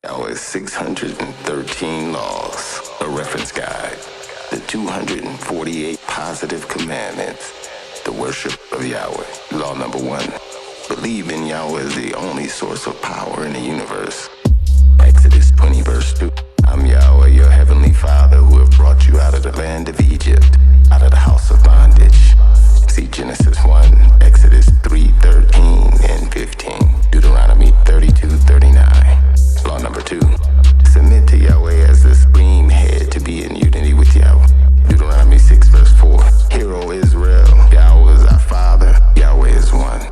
Yahweh's 613 laws, a reference guide, the 248 positive commandments, the worship of Yahweh. Law number 1, believe in Yahweh as the only source of power in the universe. Exodus 20 verse 2, I'm Yahweh, your heavenly Father, who have brought you out of the land of Egypt, out of the house of bondage. See Genesis 1, Exodus 3:13 and 15, Deuteronomy 32:39. Law number 2, submit to Yahweh as the supreme head to be in unity with Yahweh. Deuteronomy 6 verse 4, hear, O Israel, Yahweh is our Father, Yahweh is one.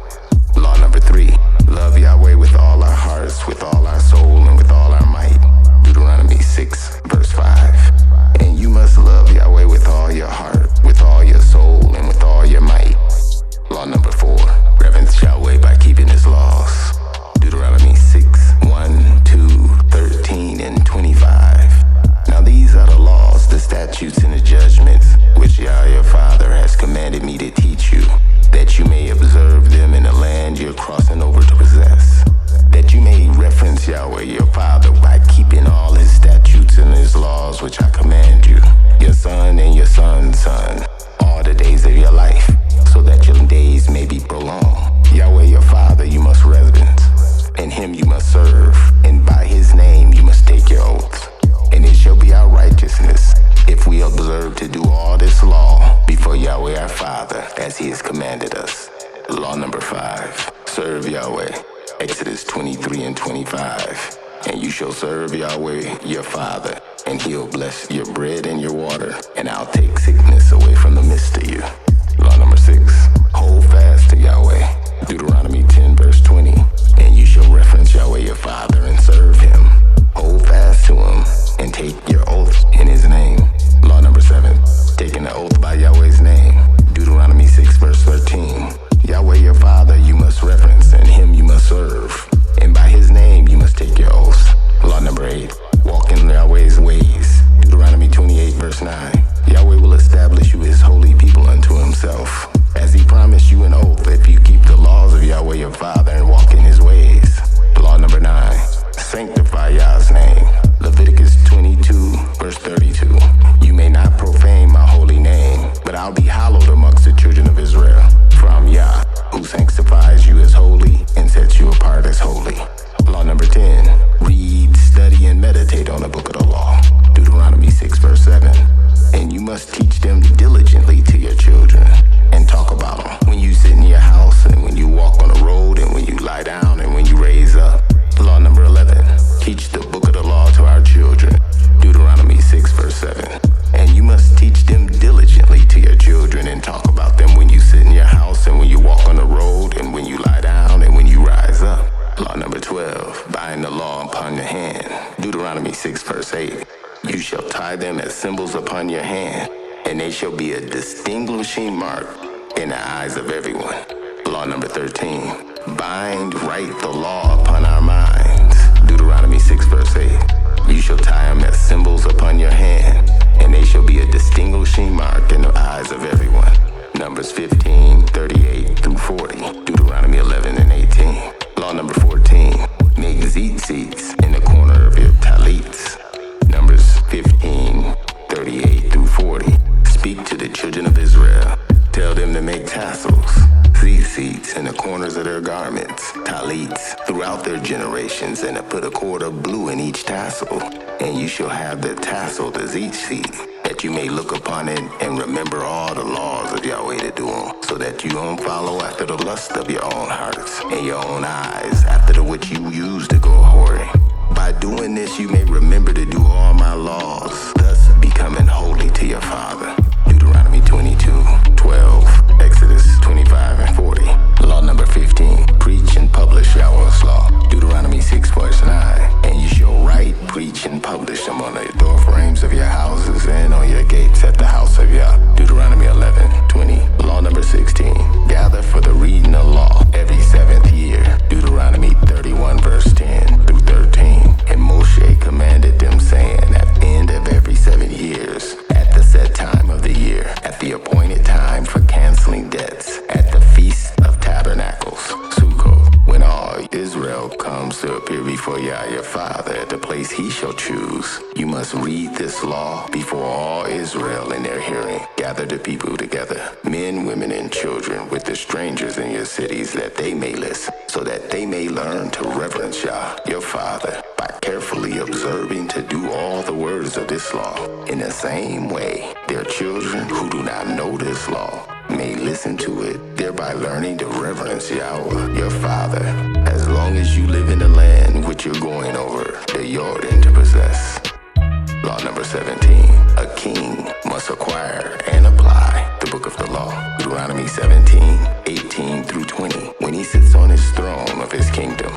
Law number 3, love Yahweh with all our hearts, with all our soul, and with all our might. Deuteronomy 6 verse 5, and you must love Yahweh with all your heart, with all your soul, and with all your might. Law number 4, reverence Yahweh by keeping his laws. Deuteronomy 6:1-2, 13, and 25. Now these are the laws, the statutes, and the judgments which Yahweh your Father has commanded me to teach you, that you may observe them in the land you're crossing over to possess, that you may reference Yahweh your Father by keeping all his statutes and his laws which I command you, your son and your son's son, all the days of your life, so that your days may be prolonged. Yahweh your Father you must reverence, and him you must serve, and by his name you must take your oath. And it shall be our righteousness if we observe to do all this law before Yahweh our Father, as he has commanded us. Law number 5, serve Yahweh. Exodus 23 and 25. And you shall serve Yahweh your Father, and he'll bless your bread and your water, and I'll take sickness away from the midst of you. Law number 6, hold fast to Yahweh. Deuteronomy 10 verse 20. And you shall reference Yahweh your Father and serve him. Hold fast to him and take your oath in his name. Law number 7, taking the oath by Yahweh's name. Deuteronomy 6 verse 13. Yahweh your Father you must reverence, and him you must serve, and by his name you must take your oath. Law number 8, walk in Yahweh's ways. Deuteronomy 28 verse 9. Yahweh will establish you his holy people unto himself, as he promised you an oath if you keep the laws of Yahweh your Father and walk in his ways. Law number 9, sanctify Yah's name. Leviticus 22 verse 32. You may not profane my holy name, but I'll be hallowed amongst the children of Israel. For I'm Yah, who sanctifies you as holy and sets you apart as holy. Law number 10, read, study, and meditate on the book of the law. Deuteronomy 6 verse 7. And you must teach them diligently to your children, and talk about them when you sit in your house, and when you walk on the road, and when you lie down, and when you raise up. Law number 11, teach the book of the law to our children. Deuteronomy 6 verse 7. And you must teach them diligently to your children, and talk about them when you sit in your house, and when you walk on the road, and when you lie down, and when you rise up. Law number 12, bind the law upon your hand. Deuteronomy 6 verse 8. You shall tie them as symbols upon your hand, and they shall be a distinguishing mark in the eyes of everyone. Law number 13, bind, write the law upon our minds. Deuteronomy 6 verse 8. You shall tie them as symbols upon your hand, and they shall be a distinguishing mark in the eyes of everyone. Numbers 15:38-40. Deuteronomy 11 and 18. Law number 14, make seats in the corner of your talits. Numbers 15:38-40. Speak to the children of Israel. Tell them to make tassels, seats in the corners of their garments, talits, throughout their generations, and to put a cord of blue in each tassel. And you shall have the tassel as each seat, that you may look upon it and remember all the laws of Yahweh to do them, so that you don't follow after the lust of your own hearts and your own eyes, after the which you used to go whoring. By doing this you may remember to do all my laws, thus becoming holy to your Father. Deuteronomy 22:12, Exodus 25 and 40. Law number 15, preach and publish Yahweh's law. Deuteronomy 6 verse 9. And you shall write, preach, and publish them on the door frames of your houses and on your gates at the house of Yah. Deuteronomy 11:20. Law number 16, gather for the reading of law every 7th year. Deuteronomy 31 verse 10-13. at the place he shall choose. You must read this law before all Israel in their hearing. Gather the people together, men, women, and children, with the strangers in your cities, that they may listen, so that they may learn to reverence Yah, your Father, by carefully observing to do all the words of this law. In the same way, their children who do not know this law may listen to it, thereby learning to reverence Yahweh, your Father, as long as you live in the land which you're going over, the Jordan, to possess. Law number 17. A king must acquire and apply the book of the law. Deuteronomy 17:18-20. When he sits on his throne of his kingdom,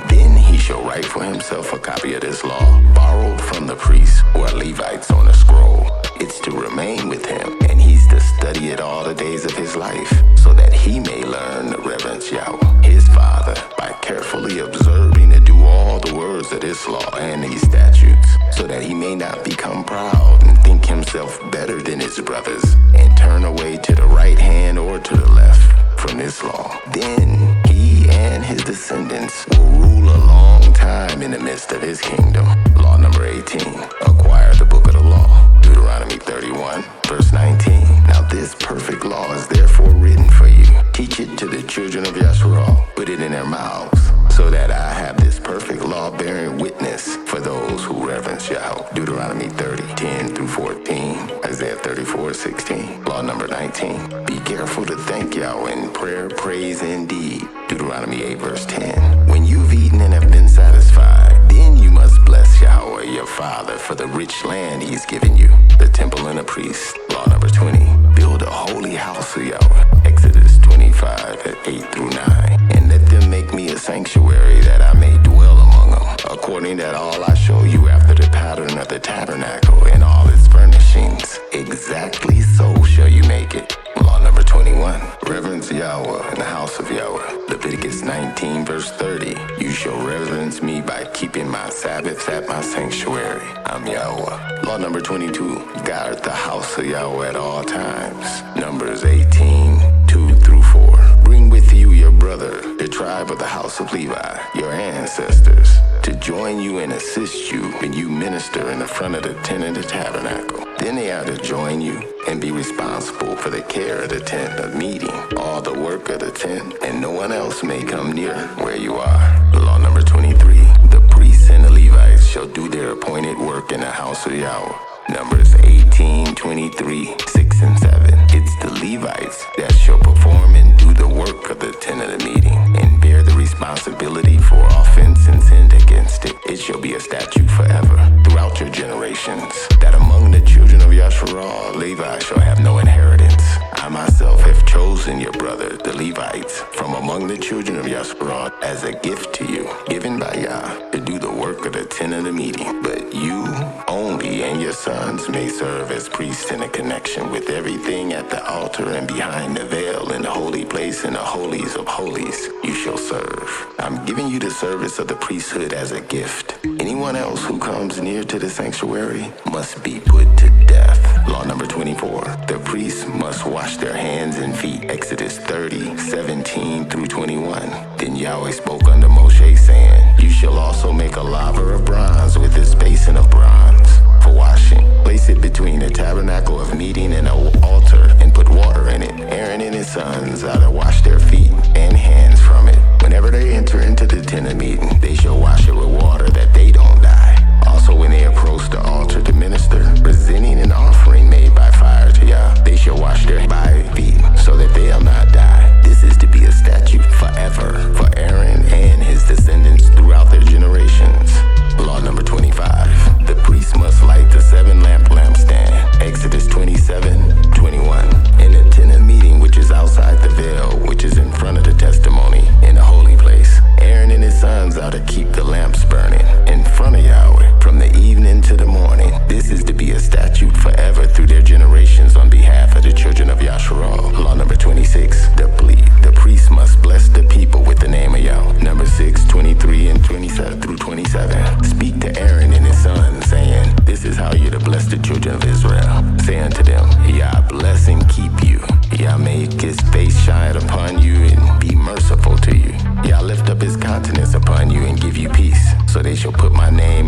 then he shall write for himself a copy of this law, borrowed from the priests who are Levites, on a scroll. It's to remain with him, and he's to study it all the days of his life, so that he may learn to reverence Yahweh, his Father, by carefully observing to do all the words of this law and these statutes, so that he may not become proud and think himself better than his brothers, and turn away to the right hand or to the left from this law. Then he and his descendants will rule a long time in the midst of his kingdom. Law number 18. Acquire the book of the law. Deuteronomy 31:19. Now this perfect law is therefore written for you. Teach it to the children of Yasharah. Put it in their mouths, so that I have this perfect law bearing witness for those who reverence Yahweh. Deuteronomy 30:10-14. Isaiah 34:16. Law number 19. Be careful to thank Yahweh in prayer, praise, and deed. Deuteronomy 8:10. When you've eaten and have been satisfied, then you must bless Yahweh, your Father, for the rich land he's given you, the temple and the priest. Law number 20. Build a holy house of Yahweh. Exodus 25:8-9. And let them make me a sanctuary, that I may dwell among them, according that all I show you after the pattern of the tabernacle and all its furnishings. Exactly so shall you make it. Law number 21. Reverence Yahweh in the house of Yahweh. Leviticus 19:30. You shall reverence me by keeping my Sabbaths at my sanctuary. I'm Yahweh. Law number 22. Guard the house of Yahweh at all times. Numbers 18:2-4. Bring with you your brother, the tribe of the house of Levi, your ancestors, to join you and assist you when you minister in the front of the tent of the tabernacle. Then they are to join you and be responsible for the care of the tent of meeting, all the work of the tent, and no one else may come near where you are. Law number 23. The priests and the Levites shall do their appointed work in the house of Yahweh. Numbers 18:23-6-7. It's the Levites that shall perform and do the work of the tent of the meeting, and bear the responsibility for offense and sin against it. It shall be a statute forever throughout your generations, that among the children of Yasharah, Levi shall have no inheritance. I myself have chosen your brother, the Levites, from among the children of Yasharah as a gift to you, given by Yah, to do the work of the tent of the meeting. But you only and your sons may serve as priests in a connection with everything at the altar and behind the veil in the holy place in the holies of holies. You shall serve. I'm giving you the service of the priesthood as a gift. Anyone else who comes near to the sanctuary must be put to death. Law number 24. The priests must wash their hands and feet. Exodus 30:17-21. Then Yahweh spoke unto Moshe, saying, You shall also make a laver of bronze with its basin of bronze for washing. Place it between the tabernacle of meeting and the altar, and put water in it. Aaron and his sons are to wash their feet and hands from it. Whenever they enter into the tent of meeting, they shall wash it with water, that they don't die. Also, when they approach the altar to minister, presenting an offering made by fire to Yah, they shall wash their feet, so that they'll not die. This is to be a statute forever for Aaron and his descendants throughout their generations. Law number 25. The priest must light the 7-lamp lampstand. Exodus 27:21. In the tent of meeting, which is outside the veil, which is in front of the testimony, in the holy place, Aaron and his sons are to keep the lamps burning in front of Yahweh from the evening to the morning. This is to be a statute forever through their generations on behalf of the children of Yasharah. Law number 26. The priest must bless the people with the name of Yahweh. Number 6:23-27. Speak to Aaron and his sons, saying, This is how you're to bless the children of Israel. Say unto them, Yah bless and keep you. Yah make his face shine upon you and be merciful to you. Yah lift up his countenance upon you and give you peace. So they shall put my name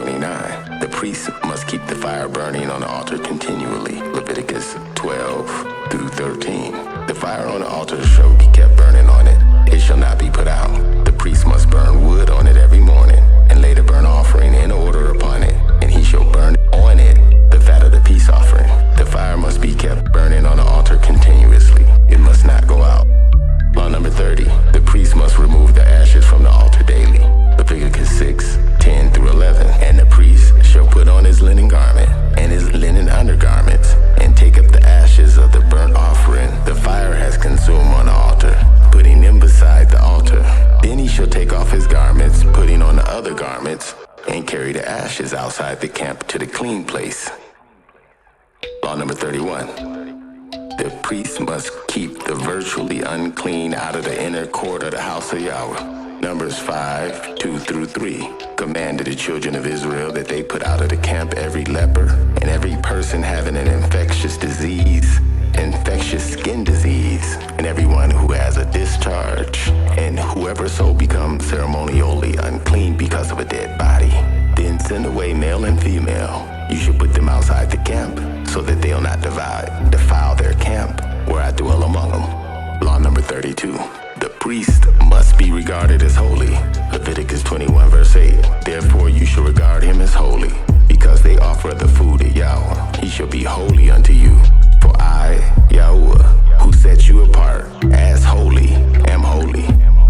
29. The priest must keep the fire burning on the altar continually. Leviticus 12 through 13. The fire on the altar shall be kept burning on it. It shall not be put out. The priest must burn wood on it every morning, and lay the burnt offering in order upon it, and he shall burn on it the fat of the peace offering. The fire must be kept burning on the altar continuously. It must not go out. Law number 30. The priest must remove the ashes from the altar daily. Leviticus 6, 10 through 11. And the priest shall put on his linen garment and his linen undergarments, and take up the ashes of the burnt offering the fire has consumed on the altar, putting them beside the altar. Then he shall take off his garments, putting on the other garments, and carry the ashes outside the camp to the clean place. Law number 31. The priest must keep the virtually unclean out of the inner court of the house of Yahweh. Numbers 5, 2 through 3 commanded the children of Israel that they put out of the camp every leper and every person having an infectious disease, infectious skin disease, and everyone who has a discharge, and whoever so becomes ceremonially unclean because of a dead body. Then send away male and female. You should put them outside the camp, so that they'll not defile their camp, where I dwell among them. Law number 32. The priest must be regarded as holy. Leviticus 21 verse 8. Therefore you shall regard him as holy, because they offer the food of Yahweh. He shall be holy unto you. For I, Yahweh, who set you apart as holy, am holy.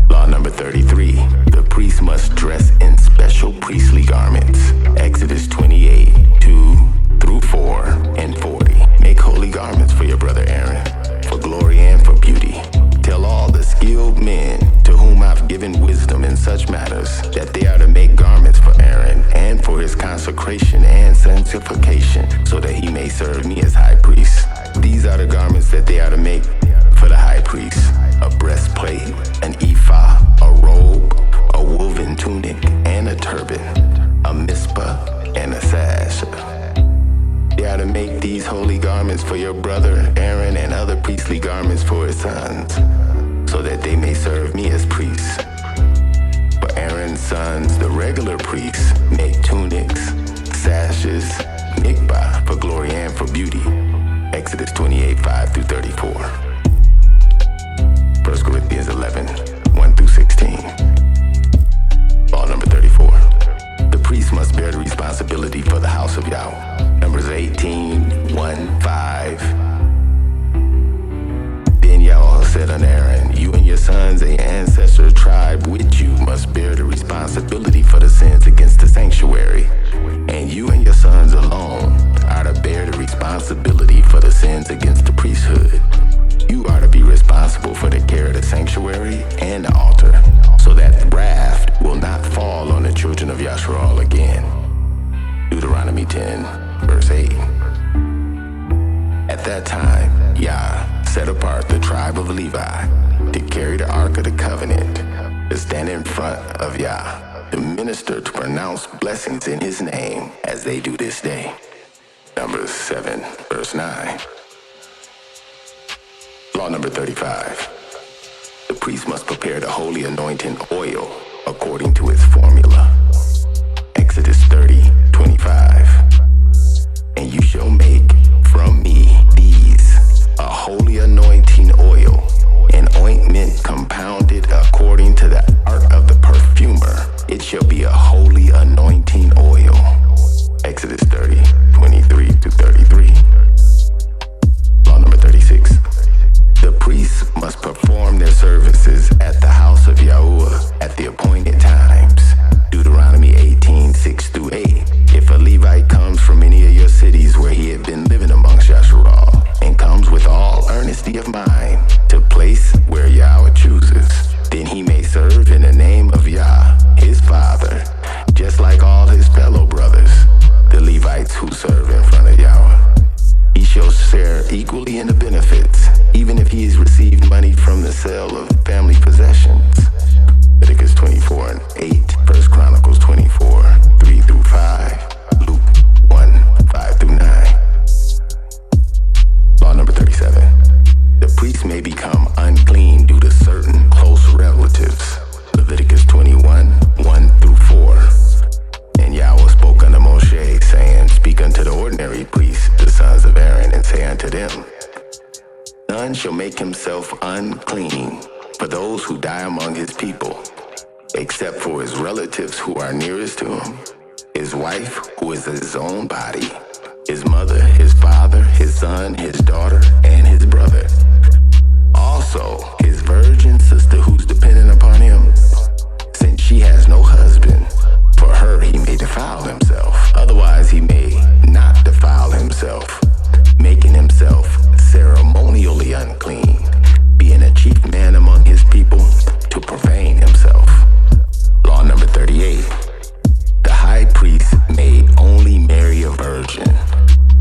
Law number 33. The priest must dress in special priestly garments. Exodus 28, 2 through 4 and 40. Make holy garments for your brother Aaron, for glory and for beauty. Tell all the skilled men to whom I've given wisdom in such matters, that they are to make garments for Aaron, and for his consecration and sanctification, so that he may serve me as high priest. These are the garments that they are to make for the high priest: a breastplate, an ephah, a robe, a woven tunic, and a turban, a mispah, and a sash. They are to make these holy garments for your brother Aaron, and other priestly garments for his sons, so that they may serve me as priests. For Aaron's sons, the regular priests, make tunics, sashes, mikvah, for glory and for beauty. Exodus 28, 5 through 34. 1 Corinthians 11, 1 through 16. Law number 34. The priest must bear the responsibility for the house of Yahweh. Numbers 18, 1, 5. Then Yahweh said unto Aaron, you and your sons and your ancestor tribe with you must bear the responsibility for the sins against the sanctuary. And you and your sons alone are to bear the responsibility for the sins against the priesthood. You are to be responsible for the care of the sanctuary and the altar, so that wrath will not fall on the children of Yasharal again. Deuteronomy 10, verse 8. At that time, Yah set apart the tribe of Levi to carry the Ark of the Covenant, to stand in front of Yah, to minister, to pronounce blessings in his name, as they do this day. Numbers 7, verse 9. Law number 35. The priest must prepare the holy anointing oil according to its formula. Exodus 30, 25. And you shall make from me these a holy anointing oil, an ointment compounded according to the art of the perfumer. It shall be a holy anointing oil. Exodus 30, 23 to 33. Law number 36. The priests must perform their services at the house of Yahuwah at the appointed times. Deuteronomy 18, 6 through 8. shall make himself unclean for those who die among his people, except for his relatives who are nearest to him, his wife who is his own body, his mother, his father, his son, his daughter, and his brother. Also, his virgin sister who's dependent upon him, since she has no husband, for her he may defile himself. Otherwise he may not defile himself, making himself ceremonially unclean, being a chief man among his people to profane himself. Law number 38. The high priest may only marry a virgin.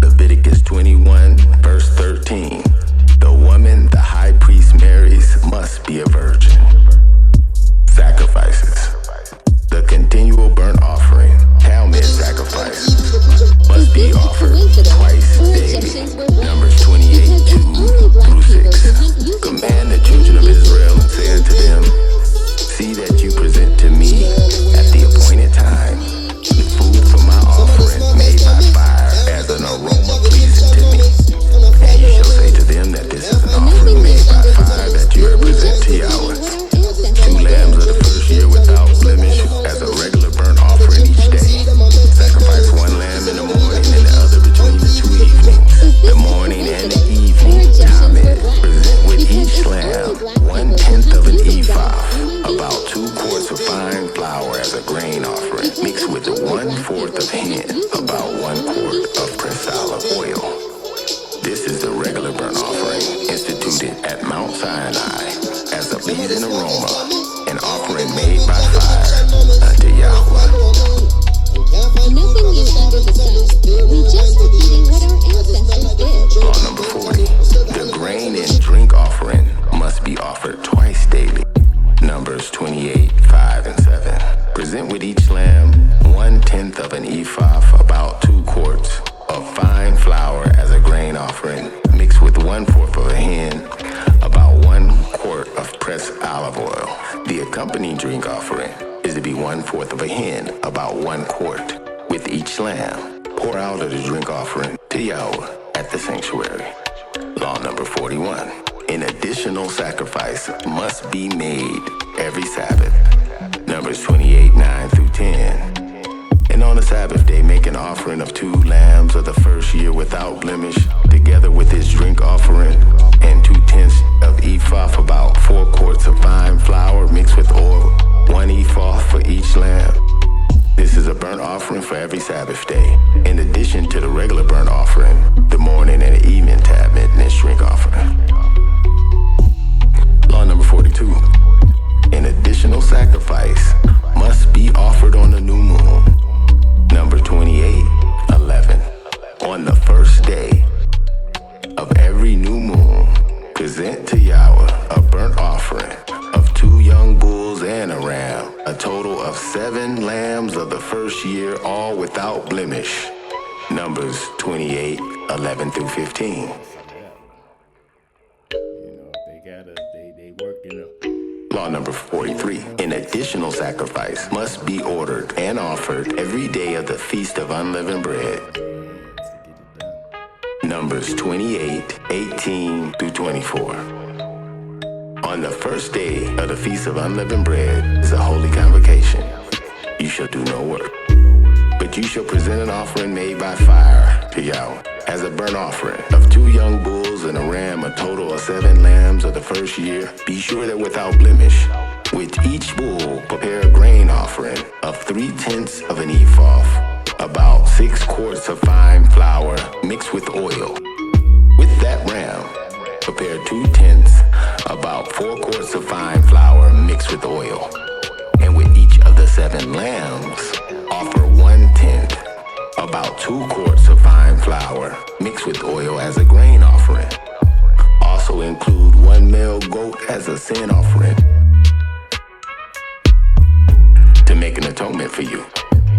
Leviticus 21, verse 13. The woman the high priest marries must be a virgin. Sacrifices. The continual burnt offering, Talmud sacrifice, must be offered twice daily. Numbers 28, 2 through 6. Command the children of Israel and say unto them, see that you present to me at the appointed time the food for my offering made by fire as an aroma pleasing to me. And you shall say to them that this is an offering made by fire that you represent to Yahweh. 2 lambs of the first year without blemish as a regular burnt offering each day. Sacrifice 1 lamb in the morning and the other between the 2 evenings. The morning and the evening, Talmud. Present with each lamb 1/10 of an ephah, about 2 quarts of fine flour as a grain offering, mixed with 1/4 of hin, about 1 quart of pressed olive oil. This is the regular burnt offering instituted at Mount Sinai as a pleasing aroma, an offering made by fire unto Yahweh. Nothing new under the sun. We just repeating what our ancestors did. Law number 40. The grain and drink offering must be offered twice daily. Numbers 28, 5 and 7. Present with each lamb 1/10 of an ephah, about 2 quarts of fine flour as a grain offering, mixed with 1/4 of a hin, about 1 quart of pressed olive oil. The accompanying drink offering is to be 1/4 of a hin, about 1 quart, with each lamb. Pour out of the drink offering to Yahweh at the sanctuary. Law number 41. An additional sacrifice must be made every Sabbath. Numbers 28, 9 through 10. And on the Sabbath day, make an offering of 2 lambs of the first year without blemish, together with his drink offering, and 2/10 of ephah, about 4 quarts of fine flour mixed with oil, 1 ephah for each lamb. This is a burnt offering for every Sabbath day, in addition to the regular burnt offering, the morning and the evening Talmud and its drink offering. Law number 42. An additional sacrifice must be offered on the new moon. Number 28, 11. On the first day of every new moon, present to Yahweh a burnt offering of 2 young bulls and a ram, a total of 7 lambs of the first year, all without blemish. Numbers 28, 11 through 15. Law number 43. An additional sacrifice must be ordered and offered every day of the Feast of Unleavened Bread. Numbers 28, 18 through 24. On the first day of the Feast of Unleavened Bread is a holy convocation. You shall do no work, but you shall present an offering made by fire to Yahweh as a burnt offering of 2 young bulls and a ram, a total of 7 lambs of the first year. Be sure that without blemish. With each bull, prepare a grain offering of 3/10 of an ephah, about 6 quarts of fine flour mixed with oil. With that ram, prepare 2/10, about 4 quarts of fine flour mixed with oil. And with each of the 7 lambs, offer 1/10, about 2 quarts of fine flour mixed with oil as a grain offering. Also include 1 male goat as a sin offering to make an atonement for you.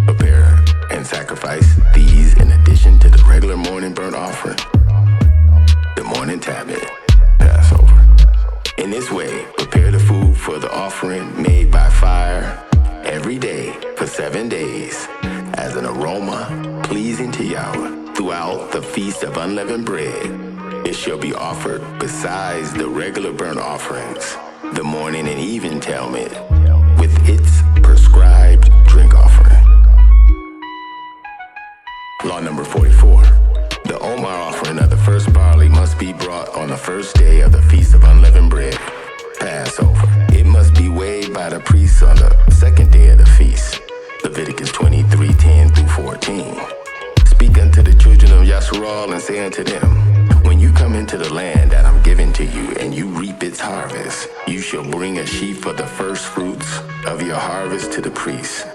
Prepare and sacrifice these in addition to the regular morning burnt offering, the morning Talmud, Passover. In this way, prepare the food for the offering made by fire every day for 7 days as an aroma pleasing to Yahweh throughout the Feast of Unleavened Bread. It shall be offered besides the regular burnt offerings, the morning and evening atonement, with its prescribed drink offering. Law number 44. The Omar offering of the first barley must be brought on the first day of the Feast of Unleavened Bread, Passover. It must be weighed by the priests on the second day of the feast. Leviticus 23:10 through 14. Speak unto the children of Yasharal and say unto them, when you come into the land that I'm giving to you, and you reap its harvest, you shall bring a sheaf of the first fruits of your harvest to the priest.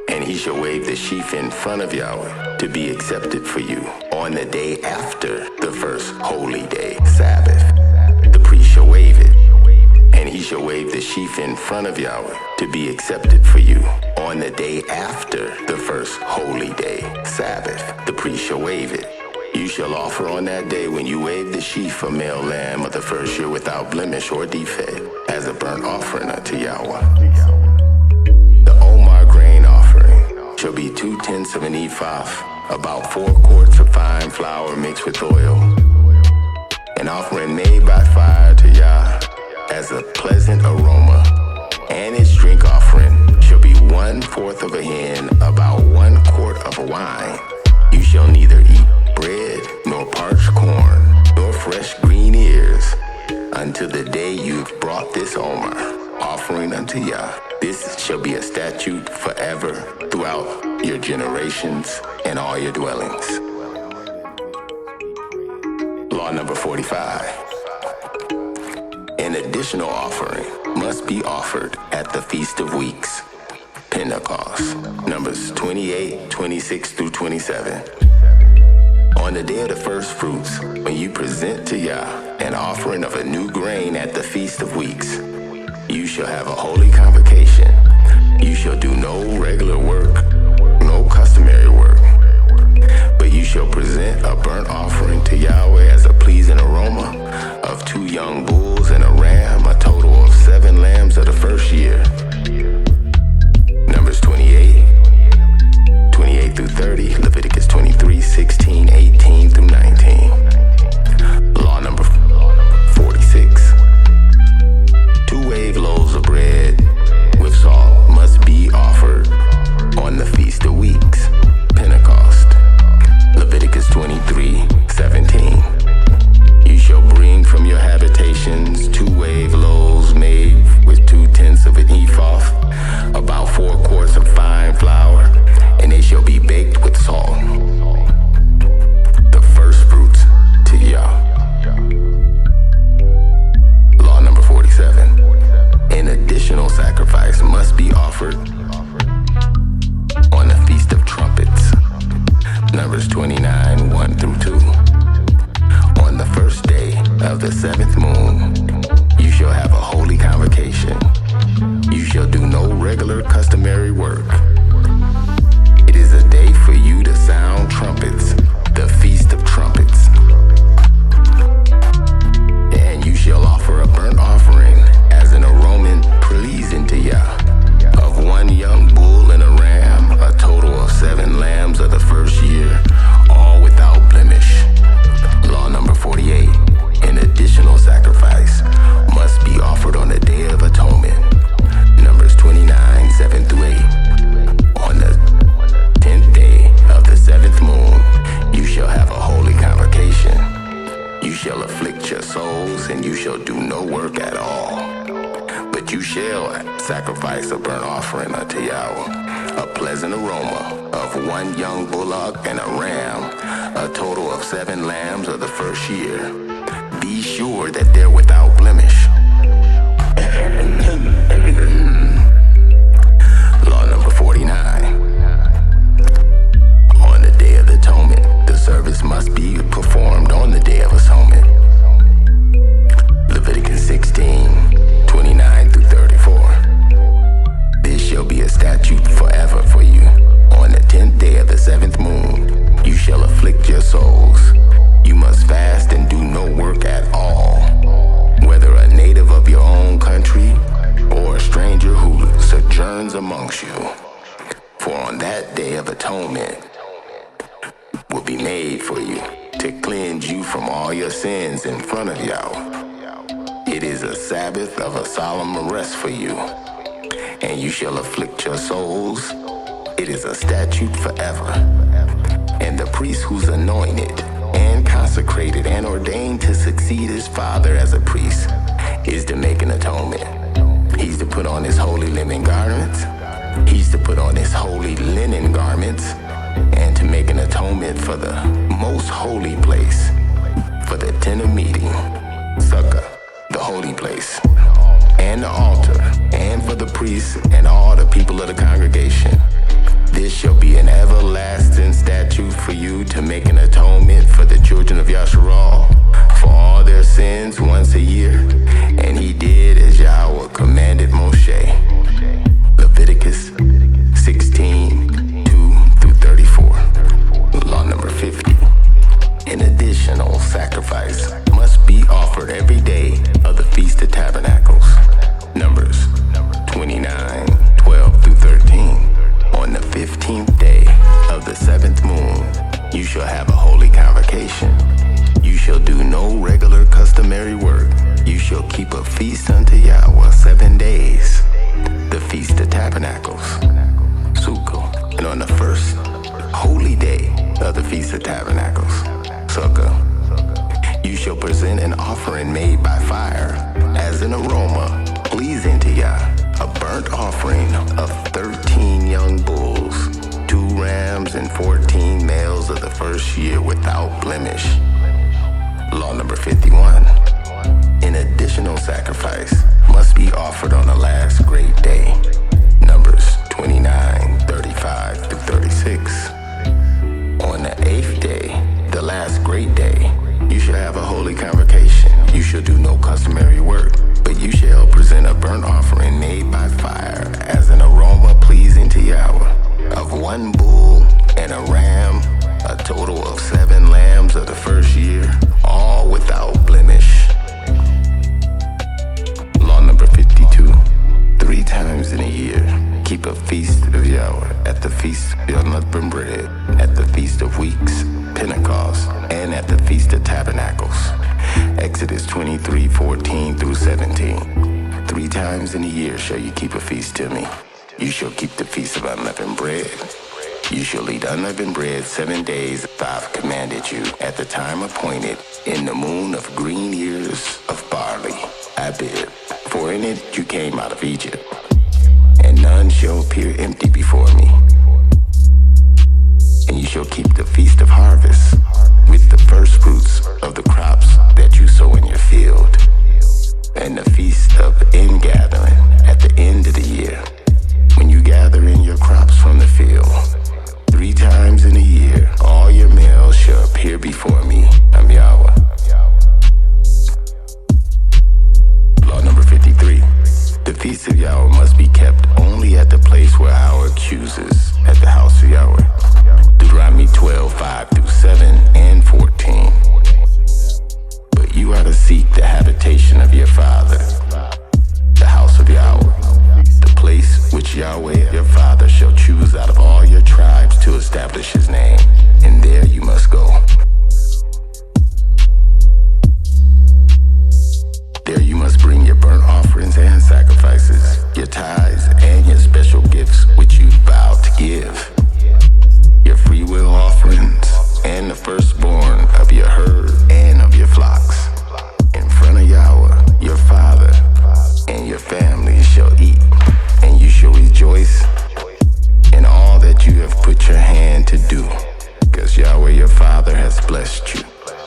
And he shall wave the sheaf in front of Yahweh to be accepted for you on the day after the first holy day, Sabbath. The priest shall wave it, and he shall wave the sheaf in front of Yahweh to be accepted for you on the day after the first holy day, Sabbath. The priest shall wave it. You shall offer on that day when you wave the sheaf a male lamb of the first year without blemish or defect as a burnt offering unto Yahweh. The Omar grain offering shall be 2/10 of an ephah, about 4 quarts of fine flour mixed with oil, an offering made by fire to Yah as a pleasant aroma, and its drink offering shall be 1/4 of a hin, about 1 quart of wine. You shall neither eat bread, nor parched corn, nor fresh green ears, until the day you've brought this Omar offering unto Yah. This shall be a statute forever throughout your generations and all your dwellings. Law number 45. An additional offering must be offered at the Feast of Weeks, Pentecost, Numbers 28:26 through 27. On the day of the first fruits, when you present to Yah an offering of a new grain at the Feast of Weeks, you shall have a holy convocation. You shall do no regular work, no customary work, but you shall present a burnt offering to Yahweh as a pleasing aroma of 2 young bulls and a ram, a total of 7 lambs of the first year. Numbers 28 through 30, Leviticus 23:16, 18 through 19. Law number 46. 2 wave loaves of bread with salt must be offered on the Feast of Weeks, Pentecost, Leviticus 23:17. You shall bring from your habitations 2 wave loaves made with 2/10 of an ephah, about 4 quarts of fine flour, and they shall be baked with salt. The first fruits to Yah. Law number 47. An additional sacrifice must be offered on the Feast of Trumpets, Numbers 29:1 through 2. On the first day of the 7th moon, you shall have a holy convocation. You shall do no regular customary work. It is a day for you to sound trumpets, the Feast of Trumpets. And you shall offer a burnt offering as an aroma pleasing to Yah, of 1 young bull and a ram, a total of 7 lambs of the first year, all without blemish. Law number 48. An additional sacrifice must be offered on the Day of Atonement, Numbers 29:7 through 8. On the 10th day of the 7th moon, you shall have a holy convocation. You shall afflict your souls, and you shall do no work at all. But you shall sacrifice a burnt offering unto Yahweh, a pleasant aroma of 1 young bullock and a ram, a total of 7 lambs of the first year. Be sure that they're without blemish. Law number 49. On the Day of Atonement, the service must be performed on the Day of Atonement. Leviticus 16:29 through 34. This shall be a statute forever for you. On the 10th day of the 7th moon, you shall afflict your souls. You must fast and do no work at all, whether a native of your own country or a stranger who sojourns amongst you. For on that Day of Atonement will be made for you to to cleanse you from all your sins in front of Yahweh. It is a Sabbath of a solemn rest for you, and you shall afflict your souls. It is a statute forever. And the priest who's anointed and consecrated and ordained to succeed his father as a priest is to make an atonement. He's to put on his holy linen garments. He's to put on his holy linen garments and to make an atonement for the most holy place, for the tent of meeting, sukkah, the holy place, and the altar, and for the priests and all the people of the congregation. This shall be an everlasting statute for you to make an atonement for the children of ZACHARIAH for all their sins once a year. And he did as Yahweh commanded Moshe. Leviticus 16:2-34. Law number 50. An additional sacrifice must be offered every day of the Feast of Tabernacles. Numbers 29:12-13. On the 15th day of the 7th moon, you shall have a holy convocation. You shall do no regular customary work. You shall keep a feast unto Yahweh 7 days. The Feast of Tabernacles, Sukkah. And on the first holy day of the Feast of Tabernacles, Sukkah, you shall present an offering made by fire as an aroma pleasing to Yah, a burnt offering of 13 young bulls, 2 rams, and 14 males of the first year without blemish. Law number 51. An additional sacrifice must be offered on the last great day. Numbers 29:35-36. On the 8th day, the last great day, you shall have a holy convocation. You shall do no customary work, but you shall present a burnt offering made by fire as an aroma pleasing to Yahweh of 1 bull and a ram, a total of 7 lambs of the first year, all without blemish. Law number 52. 3 times in a year, keep a feast of Yahweh at the Feast of Unleavened Bread, at the Feast of Weeks, Pentecost, and at the Feast of Tabernacles. Exodus 23:14-17. 3 times in a year shall you keep a feast to me. You shall keep the Feast of Unleavened Bread. You shall eat unleavened bread 7 days I've commanded you, at the time appointed, in the moon of green ears of barley, Abib. For in it you came out of Egypt, and none shall appear empty before me. And you shall keep the Feast of Harvest, with the first fruits of the crops that you sow in your field, and the Feast of Ingathering at the end of the year, when you gather in your crops from the field. 3 times in a year, all your males shall appear before me. I'm Yahweh. Law number 53. The Feast of Yahweh must be kept only at the place where Yahweh chooses, at the house of Yahweh. Deuteronomy 12:5-7 and 14. But you are to seek the habitation of your father, the house of Yahweh, the place which Yahweh your father shall choose out of all your tribes to establish his name, and there you must go. There you must bring your burnt offerings and sacrifices, your tithes and your special gifts which you vowed to give, your free will offerings, and the firstborn of your herd and of your flocks. In front of Yahweh, your father, and your family shall eat, and you shall rejoice in all that you have put your hand to do, because Yahweh your father has blessed you,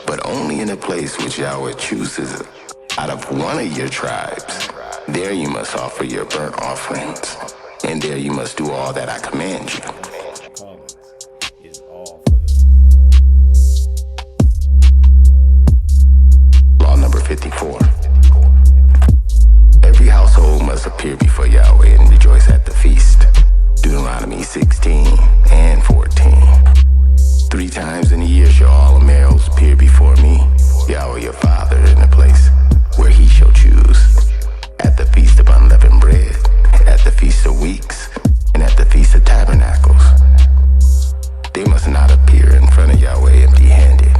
but only in a place which Yahweh chooses out of one of your tribes. There you must offer your burnt offerings, and there you must do all that I command you. Law number 54. Every household must appear before Yahweh and rejoice at the feast. Deuteronomy 16:14. 3 times in a year shall all the males appear before me, Yahweh your father, in the place where he shall choose, at the Feast of Unleavened Bread, at the Feast of Weeks, and at the Feast of Tabernacles. They must not appear in front of Yahweh empty-handed.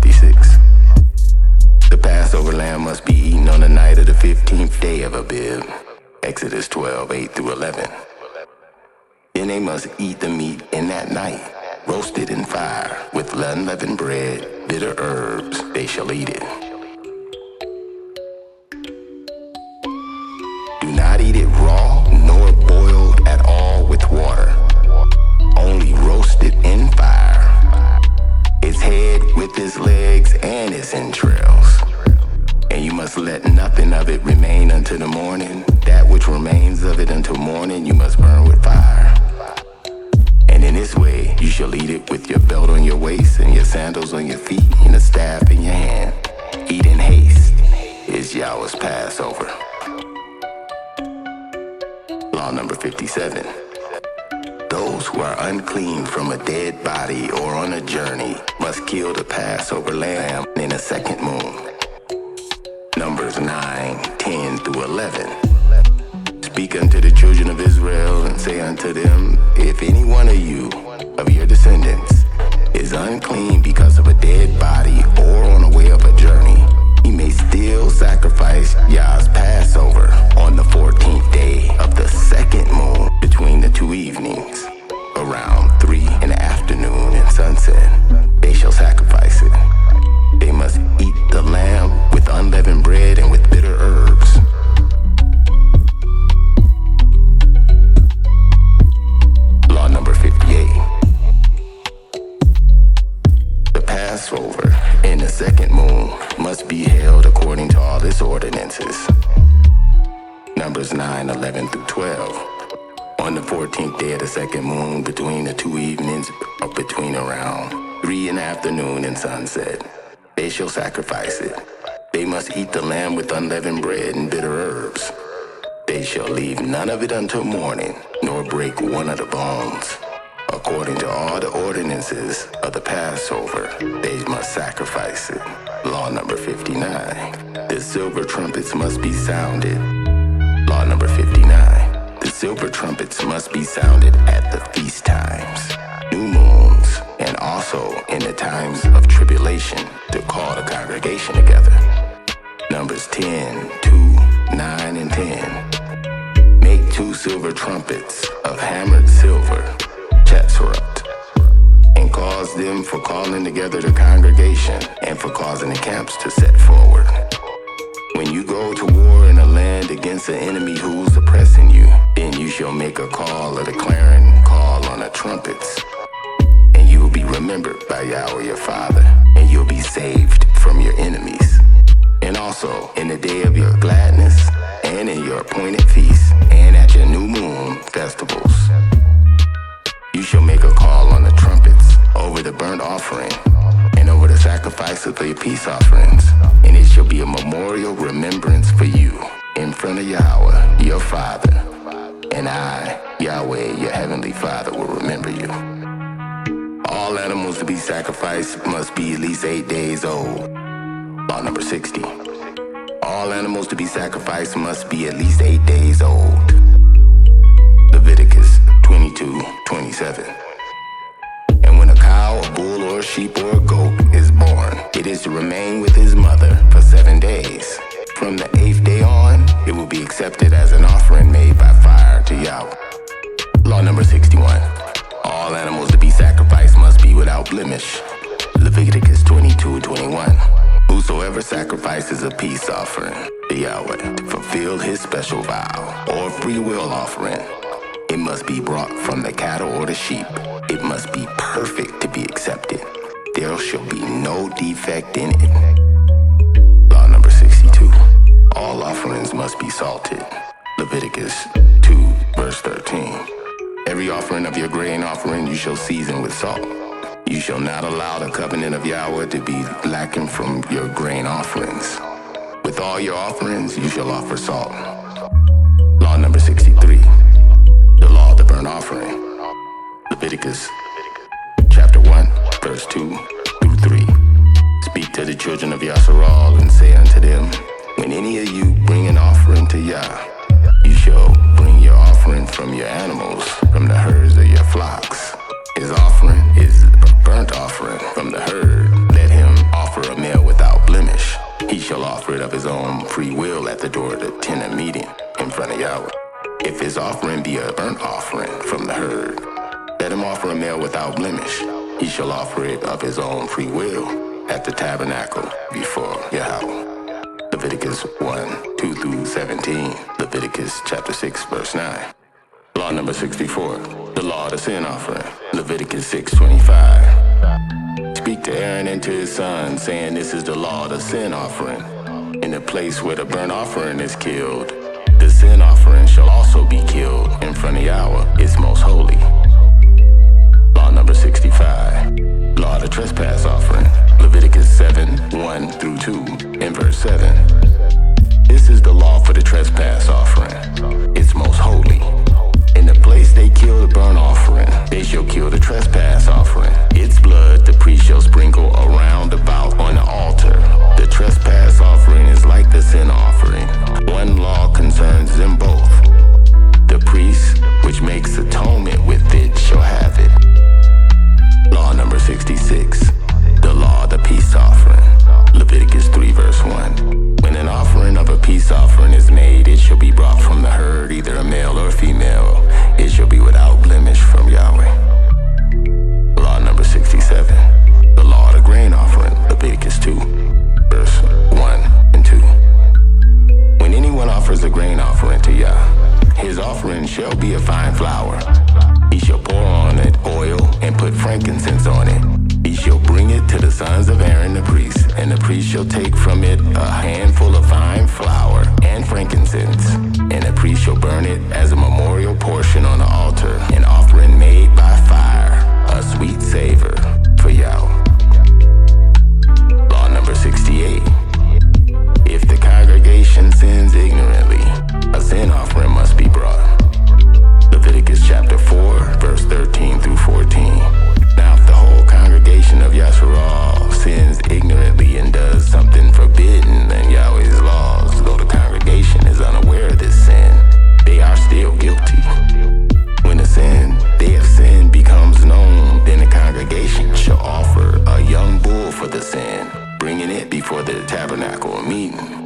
56. The Passover lamb must be eaten on the night of the 15th day of Abib. Exodus 12, 8 through 11. Then they must eat the meat in that night, roasted in fire, with unleavened bread, bitter herbs, they shall eat it. Do not eat it raw, nor boiled at all with water. Only roasted in fire. Its head with its legs and its entrails. And you must let nothing of it remain until the morning. That which remains of it until morning you must burn with fire. And in this way you shall eat it with your belt on your waist and your sandals on your feet and a staff in your hand. Eat in haste is Yahweh's Passover. Law number 57. Those who are unclean from a dead body or on a journey must kill the Passover lamb in a second moon. Numbers 9, 10 through 11. Speak unto the children of Israel and say unto them, if any one of you, of your descendants, is unclean because of a dead body or on the way of a journey, he may still sacrifice Yah's Passover on the 14th day of the second moon between the two evenings, around 3 in the afternoon and sunset. They shall sacrifice it. They must eat the lamb with unleavened bread and with bitter herbs. Law number 58. The Passover in the second moon must be held according to all its ordinances. Numbers 9, 11 through 12. On the 14th day of the second moon, between the two evenings, or between around 3 in the afternoon and sunset, they shall sacrifice it. They must eat the lamb with unleavened bread and bitter herbs. They shall leave none of it until morning, nor break one of the bones. According to all the ordinances of the Passover, they must sacrifice it. Law number 59. The silver trumpets must be sounded. Law number 59. The silver trumpets must be sounded at the feast times, new moons, and also in the times of tribulation to call the congregation together. Numbers 10, 2, 9, and 10. Make 2 silver trumpets of hammered silver, chetzerut, and cause them for calling together the congregation and for causing the camps to set forward. When you go to war in a land against an enemy who's oppressing you, then you shall make a call of the clarion call on the trumpets, and you will be remembered by Yahweh your Father, and you'll be saved from your enemies. And also in the day of your gladness, and in your appointed feasts, and at your new moon festivals, you shall make a call on the trumpets over the burnt offering and over the sacrifice of the peace offerings, and it shall be a memorial remembrance for you in front of Yahweh your Father, and I, Yahweh your heavenly Father, will remember you. All animals to be sacrificed must be at least 8 days old. Law number 60. All animals to be sacrificed must be at least 8 days old. Leviticus 22:27. And when a cow, a bull, or a sheep, or a goat is born, it is to remain with his mother for 7 days. From the 8th day on, it will be accepted as an offering made by fire to Yahweh. Law number 61. All animals to be sacrificed must be without blemish. Leviticus 22:21. Whosoever sacrifices a peace offering to Yahweh to fulfill his special vow or free will offering, it must be brought from the cattle or the sheep. It must be perfect to be accepted. There shall be no defect in it. Law number 62. All offerings must be salted. Leviticus 2, verse 13. Every offering of your grain offering you shall season with salt. You shall not allow the covenant of Yahweh to be lacking from your grain offerings. With all your offerings you shall offer salt. Law number 63. The law of the burnt offering. Leviticus chapter 1, verse 2 through 3. Speak to the children of Yasharal and say unto them, when any of you bring an offering to Yah, you shall bring your offering from your animals, from the herds of your flocks. His offering is a burnt offering from the herd. Let him offer a burnt offering from the herd. Let him offer a male without blemish. He shall offer it of his own free will at the tabernacle before Yahweh. Leviticus 1, 2 through 17. Leviticus chapter 6, verse 9. Law number 64, the law of the sin offering. Leviticus 6:25. Speak to Aaron and to his sons, saying, this is the law of the sin offering. In the place where the burnt offering is killed, the sin offering shall also be killed in front of Yahweh, its most holy. Law number 65, law of the trespass offering. Leviticus 7, 1 through 2, in verse 7. This is the law for the trespass offering, its most holy. In the place they kill the burnt offering, they shall kill the trespass offering. Its blood the priest shall sprinkle around about on the altar. The trespass offering is like the sin offering. One law concerns them both. The priest, which makes atonement with it, shall have it. Law number 66, the law of the peace offering. Leviticus 3, verse 1. When an offering of a peace offering is made, it shall be brought from the herd, either a male or female. It shall be without blemish from Yahweh. Law number 67, the law of the grain offering. Leviticus 2, verse 1 and 2. When anyone offers a grain offering to Yah, his offering shall be a fine flour. He shall pour on it oil and put frankincense on it. He shall bring it to the sons of Aaron the priest, and the priest shall take from it a handful of fine flour and frankincense, and the priest shall burn it as a memorial portion on the altar, an offering made by fire, a sweet savor for Yahweh. Law number 68. If the congregation sins ignorantly, a sin offering must be brought. Leviticus chapter 4, verse 13 through 14. Now if the whole congregation of ZACHARIAH sins ignorantly and does something forbidden in Yahweh's laws, though the congregation is unaware of this sin, they are still guilty. When the sin they have sinned becomes known, then the congregation shall offer a young bull for the sin, bringing it before the tabernacle of meeting.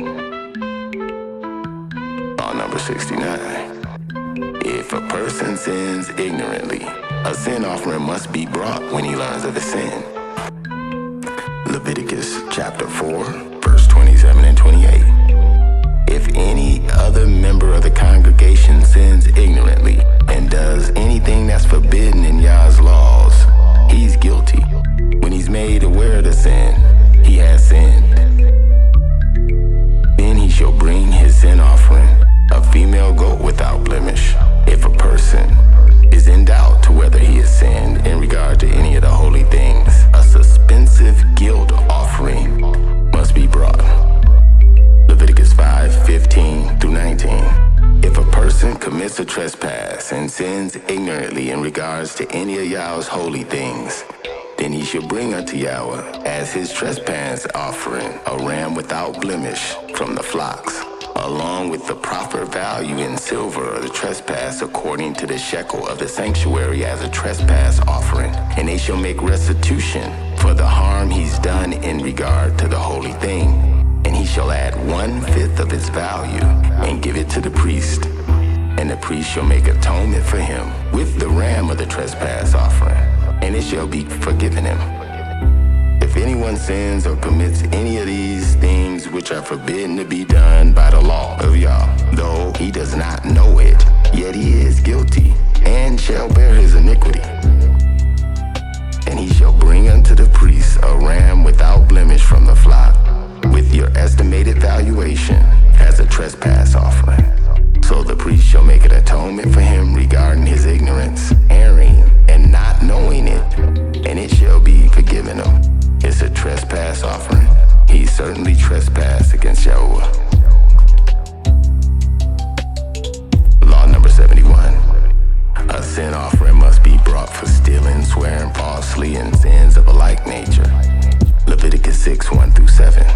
Law number 69. If a person sins ignorantly, a sin offering must be brought when he learns of his sin. Leviticus chapter 4, verse 27 and 28. If any other member of the congregation sins ignorantly and does anything that's forbidden in Yah's laws, he's guilty. When he's made aware of the sin, he has sinned. Then he shall bring his sin offering, a female goat without blemish. If a person is in doubt to whether he has sinned in regard to any of the holy things, a suspensive guilt offering must be brought. Leviticus 5, 15 through 19. If a person commits a trespass and sins ignorantly in regards to any of Yahweh's holy things, then he shall bring unto Yahweh as his trespass offering a ram without blemish from the flocks, along with the proper value in silver of the trespass according to the shekel of the sanctuary as a trespass offering. And they shall make restitution for the harm he's done in regard to the holy thing. And he shall add 1/5 of its value and give it to the priest. And the priest shall make atonement for him with the ram of the trespass offering, and it shall be forgiven him. If anyone sins or commits any of these things which are forbidden to be done by the law of Yah, though he does not know it, yet he is guilty, and shall bear his iniquity. And he shall bring unto the priest a ram without blemish from the flock, with your estimated valuation as a trespass offering. So the priest shall make an atonement for him regarding his ignorance, erring, and not knowing it, and it shall be forgiven him. It's a trespass offering. He certainly trespassed against Yahuwah. Law number 71. A sin offering must be brought for stealing, swearing falsely, and sins of a like nature. Leviticus 6, 1 through 7.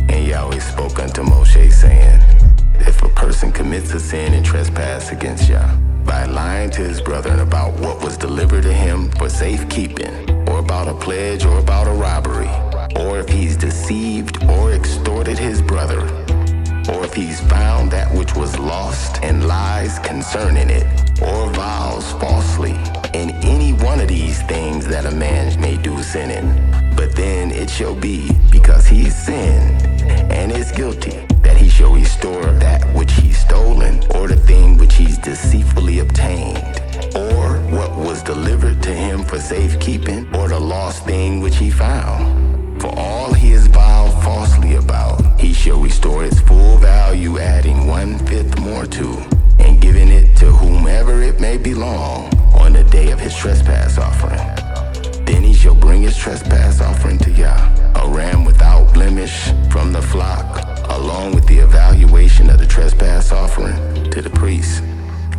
And Yahweh spoke unto Moshe, saying, if a person commits a sin and trespass against Yah by lying to his brethren about what was delivered to him for safekeeping, or about a pledge, or about a robbery, or if he's deceived or extorted his brother, or if he's found that which was lost and lies concerning it, or vows falsely, in any one of these things that a man may do sinning. But then it shall be, because he's sinned and is guilty, that he shall restore that which he's stolen, or the thing which he's deceitfully obtained, or what was delivered to him for safekeeping, or the lost thing which he found. For all he is vowed falsely about, he shall restore its full value, adding 1/5 more to, and giving it to whomever it may belong on the day of his trespass offering. Then he shall bring his trespass offering to Yah, a ram without blemish from the flock, along with the evaluation of the trespass offering, to the priest.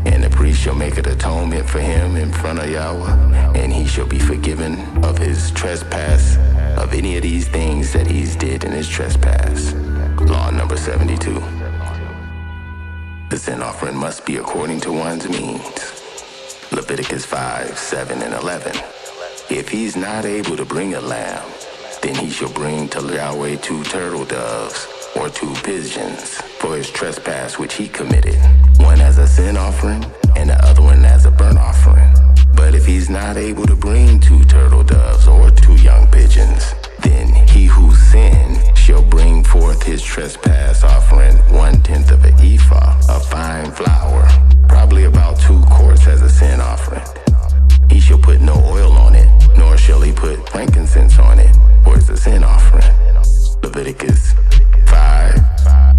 And the priest shall make an atonement for him in front of Yahweh, and he shall be forgiven of his trespass, of any of these things that he's did in his trespass. Law number 72. The sin offering must be according to one's means. Leviticus 5, 7, and 11. If he's not able to bring a lamb, then he shall bring to Yahweh 2 turtle doves or 2 pigeons for his trespass which he committed, one as a sin offering and the other one as a burnt offering. But if he's not able to bring 2 turtle doves or 2 young pigeons, then he who sinned shall bring forth his trespass offering 1/10 of an ephah of fine flour, probably about 2 quarts as a sin offering. He shall put no oil on it, nor shall he put frankincense on it, for it's a sin offering. Leviticus 5,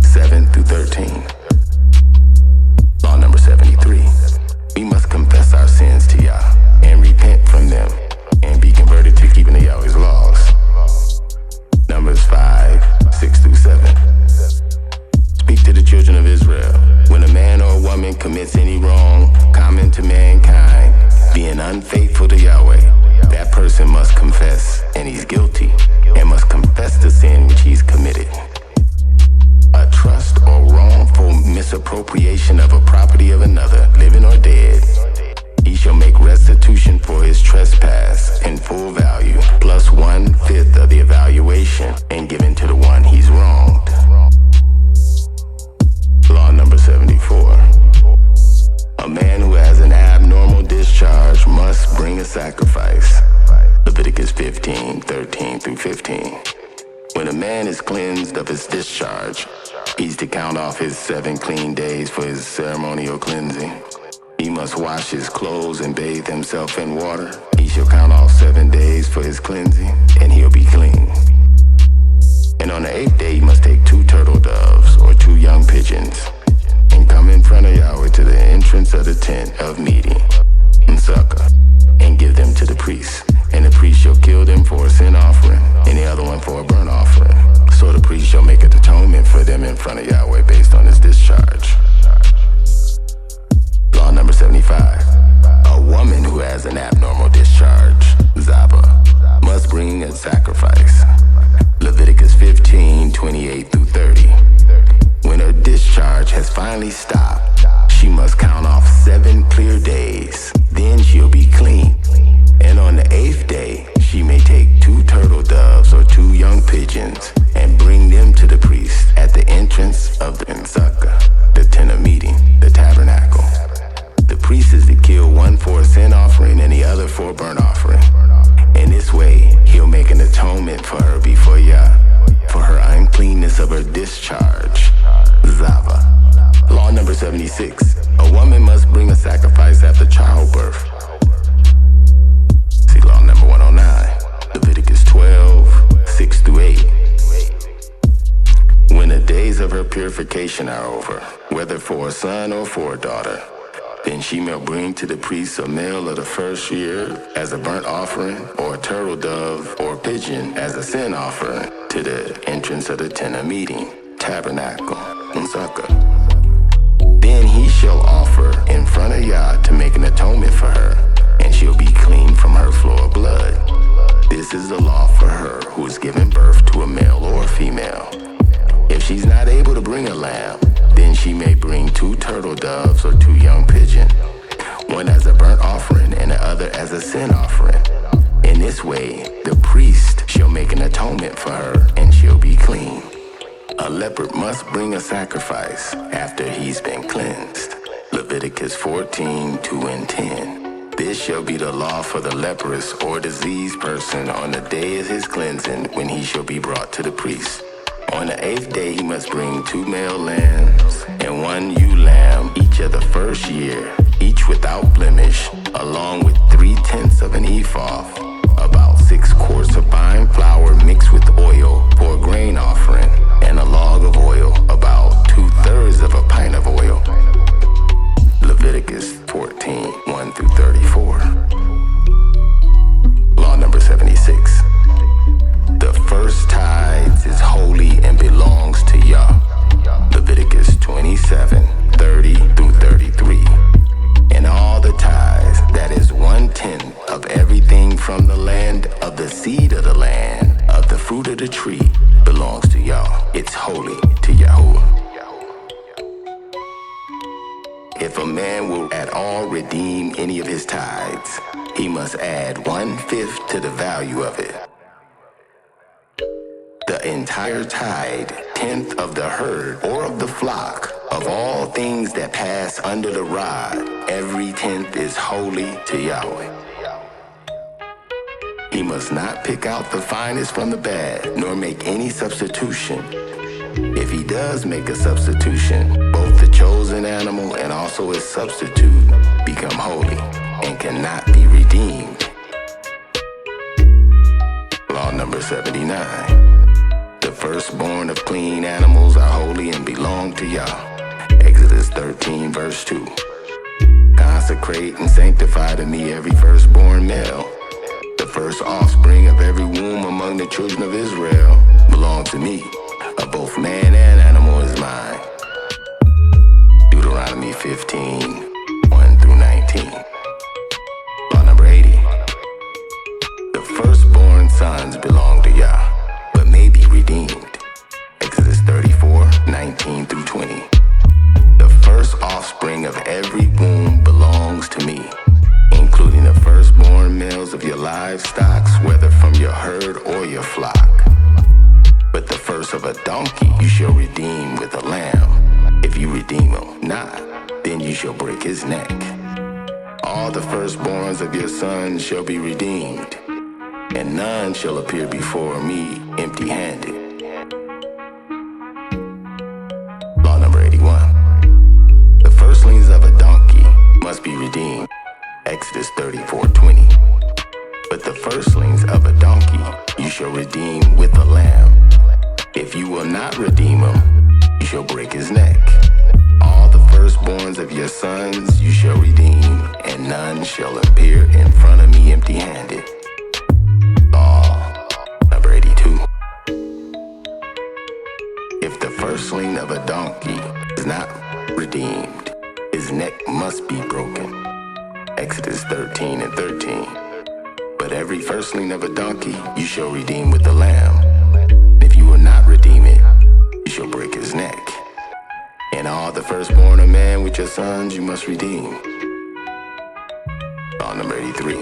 7 through 13. Law number 73. We must confess our sins to Yah and repent from them and be converted to keeping the Yahweh's laws. Numbers 5, 6 through 7. Speak to the children of Israel. When a man or a woman commits any wrong common to mankind, being unfaithful to Yahweh, that person must confess, and he's guilty, and must confess the sin which he's committed. A trust or wrongful misappropriation of a property of another, living or dead, he shall make restitution for his trespass in full value, plus 1/5 of the evaluation, and given to the one he's wronged. Law number 74. A man who has an abnormal discharge must bring a sacrifice. Leviticus 15, 13 through 15. When a man is cleansed of his discharge, he's to count off his 7 clean days for his ceremonial cleansing. He must wash his clothes and bathe himself in water. He shall count off 7 days for his cleansing, and he'll be clean. And on the 8th day, he must take 2 turtle doves or 2 young pigeons, and come in front of Yahweh to the entrance of the tent of meeting, Sukkah, and give them to the priest. And the priest shall kill them for a sin offering, and the other one for a burnt offering. So the priest shall make an atonement for them in front of Yahweh based on his discharge. Law number 75. A woman who has an abnormal discharge, Zaba, must bring a sacrifice. Leviticus 15, 28 through 30. When her discharge has finally stopped, she must count off 7 clear days. Then she'll be clean. And on the 8th day, she may take 2 turtle doves or 2 young pigeons and bring them to the priest at the entrance of the Sukkah, the tent of meeting, the tabernacle. The priest is to kill one for a sin offering and the other for a burnt offering. In this way, he'll make an atonement for her before Yah, for her uncleanness of her discharge, Zava. Law number 76. A woman must bring a sacrifice after childbirth. See law number 109. Leviticus 12, 6 through 8. When the days of her purification are over, whether for a son or for a daughter, then she may bring to the priest a male of the first year as a burnt offering, or a turtle dove or pigeon as a sin offering to the entrance of the tent of meeting, tabernacle, and Sukkah. Then he shall offer in front of Yah to make an atonement for her, and she'll be clean from her flow of blood. This is the law for her who is giving birth to a male or a female. If she's not able to bring a lamb, then she may bring 2 turtle doves or 2 young pigeons, one as a burnt offering and the other as a sin offering. In this way, the priest shall make an atonement for her, and she'll be clean. A leopard must bring a sacrifice after he's been cleansed. Leviticus 14:2 and 10. This shall be the law for the leprous or diseased person on the day of his cleansing, when he shall be brought to the priest. On the 8th day he must bring 2 male lambs and 1 ewe lamb, each of the first year, each without blemish, along with 3/10 of an ephah, about 6 quarts of fine flour mixed with oil for a grain offering, and a log of oil, about 2/3 of a pint of oil. Leviticus 14:1-34. Law number 76. The first tithes is holy and belongs to Yah. Leviticus 27:30-33. And all the tithes, that is 1/10 of everything from the land, of the seed of the land, of the fruit of the tree, belongs to Yah. It's holy to Yahuwah. If a man will at all redeem any of his tithes, he must add 1/5 to the value of it. The entire tithe, 10th of the herd or of the flock, of all things that pass under the rod, every 10th is holy to Yahweh. He must not pick out the finest from the bad, nor make any substitution. If he does make a substitution, both the chosen animal and also its substitute become holy and cannot be redeemed. Law number 79. The firstborn of clean animals are holy and belong to Yah. Exodus 13:2. Consecrate and sanctify to me every firstborn male. The first offspring of every womb among the children of Israel belong to me. Of both man and animal is mine. Deuteronomy 15:1-19. Law number 80. The firstborn sons belong to Yah, but may be redeemed. Exodus 34:19-20. The first offspring of every womb belongs to me, including the firstborn males of your livestock, whether from your herd or your flock. But the first of a donkey you shall redeem with a lamb. If you redeem him not, then you shall break his neck. All the firstborns of your sons shall be redeemed, and none shall appear before me empty-handed. Law number 81. The firstlings of a donkey must be redeemed. Exodus 34:20. But the firstlings of a donkey you shall redeem with a lamb. If you will not redeem him, you shall break his neck. All the firstborns of your sons you shall redeem, and none shall appear in front of me empty-handed. Law number 82. If the firstling of a donkey is not redeemed, his neck must be broken. Exodus 13:13. But every firstling of a donkey you shall redeem with the lamb. If you will not redeem it, you shall break his neck. And all the firstborn of man with your sons you must redeem. Law number 83.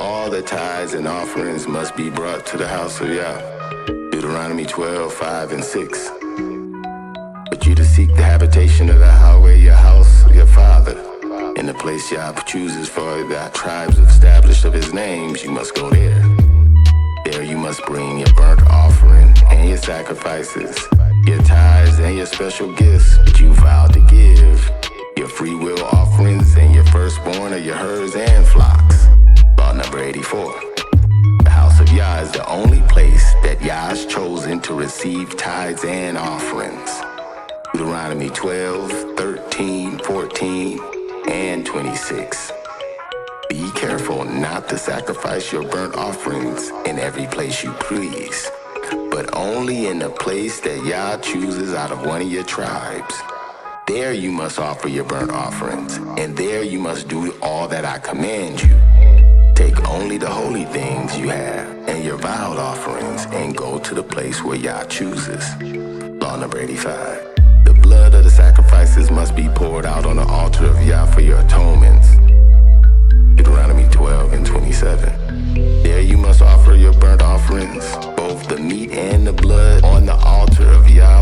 All the tithes and offerings must be brought to the house of Yah. Deuteronomy 12:5-6. But you to seek the habitation of Yahweh, your house, your father, in the place Yah chooses for the tribes established of his names, you must go there. There you must bring your burnt offering and your sacrifices, your tithes and your special gifts that you vowed to give, your free will offerings and your firstborn of your herds and flocks. Law number 84. The house of Yah is the only place that Yah has chosen to receive tithes and offerings. Deuteronomy 12:13-14-26. Be careful not to sacrifice your burnt offerings in every place you please, but only in the place that Yah chooses out of one of your tribes. There you must offer your burnt offerings, and there you must do all that I command you. Take only the holy things you have and your vowed offerings, and go to the place where Yah chooses. Law number 85. The blood of the sacrifices must be poured out on the altar of Yah for your atonements. Deuteronomy 12:27. There you must offer your burnt offerings, both the meat and the blood, on the altar of Yah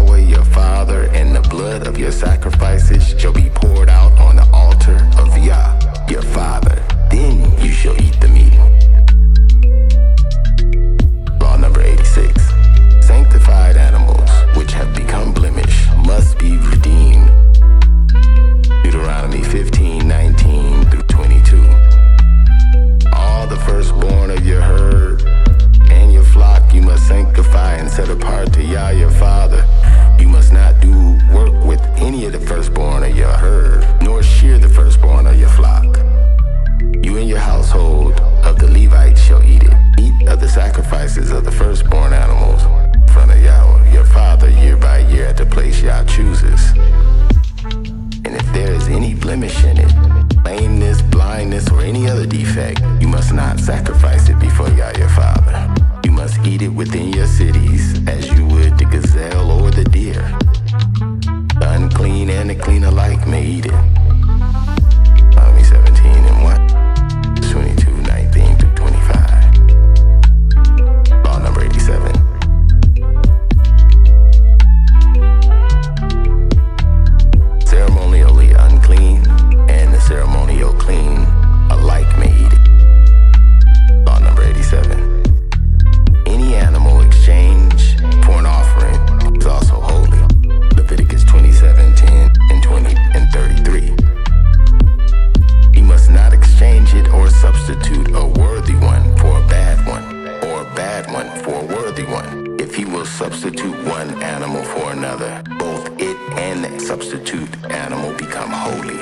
substitute one animal for another, both it and the substitute animal become holy.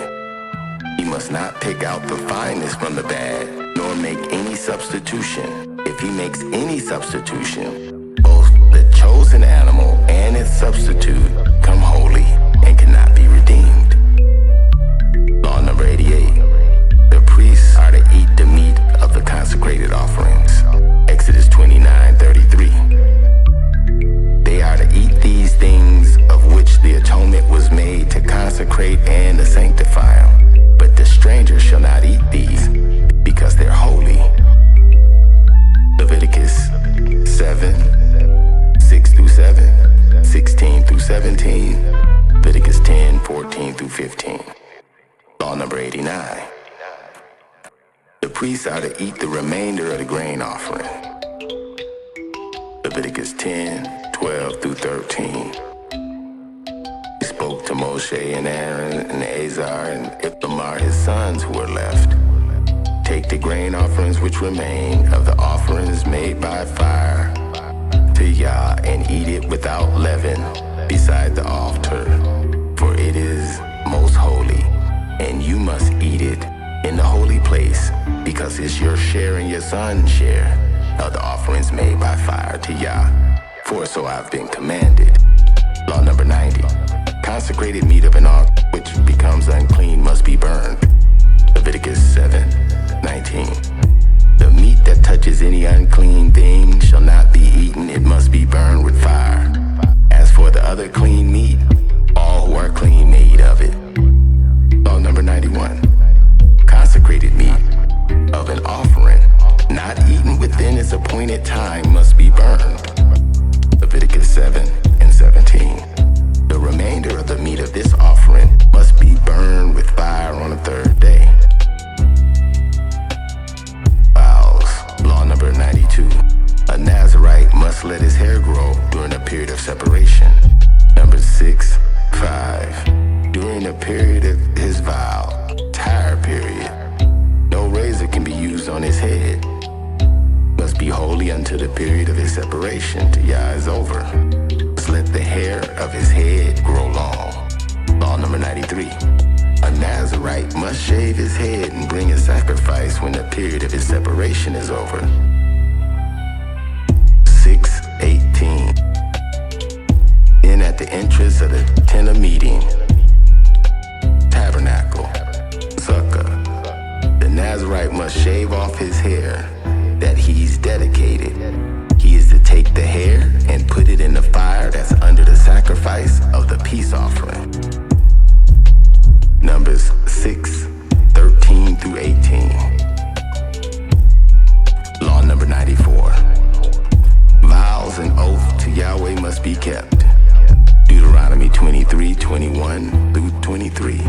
He must not pick out the finest from the bad, nor make any substitution. If he makes any substitution, both the chosen animal and its substitute come holy and cannot be redeemed. Law number 88. The priests are to eat the meat of the consecrated offerings. Exodus 29:33. They are to eat these things of which the atonement was made to consecrate and to sanctify them. But the stranger shall not eat these, because they're holy. Leviticus 7:6-7, 16-17, Leviticus 10:14-15. Law number 89. The priests are to eat the remainder of the grain offering. Leviticus 10:12-13. He spoke to Moshe and Aaron and Azar and Ithamar, his sons who were left. Take the grain offerings which remain of the offerings made by fire to Yah and eat it without leaven beside the altar, for it is most holy, and you must eat it in the holy place, because it's your share and your son's share of the offerings made by fire to Yah. For so I've been commanded. Law number 90. Consecrated meat of an ox which becomes unclean must be burned. Leviticus 7:19. The meat that touches any unclean thing shall not be eaten, it must be burned with fire. As for the other clean meat, all who are clean may eat of it. Law number 91. Consecrated meat of an offering not eaten within its appointed time must be burned. Leviticus 7:17. The remainder of the meat of this offering must be burned with fire on the third day. Vows. Law number 92. A Nazirite must let his hair grow during a period of separation. Number 6:5. During the period of his vow, tire period, no razor can be used on his head. Must be holy until the period of his separation to Yah is over. Must let the hair of his head grow long. Law number 93. A Nazirite must shave his head and bring a sacrifice when the period of his separation is over. 6:18. Then at the entrance of the tent of meeting, tabernacle, sukkah, the Nazirite must shave off his hair that he's dedicated. He is to take the hair and put it in the fire that's under the sacrifice of the peace offering. Numbers 6:13-18. Law number 94. Vows and oath to Yahweh must be kept. Deuteronomy 23:21-23.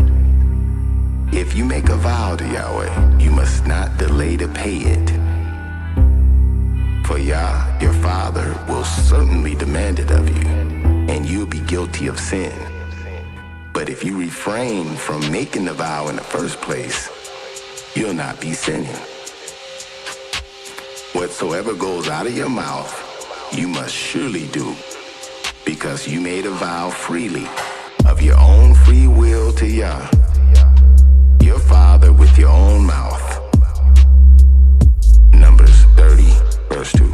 If you make a vow to Yahweh, you must not delay to pay it. For Yah, your Father, will certainly demand it of you, and you'll be guilty of sin. But if you refrain from making the vow in the first place, you'll not be sinning. Whatsoever goes out of your mouth, you must surely do, because you made a vow freely, of your own free will to Yah, your Father, with your own mouth. Numbers 30:2.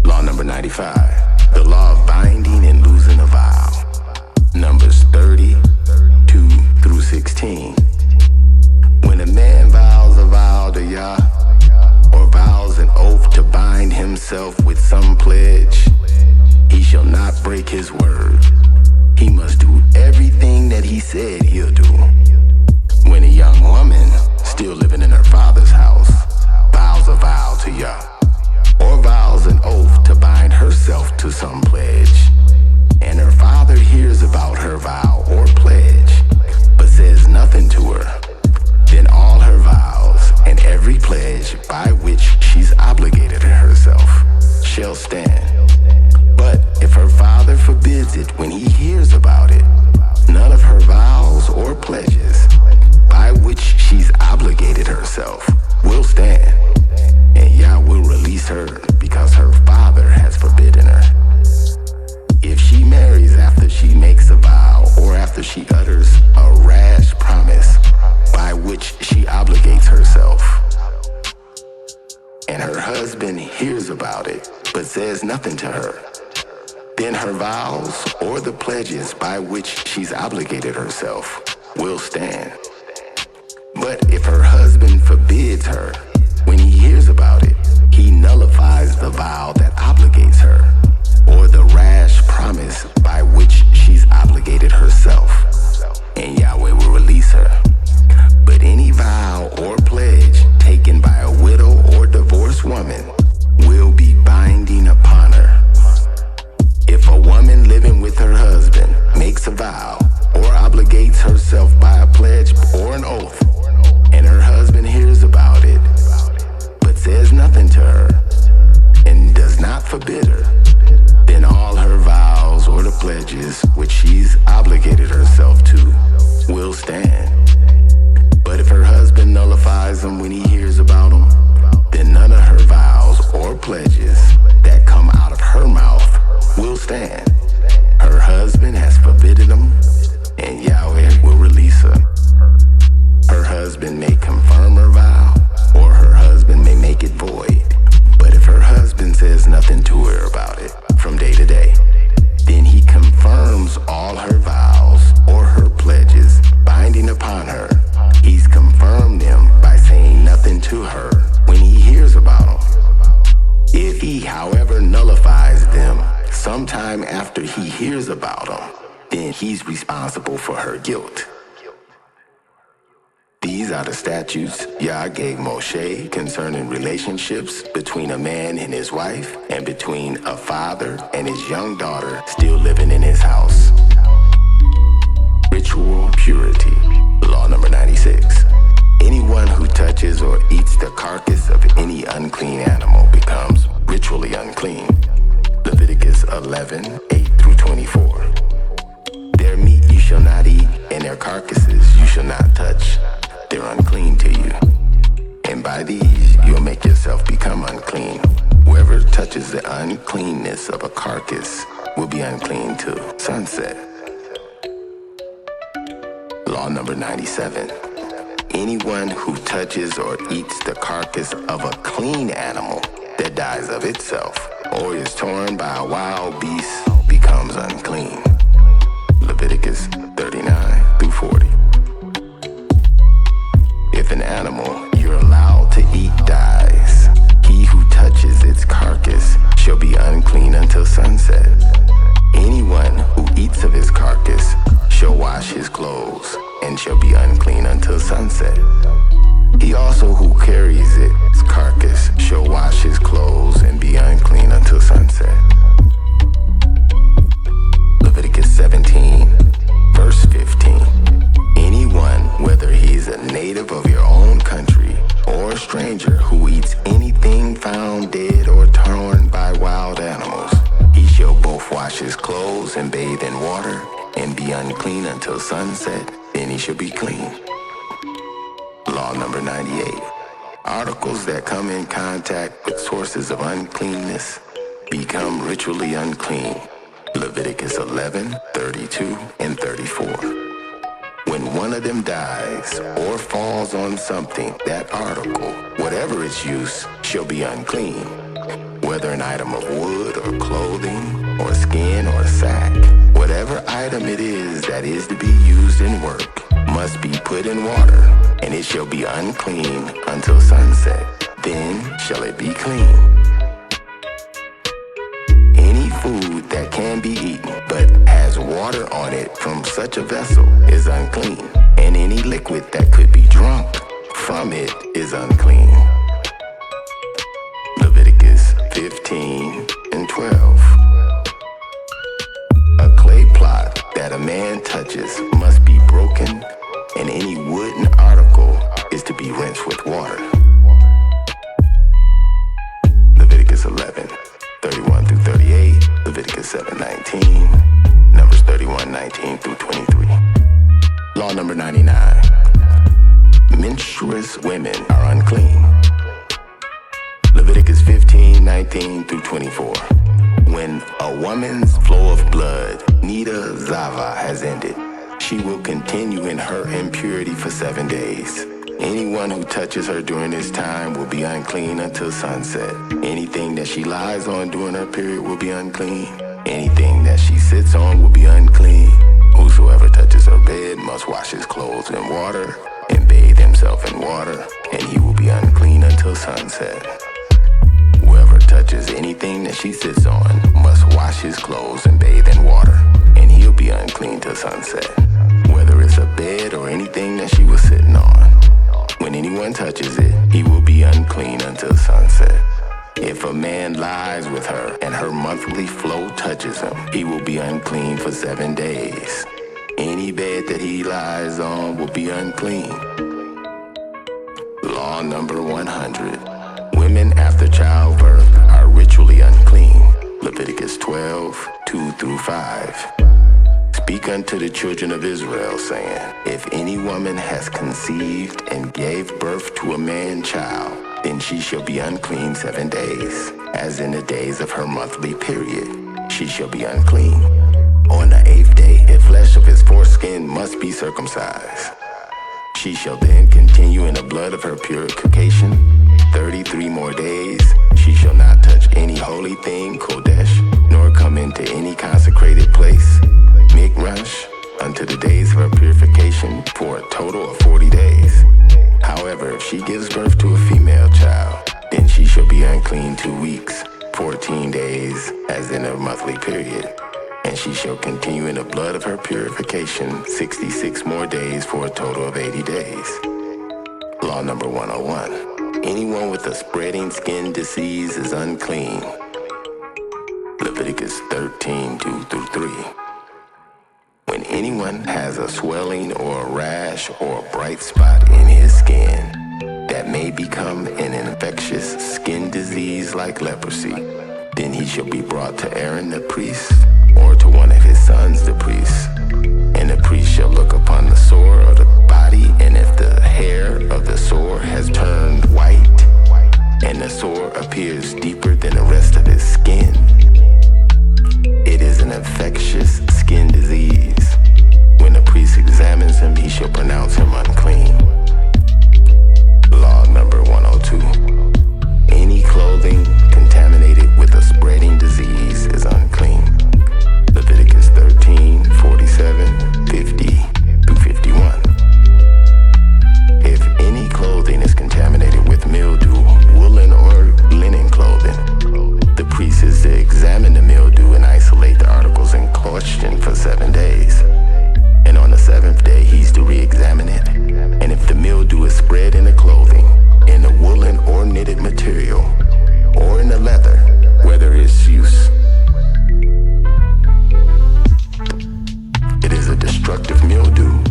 Law number 95. The law of binding and losing a vow. Numbers 32-16. When a man vows a vow to Yah, or vows an oath to bind himself with some pledge, he shall not break his word. He must do everything that he said he'll do. When a young woman, still living in her father's house, vows a vow to Yah, or vows an oath to bind herself to some pledge, and her father hears about her vow or pledge, but says nothing to her, then all her vows and every pledge by which she's obligated herself shall stand. But if her father forbids it when he hears about it, none of her vows or pledges by which she's obligated herself will stand, and Yah will release her because her father has forbidden. husband hears about it, but says nothing to her, then her vows or the pledges by which she's obligated herself will stand. But if her husband forbids her, when he hears about it, he nullifies the vow that obligates her, or the rash promise by which she's obligated herself, and Yahweh will release her. But any vow or pledge taken by a widow or divorced woman will be binding upon her. If a woman living with her husband makes a vow or obligates herself by a pledge or an oath, and her husband hears about it, but says nothing to her, and does not forbid her, then all her vows or the pledges which she's obligated herself to will stand. But if her husband nullifies them when he hears about them, then none of her vows or pledges that come out of her mouth will stand. Her husband has forbidden them, and Yahweh will release her. Her husband may confirm her vow, or her husband may make it void. But if her husband says nothing to her about it from day to day, then he confirms all her vows or her pledges binding upon her. He's confirmed them by saying nothing to her when he hears about them. If he, however, nullifies them sometime after he hears about them, then he's responsible for her guilt. These are the statutes Yah gave Moshe concerning relationships between a man and his wife, and between a father and his young daughter still living in his house. Ritual purity. Law number 96. Anyone who touches or eats the carcass of any unclean animal becomes ritually unclean. Leviticus 11:8-24. Their meat you shall not eat, and their carcasses you shall not touch. They're unclean to you. And by these you'll make yourself become unclean. Whoever touches the uncleanness of a carcass will be unclean till sunset. Law number 97. Anyone who touches or eats the carcass of a clean animal that dies of itself, or is torn by a wild beast, becomes unclean. Leviticus 39-40. If an animal you're allowed to eat dies, he who touches its carcass shall be unclean until sunset. Anyone who eats of his carcass shall wash his clothes, and shall be unclean until sunset. He also who carries its carcass shall wash his clothes and be unclean until sunset. Leviticus 17:15. Anyone, whether he's a native of your own country or a stranger who eats anything found dead or torn by wild animals, he shall both wash his clothes and bathe in water and be unclean until sunset, then he shall be clean. Law number 98. Articles that come in contact with sources of uncleanness become ritually unclean. Leviticus 11:32-34. When one of them dies or falls on something, that article, whatever its use, shall be unclean. Whether an item of wood or clothing or skin or sack, whatever item it is that is to be used in work must be put in water, and it shall be unclean until sunset. Then shall it be clean. Any food that can be eaten but has water on it from such a vessel is unclean, and any liquid that could be drunk from it is unclean. Leviticus 15:12. A clay plot that a man touches must be broken, and any wooden article is to be rinsed with water. Leviticus 11:31-38, Leviticus 7:19, Numbers 31:19-23. Law number 99. Menstruous women are unclean. Leviticus 15:19-24. When a woman's flow of blood, Nida Zava, has ended, she will continue in her impurity for 7 days. Anyone who touches her during this time will be unclean until sunset. Anything that she lies on during her period will be unclean. Anything that she sits on will be unclean. Whosoever touches her bed must wash his clothes in water and bathe himself in water, and he will be unclean until sunset. Whoever touches anything that she sits on must wash his clothes and bathe in water, and he'll be unclean till sunset, whether it's a bed or anything that she was sitting on. When anyone touches it, he will be unclean until sunset. If a man lies with her and her monthly flow touches him, he will be unclean for 7 days. Any bed that he lies on will be unclean. Law number 100. Women after childbirth are ritually unclean. Leviticus 12, 2 through 5. Speak unto the children of Israel, saying, if any woman has conceived and gave birth to a man child, then she shall be unclean 7 days, as in the days of her monthly period. She shall be unclean. On the 8th day, the flesh of his foreskin must be circumcised. She shall then continue in the blood of her purification 33 more days. She shall not touch any holy thing, Kodesh, nor come into any consecrated place, Mikmash, unto the days of her purification, for a total of 40 days. However, if she gives birth to a female child, then she shall be unclean 2 weeks, 14 days, as in her monthly period. And she shall continue in the blood of her purification 66 more days, for a total of 80 days. Law number 101. Anyone with a spreading skin disease is unclean. Leviticus 13, 2 through 3. When anyone has a swelling or a rash or a bright spot in his skin that may become an infectious skin disease like leprosy, then he shall be brought to Aaron the priest, or to one of his sons the priests. And the priest shall look upon the sore of the body, and if the hair of the sore has turned white, and the sore appears deeper than the rest of his skin, it is an infectious skin disease. When the priest examines him, he shall pronounce him unclean. Law number 102. Any clothing contaminated with a spreading disease is unclean. Leviticus 13, 47, 50 through 51. If any clothing is contaminated with mildew, woolen or linen clothing, the priest is to examine the mildew and isolate the articles in question for 7 days. And on the 7th day, he's to re-examine it. And if the mildew is spread in the clothing, in the woolen or knitted material, or in the leather, whether it's use, it is a destructive mildew,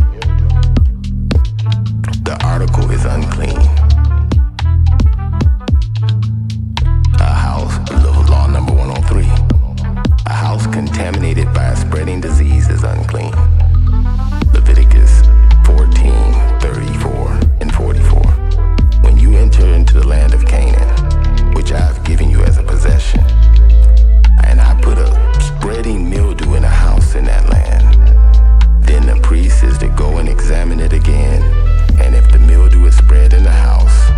the article is unclean. A house, law number 103. A house contaminated by a spreading disease is unclean. Leviticus 14, 34 and 44. When you enter into the land of Canaan, which I have given you as a possession, and I put a spreading mildew in a house in that land, then the priest is to go and examine it again, and if the mildew is spread in the house,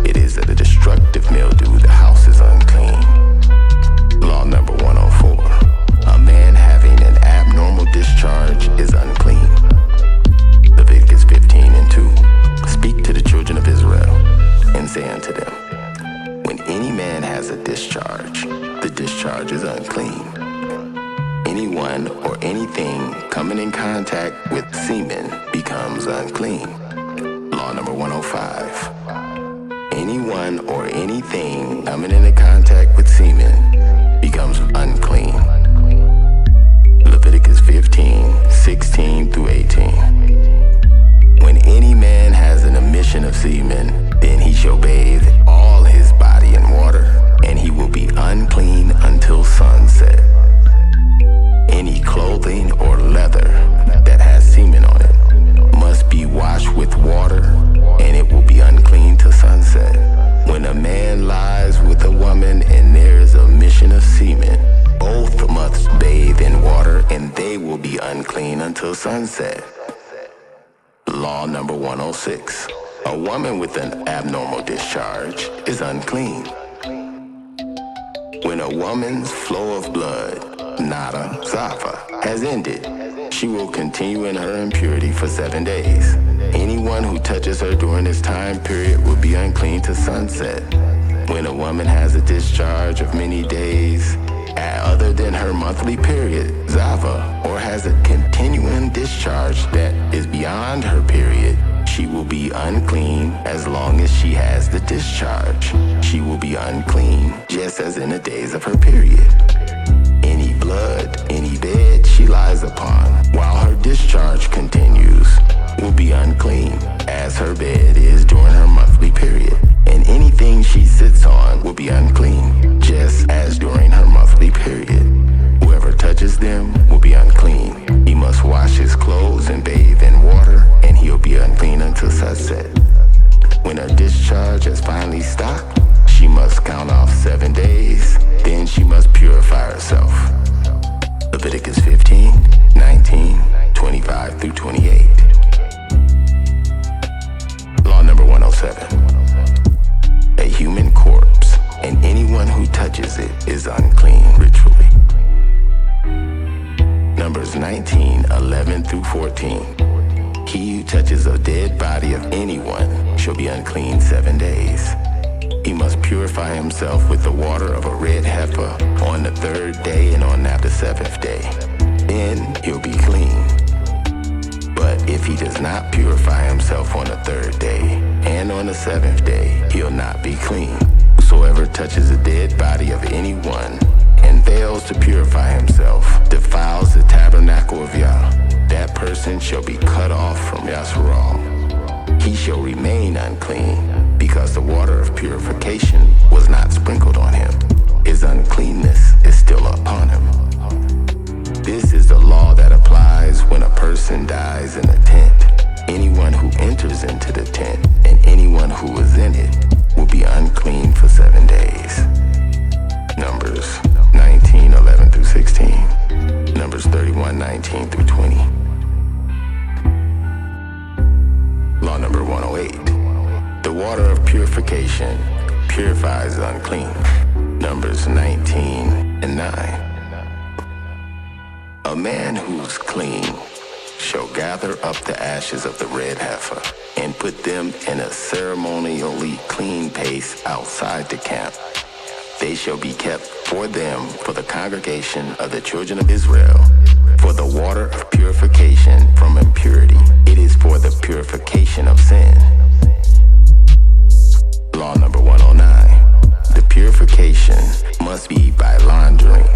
it is a destructive mildew, the house is unclean. Law number 104. A man having an abnormal discharge is unclean. Leviticus 15 and 2. Speak to the children of Israel, and say unto them, when any man has a discharge, the discharge is unclean. Anyone or anything coming in contact with semen becomes unclean. Law number 105. Anyone or anything coming into contact with semen becomes unclean. Leviticus 15, 16 through 18. When any man has an emission of semen, then he shall bathe all his body in water, and he will be unclean until sunset. Any clothing or leather that has semen on it must be washed with water, and it will be unclean till sunset. When a man lies with a woman and there is a mission of semen, both must bathe in water, and they will be unclean until sunset. Law number 106. A woman with an abnormal discharge is unclean. When a woman's flow of blood, nada, zava, has ended, she will continue in her impurity for 7 days. Anyone who touches her during this time period will be unclean to sunset. When a woman has a discharge of many days, other than her monthly period, zava, or has a continuing discharge that is beyond her period, she will be unclean as long as she has the discharge. She will be unclean just as in the days of her period. Any blood, any bed she lies upon while her discharge continues will be unclean as her bed is during her monthly period. And anything she sits on will be unclean just as during her monthly period. Whoever touches them will be unclean. He must wash his clothes and bathe in water, and he'll be unclean until sunset. When her discharge has finally stopped, she must count off 7 days. Then she must purify herself. Leviticus 15, 19, 25 through 28. Law number 107. A human corpse and anyone who touches it is unclean ritually. Numbers 19, 11 through 14. He who touches a dead body of anyone shall be unclean 7 days. He must purify himself with the water of a red heifer on the 3rd day and on the 7th day. Then he'll be clean. But if he does not purify himself on the 3rd day and on the 7th day, he'll not be clean. Whosoever touches a dead body of anyone and fails to purify himself defiles the tabernacle of Yah. That person shall be cut off from ZACHARIAH. He shall remain unclean because the water of purification was not sprinkled on him. His uncleanness is still upon him. This is the law that applies when a person dies in a tent. Anyone who enters into the tent and anyone who is in it will be unclean for 7 days. Numbers 19, 11 through 16. Numbers 31, 19 through 20. Law number 108. The water of purification purifies the unclean. Numbers 19 and 9. A man who's clean shall gather up the ashes of the red heifer and put them in a ceremonially clean paste outside the camp. They shall be kept for them for the congregation of the children of Israel, for the water of purification from impurity. It is for the purification of sin. Law number 109. The purification must be by laundering,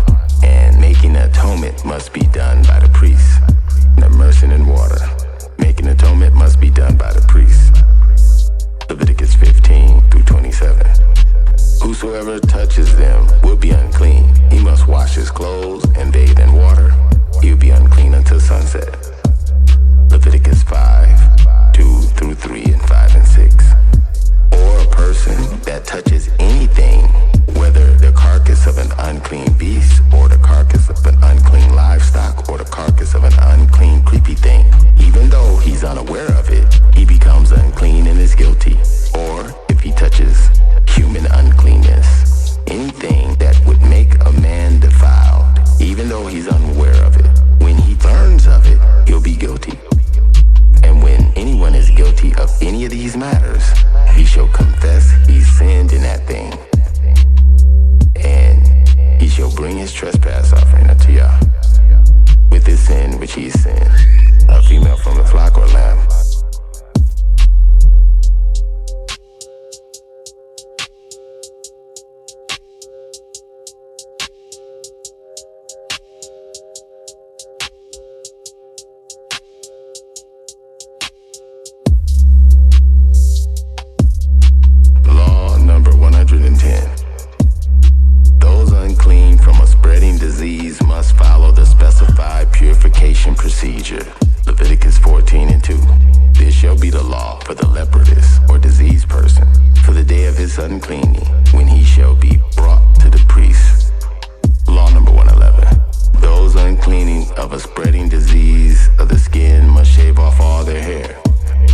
and making atonement must be done by the priest. Immersion in water. Making atonement must be done by the priest. Leviticus 15 through 27. Whosoever touches them will be unclean. He must wash his clothes and bathe in water. He will be unclean until sunset. Leviticus 5, 2 through 3 and 5 and 6. Or a person that touches anything, whether the carcass of an unclean beast, or the carcass of an unclean livestock, or the carcass of an unclean creepy thing, even though he's unaware of it, he becomes unclean and is guilty. Or if he touches human uncleanness, anything that would make a man defiled, even though he's unaware of it, when he learns of it, he'll be guilty. And when anyone is guilty of any of these matters, he shall confess he sinned in that thing, and he shall bring his trespass offering unto Yah with his sin which he sinned, a female from the flock or lamb. Law number 110. Those unclean from a spreading disease must follow the specified purification procedure. Leviticus 14 and 2. This shall be the law for the leprous or diseased person for the day of his uncleaning, when he shall be brought to the priest. Law number 111. Those uncleaning of a spreading disease of the skin must shave off all their hair.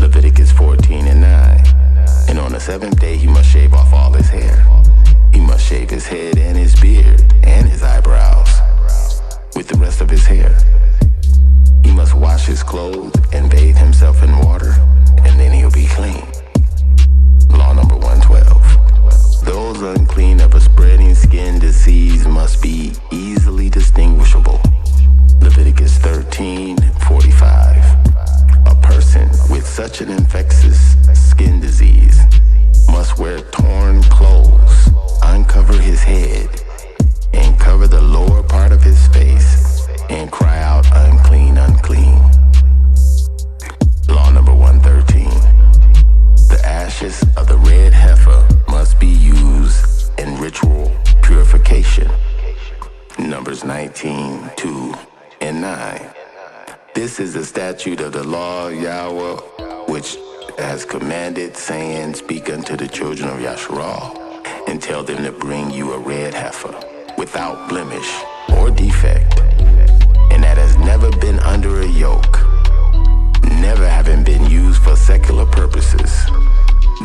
Leviticus 14 and 9. wash his clothes and bathe himself in water, and then he'll be clean. Law number 112. Those unclean of a spreading skin disease must be easily distinguishable. Leviticus 13:45. A person with such an infectious skin disease must wear torn clothes, uncover his head, and cover the lower part of his face, and cry out, unclean, unclean. Law number 113. The ashes of the red heifer must be used in ritual purification. Numbers 19:2 and 9. This is the statute of the law of Yahweh, which has commanded, saying, speak unto the children of YHWH, and tell them to bring you a red heifer, without blemish or defect, and that has never been under a yoke, never having been used for secular purposes.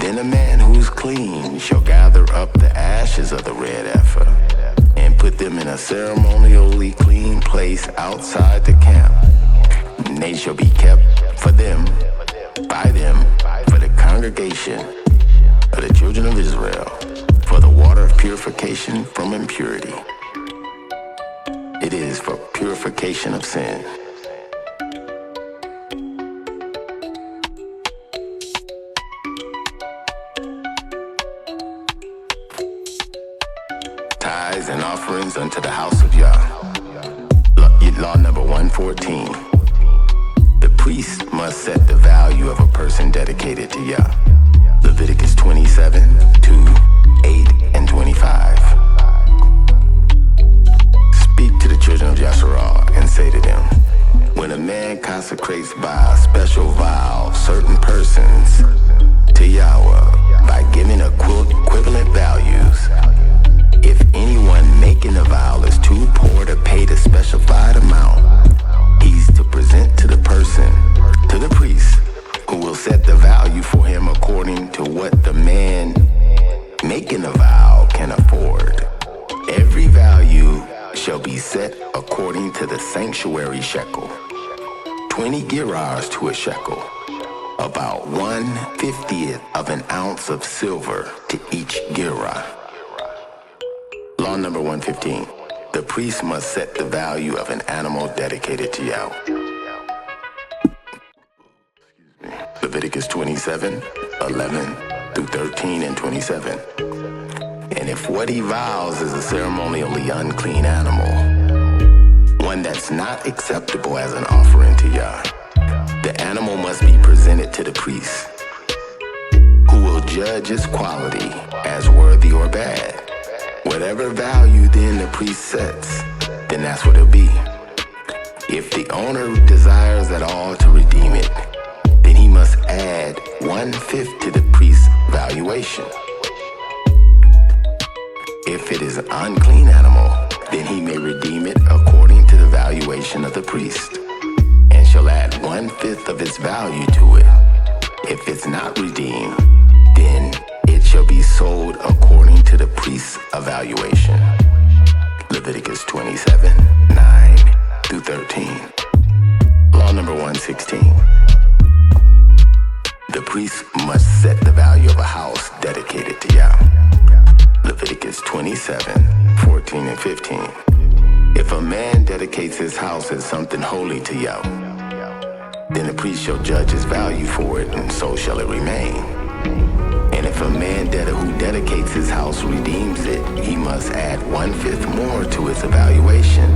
Then a man who's clean shall gather up the ashes of the red heifer, and put them in a ceremonially clean place outside the camp. And they shall be kept for them, by them, for the congregation of the children of Israel, for the water of purification from impurity. It is for purification of sin. Tithes and offerings unto the house of Yah. Law number 114. The priest must set the value of a person dedicated to Yah. Leviticus 27:2, 8, and 25. Speak to the children of Yahshua and say to them, when a man consecrates by a special vow certain persons to Yahweh by giving equivalent values, if anyone making the vow is too poor to pay the specified amount, he's to present to the person, to the priest, who will set the value for him according to what the man making the vow can afford. Every value shall be set according to the sanctuary shekel, 20 gerahs to a shekel, about 1/50th of an ounce of silver to each gerah. Law number 115. The priest must set the value of an animal dedicated to Yahweh. Leviticus 27:11-13 and 27. And if what he vows is a ceremonially unclean animal, one that's not acceptable as an offering to Yah, the animal must be presented to the priest, who will judge its quality as worthy or bad. Whatever value then the priest sets, then that's what it'll be. If the owner desires at all to redeem it, then he must add 1/5 to the priest's valuation. If it is an unclean animal, then he may redeem it according to the valuation of the priest, and shall add 1/5 of its value to it. If it's not redeemed, then it shall be sold according to the priest's evaluation. Leviticus 27:9-13. Law number 116. The priest must set the value of a house dedicated to Yah. Leviticus 27:14 and 15. If a man dedicates his house as something holy to Yah, then the priest shall judge his value for it, and so shall it remain. And if a man who dedicates his house redeems it, he must add 1/5 more to its evaluation,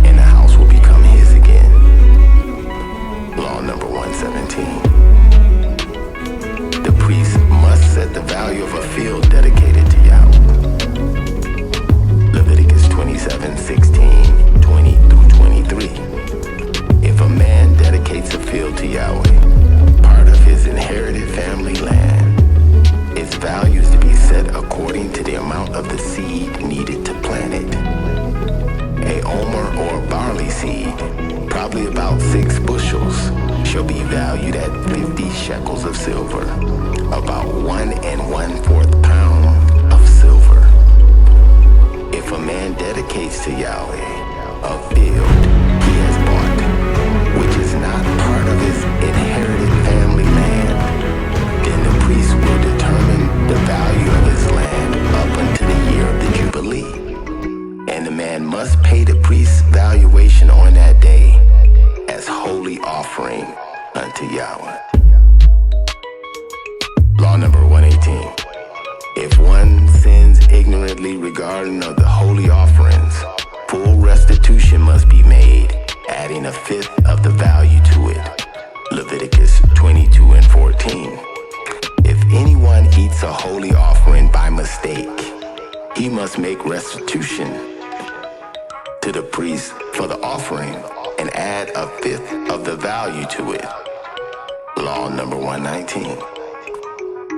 and the house will become his again. Law number 117. The priest must set the value of a field dedicated to Yahweh. Leviticus 27:16-20-23. If a man dedicates a field to Yahweh, part of his inherited family land, its value is to be set according to the amount of the seed needed to plant it. A omer or barley seed, probably about 6 bushels, shall be valued at 50 shekels of silver, about 1 1/4 pound of silver. If a man dedicates to Yahweh a field he has bought, which is not And the man must pay the priest's valuation on that day as holy offering unto Yahweh. Law number 118. If one sins ignorantly regarding of the holy offerings, full restitution must be made, adding a fifth of the value to it. Leviticus 22 and 14. If anyone eats a holy offering by mistake, he must make restitution to the priest for the offering and add a fifth of the value to it. Law number 119.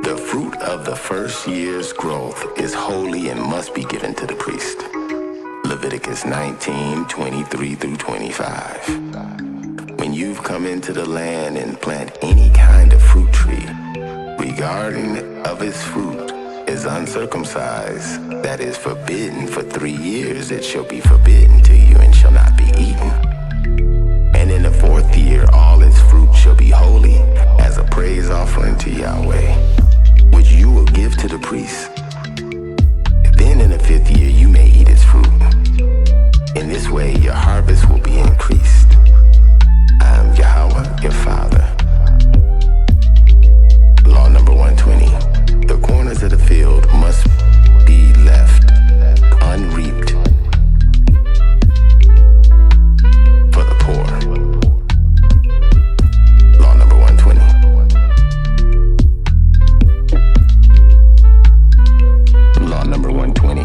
The fruit of the first year's growth is holy and must be given to the priest. Leviticus 19:23 through 25. When you've come into the land and plant any kind of fruit tree, regarding of its fruit is uncircumcised, that is forbidden for 3 years, it shall be forbidden to you and shall not be eaten. And in the 4th year, all its fruit shall be holy as a praise offering to Yahweh, which you will give to the priest. Then in the 5th year, you may eat its fruit. In this way, your harvest will be increased. I am Yahweh, your Father. Law number 120. The corners of the field must be left unreaped for the poor. Law number 120. Law number 120.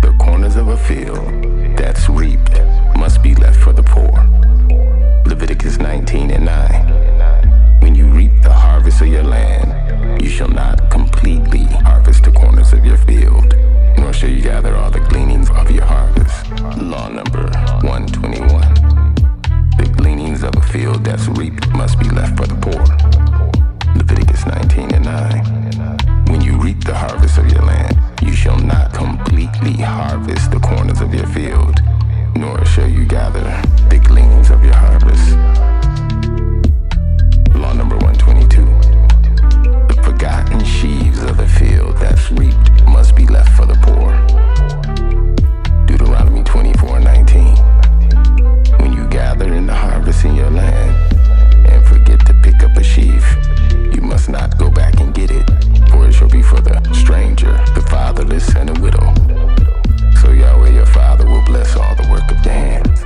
The corners of a field that's reaped must be left for the poor. Leviticus 19 and 9. When you reap the harvest of your land, you shall not completely harvest the corners of your field, nor shall you gather all the gleanings of your harvest. Law number 121. The gleanings of a field that's reaped must be left for the poor. Leviticus 19 and 9. When you reap the harvest of your land, you shall not completely harvest the corners of your field, nor shall you gather the gleanings of your harvest. Law number 122. The forgotten sheaves of the field that's reaped must be left for the poor. Deuteronomy 24:19. When you gather in the harvest in your land and forget to pick up a sheaf, you must not go back and get it, for it shall be for the stranger, the fatherless, and the widow. So Yahweh your Father will bless all the work of your hands.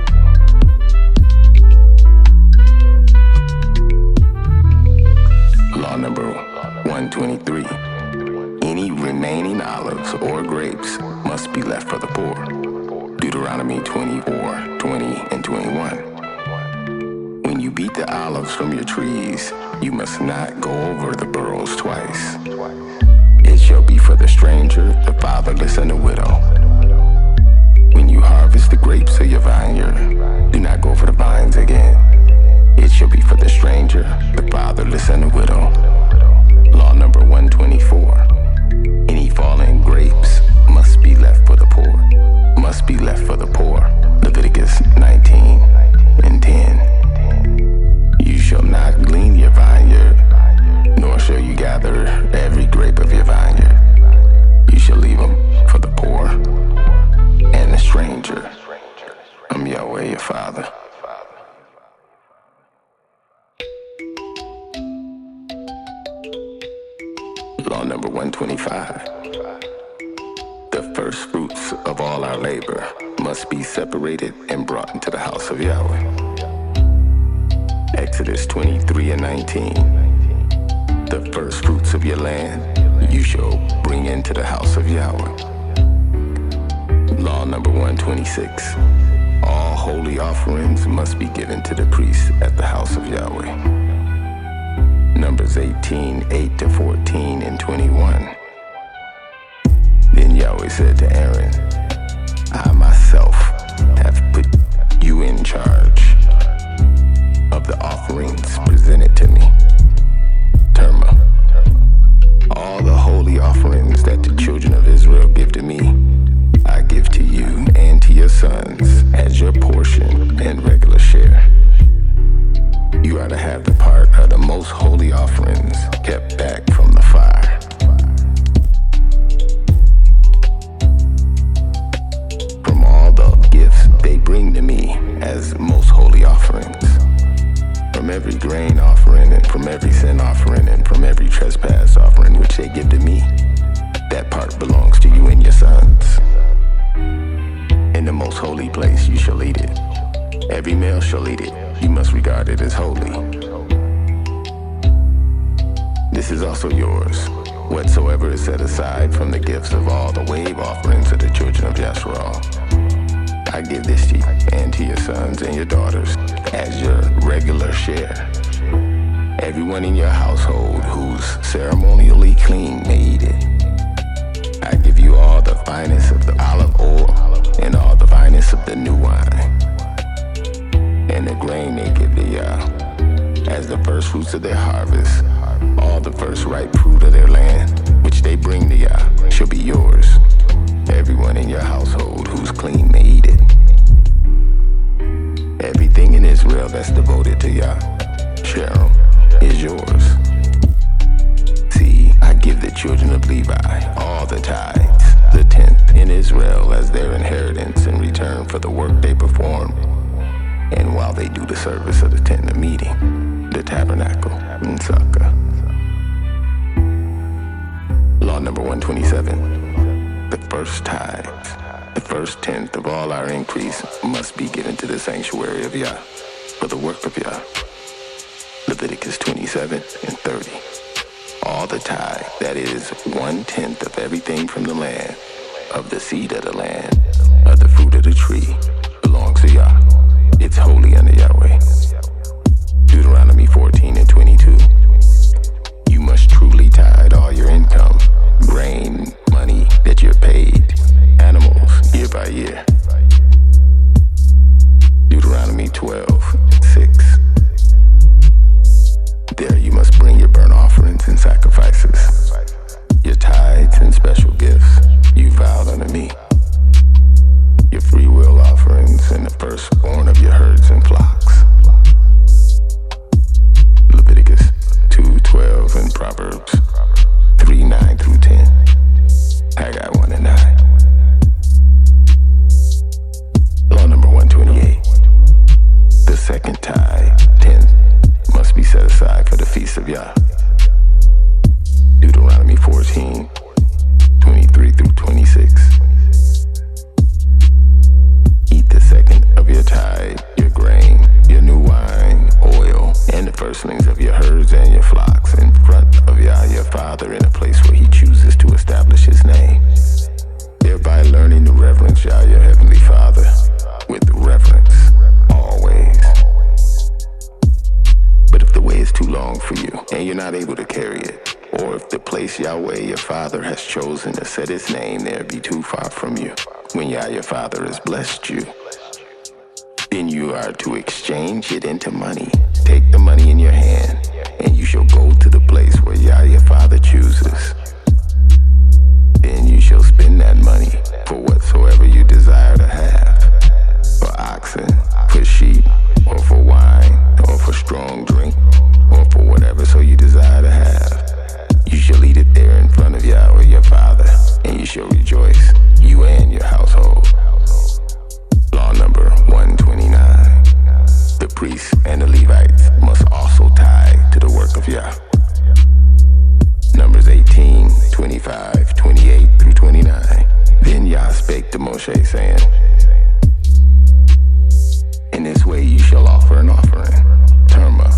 Law number 123. Any remaining olives or grapes must be left for the poor. Deuteronomy 24:20 and 21. When you beat the olives from your trees, you must not go over the burrows twice. It shall be for the stranger, the fatherless, and the widow. When you harvest the grapes of your vineyard, do not go over the vines again. It shall be for the stranger, the fatherless, and the widow. Law number 124. Any fallen grapes must be left for the poor. Must be left for the poor. Leviticus 19 and 10. You shall not glean your vineyard, nor shall you gather every grape of your vineyard. You shall leave them for the poor and the stranger. I'm Yahweh your Father. Law number 125. The first fruits of all our labor must be separated and brought into the house of Yahweh. Exodus 23 and 19. The first fruits of your land you shall bring into the house of Yahweh. Law number 126. All holy offerings must be given to the priest at the house of Yahweh. Numbers 18, 8 to 14 and 21. Then Yahweh said to Aaron, I myself have put you in charge of the offerings presented to me. Terma. All the holy offerings that the children of Israel give to me, I give to you and to your sons as your portion and regular share. You are to have the part of the most holy offerings kept back from the fire. from every sin offering and from every trespass offering which they give to me, that part belongs to you and your sons. In the most holy place you shall eat it. Every male shall eat it. You must regard it as holy. This is also yours. Whatsoever is set aside from the gifts of all the wave offerings of the children of YHWH, I give this to you and to your sons and your daughters as your regular share. Everyone in your household who's ceremonially clean may eat it. I give you all the finest of the olive oil and all the finest of the new wine. And the grain they give to Yah as the first fruits of their harvest, all the first ripe fruit of their land, which they bring to Yah, shall be yours. Everyone in your household who's clean may eat it. Everything in Israel that's devoted to Yah, Sherem, is yours. See, I give the children of Levi all the tithes, the tenth in Israel as their inheritance in return for the work they perform, and while they do the service of the tent of meeting, the tabernacle, and sukkah. Law number 127. The first tithes, the first tenth of all our increase must be given to the sanctuary of Yah for the work of Yah. Leviticus 27 and 30. All the tithe, that is 1/10 of everything from the land, of the seed of the land, of the fruit of the tree, belongs to Yah. It's holy unto Yahweh. Deuteronomy 14 and 22. You must truly tithe all your income, grain, money that you're paid, animals, year by year. Deuteronomy 12:6. There you must bring your burnt offerings and sacrifices, your tithes and special gifts you vowed unto me, your free will offerings and the firstborn of your herds and flocks. Leviticus 2:12 and Proverbs 3:9 through 10. Haggai 1 and 9. Law number 128. The second tithe, 10th, must be set aside for the feast of Yah. Deuteronomy 14:23 through 26. Eat the second of your tithe, your grain, your new wine, oil, and the firstlings of your herds and your flocks in front of Yah your Father in a place where He chooses to establish His name, thereby learning to reverence Yah your Heavenly Father with reverence always. But if the way is too long for you and you're not able to carry it, or if the place Yahweh your Father has chosen to set His name there be too far from you, when Yah your Father has blessed you, then you are to exchange it into money. Take the money in your hand, and you shall go to the place where Yah your Father chooses. Then you shall spend that money for whatsoever you desire to have, for oxen, for sheep, or for wine, or for strong drink, or for whatever so you desire to have. You shall eat it there in front of Yahweh your Father, and you shall rejoice, you and your household. Law number 129. The priests and the Levites must also tithe to the work of Yah. Numbers 18:25-28 through 29. Then Yah spake to Moshe, saying, in this way you shall offer an offering, terma,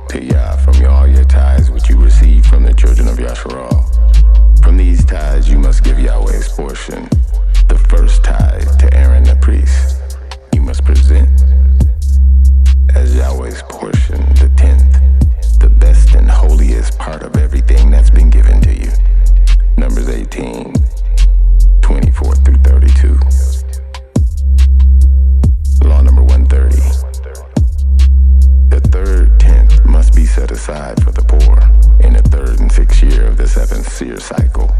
to Yah from all your tithes which you receive from the children of YHWH. From these tithes you must give Yahweh's portion, the first tithe to Aaron the priest. You must present as Yahweh's portion the 10th, the best and holiest part of everything that's been given to you. Numbers 18:24 through 32. Law number 130. The third 10th must be set aside for the poor in the 3rd and 6th year of the 7th year cycle,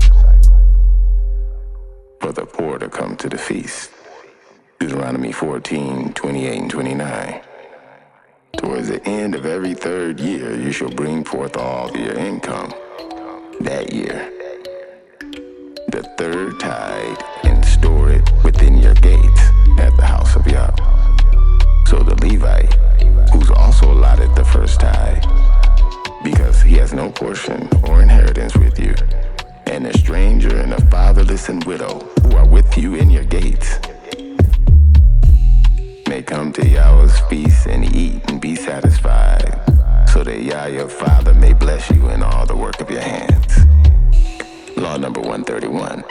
for the poor to come to the feast. Deuteronomy 14:28 and 29. Towards the end of every 3rd year, you shall bring forth all your income that year, the 3rd tithe, and store it within your gates at the house of Yah. So the Levite, who's also allotted the first tithe, has no portion or inheritance with you, and a stranger and a fatherless and widow who are with you in your gates may come to Yahweh's feast and eat and be satisfied, so that Yah your Father may bless you in all the work of your hands. Law number 131.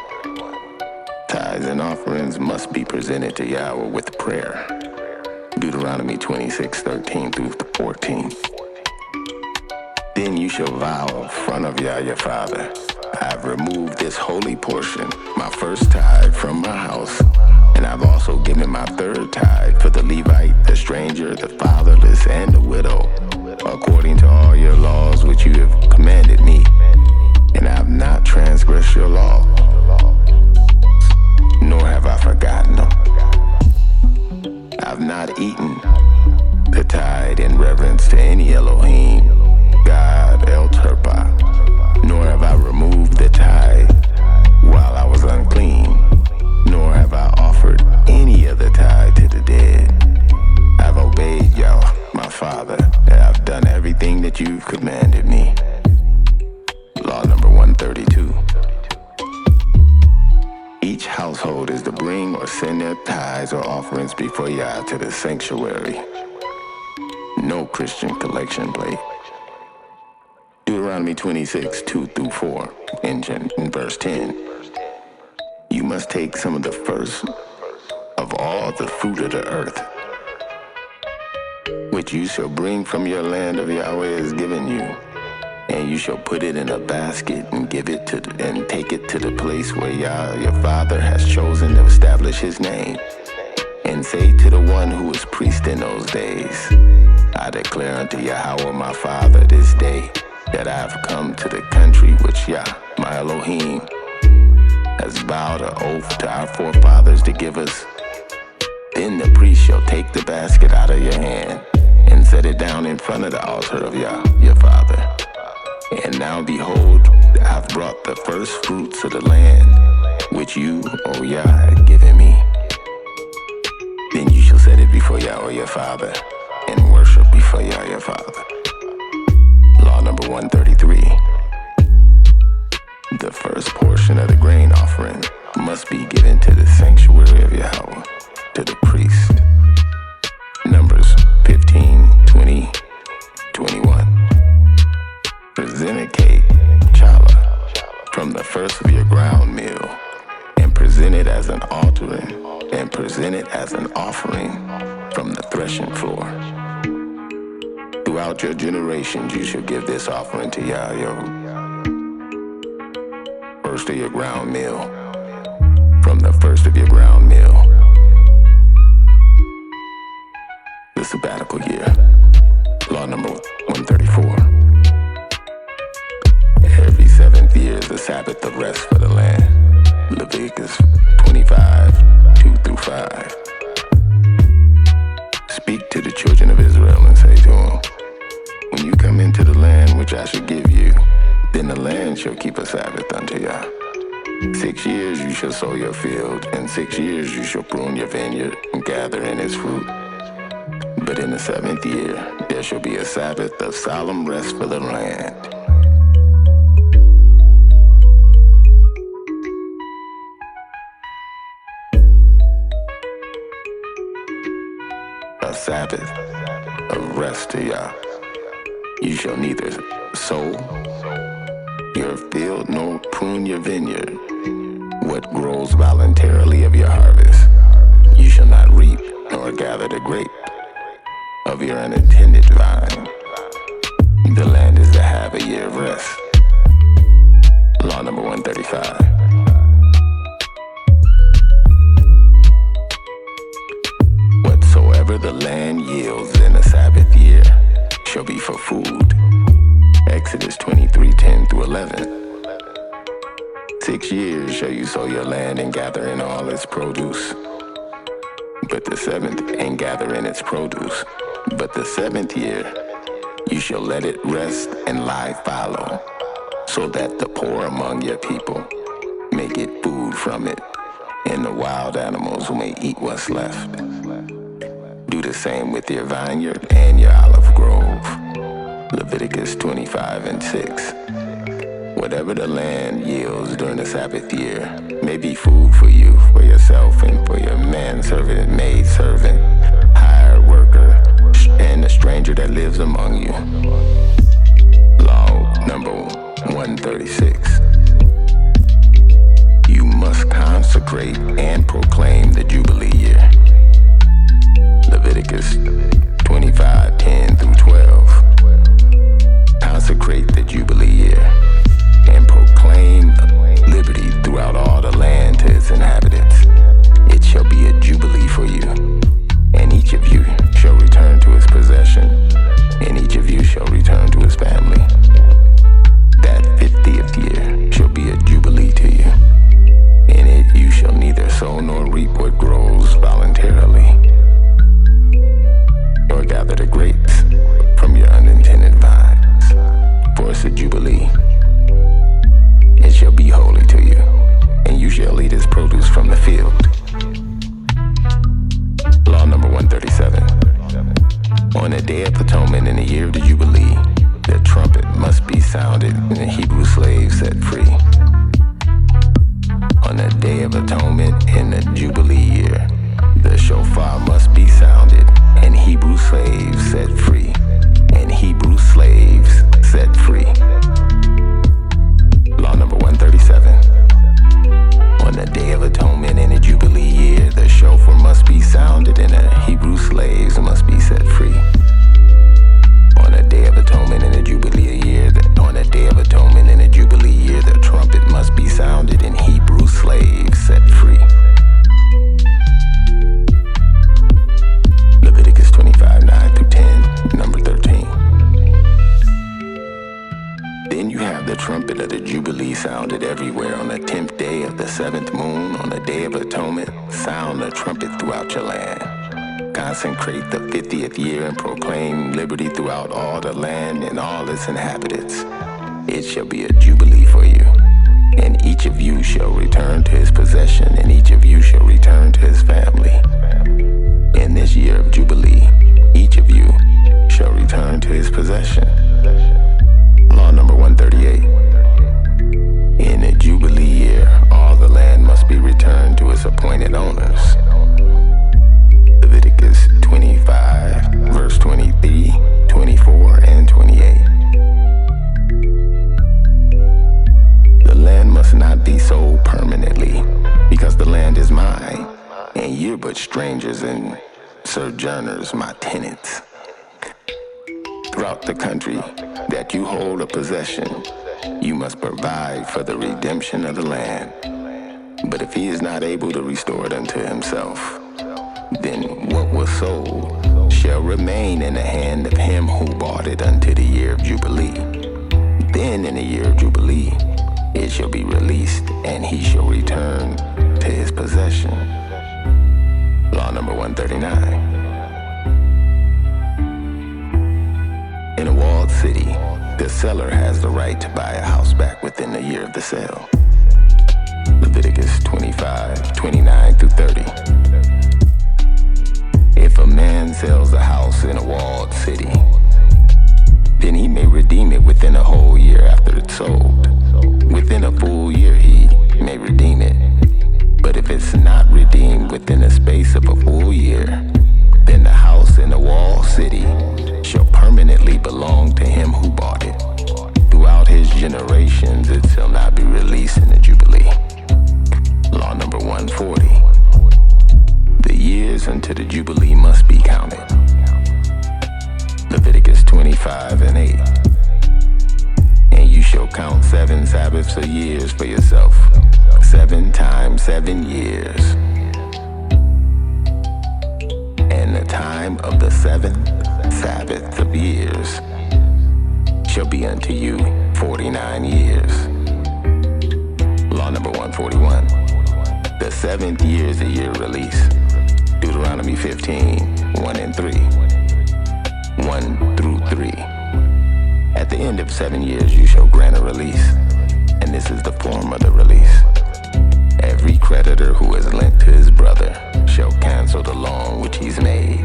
Tithes and offerings must be presented to Yahweh with prayer. Deuteronomy 26:13 through 14. Then you shall vow in front of Yah your Father, I have removed this holy portion, my first tithe, from my house, and I've also given my third tithe for the Levite, the stranger, the fatherless, and the widow, according to all your laws which you have commanded me, and I have not transgressed your law, nor have I forgotten them. I've not eaten the tithe in reverence to any Elohim, God, El Turpah, nor have I removed the tithe while I was unclean, nor have I offered any of the tithe to the dead. I've obeyed Yah, my Father, and I've done everything that you've commanded me. Law number 132. Each household is to bring or send their tithes or offerings before Yah to the sanctuary. No Christian collection plate. Deuteronomy 26:2 through 4, in verse 10. You must take some of the first of all the fruit of the earth, which you shall bring from your land of Yahweh has given you, and you shall put it in a basket and take it to the place where Yah your Father has chosen to establish his name, and say to the one who was priest in those days, I declare unto Yahweh my Father this day that I have come to the country which Yah, my Elohim, has vowed an oath to our forefathers to give us. Then the priest shall take the basket out of your hand and set it down in front of the altar of Yah, your Father. And now behold, I've brought the first fruits of the land, which you, O Yah, have given me. Then you shall set it before Yahweh your Father, and worship before Yah your Father. Law number 133. The first portion of the grain offering must be given to the sanctuary of Yahweh, to the priest. Numbers 15, 20, 21. Present a cake, challah, from the first of your ground meal, and present it as an offering, from the threshing floor. Throughout your generations you shall give this offering to Yahweh, first of your ground meal, from the first of your ground meal. The sabbatical year. Law number 134. Every seventh year is a Sabbath of rest for the land. Leviticus 25:2 through 5. Speak to the children of Israel and say to them, when you come into the land which I shall give you, then the land shall keep a Sabbath unto Yah. 6 years you shall sow your field, and 6 years you shall prune your vineyard and gather in its fruit. But in the 7th year there shall be a Sabbath of solemn rest for the land. A Sabbath of rest to Yah. You shall neither sow your field nor prune your vineyard. What grows voluntarily of your harvest, you shall not reap nor gather the grape of your unattended vine. The land is to have a year of rest. Law number 135. Whatsoever the land yields in the Sabbath year shall be for food. Exodus 23:10 through 11. 6 years shall you sow your land and gather in all its produce. But the 7th and gather in its produce. But the 7th year you shall let it rest and lie fallow, so that the poor among your people may get food from it, and the wild animals may eat what's left. Do the same with your vineyard and your olive grove. Leviticus 25:6. Whatever the land yields during the Sabbath year may be food for you, for yourself, and for your manservant and maidservant, hired worker, and the stranger that lives among you. Law number 136. You must consecrate and proclaim the Jubilee year. Leviticus 25:10 through 12. Consecrate the Jubilee year and proclaim liberty throughout all the land to its inhabitants. It shall be a jubilee for you, and each of you shall return to his possession, and each of you shall return to his family. That 50th year shall be a jubilee to you. In it you shall neither sow nor reap what grows voluntarily, nor gather the grapes from your unintended vines. For it's a jubilee. It shall be holy to you, and you shall eat its produce from the field. Law number 137. On the Day of Atonement in the year of the Jubilee, the trumpet must be sounded and the Hebrew slaves set free. On the Day of Atonement in the Jubilee year, the shofar must be sounded and Hebrew slaves set free. And Hebrew slaves set free. Law number 137. On the Day of Atonement in the Jubilee year, the shofar must be sounded and the Hebrew slaves must be set free. On the Day of Atonement in the Jubilee year, on the Day of Atonement in the Jubilee year, the trumpet must be sounded and Hebrew slaves set free. Leviticus 25:9 through 10, number 13. Then you have the trumpet of the Jubilee sounded everywhere on the 10th day of the 7th moon. On the Day of Atonement, sound the trumpet throughout your land. Consecrate the 50th year and proclaim liberty throughout all the land and all its inhabitants. It shall be a jubilee for you, and each of you shall return to his possession, and each of you shall return to his family. In this year of Jubilee, each of you shall return to his possession. Law number 138. In the Jubilee year, all the land must be returned to its appointed owners. Leviticus 25, verse 23, 24, and 28. The land must not be sold permanently, because the land is mine, and you're but strangers and sojourners, my tenants. Throughout the country that you hold a possession, you must provide for the redemption of the land. But if he is not able to restore it unto himself, then what was sold shall remain in the hand of him who bought it unto the year of Jubilee. Then in the year of Jubilee, it shall be released, and he shall return to his possession. Law number 139. In a walled city, the seller has the right to buy a house back within the year of the sale. Leviticus 25:29 through 30. If a man sells a house in a walled city, then he may redeem it within a whole year after it's sold. Within a full year he may redeem it. But if it's not redeemed within the space of a full year, then the house in the walled city shall permanently belong to him who bought it. Throughout his generations it shall not be released in the Jubilee. Law number 140. The years unto the Jubilee must be counted. Leviticus 25:8. And you shall count 7 Sabbaths or years for yourself, 7 times 7 years. And the time of the 7th Sabbath of years shall be unto you 49 years. Law number 141. The 7th year is a year of release. Deuteronomy 15:1 and 3. 1 through 3. At the end of 7 years you shall grant a release, and this is the form of the release. Every creditor who has lent to his brother shall cancel the loan which he's made.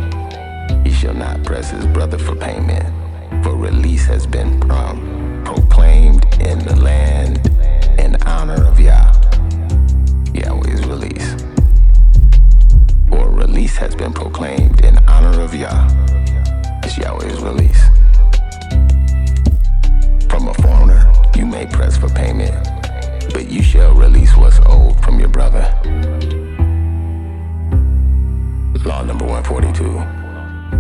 He shall not press his brother for payment, for release has been proclaimed in the land in honor of Yah. Yahweh's release. For release has been proclaimed in honor of Yah. It's Yahweh's release. From a foreigner, you may press for payment, but you shall release what's owed from your brother. Law number 142.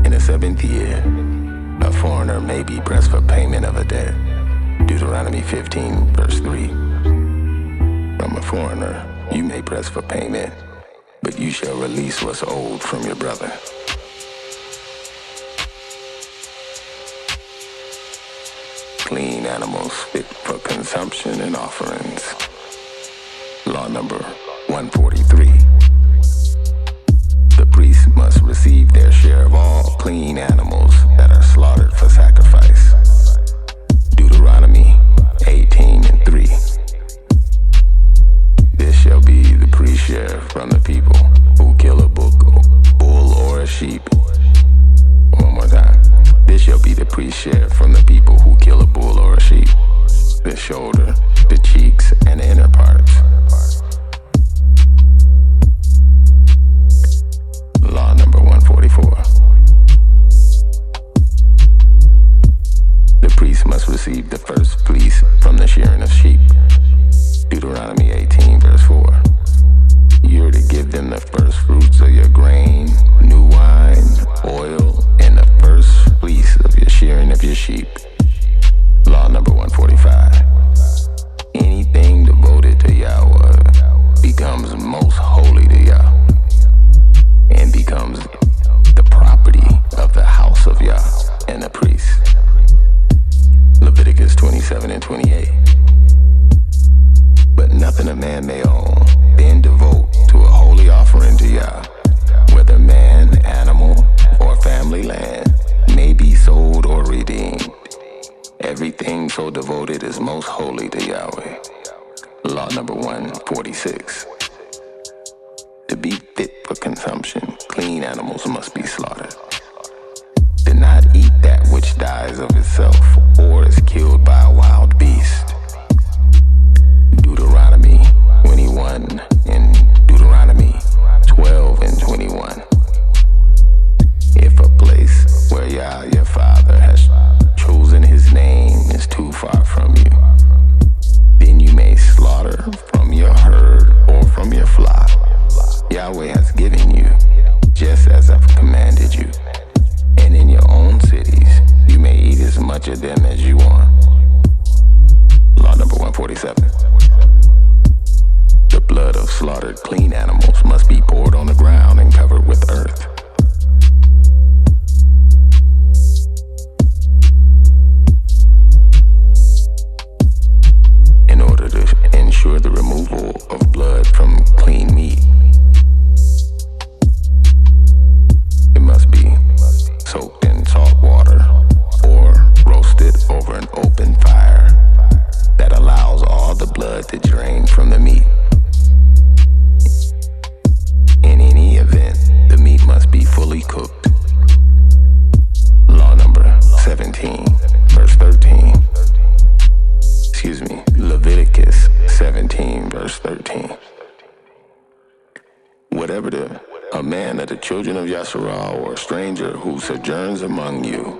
In the 7th year, a foreigner may be pressed for payment of a debt. Deuteronomy 15, verse 3. From a foreigner, you may press for payment, but you shall release what's owed from your brother. Clean animals fit for consumption and offerings. Law number 143. The priest must receive their share of all clean animals that are slaughtered for sacrifice. Deuteronomy 18 and 3. This shall be the priest's share from the people who kill a bull or a sheep. One more time. This shall be the priest's share from the people who kill a bull or a sheep. The shoulder, the cheeks, and the inner parts. Law number 144. The priest must receive the first fleece from the shearing of sheep. Deuteronomy 18, verse 4. You're to give them the first fruits of your grain, new wine, oil, and the first fleece of your shearing of your sheep. Law number 145. Anything devoted to Yahweh becomes most holy to Yah and becomes the property of the house of Yah and the priest. Leviticus 27 and 28. But nothing a man may own, then devote to a holy offering to Yah, whether man, animal, or family land, may be sold or redeemed. Everything so devoted is most holy to Yahweh. Law number 146. To be fit for consumption, clean animals must be slaughtered. Do not eat that which dies of itself or is killed by a wild beast. Deuteronomy 21 and Deuteronomy 12 and 21. If a place where Yah your Father has chosen his name is too far from you, then you may slaughter from your herd or from your flock. Yahweh has given you, just as I've commanded you. And in your own cities, you may eat as much of them as you want. Law number 147. The blood of slaughtered clean animals must be poured on the ground and covered with earth. In order to ensure the removal of blood from clean meat, it must be soaked in salt water or roasted over an open fire that allows all the blood to drain from the meat. In any event, the meat must be fully cooked. Law number 17, verse 13. Leviticus 17, verse 13. Whatever a man of the children of ZACHARIAH or a stranger who sojourns among you,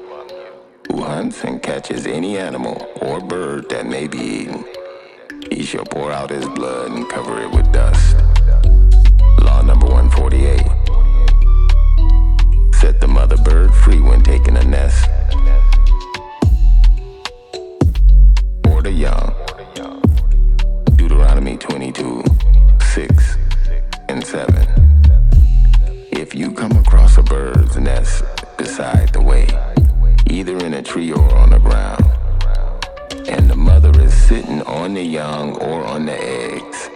who hunts and catches any animal or bird that may be eaten, he shall pour out his blood and cover it with dust. Law number 148. Set the mother bird free when taking a nest, or the young. Deuteronomy 22, 6 and 7. If you come across a bird's nest beside the way, either in a tree or on the ground, and the mother is sitting on the young or on the eggs,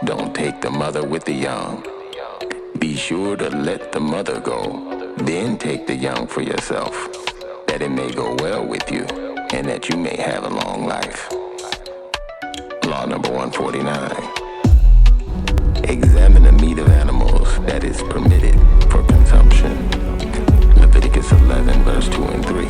don't take the mother with the young. Be sure to let the mother go, then take the young for yourself, that it may go well with you, and that you may have a long life. Law number 149. Examine the meat of animals that is permitted for consumption. Leviticus 11, verse 2 and 3.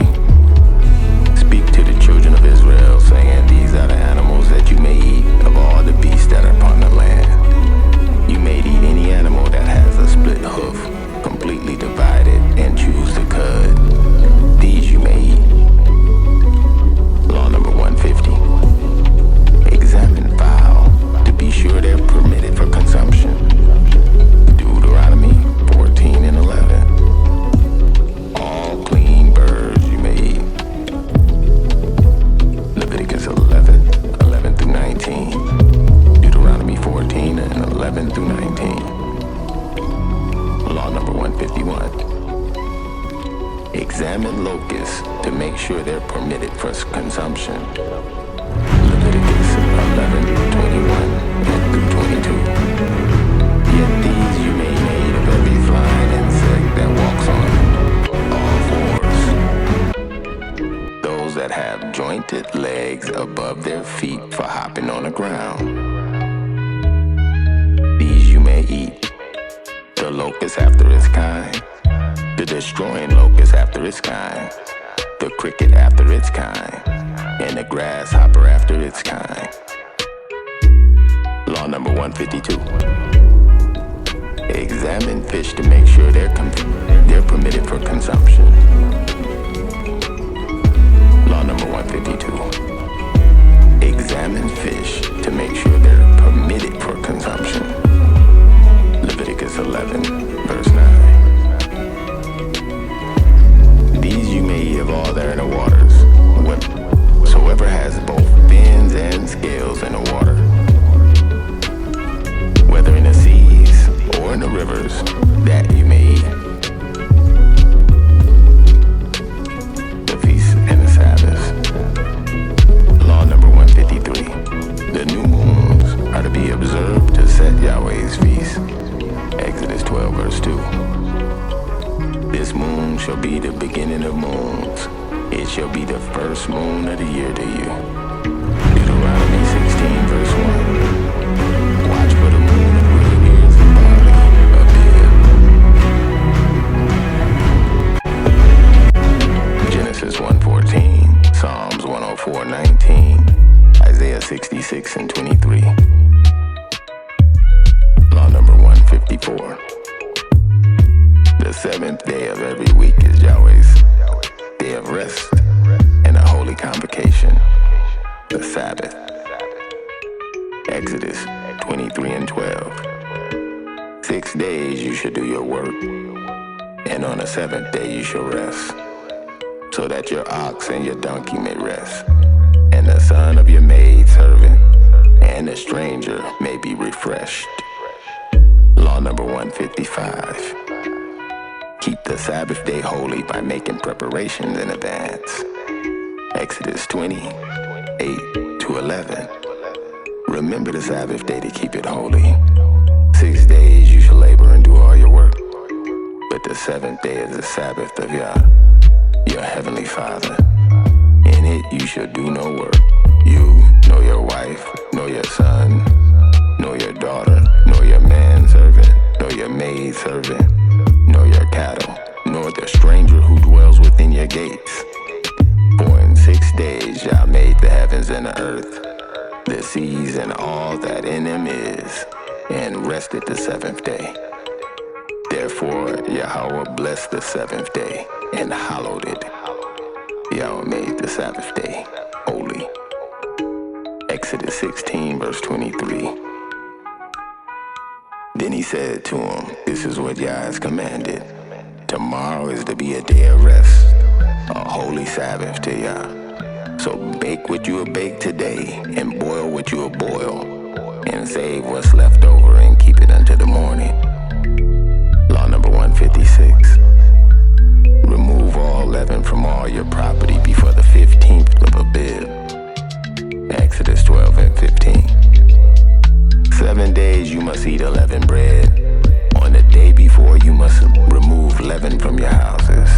Examine locusts to make sure they're permitted for consumption. Leviticus 11:21 through 22. Yet these you may eat of every flying insect that walks on all fours. Those that have jointed legs above their feet for hopping on the ground. These you may eat. The locust after its kind, the destroying locust after its kind, the cricket after its kind, and the grasshopper after its kind. Law number 152. Examine fish to make sure they're permitted for consumption. Law number 152. Examine fish to make sure they're permitted for consumption. Leviticus 11, verse 9. These you may eat of all that are in the waters, whatsoever has both fins and scales in the water, whether in the seas or in the rivers, that you may eat. The feast and the Sabbath. Law number 153. The new moons are to be observed to set Yahweh's feast. Exodus 12, verse 2. This moon shall be the beginning of moons. It shall be the first moon of the year to you. Deuteronomy 16, verse 1. Watch for the moon of green ears and barley, Abib. Genesis 1:14, Psalms 104:19, Isaiah 66:23. Law number 154. The seventh day of every week is Yahweh's day of rest and a holy convocation, the Sabbath. Exodus 23:12. 6 days you shall do your work, and on the seventh day you shall rest, so that your ox and your donkey may rest, and the son of your maidservant and the stranger may be refreshed. Law number 155. Keep the Sabbath day holy by making preparations in advance. Exodus 20:8-11. Remember the Sabbath day to keep it holy. 6 days you shall labor and do all your work, but the seventh day is the Sabbath of Yah, your heavenly Father. In it you shall do no work. You, nor your wife, nor your son, nor your daughter, nor your manservant, nor your maidservant, nor your cattle, nor the stranger who dwells within your gates. For in 6 days Yah made the heavens and the earth, the seas and all that in them is, and rested the seventh day. Therefore Yahweh blessed the seventh day and hallowed it. Yahweh made the Sabbath day holy. Exodus 16, verse 23. Then he said to him, this is what Yah has commanded. Tomorrow is to be a day of rest, a holy Sabbath to Yah. So bake what you will bake today, and boil what you will boil, and save what's left over and keep it until the morning. Law number 156. Remove all leaven from all your property before the 15th of Abib. Exodus 12:15. 7 days you must eat unleavened bread. On the day before you must remove leaven from your houses.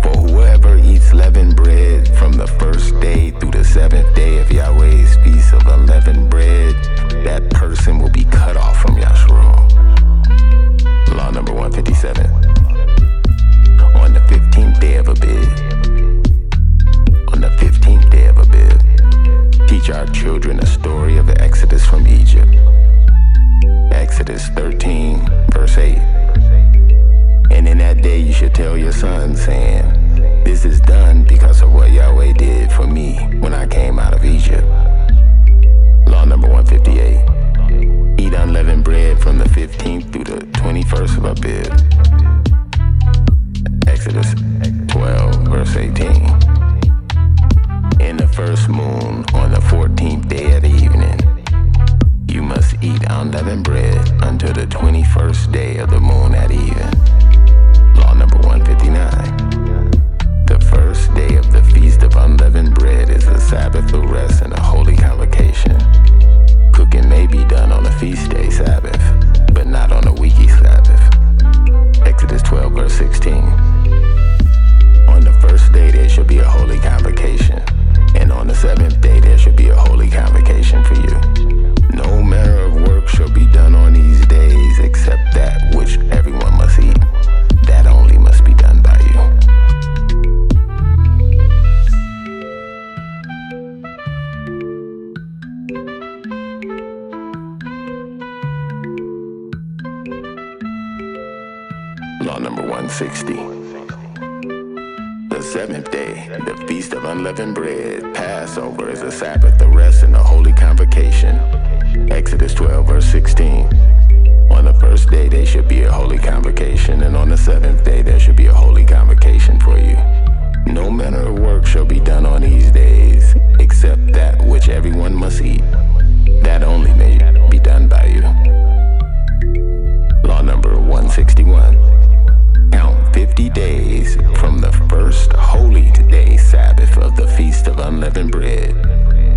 For whoever eats leavened bread from the first day through the seventh day of Yahweh's feast of unleavened bread, that person will be cut off from Yahshua. Law number 157. On the 15th day of Abib. On the 15th day of Abib, teach our children a story of the Exodus from Egypt. Exodus 13, verse 8. And in that day you should tell your son, saying, this is done because of what Yahweh did for me when I came out of Egypt. Law number 158. Eat unleavened bread from the 15th through the 21st of Abib. Exodus 12, verse 18. In the first moon, on the 14th day at evening, you must eat unleavened bread until the 21st day of the moon at even. Law number 159. Law number 160. The seventh day, the Feast of Unleavened Bread, Passover, is a Sabbath of rest and a holy convocation. Exodus 12, verse 16. On the first day there should be a holy convocation, and on the seventh day there should be a holy convocation for you. No manner of work shall be done on these days, except that which everyone must eat. That only may be done by you. Law number 161. Count 50 days from the first holy day Sabbath of the Feast of Unleavened Bread,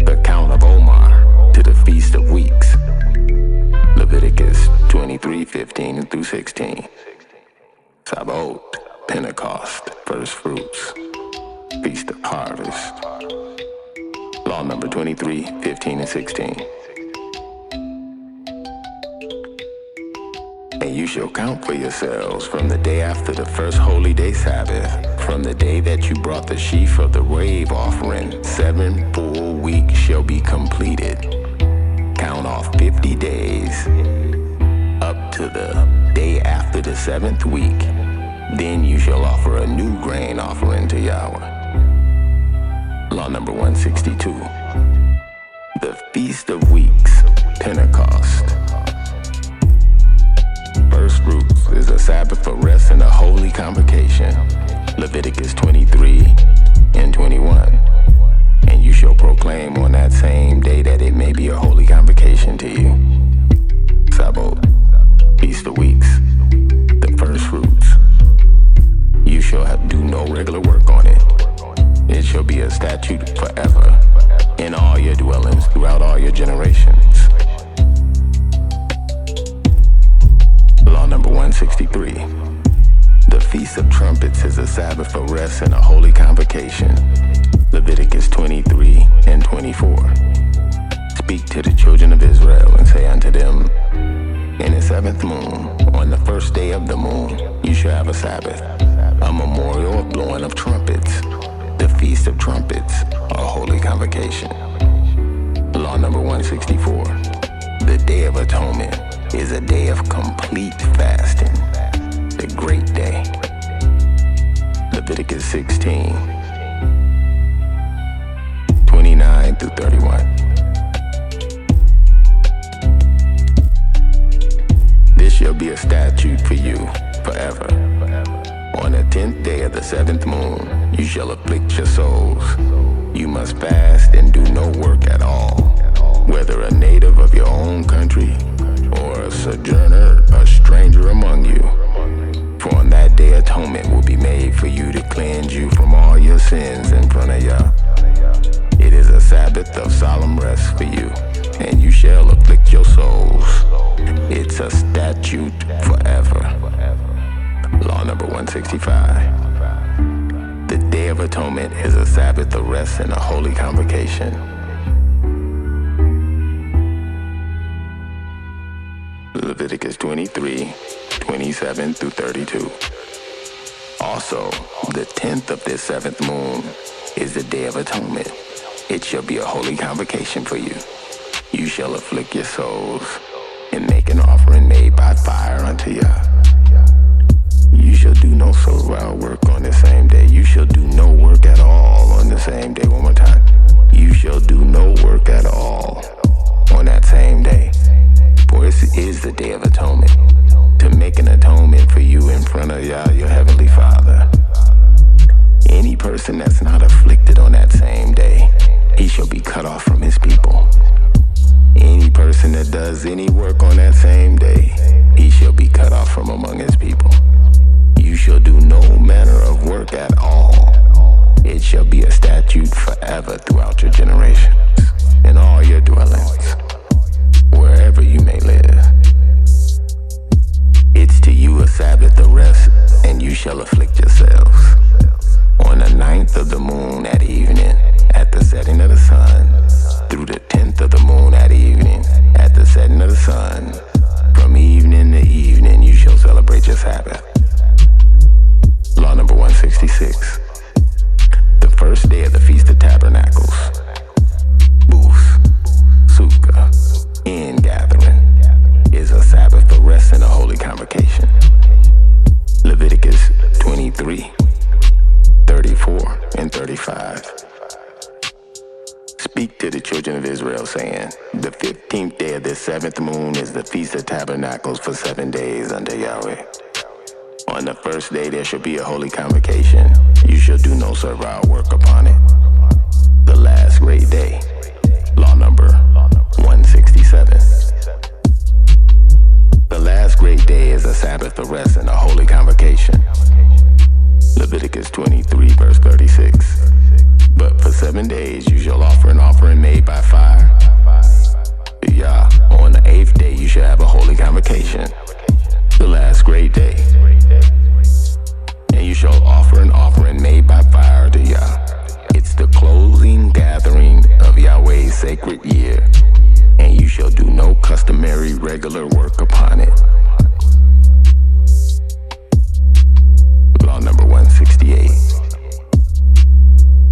the count of Omar, to the Feast of Weeks. Leviticus 23:15 through 16. Sabbath, Pentecost, first fruits, Feast of Harvest. Law number 23:15 and 16. And you shall count for yourselves from the day after the first holy day Sabbath, from the day that you brought the sheaf of the wave offering, 7 full weeks shall be completed. Count off 50 days up to the day after the 7th week. Then you shall offer a new grain offering to Yahweh. Law number 162. The Feast of Weeks, Pentecost. First fruits is a Sabbath of rest and a holy convocation. Leviticus 23 and 21. And you shall proclaim on that same day that it may be a holy convocation to you. Sabbath, Feast of Weeks, the first fruits. You shall do no regular work on it. It shall be a statute forever in all your dwellings throughout all your generations. Law number 163. The Feast of Trumpets is a Sabbath of rest and a holy convocation. Leviticus 23 and 24. Speak to the children of Israel and say unto them, in the 7th moon, on the first day of the moon, you shall have a Sabbath, a memorial of blowing of trumpets, the Feast of Trumpets, a holy convocation. Law number 164. The Day of Atonement is a day of complete fasting, the great day. Leviticus 16, 29 through 31. This shall be a statute for you forever. On the 10th day of the 7th moon, you shall afflict your souls. You must fast and do no work at all, whether a native of your own country or a sojourner, a stranger among you. For on that day atonement will be made for you to cleanse you from all your sins in front of Yah. It is a Sabbath of solemn rest for you, and you shall afflict your souls. It's a statute forever. Law number 165. The Day of Atonement is a Sabbath of rest and a holy convocation. Leviticus 23, 27 through 32. Also, the 10th of this 7th moon is the Day of Atonement. It shall be a holy convocation for you. You shall afflict your souls and make an offering made by fire unto Yah. You shall do no servile work on the same day. You shall do no work at all on the same day. One more time. You shall do no work at all on that same day. For it is the Day of Atonement, to make an atonement for you in front of Yah, your heavenly Father. Any person that's not afflicted on that same day, he shall be cut off from his people. Any person that does any work on that same day, he shall be cut off from among his people. You shall do no manner of work at all. It shall be a statute forever throughout your generations, in all your dwellings, wherever you may live. It's to you a Sabbath of rest, and you shall afflict yourselves. On the 9th of the moon at evening, at the setting of the sun, through the 10th of the moon at evening, at the setting of the sun, from evening to evening you shall celebrate your Sabbath. Law number 166. The first day of the Feast of Tabernacles, Booths, Sukkah, Ingathering, is a Sabbath of rest and a holy convocation. Leviticus seventh moon is the Feast of Tabernacles for 7 days unto Yahweh. On the first day there shall be a holy convocation. You shall do no servile work upon it. The last great day. Law number 167. The last great day is a Sabbath of rest and a holy convocation. Leviticus 23 verse 36. But for 7 days you shall offer an offering made by fire to Yah. On the 8th day you shall have a holy convocation, the last great day. And you shall offer an offering made by fire to Yah. It's the closing gathering of Yahweh's sacred year, and you shall do no customary regular work upon it. Law number 168.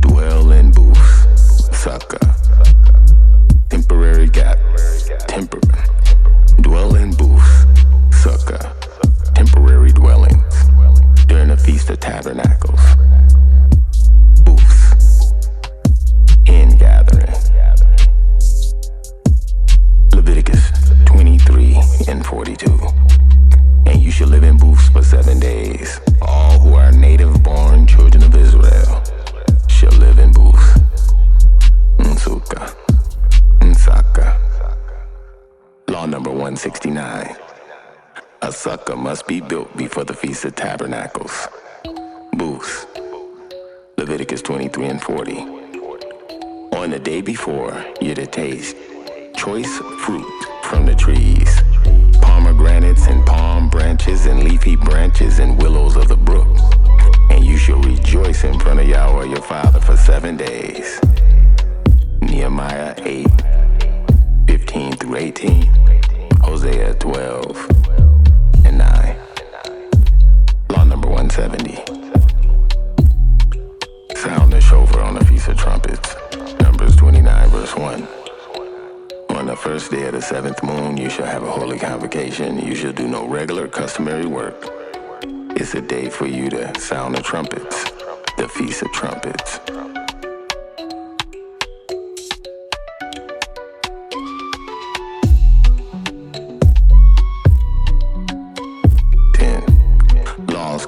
Dwell in booths, sukkah, temporary gap, dwell in booths, sukkah, temporary dwellings during the Feast of Tabernacles. Booths, in gathering. Leviticus 23 and 42. And you shall live in booths for 7 days. All who are native-born children of Israel shall live in booths. Sukkah, Saka. Law number 169. A sukkah must be built before the Feast of Tabernacles. Booths. Leviticus 23 and 40. On the day before, you're to taste choice fruit from the trees, pomegranates and palm branches and leafy branches and willows of the brook. And you shall rejoice in front of Yahweh your Father for 7 days. Nehemiah 8, 15 through 18, Hosea 12 and 9. Law number 170. Sound the shofar on the Feast of Trumpets. Numbers 29 verse 1. On the first day of the 7th moon you shall have a holy convocation. You shall do no regular customary work. It's a day for you to sound the trumpets, the Feast of Trumpets.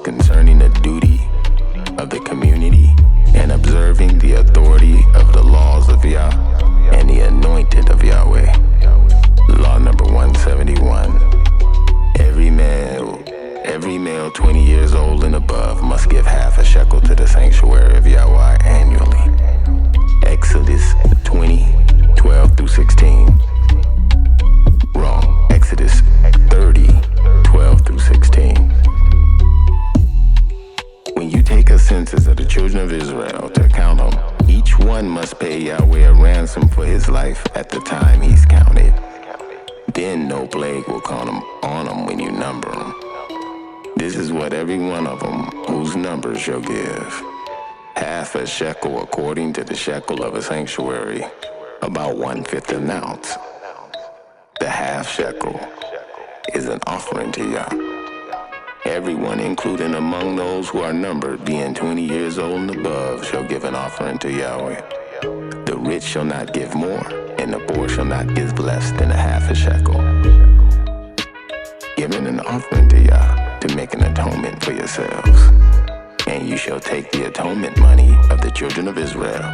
Concerning the duty of the community and observing the authority of the laws of Yah and the anointed of Yahweh. Law number 171. Every male 20 years old and above must give half a shekel to the sanctuary of Yahweh annually. Exodus 20, 12 through 16. Wrong. Exodus 30, 12 through 16. When you take a census of the children of Israel to count them, each one must pay Yahweh a ransom for his life at the time he's counted. Then no plague will come on them when you number them. This is what every one of them whose number shall give. Half a shekel according to the shekel of a sanctuary, about 1/5 an ounce. The half shekel is an offering to Yah. Everyone, including among those who are numbered, being 20 years old and above, shall give an offering to Yahweh. The rich shall not give more, and the poor shall not give less than a half a shekel. Giving an offering to Yah to make an atonement for yourselves. And you shall take the atonement money of the children of Israel,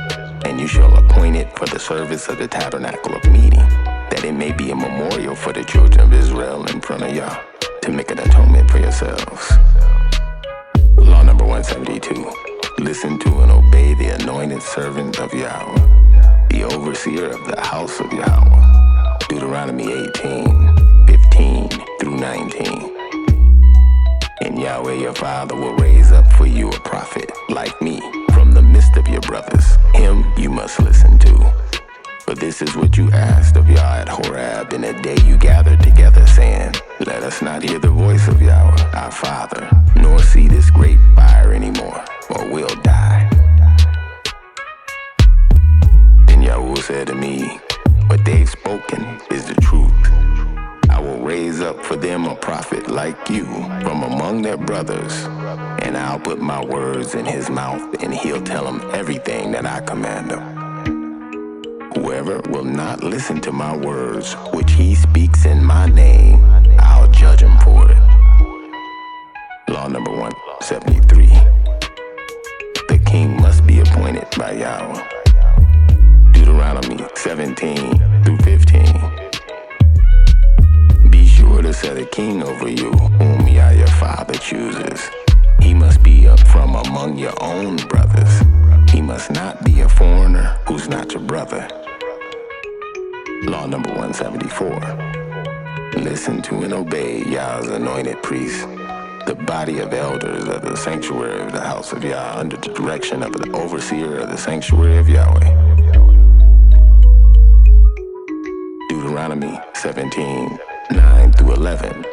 and you shall appoint it for the service of the tabernacle of meeting, that it may be a memorial for the children of Israel in front of Yah, to make an atonement for yourselves. Law number 172. Listen to and obey the anointed servant of Yahweh, the overseer of the house of Yahweh. Deuteronomy 18, 15 through 19. And Yahweh your Father will raise up for you a prophet like me from the midst of your brothers. Him you must listen to. For this is what you asked of Yah at Horeb in the day you gathered together, saying, let us not hear the voice of Yahweh, our Father, nor see this great fire anymore, or we'll die. Then Yahweh said to me, what they've spoken is the truth. I will raise up for them a prophet like you from among their brothers, and I'll put my words in his mouth, and he'll tell them everything that I command him. Whoever will not listen to my words, which he speaks in my name, I'll judge him for it. Law number 173. The king must be appointed by Yahweh. Deuteronomy 17 through 15. Be sure to set a king over you, whom Yah your father chooses. He must be up from among your own brothers. He must not be a foreigner who's not your brother. Law number 174. Listen to and obey Yah's anointed priests, the body of elders of the sanctuary of the house of Yah, under the direction of the overseer of the sanctuary of Yahweh. Deuteronomy 17, 9 through 11.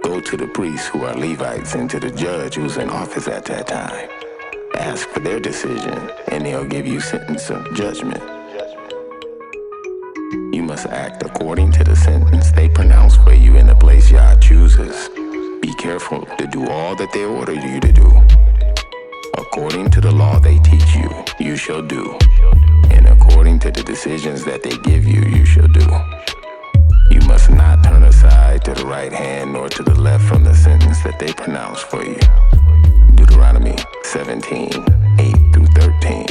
Go to the priests who are Levites and to the judge who's in office at that time. Ask for their decision, and they'll give you sentence of judgment. You must act according to the sentence they pronounce for you in the place Yah chooses. Be careful to do all that they order you to do. According to the law they teach you, you shall do. And according to the decisions that they give you, you shall do. You must not turn aside to the right hand nor to the left from the sentence that they pronounce for you. Deuteronomy 17, 8 through 13.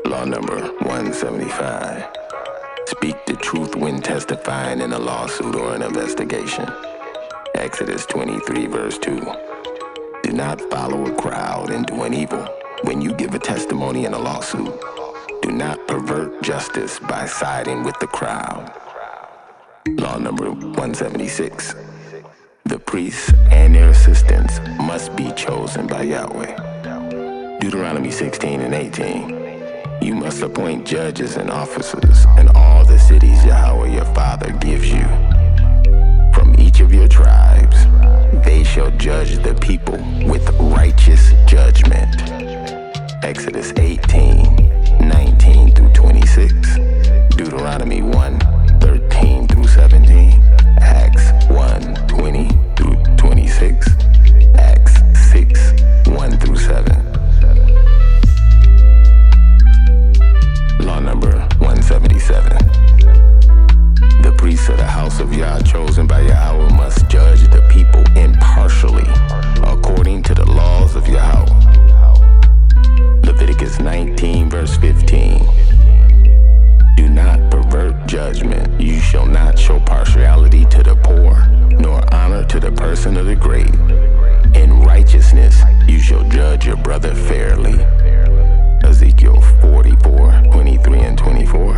Law number 175. Speak the truth when testifying in a lawsuit or an investigation. Exodus 23, verse 2. Do not follow a crowd in doing evil. When you give a testimony in a lawsuit, do not pervert justice by siding with the crowd. Law number 176. The priests and their assistants must be chosen by Yahweh. Deuteronomy 16 and 18. You must appoint judges and officers in all the cities Yahweh your father gives you. From each of your tribes, they shall judge the people with righteous judgment. Exodus 18, 19 through 26. Deuteronomy 1, 13 through 17. Acts 1, 20 through 26. Acts 6, 1 through 7. Law number 177. The priests of the house of Yah chosen by Yahweh must judge the people impartially according to the laws of Yahweh. Leviticus 19 verse 15. Do not pervert judgment. You shall not show partiality to the poor, nor honor to the person of the great. In righteousness you shall judge your brother fairly. Ezekiel 44, 23 and 24.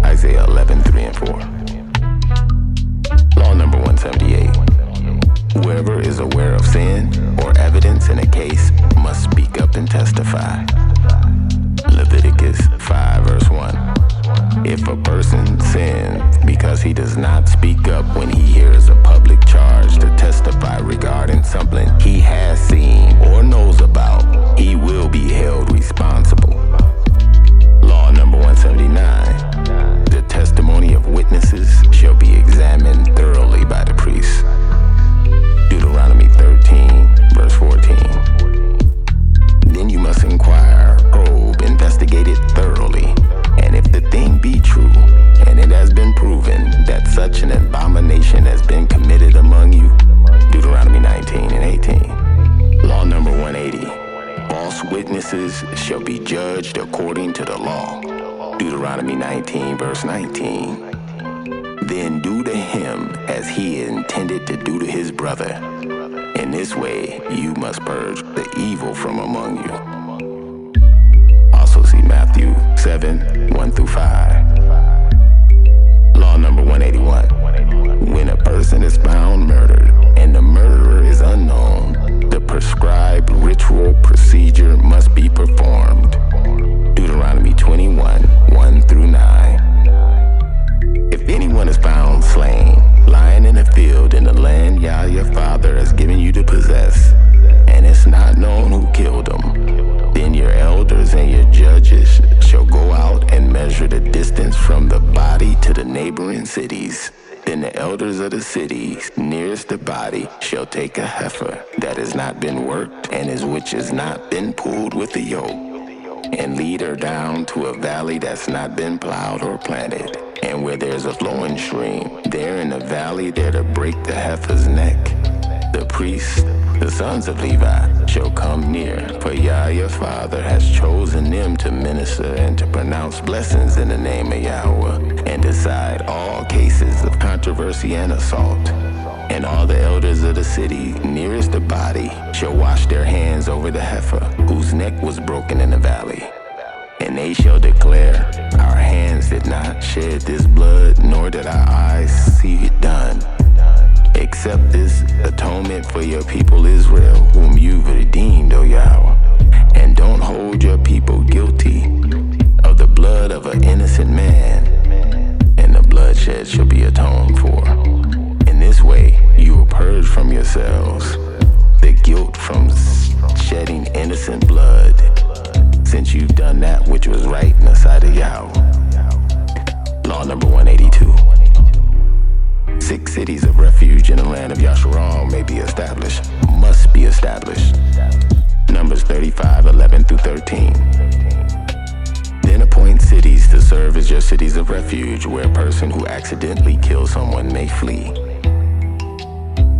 Isaiah 11, 3 and 4. Law number 178. Whoever is aware of sin or evidence in a case must speak up and testify. Leviticus 5 verse 1. If a person sins because he does not speak up when he hears a public charge to testify regarding something he has seen or knows about, he will be held responsible. Law number 179. The testimony of witnesses shall be examined thoroughly by the priest. Deuteronomy 13, verse 14. Then you must inquire, probe, investigate it thoroughly. And if the thing be true, and it has been proven that such an abomination has been committed among you, Deuteronomy 19 and 18. Law number 180. False witnesses shall be judged according to the law, Deuteronomy 19, verse 19. Then do to him as he intended to do to his brother. In this way, you must purge the evil from among you. Also see Matthew 7, 1 through 5. Law number 181. When a person is found murdered and the murderer is unknown, the prescribed ritual procedure must be performed. Deuteronomy 21, 1 through 9. If anyone is found slain, lying in a field in the land Yah your father has given you to possess, and it's not known who killed him, then your elders and your judges shall go out and measure the distance from the body to the neighboring cities. Then the elders of the cities nearest the body shall take a heifer that has not been worked and which has not been pulled with a yoke, and lead her down to a valley that's not been plowed or planted. And where there's a flowing stream, there in the valley there to break the heifer's neck. The priests, the sons of Levi, shall come near, for Yah your Father has chosen them to minister and to pronounce blessings in the name of Yahweh, and decide all cases of controversy and assault. And all the elders of the city nearest the body shall wash their hands over the heifer, whose neck was broken in the valley. And they shall declare, our hands did not shed this blood, nor did our eyes see it done. Accept this atonement for your people Israel, whom you've redeemed, O Yahweh. And don't hold your people guilty of the blood of an innocent man, and the bloodshed shall be atoned for. In this way you will purge from yourselves the guilt from shedding innocent blood, since you've done that which was right in the sight of Yahweh. Law number 182. 6 cities of refuge in the land of Yasharal may be established, must be established. Numbers 35:11-13. Then appoint cities to serve as your cities of refuge, where a person who accidentally kills someone may flee.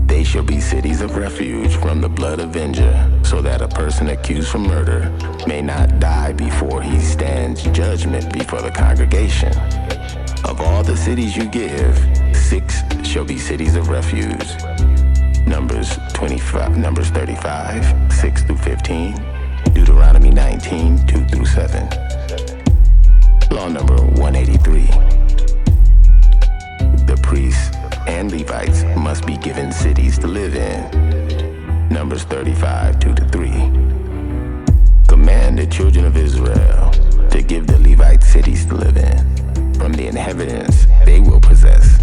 They shall be cities of refuge from the blood avenger, so that a person accused for murder may not die before he stands judgment before the congregation. Of all the cities you give, 6 shall be cities of refuge. Numbers 35, 6-15. Deuteronomy 19, 2-7. Law number 183. The priests and Levites must be given cities to live in. Numbers 35, 2-3. Command the children of Israel to give the Levites cities to live in, from the inhabitants they will possess.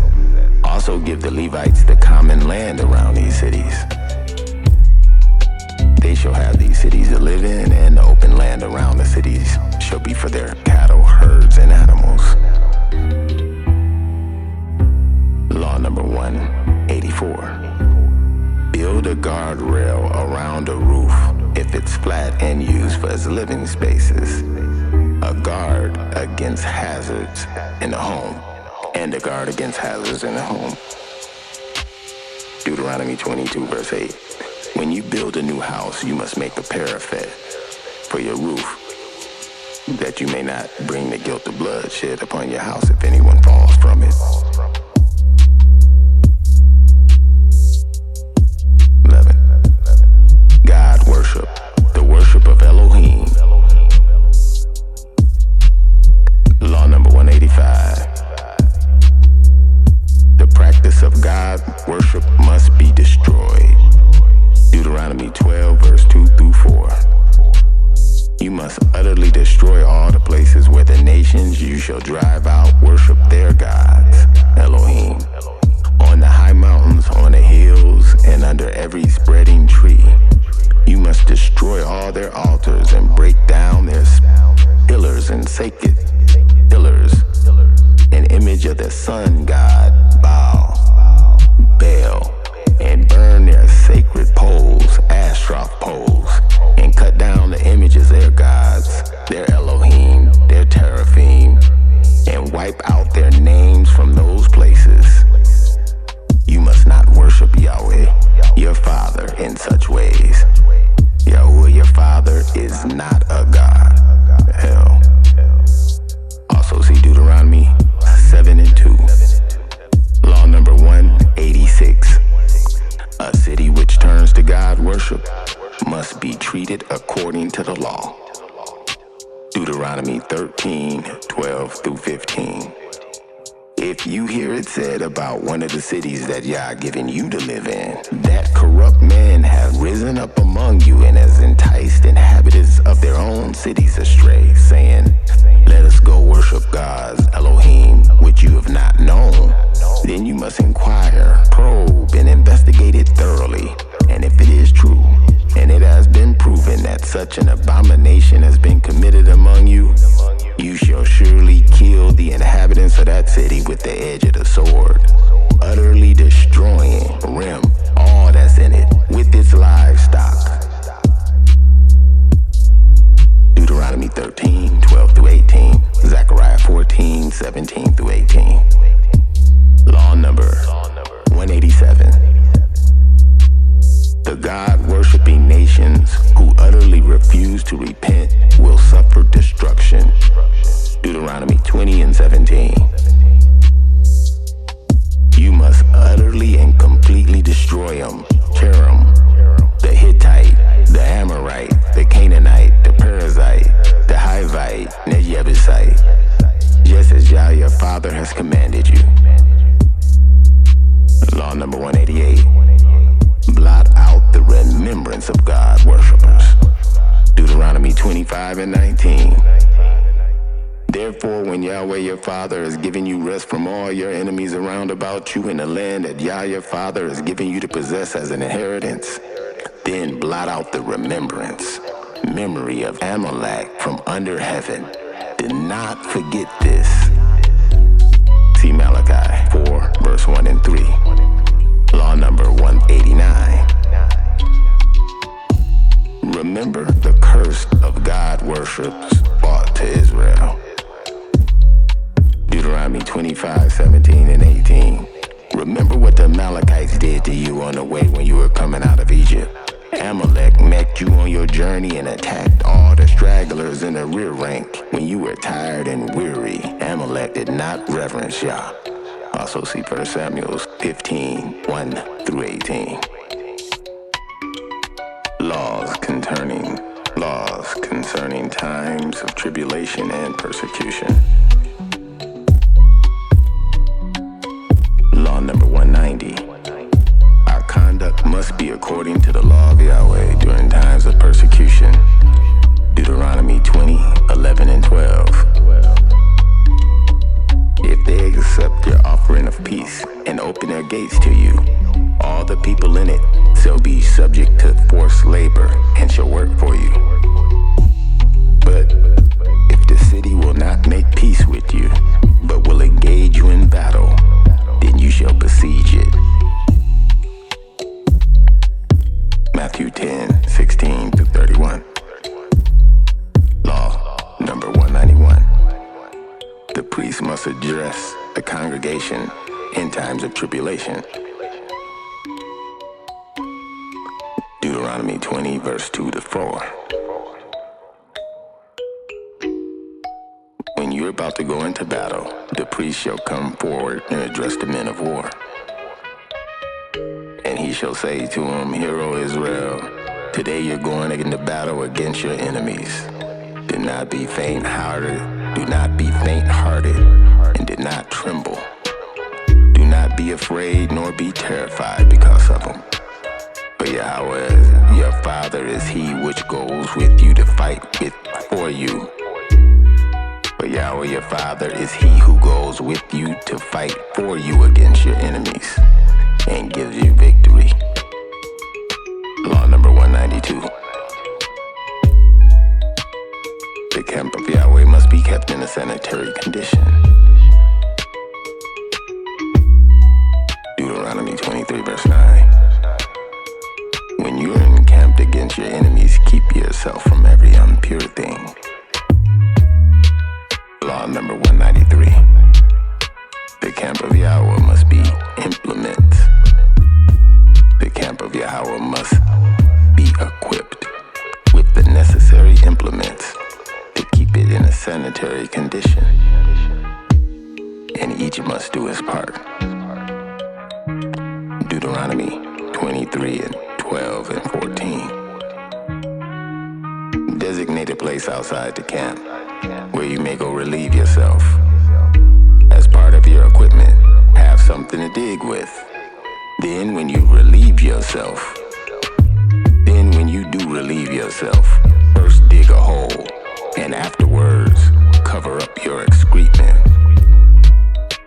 Also give the Levites the common land around these cities. They shall have these cities to live in, and the open land around the cities shall be for their cattle, herds, and animals. Law number 184. Build a guardrail around a roof if it's flat and used for its living spaces. A guard against hazards in the home, and a guard against hazards in the home. Deuteronomy 22, verse 8. When you build a new house, you must make a parapet for your roof, that you may not bring the guilt of bloodshed upon your house if anyone falls from it. 11. God worship, the worship of Elohim. Law number 185. The practice of God worship must be destroyed. Deuteronomy 12, verse 2-4. You must utterly destroy all the places where the nations you shall drive out worship their gods, Elohim, on the high mountains, on the hills, and under every spreading tree. You must destroy all their altars and break down their pillars and sacred pillars, an image of the sun god Baal, and burn their sacred poles, Ashtaroth poles, and cut down the images of their gods, their Elohim, their teraphim, and wipe out their names from those places. You must not worship Yahweh, your Father, in such ways. Yahweh, your Father, is not a god. Hell. Also see Deuteronomy 7:2. Law number 186. A city which turns to God worship must be treated according to the law. Deuteronomy 13:12-15. If you hear it said about one of the cities that Yah given you to live in, that corrupt men have risen up among you and has enticed inhabitants of their own cities astray, saying, let us go worship gods, Elohim, which you have not known, then you must inquire, probe, and investigate it thoroughly. And if it is true, and it has been proven that such an abomination has been committed among you, you shall surely kill the inhabitants of that city with the edge of the sword, utterly destroying all that's in it with its livestock. Deuteronomy 13. developing nations who utterly refuse to repent will suffer destruction. Deuteronomy 20:17. You must utterly and completely destroy them. Cherim, the Hittite, the Amorite, the Canaanite, the Perizzite, the Hivite, and the Jebusite, just as Yah your Father has commanded you. Law number 188. Blot out the remembrance of God worshippers. Deuteronomy 25:19. Therefore, when Yahweh your Father has given you rest from all your enemies around about you in the land that Yah your Father has given you to possess as an inheritance, then blot out the remembrance, memory of Amalek from under heaven. Do not forget this. See Malachi 4, verse 1 and 3. Law number 189. Remember the curse of God worships brought to Israel. Deuteronomy 25:17 and 18. Remember what the Amalekites did to you on the way when you were coming out of Egypt. Amalek met you on your journey and attacked all the stragglers in the rear rank. When you were tired and weary, Amalek did not reverence Yah. Also see 1 Samuel 15, 1 through 18. Laws concerning times of tribulation and persecution. Law number 190. Our conduct must be according to the law of Yahweh during times of persecution. Deuteronomy 20:11 and 12. If they accept your offering of peace and open their gates to you, all the people in it shall be subject to forced labor and shall work for you. But if the city will not make peace with you, but will engage you in battle, then you shall besiege it. Matthew 10:16 through 31. Law number 191. The priest must address the congregation in times of tribulation. Deuteronomy 20, verse 2 to 4. When you're about to go into battle, the priest shall come forward and address the men of war. And he shall say to them, Hear, O Israel, today you're going into battle against your enemies. Do not be faint-hearted, and do not tremble. Do not be afraid nor be terrified because of them. For Yahweh, your Father, is he which goes with you to fight for you. For Yahweh, your Father, is he who goes with you to fight for you against your enemies and gives you victory. Law number 192. The camp of Yahweh must be kept in a sanitary condition. Deuteronomy 23, verse 9. When you are encamped against your enemies, keep yourself from every impure thing. Law number 193. The camp of Yahweh must be implements. The camp of Yahweh must be equipped with the necessary implements to keep it in a sanitary condition. And each must do his part. Deuteronomy 23 and 12 and 14. Designate a place outside the camp where you may go relieve yourself. As part of your equipment, have something to dig with. Then when you relieve yourself, first dig a hole, and afterwards cover up your excrement.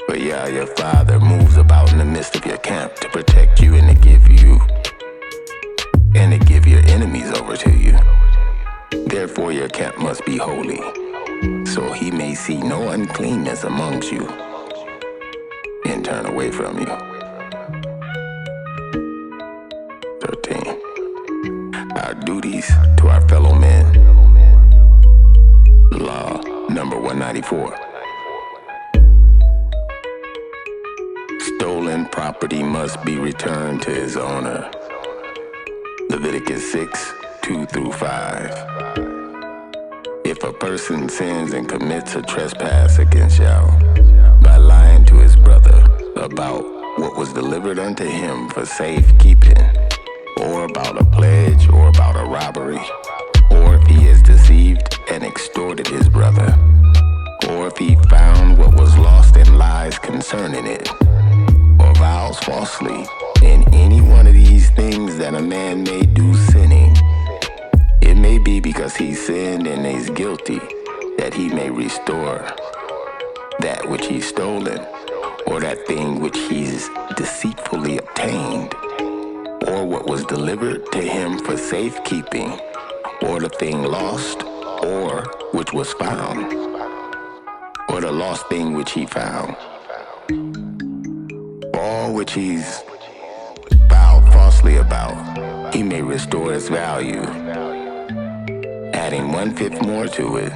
But Yah, your Father, moves about in the midst of your camp to protect you and to give your enemies over to you. Therefore your camp must be holy, so he may see no uncleanness amongst you and turn away from you. 13. Our duties to our fellow men. Law number 194. Stolen property must be returned to its owner. Leviticus 6, 2 through 5. If a person sins and commits a trespass against Yahweh by lying to his brother about what was delivered unto him for safekeeping, or about a pledge, or about a robbery, or if he has deceived and extorted his brother, or if he found what was lost and lies concerning it, or vows falsely in any one of these things that a man may do sinning, it may be because he sinned and is guilty, that he may restore that which he's stolen, or that thing which he's deceitfully obtained, or what was delivered to him for safekeeping, or the thing lost, or which was found, or the lost thing which he found, all which he's vowed falsely about, he may restore its value, adding 1/5 more to it,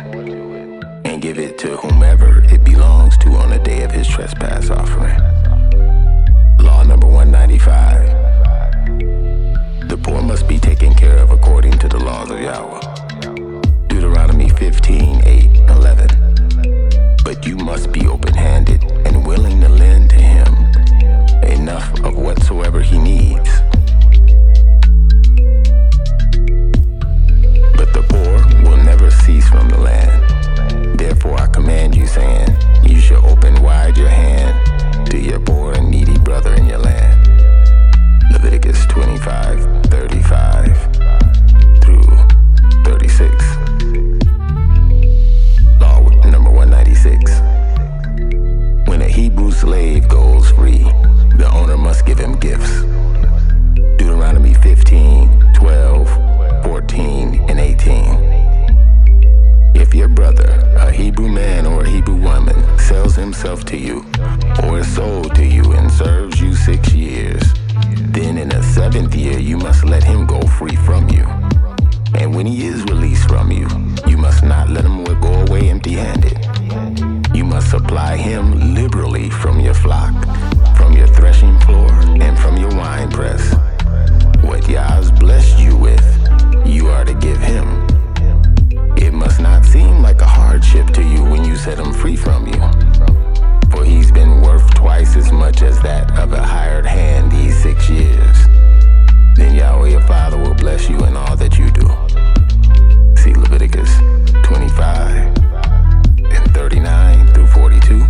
and give it to whomever it belongs to on the day of his trespass offering. Law number 195. The poor must be taken care of according to the laws of Yahweh. Deuteronomy 15, 8, 11. But you must be open-handed and willing to lend to him enough of whatsoever he needs. But the poor will never cease from the land. Therefore I command you, saying, you shall open wide your hand to your poor and needy brother in your land. Leviticus 25, 35 through 36. Law number 196. When a Hebrew slave goes free, the owner must give him gifts. Deuteronomy 15, 12, 14, and 18. If your brother, a Hebrew man or a Hebrew woman, sells himself to you, or is sold to you and serves you 6 years, then in the 7th year you must let him go free from you. And when he is released from you, you must not let him go away empty-handed. You must supply him liberally from your flock, from your threshing floor, and from your wine press. What Yah has blessed you with, you are to give him. It must not seem like a hardship to you when you set him free from you, for he's been worth twice as much as that of a hired hand these 6 years. Then Yahweh your Father will bless you in all that you do. See Leviticus 25 and 39 through 42,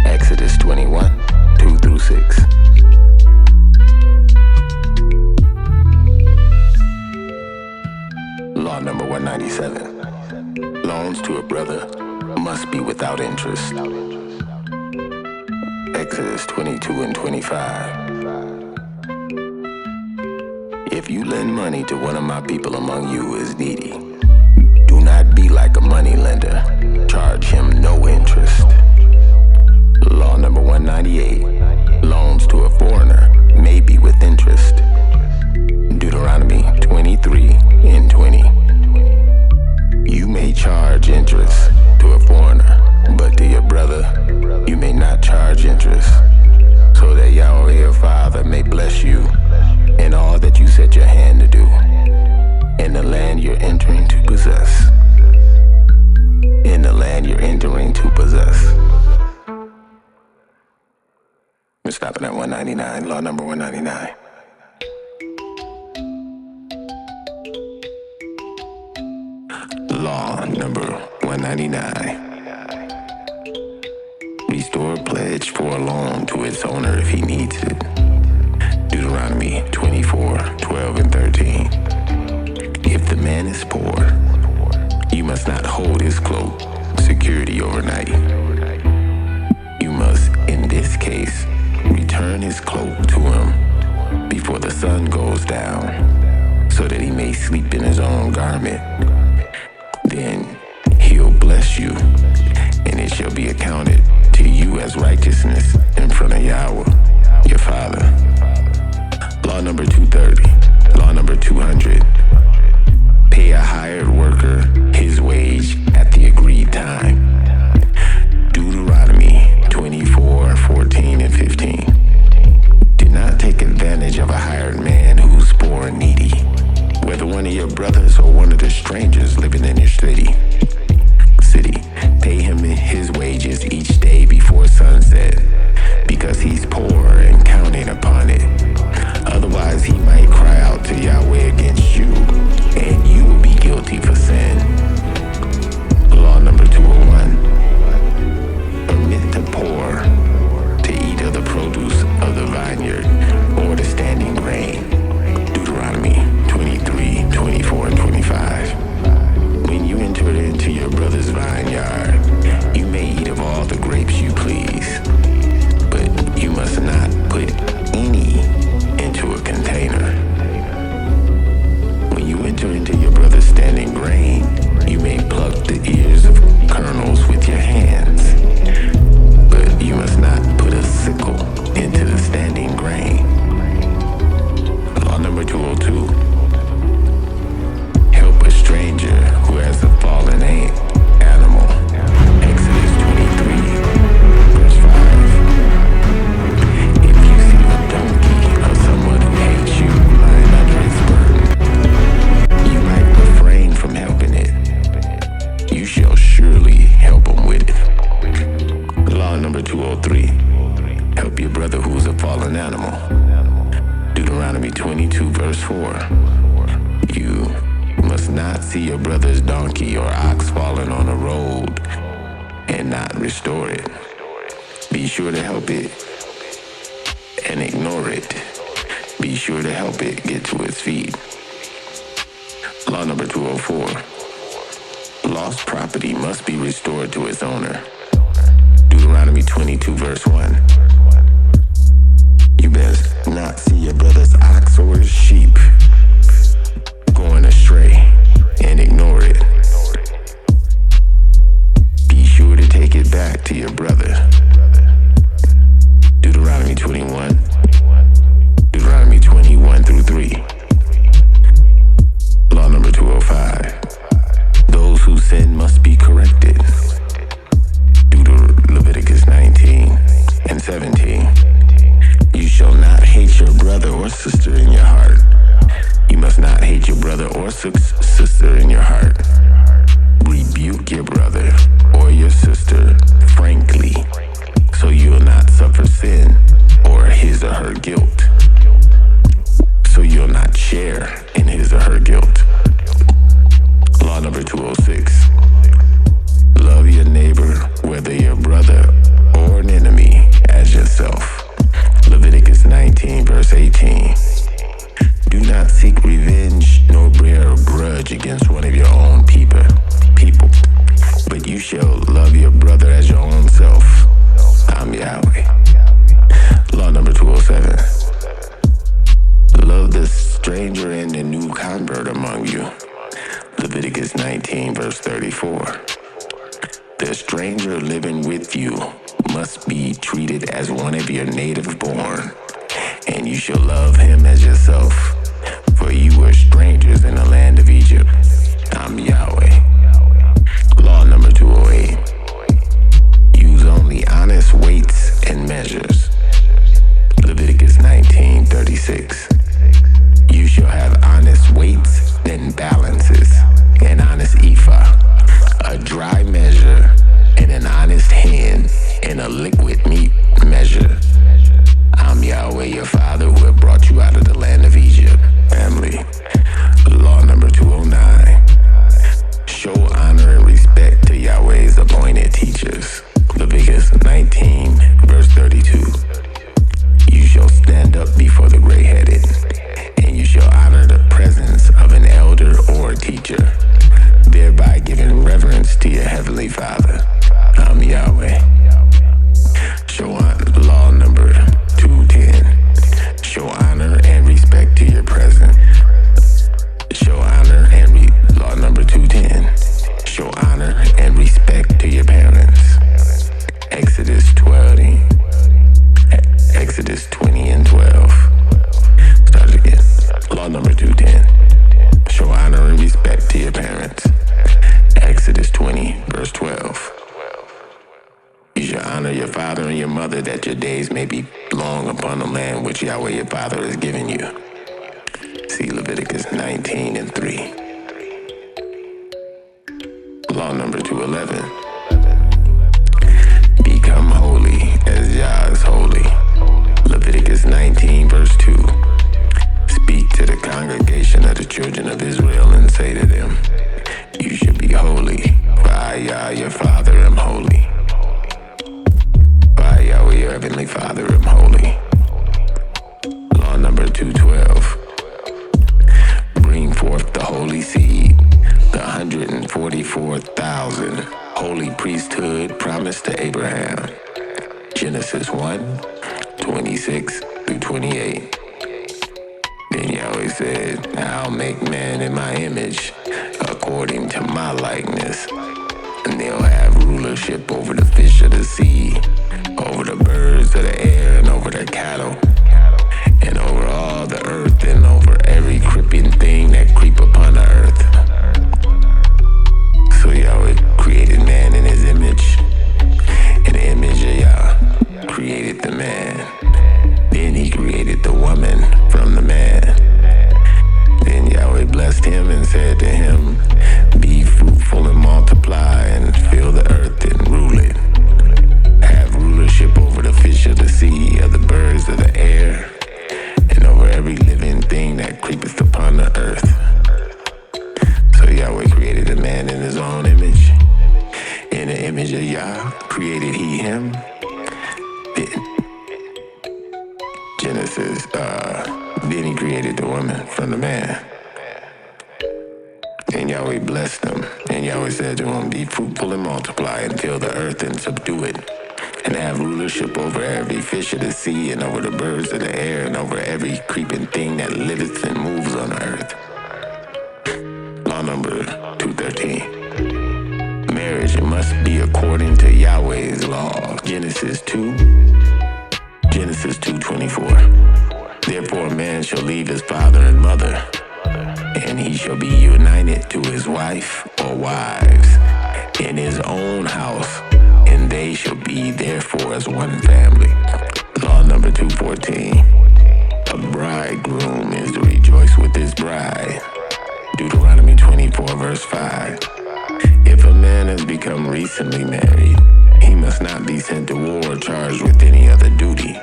Exodus 21, 2 through 6. Law number 197. Loans to a brother must be without interest. Exodus 22 and 25. If you lend money to one of my people among you who is needy, do not be like a money lender. Charge him no interest. Law number 198. Loans to a foreigner may be with interest. Deuteronomy 23 and 20. You may charge interest to a foreigner, but to your brother you may not charge interest, so that Yahweh your Father may bless you in all that you set your hand to do, in the land you're entering to possess. In the land you're entering to possess. We're stopping at 199, law number 199. Law number 199. Restore a pledge for a loan to its owner if he needs it. Deuteronomy 24, 12 and 13. If the man is poor, you must not hold his cloak security overnight. You must, in this case, return his cloak to him before the sun goes down, so that he may sleep in his own garment. Then he'll bless you, and it shall be accounted to you as righteousness in front of Yahweh, your Father. Law number 230. Law number 200. Pay a hired worker his wage at the agreed time. Deuteronomy 24, 14, and 15. Do not take advantage of a hired man who's poor and needy. brothers or one of the strangers living in your city. Pay him his wages each day before sunset, because he's poor and counting upon it. Otherwise, he might cry out to Yahweh against you, and you will be guilty for sin. Law number 201. Permit the poor to eat of the produce of the vineyard or the standing grain. Deuteronomy 23, 24, and 25. When you enter into your brother's vineyard, you may eat of all the grapes you please, but you must not put any into a container. When you enter into your brother's standing grain, you may pluck the ears of kernels with your hands, but you must not put a sickle into the standing grain. Law number 202. Help a stranger who has a fallen animal. Exodus 23, verse 5. If you see a donkey or someone who hates you lying under its burden, you might refrain from helping it. You shall surely help him with it. Law number 203. Help your brother who's a fallen animal. Deuteronomy 22, verse 4. You must not see your brother's donkey or ox fallen on a road and not restore it. Be sure to help it and ignore it. Be sure to help it get to its feet. Law number 204. Lost property must be restored to its owner. Deuteronomy 22, verse 1. You best not see your brother's ox or his sheep going astray and ignore it. Be sure to take it back to your brother. Deuteronomy 21. Deuteronomy 21 through 3. Law number 205. Those who sin must be corrected. Leviticus 19 and 17. You shall not hate your brother or sister in your heart. You must not hate your brother or sister in your heart. Rebuke your brother or your sister frankly, so you will not suffer sin or his or her guilt. So you'll not share in his or her guilt. Law number 206. Love your neighbor, whether your brother or an enemy, as yourself. Leviticus 19, verse 18. Do not seek revenge nor bear a grudge against one of your own people, but you shall love your brother as your own self. I'm Yahweh. Law number 207. Love the stranger and the new convert among you. Leviticus 19, verse 34. The stranger living with you must be treated as one of your native born, and you shall love him as yourself, for you were strangers in the land of Egypt. I'm Yahweh. Law number 208. Use only honest weights and measures. Leviticus 19:36. You shall have honest weights and balances, an honest ephah, a dry measure, and an honest hand, and a liquid meat measure. I'm Yahweh, your father, who have brought you out of the land of Egypt. Family. Law number 209. Show honor and respect to Yahweh's appointed teachers. Leviticus 19, verse 32. You shall stand up before the gray-headed, and you shall honor the presence of an elder or a teacher, thereby giving reverence to your heavenly Father. I'm Yahweh. Show honor. Law number 210. Show honor and respect to your present. Show honor and law number 210. Show honor and respect to your parents. Exodus 20. Exodus 20 and 12. Start again. Law number 210. Show honor and respect to your parents. Exodus 20, verse 12. You shall honor your father and your mother, that your days may be long upon the land which Yahweh your father has given you. See Leviticus 19 and 3. Law number 211. Become holy as Yah is holy. Leviticus 19 verse 2. Speak to the congregation of the children of Israel and say to them, you should be holy, for I, Yah, your Father, am holy. For I, Yahweh, your heavenly Father, am holy. Law number 212. Bring forth the holy seed, the 144,000 holy priesthood promised to Abraham. Genesis 1:26-28. Then Yahweh said, I'll make man in my image, according to my likeness, and they'll have rulership over the fish of the sea, over the birds of the air, and over the cattle, and over all the earth, and over every creeping thing that creep upon the earth. So Yahweh created man in his image. In the image of Yah created the man. Then he created the woman from the man. Then Yahweh blessed him and said to him, be fruitful and multiply and fill the earth and rule it. Have rulership over the fish of the sea, of the birds of the air, and over every living thing that creepeth upon the earth. So Yahweh created a man in his own image. In the image of Yah created he him. Then he created the woman from the man. And Yahweh blessed them. And Yahweh said to him, be fruitful and multiply and fill the earth and subdue it, and have rulership over every fish of the sea, and over the birds of the air, and over every creeping thing that liveth and moves on the earth. Law number 213. Marriage must be according to Yahweh's law. Genesis 2:24. Therefore a man shall leave his father and mother, and he shall be united to his wife or wives in his own house, and they shall be therefore as one family. Law number 214. A bridegroom is to rejoice with his bride. Deuteronomy 24 verse 5. If a man has become recently married, he must not be sent to war or charged with any other duty,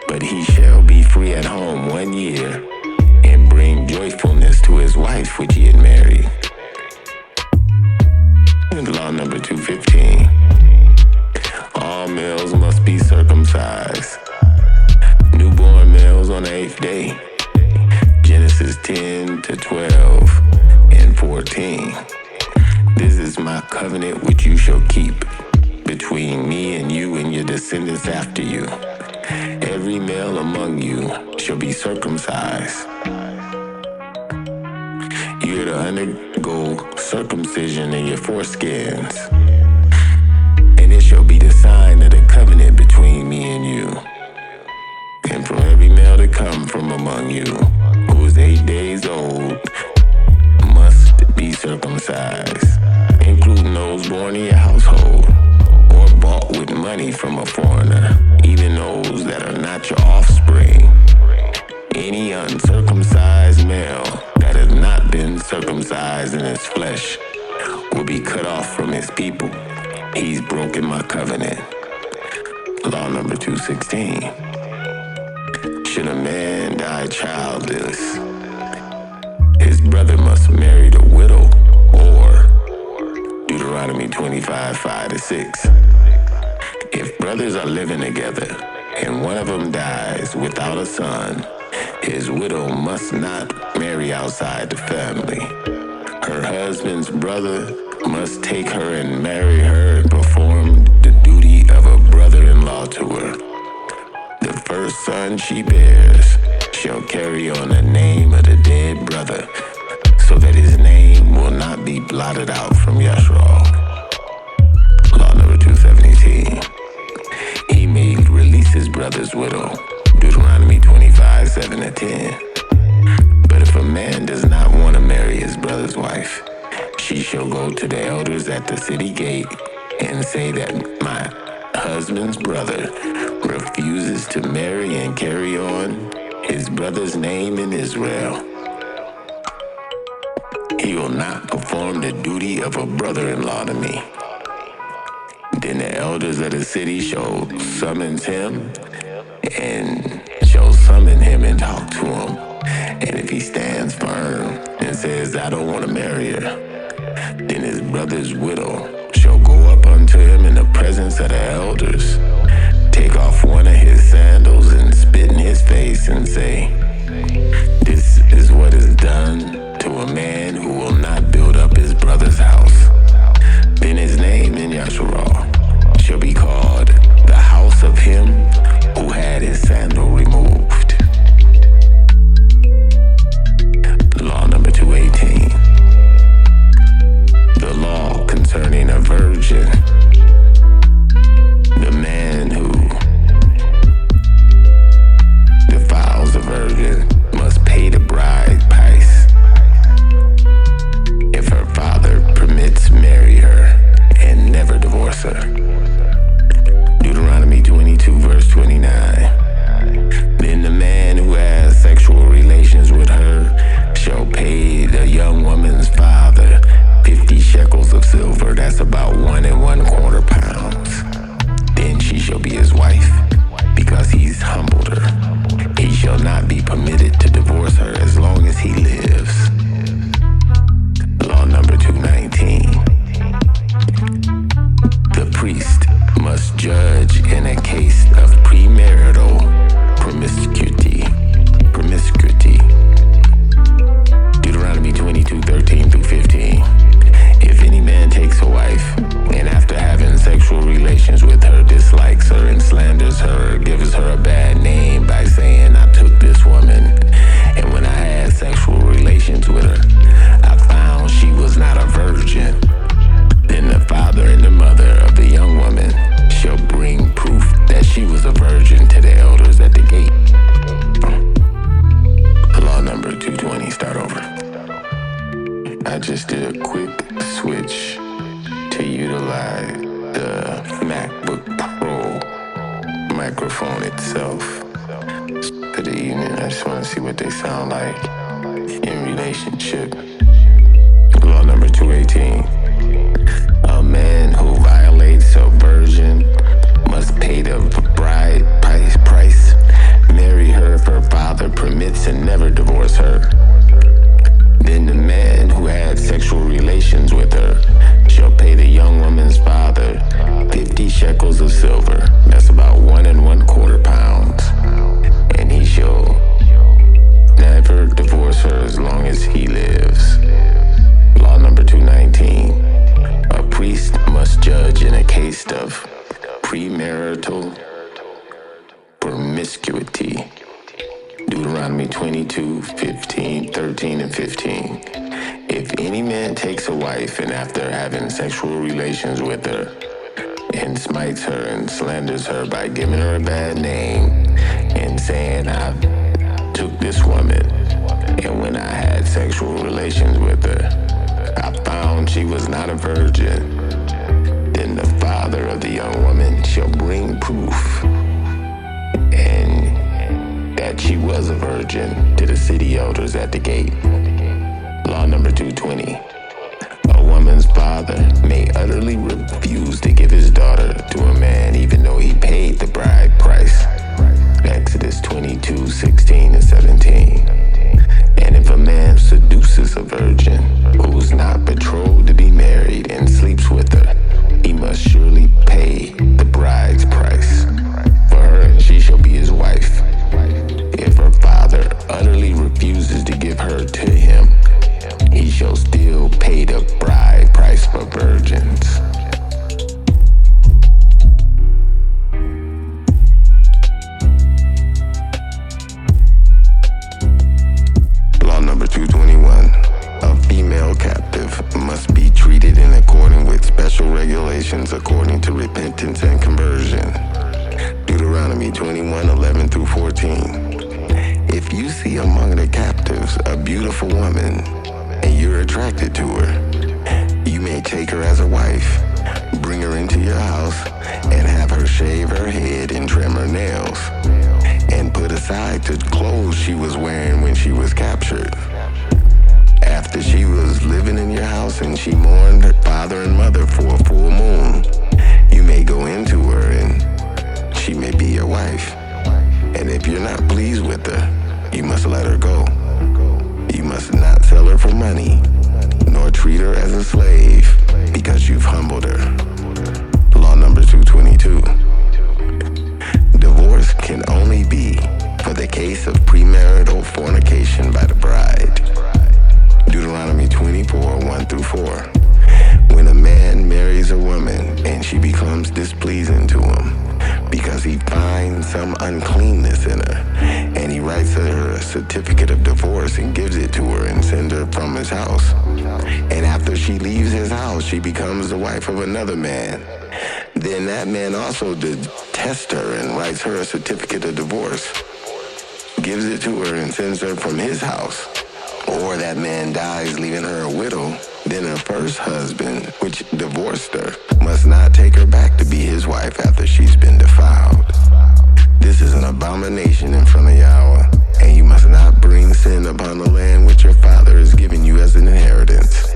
but he shall be free at home 1 year and bring joyfulness to his wife which he had married. And law number 215. All males must be circumcised. Newborn males on the 8th day. Genesis 10-12 and 14. This is my covenant which you shall keep between me and you and your descendants after you. Every male among you shall be circumcised. You are to undergo circumcision in your foreskins, and it shall be the sign of the covenant between me and you. And from every male that come from among you, who is 8 days old, must be circumcised, including those born in your household, or bought with money from a foreigner, even those that are not your offspring. Any uncircumcised male that has not been circumcised in his flesh will be cut off from his people. He's broken my covenant. Law number 216. Should a man die childless, his brother must marry the widow, or Deuteronomy 25, 5-6. If brothers are living together and one of them dies without a son, his widow must not marry outside the family. Her husband's brother must take her and marry her and perform the duty of a brother-in-law to her. The first son she bears shall carry on the name of the dead brother, so that his name will not be blotted out from Yashral. Law number 217. He may release his brother's widow. Deuteronomy 25, 7-10. But if a man does not want to marry his brother's wife, she shall go to the elders at the city gate and say that my husband's brother refuses to marry and carry on his brother's name in Israel. He will not perform perform the duty of a brother-in-law to me. Then the elders of the city shall summons him and shall summon him and talk to him. And if he stands firm and says, I don't want to marry her, then his brother's widow shall go up unto him in the presence of the elders, take off one of his sandals and spit in his face and say, this is what is done to a man who will not build up his brother's house. Then his name in Yahshua shall be called the house of him who had his sandal removed. Law number 218. The law concerning a virgin. The man who defiles a virgin must pay the bride price. If her father permits, marry her and never divorce her. Deuteronomy 22 verse 29. Then the man who has sexual relations with her shall pay the young woman's father 50 shekels of silver. That's about 1 1/4 pounds. Then she shall be his wife, because he's humbled her. He shall not be permitted to divorce her as long as he lives. Law number 219. The priest must judge in a case of premarital promiscuity. Deuteronomy 22:13-15. If any man takes a wife, and after having sexual relations with her, dislikes her and slanders her, or gives her a bad name by saying, I took this woman, and when I had sexual relations with her, I found she was not a virgin, then the father and the mother of the young woman shall bring proof that she was a virgin to the elders at the gate. Law number 220, start over. I just did a quick switch to utilize the MacBook Pro microphone itself for the evening. I just want to see what they sound like in relationship. Law number 218. A man who violates a virgin must pay the bride price, marry her if her father permits, and never divorce her. Then the man who had sexual relations with her shall pay the young woman's father 50 shekels of silver. That's about 1 1/4 pounds. And he shall never divorce her as long as he lives. Law number 219. A priest must judge in a case of premarital promiscuity. Deuteronomy 22:13-15. If any man takes a wife and after having sexual relations with her and smites her and slanders her by giving her a bad name and saying, I took this woman, and when I had sexual relations with her, I found she was not a virgin, then the father of the young woman shall bring proof and that she was a virgin to the city elders at the gate. Law number 220. A woman's father may utterly refuse to give his daughter to a man even though he paid the bride price. Exodus 22:16-17. And if a man seduces a virgin who's not betrothed to be married and sleeps with her, he must surely pay the bride's price for her, and she shall be his wife. If her father utterly refuses to give her to him, he shall still pay the bride price for virgins. Law number 221. A female captive must be treated in accordance with special regulations according to repentance and conversion. Deuteronomy 21:11-14. If you see among the captives a beautiful woman and you're attracted to her, you may take her as a wife, bring her into your house, and have her shave her head and trim her nails, and put aside the clothes she was wearing when she was captured. After she was living in your house house and she mourned her father and mother for a full moon, you may go into her and she may be your wife. And if you're not pleased with her, you must let her go. You must not sell her for money, nor treat her as a slave, because you've humbled her. Law number 222. Divorce can only be for the case of premarital fornication by the bride. Deuteronomy 24, 1 through 4. When a man marries a woman and she becomes displeasing to him because he finds some uncleanness in her, and he writes her a certificate of divorce and gives it to her and sends her from his house, and after she leaves his house, she becomes the wife of another man, then that man also detests her and writes her a certificate of divorce, gives it to her and sends her from his house, or that man dies leaving her a widow, then her first husband, which divorced her, must not take her back to be his wife after she's been defiled. This is an abomination in front of Yahweh, and you must not bring sin upon the land which your father has given you as an inheritance.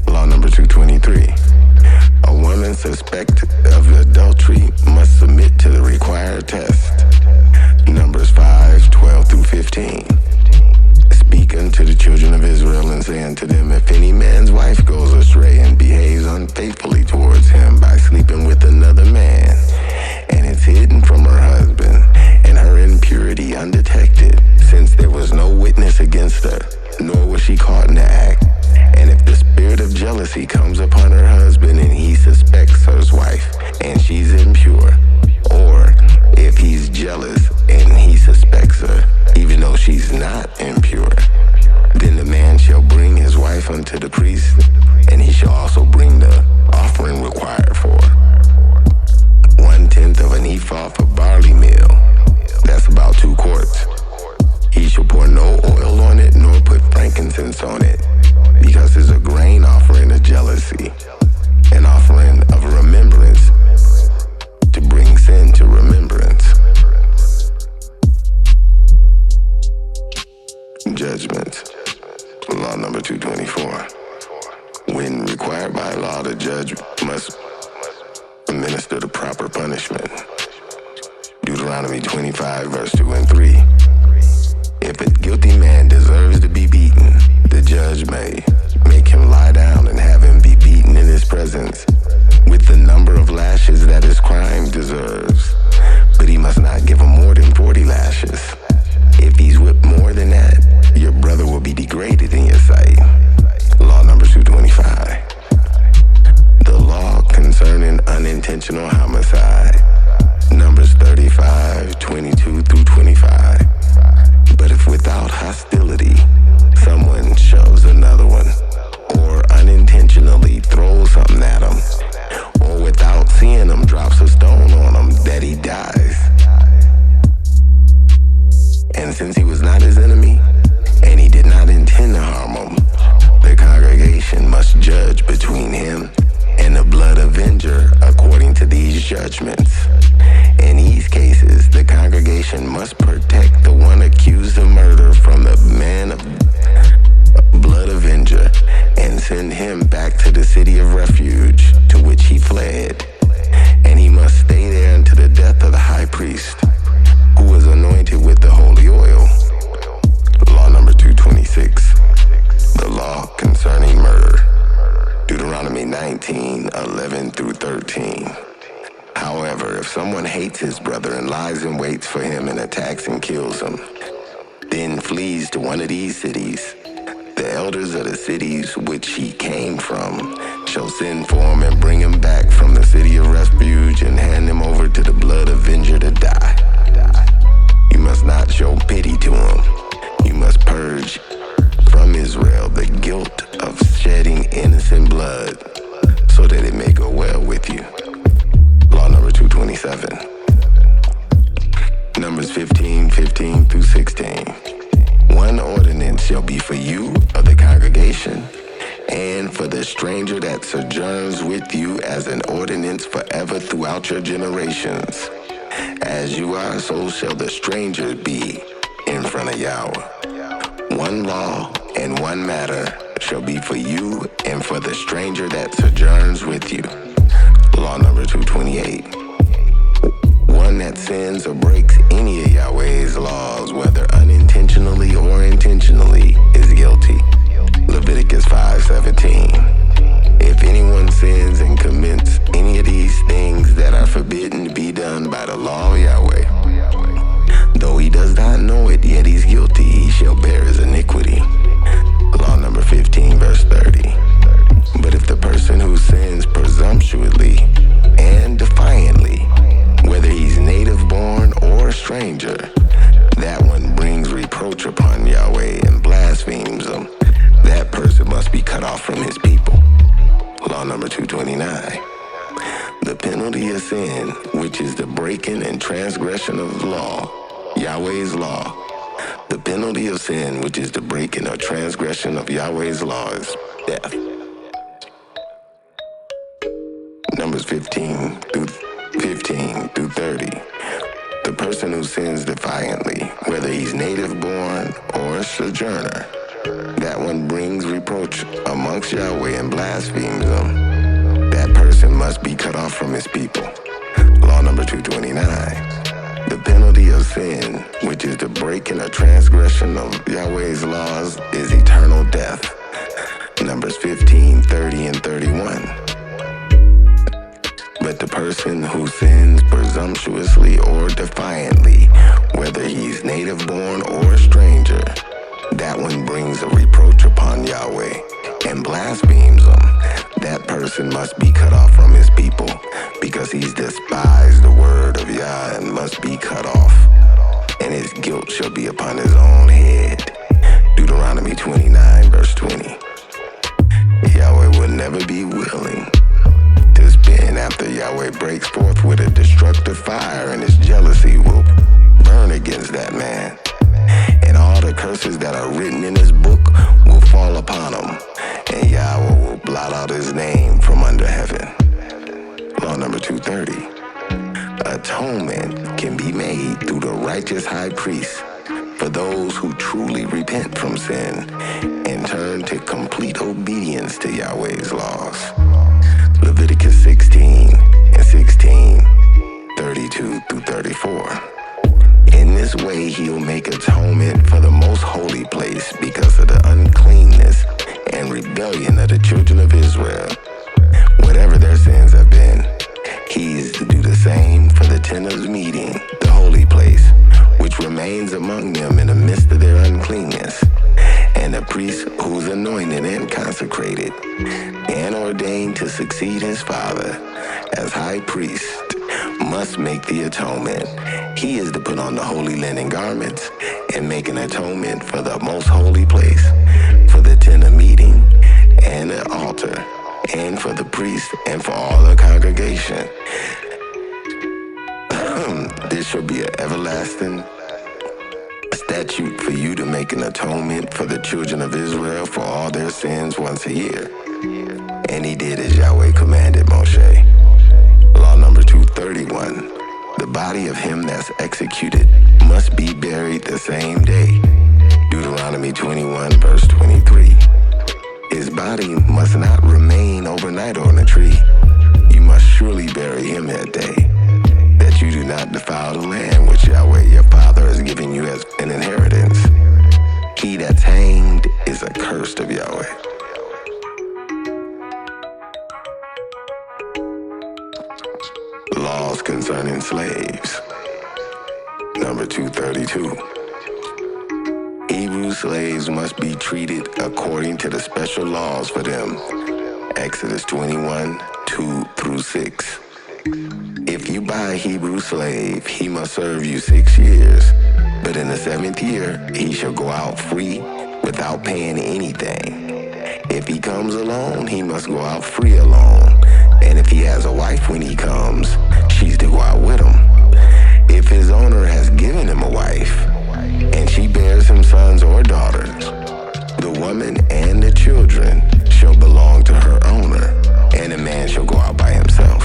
Law number 223. A woman suspected of adultery must submit to the required test. Numbers 5, 12 through 15. Speak unto the children of Israel and say unto them, if any man's wife goes astray and behaves unfaithfully towards him by sleeping with another man, and it's hidden from her husband, and her impurity undetected, since there was no witness against her, nor was she caught in the act, and if the spirit of jealousy comes upon her husband and he suspects her wife, and she's impure, or if he's jealous and he suspects her, even though she's not impure, then the man shall bring his wife unto the priest, and he shall also bring the offering required for her. 1/10 of an ephah for barley meal, that's about 2 quarts. He shall pour no oil on it, nor put frankincense on it, because it's a grain offering of jealousy, an offering of remembrance, to bring sin to remembrance. Judgment. Law number 224. When required by law, the judge must administer the proper punishment. Deuteronomy 25, verse 2 and 3. If a guilty man deserves to be beaten, the judge may make him lie down and have him be beaten in his presence with the number of lashes that his crime deserves, but he must not give him more than 40 lashes. If he's whipped more than that, your brother will be degraded in your sight. Law number 225. The law concerning unintentional homicide. Numbers 35, 22 through 25. But if without hostility, someone shoves another one, or unintentionally throws something at him, or without seeing him drops a stone on him, that he dies. And since he was not his enemy, and he did not intend to harm him, the congregation must judge between him and the blood avenger according to these judgments. In these cases, the congregation must protect the one accused of murder from the man of blood avenger and send him back to the city of refuge to which he fled. And he must stay there until the death of the high priest, who was anointed with the holy oil. Law number 226. The law concerning murder. Deuteronomy 19, 11 through 13. However, if someone hates his brother and lies in wait for him and attacks and kills him, then flees to one of these cities, the elders of the cities which he came from shall send for him and bring him back from the city of refuge and hand him over to the blood avenger to die. You must not show pity to him. You must purge from Israel the guilt of shedding innocent blood, so that it may go well with you. Law number 227. Numbers 15, 15 through 16. One ordinance shall be for you of the congregation, and for the stranger that sojourns with you as an ordinance forever throughout your generations. As you are, so shall the stranger be in front of Yahweh. One law and one matter shall be for you and for the stranger that sojourns with you. Law number 228. One that sins or breaks any of Yahweh's laws, whether unintentionally or intentionally, is guilty. Leviticus 5:17. If anyone sins and commits any of these things that are forbidden to be done by the law of Yahweh, though he does not know it, yet he's guilty, he shall bear his iniquity. Law number 15, verse 30. But if the person who sins presumptuously and defiantly, whether he's native born or a stranger, that one brings reproach upon Yahweh and blasphemes him, that person must be cut off from his people. Law number 229. The penalty of sin, which is the breaking and transgression of the law, Yahweh's law. The penalty of sin, which is the breaking or transgression of Yahweh's law, is death. Numbers 15 through 30. The person who sins defiantly, whether he's native born or a sojourner, that one brings reproach amongst Yahweh and blasphemes him, that person must be cut off from his people. Law number 229. The penalty of sin, which is the breaking or transgression of Yahweh's laws, is eternal death. Numbers 15, 30, and 31. But the person who sins presumptuously or defiantly, whether he's native born or a stranger, that one brings a reproach upon Yahweh and blasphemes him, that person must be cut off from his people, because he's despised the word of Yah and must be cut off, and his guilt shall be upon his own head. Deuteronomy 29, verse 20. Yahweh will never be willing to spin after Yahweh breaks forth with a destructive fire, and his jealousy will burn against that man. And all the curses that are written in his book will fall upon him, and Yahweh will blot out his name from under heaven. Law number 230. Atonement can be made through the righteous high priest for those who truly repent from sin and turn to complete obedience to Yahweh's laws. Leviticus 16 and 16, 32 through 34. In this way he'll make atonement for the most holy place because of the uncleanness and rebellion of the children of Israel. Whatever their sins have been, he is to do the same for the tent of meeting, the holy place, which remains among them in the midst of their uncleanness. And the priest who's anointed and consecrated and ordained to succeed his father as high priest must make the atonement. He is to put on the holy linen garments and make an atonement for the most holy place, for the tent of meeting and the altar, and for the priest and for all the congregation. This shall be an everlasting statute for you to make an atonement for the children of Israel for all their sins once a year. And he did as Yahweh commanded Moshe. Law number 231. The body of him that's executed must be buried the same day. Deuteronomy 21, verse 23. His body must not remain overnight on a tree. You must surely bury him that day, that you do not defile the land which Yahweh your Father has given you as an inheritance. He that's hanged is accursed of Yahweh. Laws concerning slaves. Number 232. Hebrew slaves must be treated according to the special laws for them. Exodus 21, 2 through 6. If you buy a Hebrew slave, he must serve you 6 years. But in the 7th year, he shall go out free without paying anything. If he comes alone, he must go out free alone. And if he has a wife when he comes, she's to go out with him. If his owner has given him a wife, and she bears him sons or daughters, the woman and the children shall belong to her owner, and the man shall go out by himself.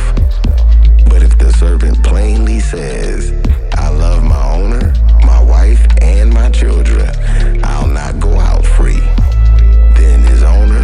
But if the servant plainly says, I love my owner, my wife, and my children, I'll not go out free, then his owner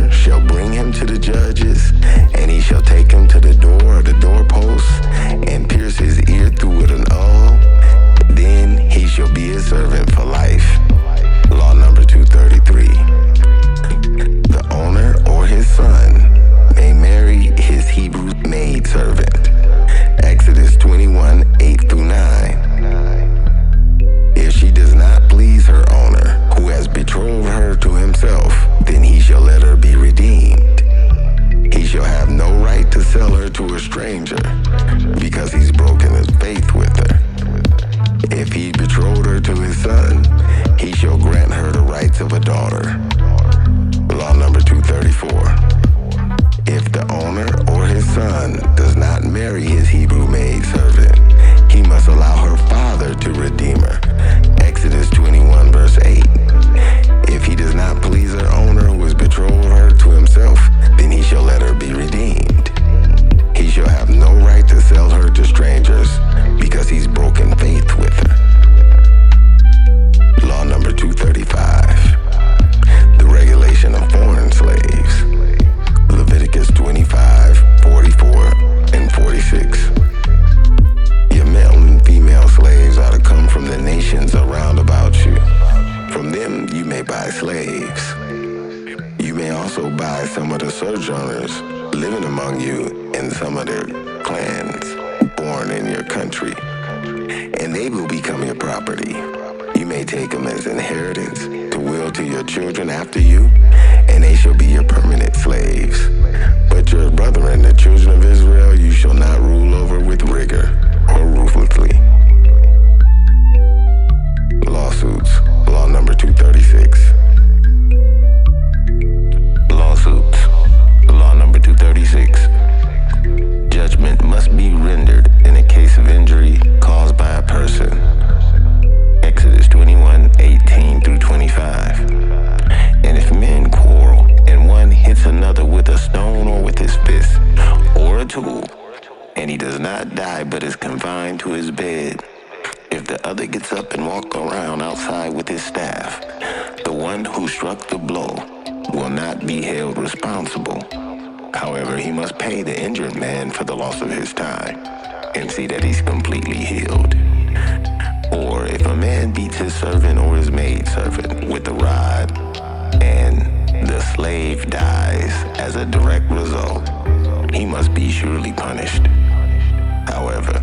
redeemer. Exodus 21 verse 8. If he does not please her owner who has betrothed her to himself, then he shall let her be redeemed. He shall have no right to sell her to strangers because he's broken faith with her. Law number 235. The regulation of foreign slaves. Leviticus 25, 44, and 46. Your male and female slaves are to come from the nations around about you. From them you may buy slaves. You may also buy some of the sojourners living among you and some of their clans born in your country, and they will become your property. You may take them as inheritance to will to your children after you, and they shall be your permanent slaves. But your brethren, the children of Israel, you shall not rule over with rigor or ruthlessly. Lawsuits. Law number 236. Lawsuits. Law number 236. Judgment must be rendered in a case of injury caused by a person. Exodus 21, 18 through 25. And if men quarrel, and one hits another with a stone or with his fist, or a tool, and he does not die but is confined to his bed, if the other gets up and walks around outside with his staff, the one who struck the blow will not be held responsible. However, he must pay the injured man for the loss of his time and see that he's completely healed. Or if a man beats his servant or his maidservant with a rod and the slave dies as a direct result, he must be surely punished. However,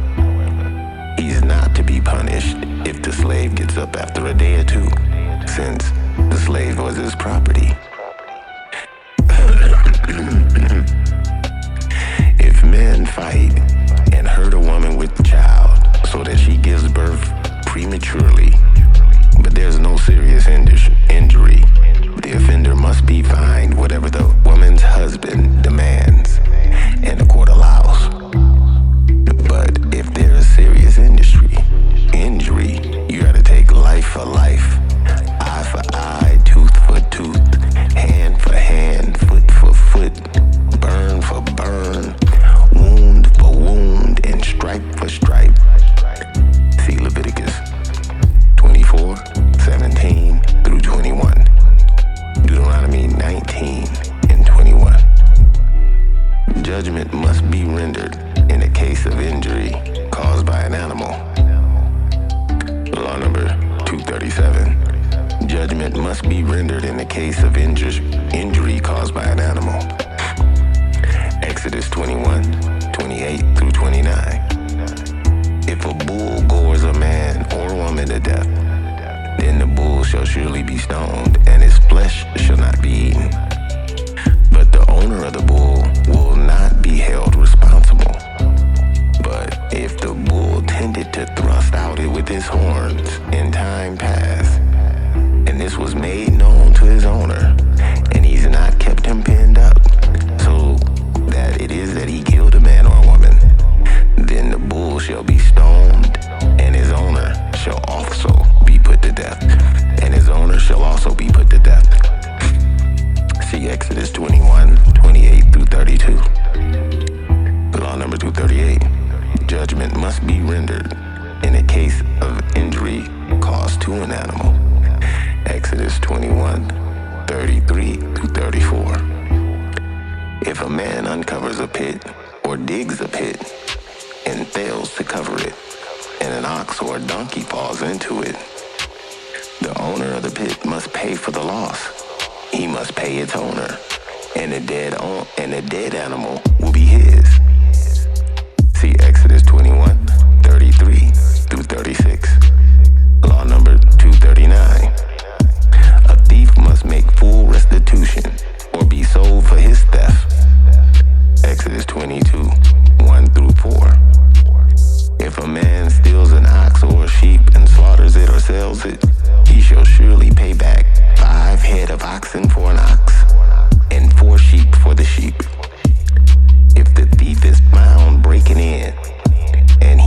he's not to be punished if the slave gets up after a day or two, since the slave was his property. If men fight and hurt a woman with child so that she gives birth prematurely, but there's no serious injury, the offender must be fined whatever the woman's husband demands and the court allows. But if there is serious injury, you gotta take life for life, eye for eye, tooth for tooth, hand for hand, foot for foot, burn for burn, wound for wound, and stripe for stripe. See Leviticus 24, 17 through 21. Deuteronomy 19 and 21. Judgment must be rendered in a case of injury caused by an animal. Law number 237. Judgment must be rendered in a case of injury caused by an animal. Exodus 21, 28 through 29. If a bull gores a man or a woman to death, then the bull shall surely be stoned, and his flesh shall not be eaten. But the owner of the bull will not be held responsible. But if the bull tended to thrust out it with his horns in time past, and this was made known to his owner, and he's not kept him pinned up, so that it is that he killed a man or a woman, then the bull shall be stoned, and his owner shall also be put to death, and his owner shall also be put to death. See Exodus 21, 28 through 32. Law number 238. Judgment must be rendered in a case of injury caused to an animal. Exodus 21, 33 through 34. If a man uncovers a pit or digs a pit and fails to cover it, and an ox or a donkey falls into it, the owner of the pit must pay for the loss. He must pay its owner, and the dead animal will be his. See Exodus 21, 33 through 36. Law number 239. A thief must make full restitution or be sold for his theft. Exodus 22, 1 through 4. If a man steals an ox or a sheep and slaughters it or sells it, he shall surely pay back 5 head of oxen for an ox and 4 sheep for the sheep. If the thief is found breaking in and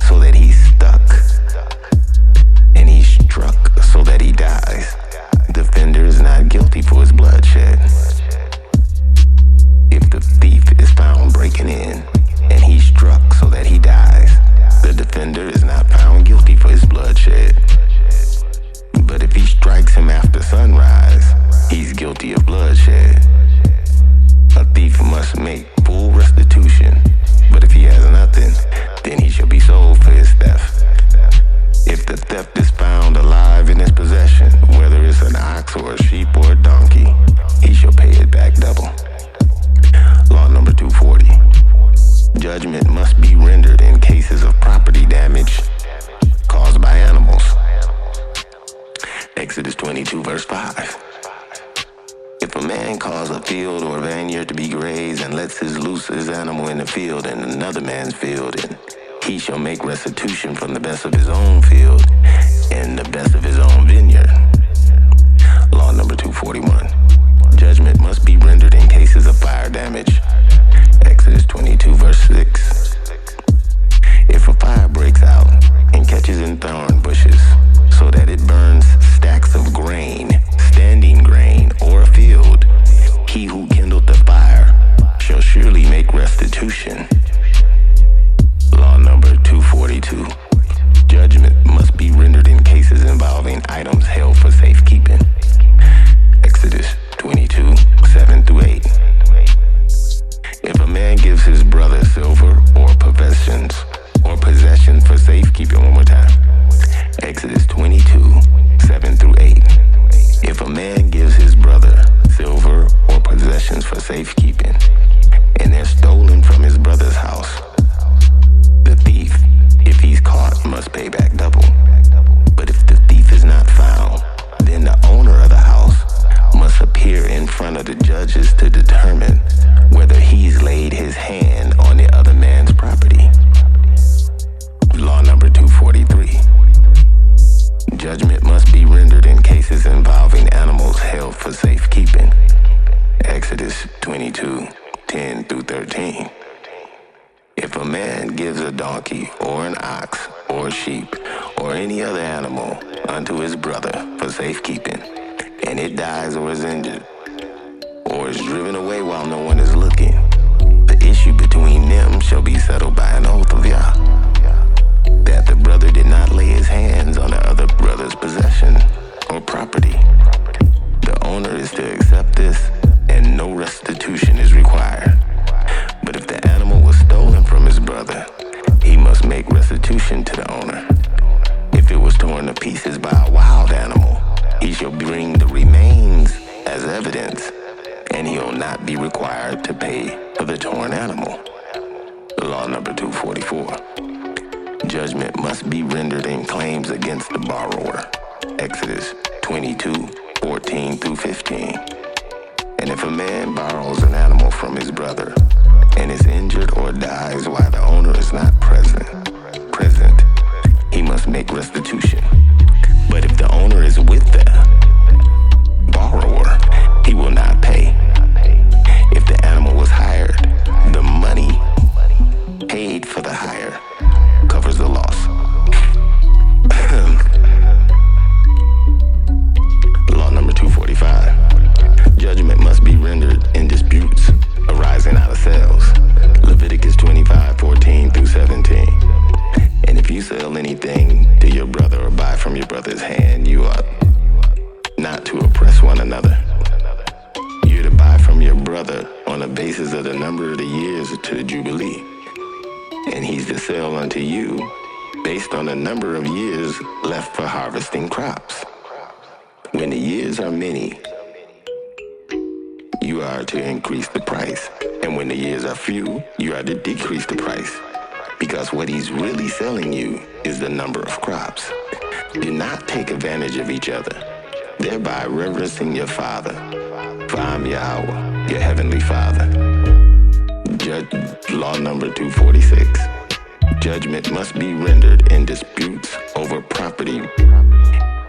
so that he's stuck, guilty of bloodshed. A thief must make full restitution, but if he has nothing, then he shall be sold for his theft. If the theft is found alive in his possession, whether it's an ox or a sheep or a donkey, he shall pay it back double. Law number 240. Judgment must be rendered in cases of property damage caused by animals. Exodus 22 verse 5. If a man cause a field or vineyard to be grazed and lets loose his animal in the field in another man's field, and he shall make restitution from the best of his own field and the best of his own vineyard. Law number 241. Judgment must be rendered in cases of fire damage. Exodus 22 verse 6. If a fire breaks out and catches in thorn bushes so that it burns stacks of grain, standing grain, or a field, he who kindled the fire shall surely make restitution. Law number 242. Judgment must be rendered in cases involving items held for safekeeping. Exodus 22, 7 through 8. If a man gives his brother silver or possessions for safekeeping, one more time. Exodus 22, 7 through 8. If a man gives his brother silver or possessions for safekeeping, and they're stolen from his brother's house, the thief, if he's caught, must pay back double. But if the thief is not found, then the owner of the house must appear in front of the judges to determine whether he's laid his hand on the other man's property. Law number 243. Judgment must be rendered in cases involving animals held for safekeeping. Exodus 22, 10 through 13. If a man gives a donkey or an ox or a sheep or any other animal unto his brother for safekeeping, and it dies or is injured, or is driven away while no one is looking, the issue between them shall be settled by an oath of Yah, that the brother did not lay his hands on the other brother's possession or property. The owner is to accept this, and no restitution is required. But if the animal was stolen from his brother, he must make restitution to the owner. If it was torn to pieces by a wild animal, he shall bring the remains as evidence, and he will not be required to pay for the torn animal. Law number 244. Judgment must be rendered in claims against the borrower. Exodus 22, 14 through 15. And if a man borrows an animal from his brother and is injured or dies while the owner is not present, he must make restitution. But if the owner is with the borrower, he will not pay. If the animal was hired, the money paid for the hire covers the loss. Law number 245. Judgment must be rendered in disputes arising out of sales. Leviticus 25, 14 through 17. And if you sell anything to your brother or buy from your brother's hand, you ought not to oppress one another. You're to buy from your brother on the basis of the number of the years to the Jubilee. And he's to sell unto you based on the number of years left for harvesting crops. When the years are many, you are to increase the price. And when the years are few, you are to decrease the price. Because what he's really selling you is the number of crops. Do not take advantage of each other, thereby reverencing your Father. For I'm Yahweh, your heavenly Father. Law number 246. Judgment must be rendered in disputes over property.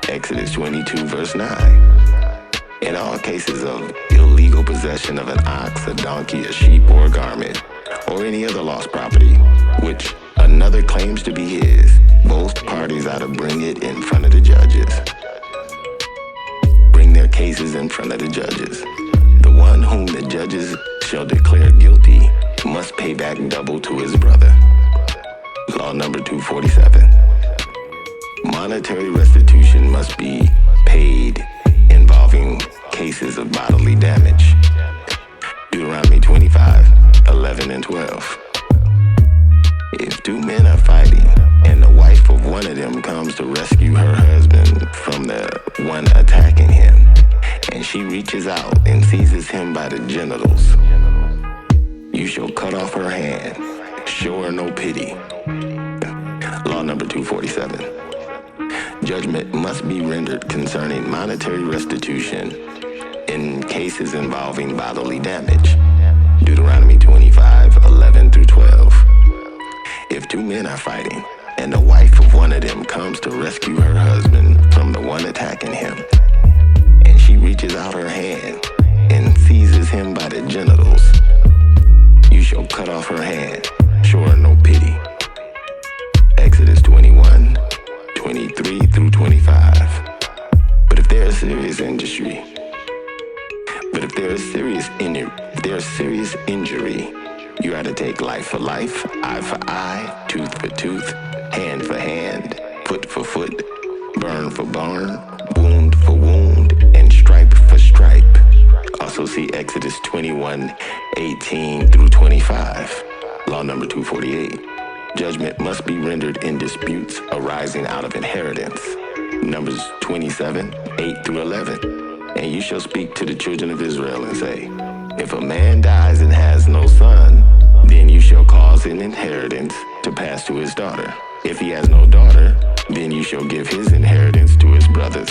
Exodus 22, verse 9. In all cases of illegal possession of an ox, a donkey, a sheep, or a garment, or any other lost property, which another claims to be his, both parties are to bring it in front of the judges. Bring their cases in front of the judges. The one whom the judges shall declare guilty must pay back double to his brother. Law number 247. Monetary restitution must be paid involving cases of bodily damage. Deuteronomy 25, 11 and 12. If two men are fighting, and the wife of one of them comes to rescue her husband from the one attacking him, and she reaches out and seizes him by the genitals, you shall cut off her hand, show her no pity. Law number 247. Judgment must be rendered concerning monetary restitution in cases involving bodily damage. Deuteronomy 25, 11 through 12. If two men are fighting, and the wife of one of them comes to rescue her husband from the one attacking him, and she reaches out her hand and seizes him by the genitals, you shall cut off her hand, show her no pity. Exodus 21, 23 through 25. But if there is serious injury, you are to take life for life, eye for eye, tooth for tooth, hand for hand, foot for foot, burn for burn, wound for wound, and stripe for stripe. Also see Exodus 21, 18 through 25. Law number 248. Judgment must be rendered in disputes arising out of inheritance. Numbers 27, 8 through 11. And you shall speak to the children of Israel and say, if a man dies and has no son, then you shall cause an inheritance to pass to his daughter. If he has no daughter, then you shall give his inheritance to his brothers.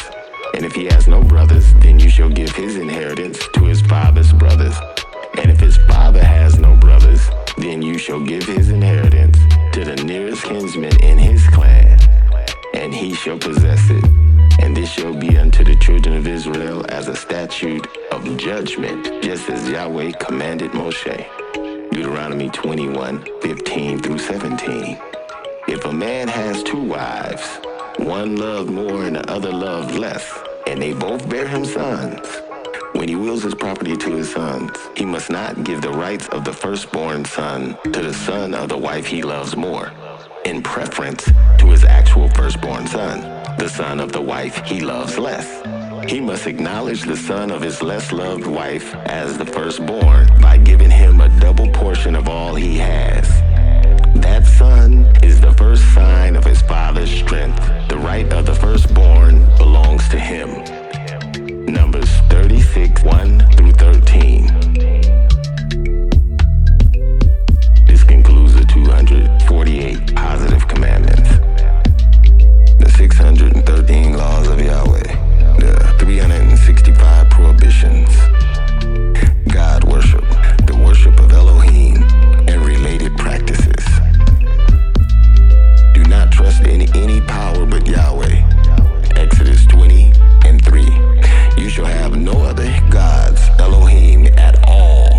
And if he has no brothers, then you shall give his inheritance to his father's brothers. And if his father has no brothers, then you shall give his inheritance to the nearest kinsman in his clan, and he shall possess it. And this shall be unto the children of Israel as a statute of judgment, just as Yahweh commanded Moshe. Deuteronomy 21, 15 through 17. If a man has two wives, one loved more and the other loved less, and they both bear him sons, when he wills his property to his sons, he must not give the rights of the firstborn son to the son of the wife he loves more, in preference to his actual firstborn son, the son of the wife he loves less. He must acknowledge the son of his less loved wife as the firstborn by giving him a double portion of all he has. That son is the first sign of his father's strength. The right of the firstborn belongs to him. Numbers 36, 1 through 13. This concludes the 248 positive commandments, the 613 laws of Yahweh, the 365 prohibitions, God worship, the worship of Elohim, and related practices. Do not trust in any power but Yahweh. Exodus 20 and 3. You shall have no other gods, Elohim, at all.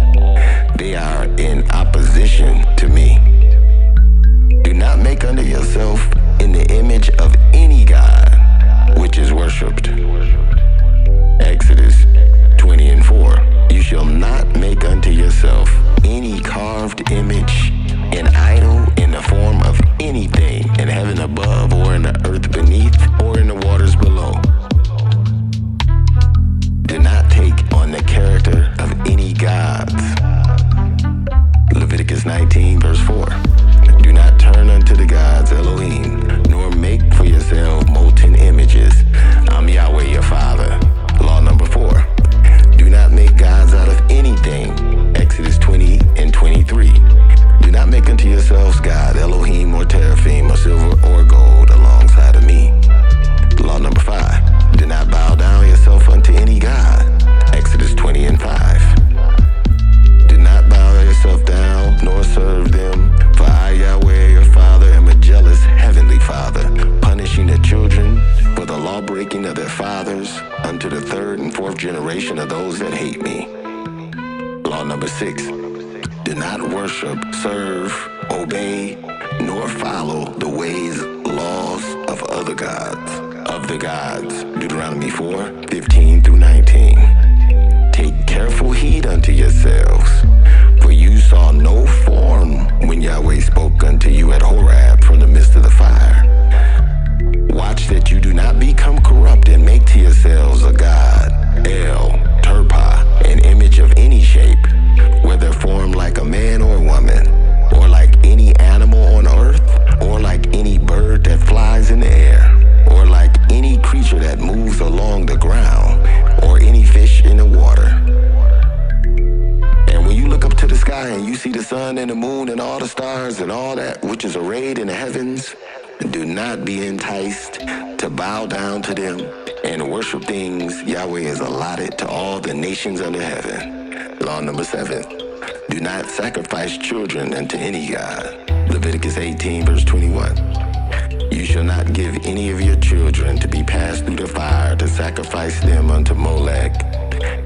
They are in opposition to me. Do not make unto yourself in the image of any god which is worshipped. Exodus 20 and 4. You shall not make unto yourself any carved image, an idol in the form of anything in heaven above or in the earth beneath or in the waters below. Do not take on the character of any gods. Leviticus 19 verse 4. Do not turn unto the gods Elohim, nor make for yourself molten images. I'm Yahweh your Father. Law number 4. Do not make gods out of anything. Exodus 20 and 23. Do not make unto yourselves God, Elohim or teraphim or silver or gold alongside of me. Law number 5. Do not bow down yourself unto any god. Exodus 20 and 5. Do not bow yourself down, nor serve them, for I, Yahweh your Father, am a jealous heavenly Father, punishing the children for the law breaking of their fathers unto the third and fourth generation of those that hate me. Law number 6. Do not worship, serve, obey, nor follow the ways, laws of other gods, of the gods. Deuteronomy 4, 15 through 19. Take careful heed unto yourselves, for you saw no form when Yahweh spoke unto you at Horeb from the midst of the fire. Watch that you do not become corrupt and make to yourselves a god, El, sun and the moon and all the stars and all that which is arrayed in the heavens. Do not be enticed to bow down to them and worship things Yahweh has allotted to all the nations under heaven. Law number 7. Do not sacrifice children unto any god. Leviticus 18, verse 21. You shall not give any of your children to be passed through the fire to sacrifice them unto Molech.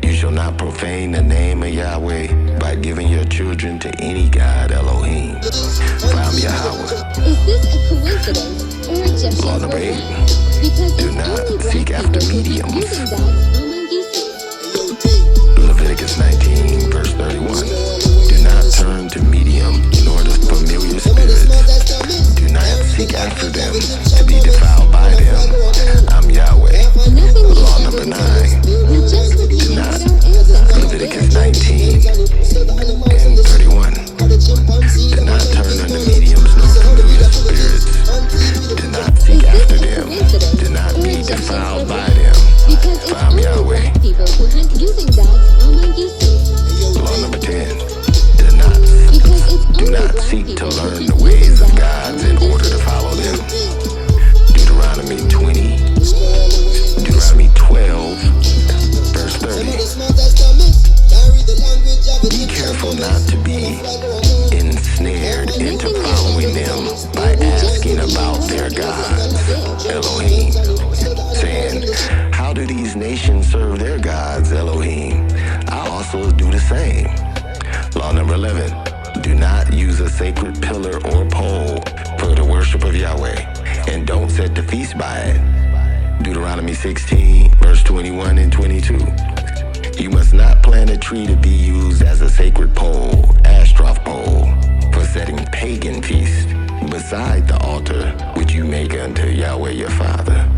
You shall not profane the name of Yahweh by giving your children to any god Elohim. From Yahweh. Is this a coincidence or a gesture? Law number 8. Because Do it's not only black seek after people who keep mediums. using dogs among you. Leviticus 19, verse 31. Do not turn to medium nor to familiar spirits. Do not seek after them to be defiled by them. I'm Yahweh. Nothing Law new number under 9. the sun. We just Do repeated not. what our ancestors Leviticus did. 19 and 31. Do not turn unto mediums nor familiar spirits. Do not seek after them. Do not be defiled by them. Because it's I'm only Yahweh. black people who hunt using dogs among you. Law number 10. Do not. Because it's Do only not black seek to people who learn keep the ways using of dogs gods in among order you. to follow them. Deuteronomy 20. Deuteronomy 12, verse 30. Be careful not to be ensnared into following them by asking about their gods, Elohim, saying, how do these nations serve their gods, Elohim? I also do the same. Law number 11. Do not use a sacred pillar or pole for the worship of Yahweh, and don't set the feast by it. Deuteronomy 16, verse 21 and 22. You must not plant a tree to be used as a sacred pole, Ashtaroth pole, for setting pagan feasts beside the altar which you make unto Yahweh your Father.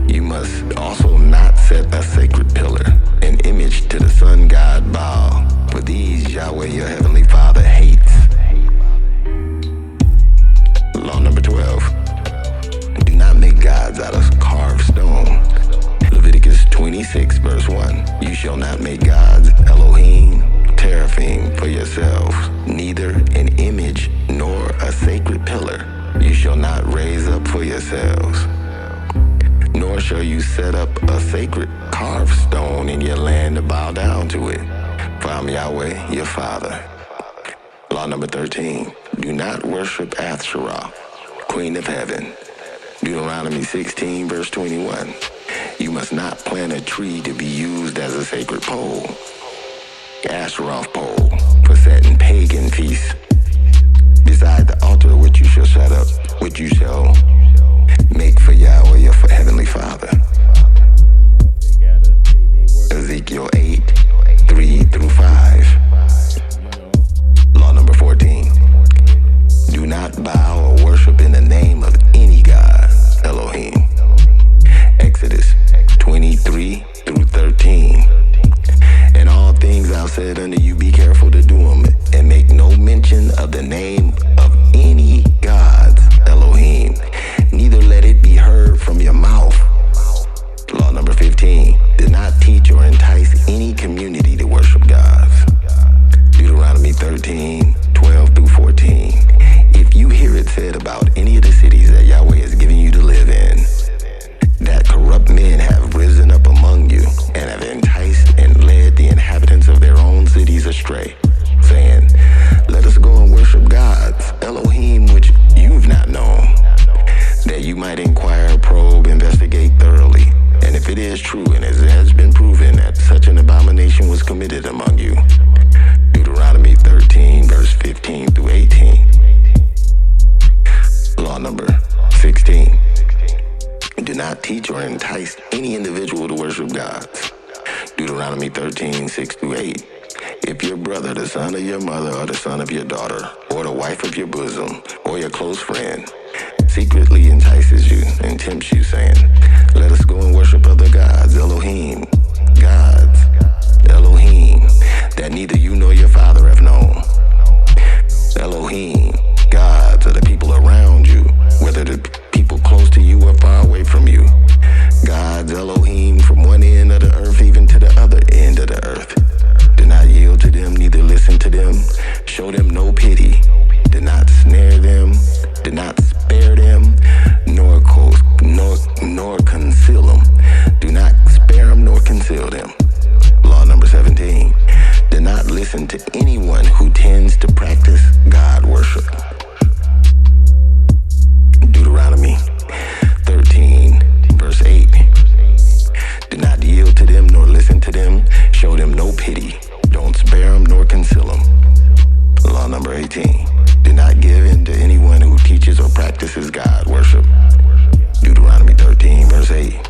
You must also not set a sacred pillar, an image to the sun god Baal, for these Yahweh your heavenly Father hates. Law number 12. Do not make gods out of carved stone. Leviticus 26, verse 1. You shall not make gods, Elohim, teraphim, for yourselves, neither an image nor a sacred pillar you shall not raise up for yourselves. Nor shall you set up a sacred carved stone in your land to bow down to it. For I'm Yahweh, your Father. Law number 13. Do not worship Asherah, Queen of Heaven. Deuteronomy 16, verse 21. You must not plant a tree to be used as a sacred pole, Ashtaroth pole, for setting pagan feasts beside the altar which you shall set up, which you shall make for Yahweh your heavenly Father. Ezekiel 8, 3 through 5. Law number 14. Do not bow or worship in the name of any god, Elohim. Exodus 23 through 13. And all things I've said unto you, be careful to do them, and make no mention of the name of any gods, Elohim. Neither let it be heard from your mouth. Law number 15. Do not teach or entice any community to worship gods. Deuteronomy 13, 12 through 14. If you hear it said about any of the cities that Yahweh is giving you to live in, that corrupt men have risen up among you and have enticed and led the inhabitants of their own cities astray, saying, let us go and worship gods, Elohim, which you've not known, that you might inquire, probe, investigate thoroughly. And if it is true and it has been proven that such an abomination was committed among you. Deuteronomy 13, verse 15 through 18. Law number 16. Do not teach or entice any individual to worship gods. Deuteronomy 13, 6 through 8. If your brother, the son of your mother, or the son of your daughter, or the wife of your bosom, or your close friend, secretly entices you and tempts you, saying, let us go and worship other gods, Elohim, gods, Elohim, that neither you nor your father have known. Elohim, gods, are the people around you, whether the people close to you or far away from you. Gods, Elohim, from one end of the earth even to the other end of the earth. Do not yield to them, neither listen to them. Show them no pity. Do not snare them. Do not spare them, nor conceal them. Do not spare them nor conceal them. Law number 17. Do not listen to anyone who tends to practice God worship. Deuteronomy 13, verse 8. Do not yield to them nor listen to them. Show them no pity. Don't spare them nor conceal them. Law number 18. Do not give in to anyone who teaches or practices God worship. Deuteronomy 13, verse 8.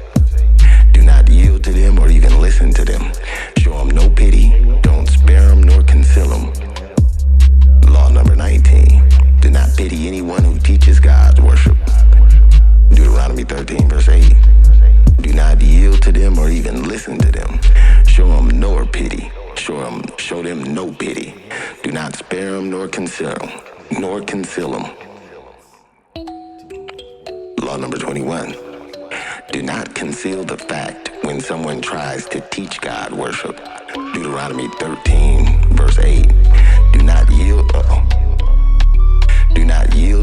Do not yield to them or even listen to them. Show them no pity. Don't spare them nor conceal them. Law number 19. Do not pity anyone who teaches God's worship. Deuteronomy 13, verse 8. Do not yield to them or even listen to them. Show them no pity. Show them no pity. Do not spare them nor conceal them. Law number 21. Do not conceal the fact when someone tries to teach God worship. Deuteronomy 13, verse 8. Do not yield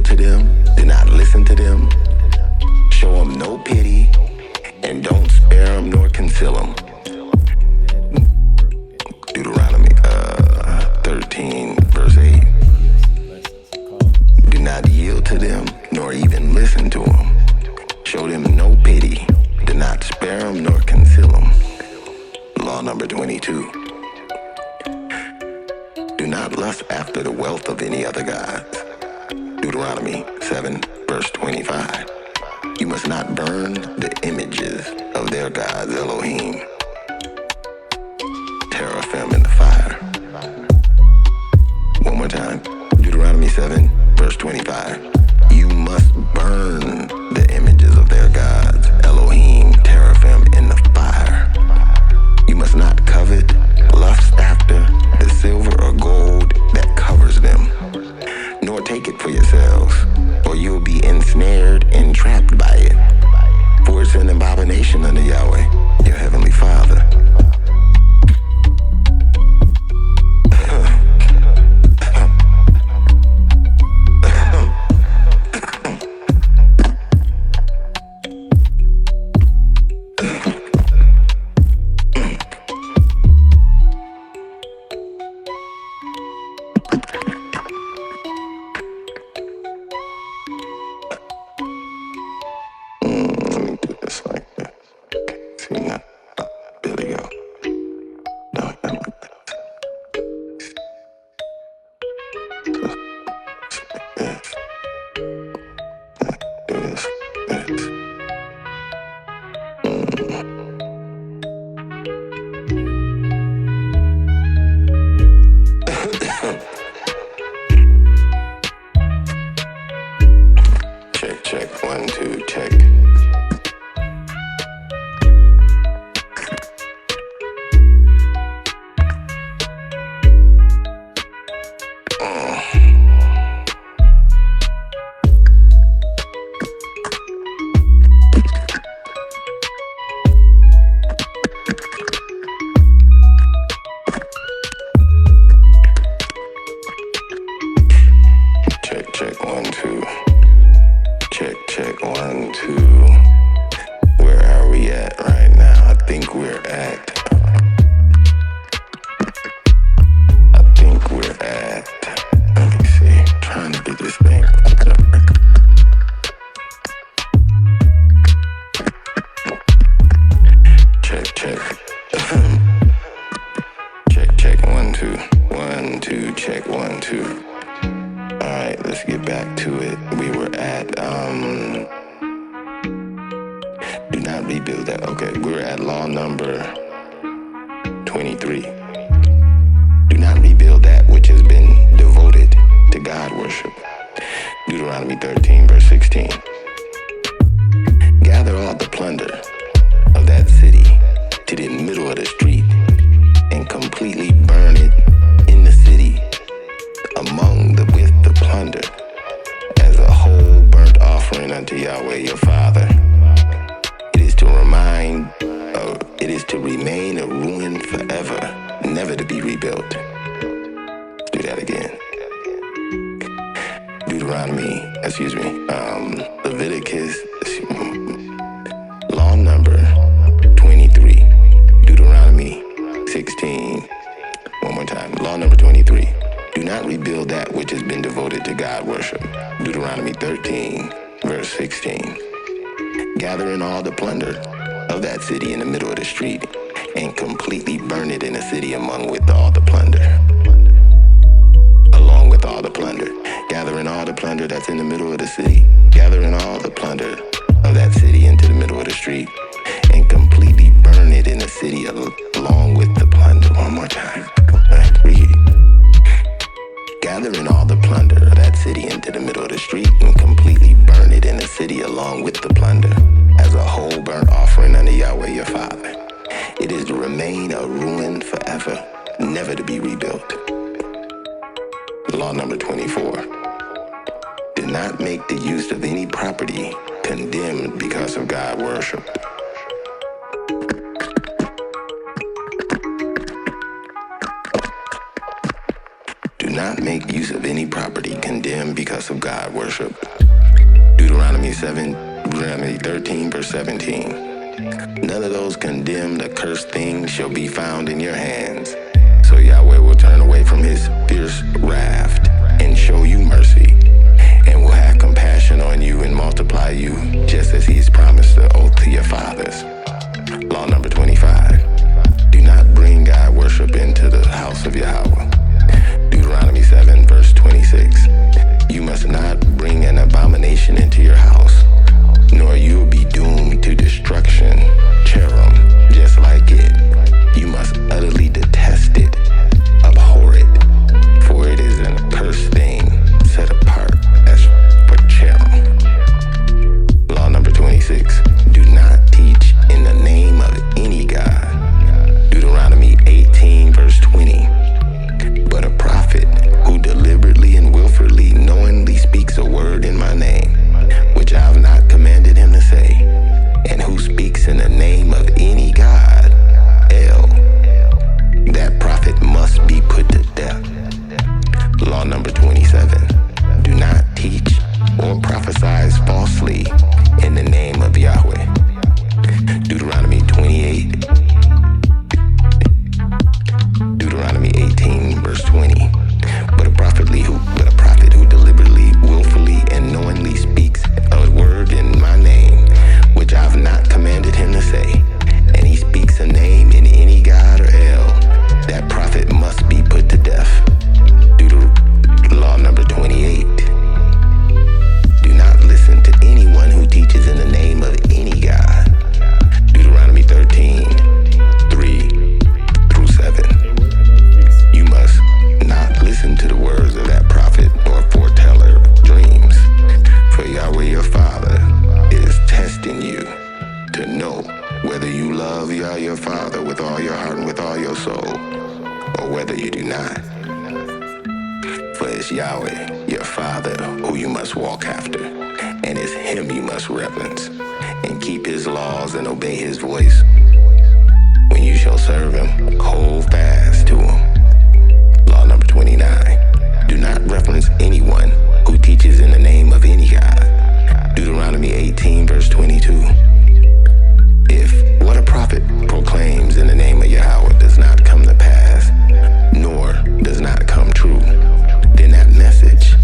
to them. Do not listen to them. Show them no pity. And don't spare them nor conceal them. Deuteronomy 13, verse 8. Do not yield to them, nor even listen to them. Show them no pity. Do not spare them nor conceal them. Law number 22. Do not lust after the wealth of any other gods. Deuteronomy 7, verse 25. You must not burn the images of their gods, Elohim, teraphim in the fire. One more time. Deuteronomy 7, verse 25. You must burn the images of their gods, Elohim, teraphim in the fire. You must not covet, lust after the silver or gold that covers them, nor take it for yourselves, or you'll be ensnared and trapped by it. For it's an abomination unto Yahweh, your heavenly Father. Check, 1, 2, check. Check, 1, 2. Check, 1, 2. Where are we at right now? I think we're at. Let me see. Trying to get this thing. Check. Check, 1, 2. 1, 2, check, 1, 2. Alright, let's get back to it. We were at, do not rebuild that. Okay, we're at law number 23. Do not rebuild that which has been devoted to God worship. Deuteronomy 13, verse 16. Gather all the plunder of that city to the middle of the street and completely burn it in the city with the plunder as a whole burnt offering unto Yahweh your Father. It is to remain a ruin forever, never to be rebuilt. Let's do that again. Leviticus, law number 23, Deuteronomy 16. One more time, law number 23. Do not rebuild that which has been devoted to God worship. Deuteronomy 13, verse 16. Gather in all the plunder of that city in the middle of the street and completely burn it in the city along with all the plunder. Along with all the plunder. Gather in all the plunder that's in the middle of the city. Gather in all the plunder of that city into the middle of the street and completely burn it in the city along with the plunder. One more time. Read. Gather in all the plunder of that city into the middle of the street and completely burn it in the city along with the plunder as a whole burnt offering unto Yahweh your Father. It is to remain a ruin forever, never to be rebuilt. Law number 24. Do not make the use of any property condemned because of God worship. Do not make use of any property condemned because of God worship. Deuteronomy 13, verse 17. None of those condemned accursed things shall be found in your hands. So Yahweh will turn away from his fierce wrath and show you mercy, and will have compassion on you and multiply you, just as he's promised the oath to your fathers. Law number 25. Do not bring God worship into the house of Yahweh. Deuteronomy 7, verse 26. You must not bring an abomination into your house, nor you will be doomed to destruction. Cherem, just like it. You must utterly detest it, abhor it, for it is an accursed thing set apart as for cherem. Law number 26. Do not teach in the name of any God. Deuteronomy 18, verse 20. But a prophet who deliberately and willfully knowingly speaks a word in my name, which I have not commanded him to say, and who speaks in the name of any God, that prophet must be put to death. Law number 27. Do not teach or prophesy falsely in the name of Yahweh. Deuteronomy 28. Deuteronomy 18, verse 20. But a prophet who deliberately, willfully, and knowingly speaks a word in my name, which I have not commanded him to say, and he speaks a name in any God or that prophet must be put to death. Law number 28. Do not listen to anyone who teaches in the name of any God. Deuteronomy 13, 3 through 7. You must not listen to the words of that prophet or foreteller of dreams, for Yahweh your Father is testing you to know whether you love Yah your Father with all your heart and with all your soul, or whether you do not. For it's Yahweh your Father who you must walk after, and it's him you must reverence, and keep his laws and obey his voice. When you shall serve him, hold fast to him. Law number 29. Do not reference anyone who teaches in the name of any God. Deuteronomy 18, verse 22. If what a prophet proclaims in the name of Yahweh does not come to pass, nor does not come true, then that message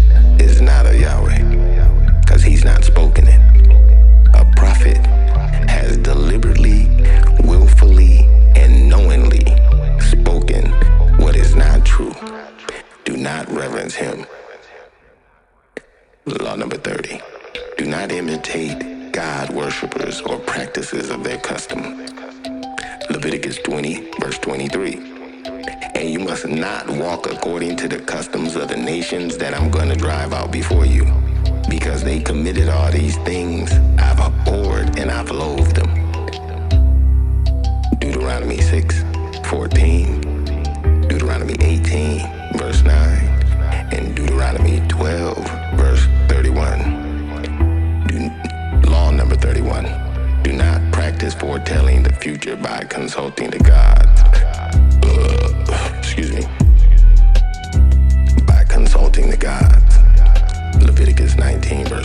is not of Yahweh, because he's not spoken it. A prophet has deliberately, willfully, and knowingly spoken what is not true. Do not reverence him. Law number 30. Do not imitate God worshippers or practices of their custom. Leviticus 20, verse 23. And you must not walk according to the customs of the nations that I'm going to drive out before you, because they committed all these things. I've abhorred and I've loathed them. Deuteronomy 6, 14. Deuteronomy 18, verse 9. And Deuteronomy 12, verse 31. Law number 31. Do not practice foretelling the future by consulting the gods. By consulting the gods. Leviticus 19, verse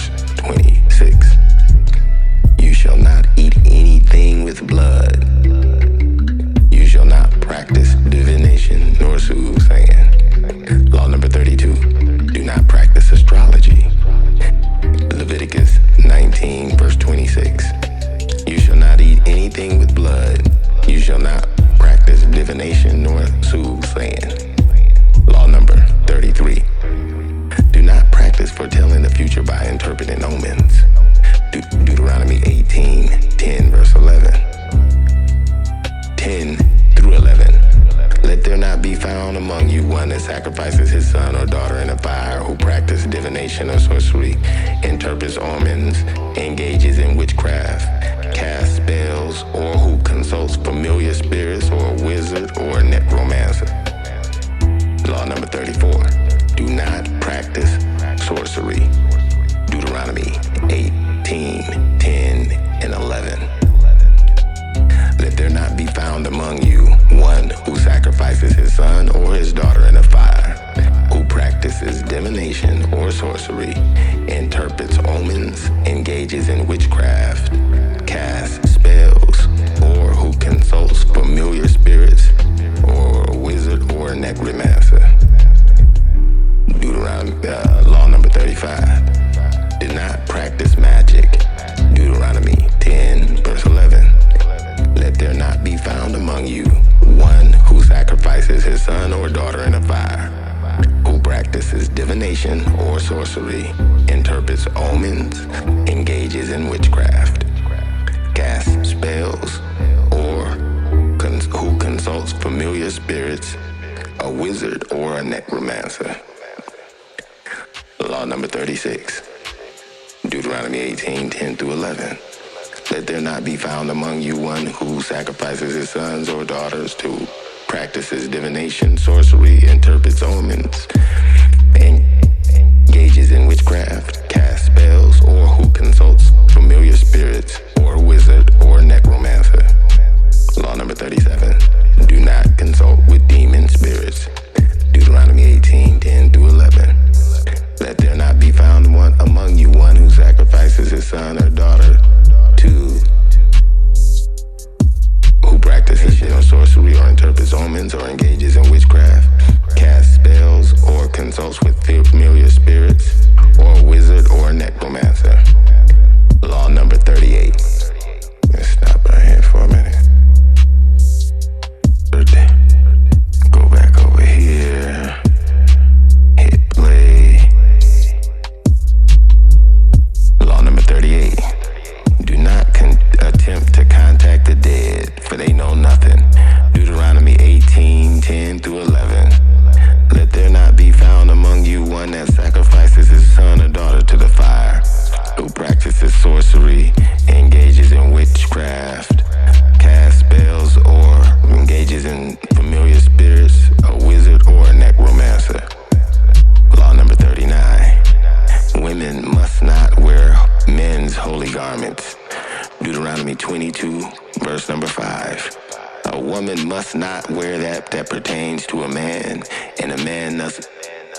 among you one that sacrifices his son or daughter in a fire, who practices divination or sorcery, interprets omens, engages in witchcraft, casts spells, or who consults familiar spirits, or a wizard, or a necromancer. Law number 34. Do not practice sorcery. Deuteronomy 18, 10, and 11. Let there not be found among you one who sacrifices his son or his daughter in a fire, who practices divination or sorcery, interprets omens, engages in witchcraft, casts spells, or who consults familiar spirits, or a wizard or a necromancer. Law number 35. Do not practice magic. Deuteronomy 10, verse 11. Let there not be found among you one who sacrifices his son or daughter in a fire, who practices divination or sorcery, interprets omens, engages in witchcraft, casts spells, or who consults familiar spirits, a wizard or a necromancer. Law number 36. Deuteronomy 18, 10 through 11. Let there not be found among you one who sacrifices his sons or daughters, to practices divination, sorcery, interprets omens, engages in witchcraft, casts spells, or who consults familiar spirits, or a wizard or a necromancer. Law number 37. Do not consult with demon spirits. Deuteronomy 18, 10 through 11. Let there not be found among you one who sacrifices his son or daughter who practices sorcery or interprets omens or engages in witchcraft, casts spells or consults with familiar spirits, or a wizard or a necromancer. Law number 38. Let's stop right here for a minute. Go back over here. Hit play. Law number 38. Do not attempt to contact the dead, for they know nothing. Deuteronomy 18, 10 through 11. Let there not be found among you one that sacrifices his son or daughter to the fire, who practices sorcery, engages in witchcraft, casts spells, or engages in familiar spirits, a wizard or a necromancer. Law number 39. Women must not wear men's holy garments. Deuteronomy 22, verse number 5. A woman must not wear that pertains to a man, and a man must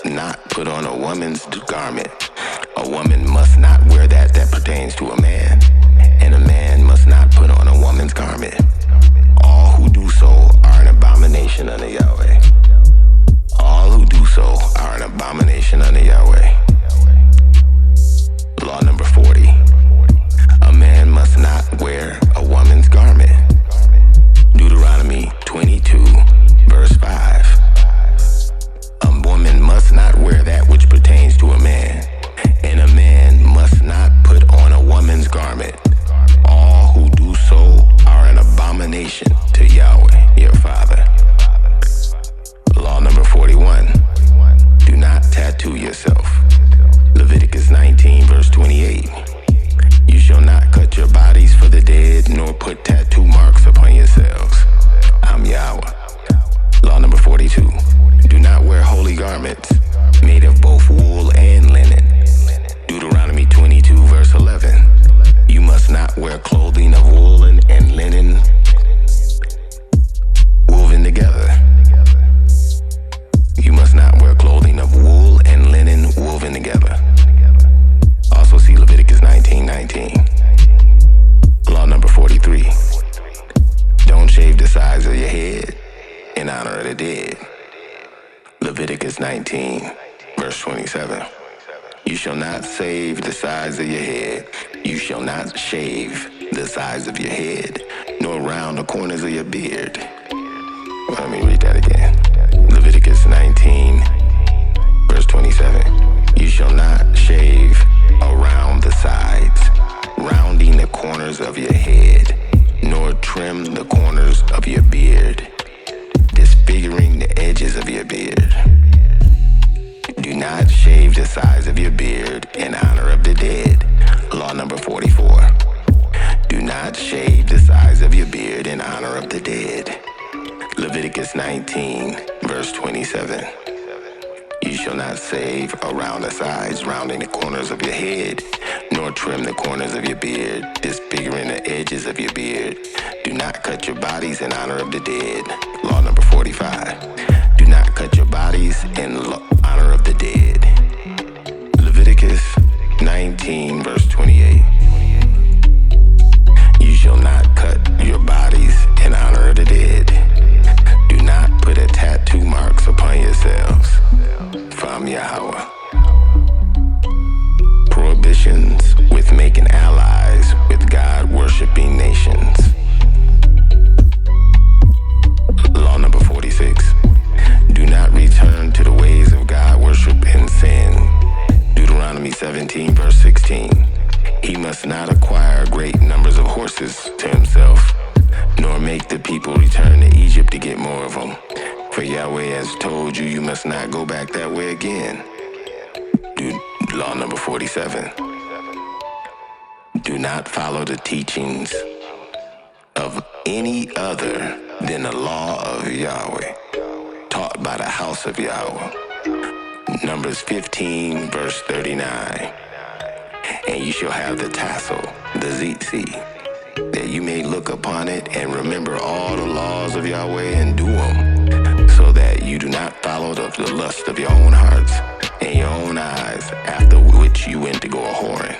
not put on a woman's garment. A woman must not wear that pertains to a man, and a man must not put on a woman's garment. All who do so are an abomination unto Yahweh. All who do so are an abomination unto Yahweh. Law number 40. A man must not wear a woman's garment. Deuteronomy 22, verse 5. A woman must not wear that which pertains to a man, and a man must not put on a woman's garment. All who do so are an abomination to Yahweh, your Father. Law number 41. Do not tattoo yourself. Leviticus 19, verse 28. You shall not cut your bodies for the dead, nor put tattoo marks upon yourselves. I'm Yahweh. Law number 42. Do not wear holy garments made of both wool and linen. Deuteronomy 22, verse 11. You must not wear clothing of wool and linen woven together. You must not wear clothing of wool and linen woven together. Also see Leviticus 19:19. Law number 43. Don't shave the sides of your head in honor of the dead. Leviticus 19, verse 27. You shall not shave the sides of your head. You shall not shave the sides of your head, nor round the corners of your beard. Let me read that again. Leviticus 19, verse 27. You shall not shave around the sides, rounding the corners of your head, nor trim the corners of your beard, disfiguring the edges of your beard. beard in honor of the dead. Law number 44. Do not shave the sides of your beard in honor of the dead. Leviticus 19, verse 27. You shall not shave around the sides, rounding the corners of your head, nor trim the corners of your beard, disfiguring the edges of your beard. Do not cut your bodies in honor of the dead. Law number 45. Do not cut your bodies in honor of the dead. Leviticus 19, verse 28. You shall not cut your bodies in honor of the dead. Do not put a tattoo marks upon yourselves. From Yahweh. Prohibitions with making allies with God-worshiping nations. Law number 46. Do not return to the ways of God-worship and sin. Deuteronomy 17, verse 16. He must not acquire great numbers of horses to himself, nor make the people return to Egypt to get more of them. For Yahweh has told you, you must not go back that way again. Law number 47. Do not follow the teachings of any other than the law of Yahweh, taught by the house of Yahweh. Numbers 15, verse 39. And you shall have the tassel, the tzitzit, that you may look upon it and remember all the laws of Yahweh and do them, so that you do not follow the lust of your own hearts and your own eyes, after which you went to go a-whoring.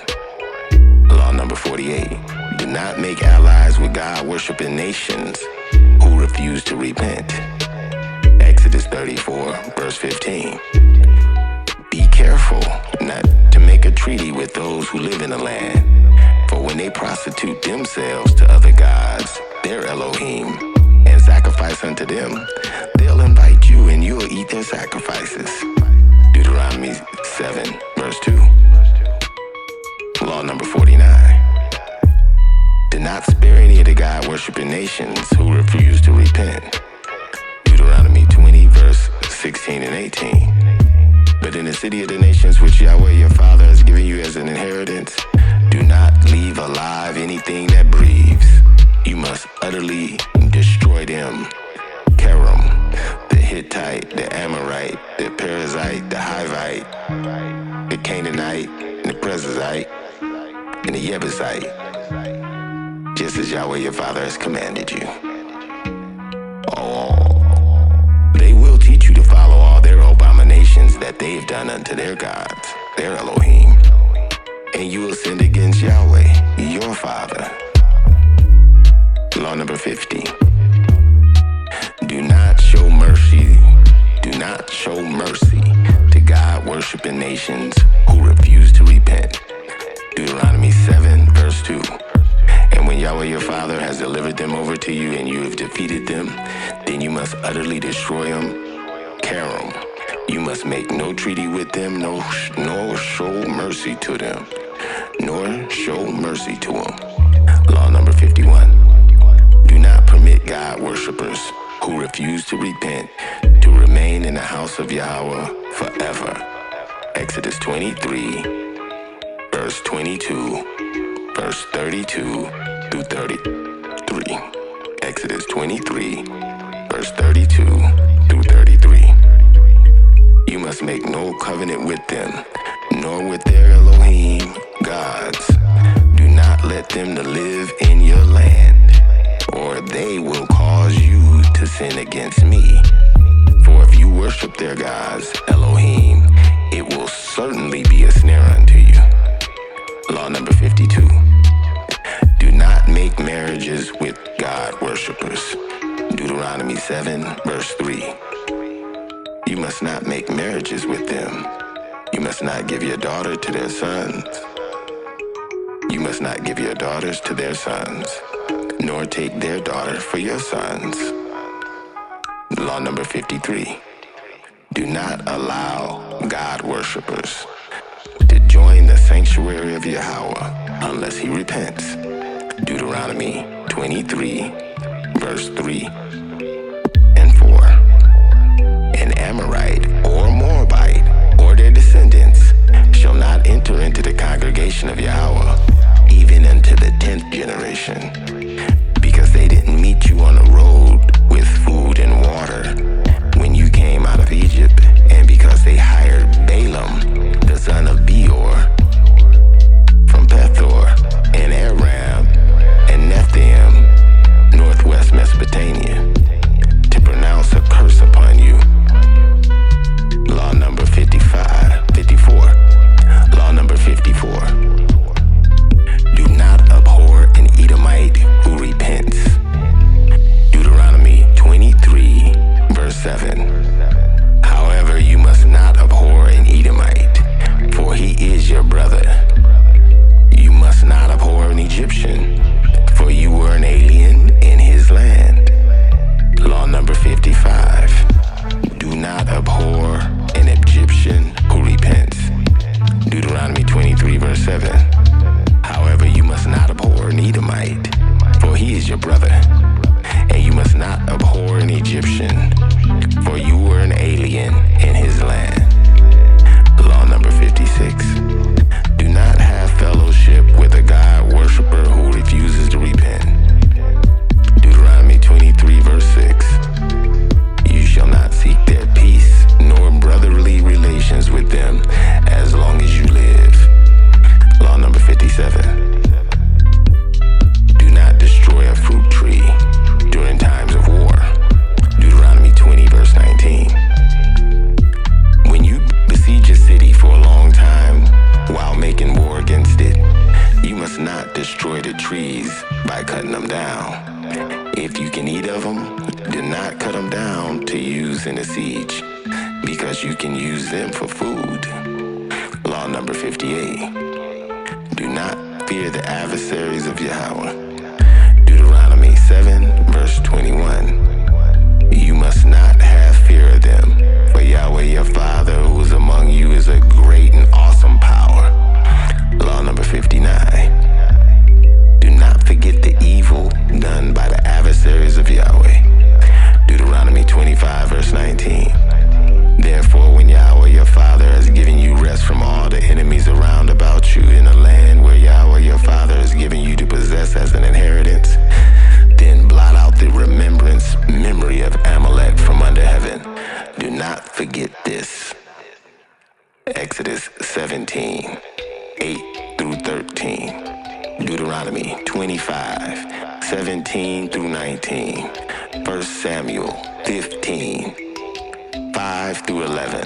Law number 48. Do not make allies with God-worshiping nations who refuse to repent. Exodus 34, verse 15. Be careful not to make a treaty with those who live in the land, for when they prostitute themselves to other gods, their Elohim, and sacrifice unto them, they'll invite you and you'll eat their sacrifices. Deuteronomy 7, verse 2. Law number 49. Do not spare any of the God-worshiping nations who refuse to repent. Deuteronomy 20, verse 16 and 18. But in the city of the nations which Yahweh your Father has given you as an inheritance, do not leave alive anything that breathes. You must utterly destroy them. Karam, the Hittite, the Amorite, the Perizzite, the Hivite, the Canaanite, and the Perizzite, and the Jebusite, just as Yahweh your Father has commanded you. They will teach you to follow all their abominations that they've done unto their gods, their Elohim, and you will sin against Yahweh, your Father. Law number 50. Do not show mercy to God-worshiping nations who refuse to repent. Deuteronomy 7, verse 2. And when Yahweh your Father has delivered them over to you and you have defeated them, then you must utterly destroy them. Karam. You must make no treaty with them, nor show mercy to them, nor show mercy to them. Law number 51. Do not permit God-worshippers who refuse to repent to remain in the house of Yahweh forever. Exodus 23, verse 22, verse 32 through 33. Exodus 23, verse 32 through 33. You must make no covenant with them, nor with their Elohim gods. Do not let them to live in your land, or they will cause you to sin against me. For if you worship their gods, Elohim, it will certainly be a snare unto you. Law number 52. Do not make marriages with God worshippers. Deuteronomy 7, verse 3. You must not make marriages with them. You must not give your daughter to their sons. You must not give your daughters to their sons, nor take their daughter for your sons. Law number 53. Do not allow God worshippers to join the sanctuary of Yahweh unless he repents. Deuteronomy 23, verse 3 and 4. An Amorite or Moabite or their descendants shall not a siege, because you can use them for food. Law number 58. Do not fear the adversaries of Yahweh. Deuteronomy 7, verse 21. You must not have fear of them, for Yahweh your Father who is among you is a great and awesome power. Law number 59. Do not forget the evil done by the adversaries of Yahweh. Deuteronomy 25, verse 19. Therefore, when Yahweh your Father has given you rest from all the enemies around about you in a land where Yahweh your Father has given you to possess as an inheritance, then blot out the memory of Amalek from under heaven. Do not forget this. Exodus 17, 8 through 13. Deuteronomy 25, 17 through 19. 1 Samuel 15, 5 through 11.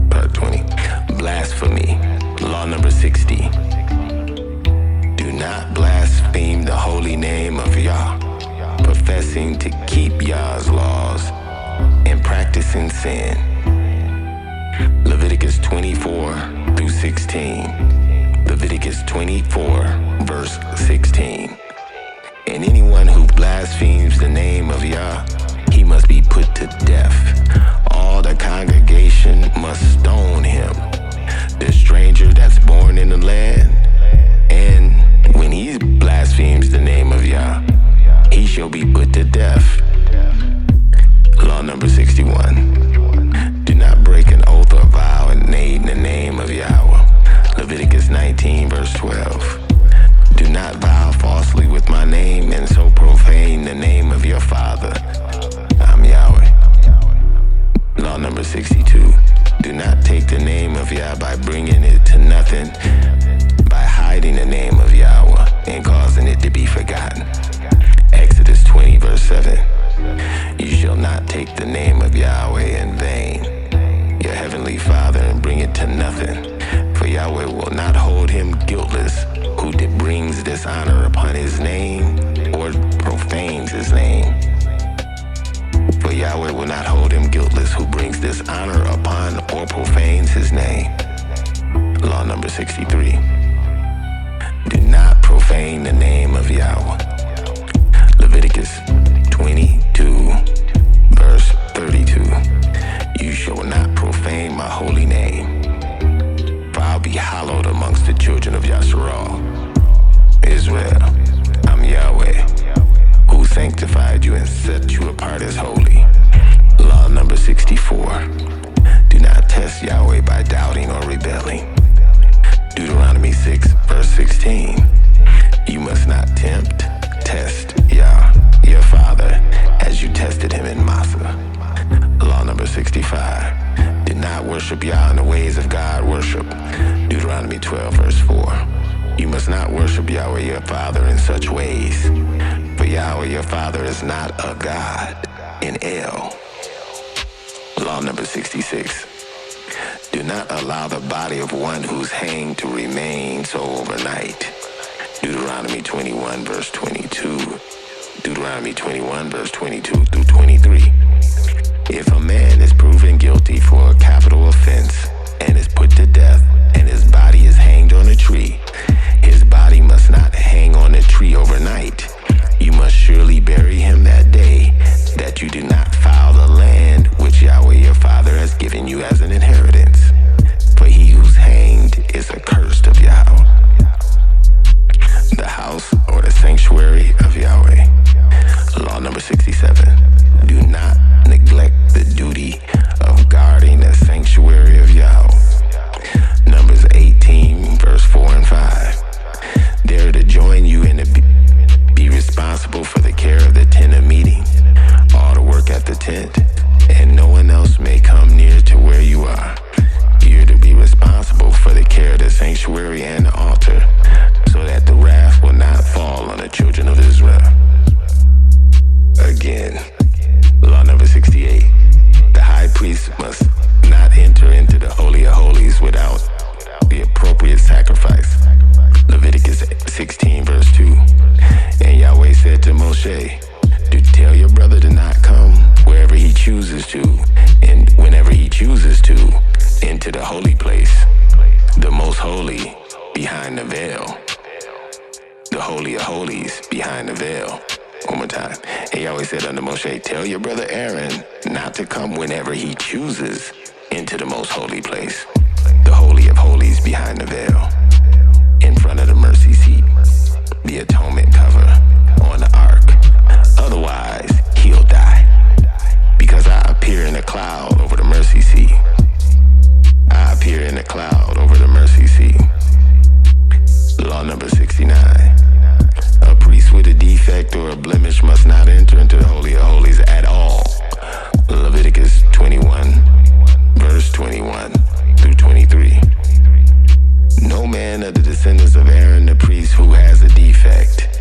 Part 20. Blasphemy. Law number 60. Do not blaspheme the holy name of Yah, professing to keep Yah's laws and practicing sin. Leviticus 24 through 16. Leviticus 24, verse 16. And anyone who blasphemes the name of Yah, he must be put to death. All the congregation must stone him. The stranger that's born in the land, and when he blasphemes the name of Yah, he shall be put to death. Law number 61. Do not break an oath or vow and in the name of Yahweh. Leviticus 19, verse 12. Do not vow falsely with my name and so profane the name of your Father. I'm Yahweh. Law number 62. Do not take the name of Yah by bringing it to nothing, by hiding the name of Yahweh and causing it to be forgotten. Exodus 20, verse 7. You shall not take the name of Yahweh in vain, your heavenly Father, and bring it to nothing. For Yahweh will not hold him guiltless who brings dishonor upon his name or profanes his name. For Yahweh will not hold him guiltless who brings dishonor upon or profanes his name. Law number 63. Do not profane the name of Yahweh. Leviticus 22, verse 32. You shall not profane my holy name, for I'll be hallowed amongst the children of Yasharal. Israel, I'm Yahweh, who sanctified you and set you apart as holy. Law number 64. Do not test Yahweh by doubting or rebelling. Deuteronomy 6, verse 16. You must not test Yah, your Father, as you tested him in Massah. Law number 65. Do not worship Yah in the ways of God worship. Deuteronomy 12, verse 4. You must not worship Yahweh your Father in such ways, for Yahweh your Father is not a God in El. Law number 66. Do not allow the body of one who's hanged to remain so overnight. Deuteronomy 21, verse 22. Deuteronomy 21, verse 22 through 23. If a man is proven guilty for a capital offense and is put to death, and his body is hanged on a tree, his body must not hang on a tree overnight. You must surely bury him that day, that you do not foul the land which Yahweh your Father has given you as an inheritance. For he who's hanged is accursed of Yahweh. The house or the sanctuary of Yahweh. Law number 67. Do not neglect the duty of guarding the sanctuary of Yahweh. Numbers 18, verse 4 and 5. They're to join you and to be responsible for the care of the tent of meeting, all the work at the tent, and no one else may come near to where you are. You're to be responsible for the care of the sanctuary and the altar, so that the wrath will not fall on the children of Israel. Again, law number 68. The high priest must not enter into the Holy of Holies without the appropriate sacrifice. Leviticus 16, verse 2. And Yahweh said to Moshe, "Do tell your brother to not come wherever he chooses into the holy place, the most holy behind the veil. The Holy of Holies behind the veil. One more time. And Yahweh said unto Moshe, tell your brother Aaron not to come whenever he chooses into the most holy place, the Holy of Holies behind the veil, in front of the mercy seat, the atonement cover on the ark. Otherwise, he'll die. Because I appear in a cloud over the mercy seat. I appear in a cloud over the mercy seat. Law number 69. A priest with a defect or a blemish must not enter into the Holy of Holies at all. Leviticus 21, verse 21 through 23. No man of the descendants of Aaron the priest who has a defect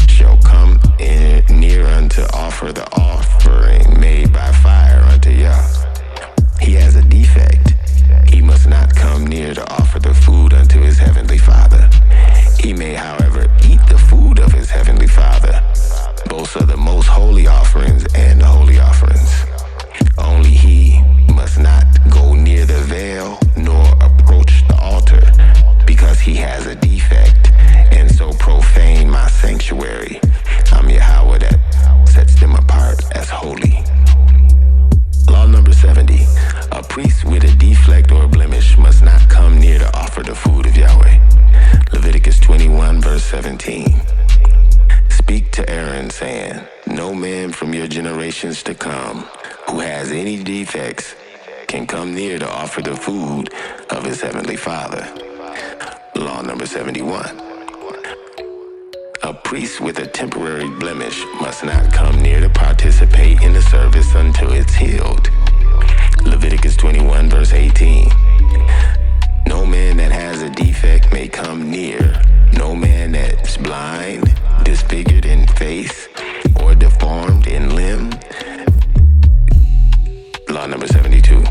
shall come in near unto offer the offering made by fire unto Yah. He has a defect. He must not come near to offer the food unto his heavenly Father. He may, however, eat the food of his heavenly Father, both of the most holy offerings and the holy offerings. Only he must not go near the veil nor approach the altar, because he has a defect, and so profane my sanctuary. I'm Yahweh that sets them apart as holy. Law number 70. A priest with a defect or a blemish must not come near to offer the food of Yahweh. Leviticus 21, verse 17. Speak to Aaron, saying, no man from your generations to come who has any defects can come near to offer the food of his heavenly Father. Law number 71. A priest with a temporary blemish must not come near to participate in the service until it's healed. Leviticus 21, verse 18. No man that has a defect may come near. No man that's blind, disfigured in face, or deformed in limb. Law number 72.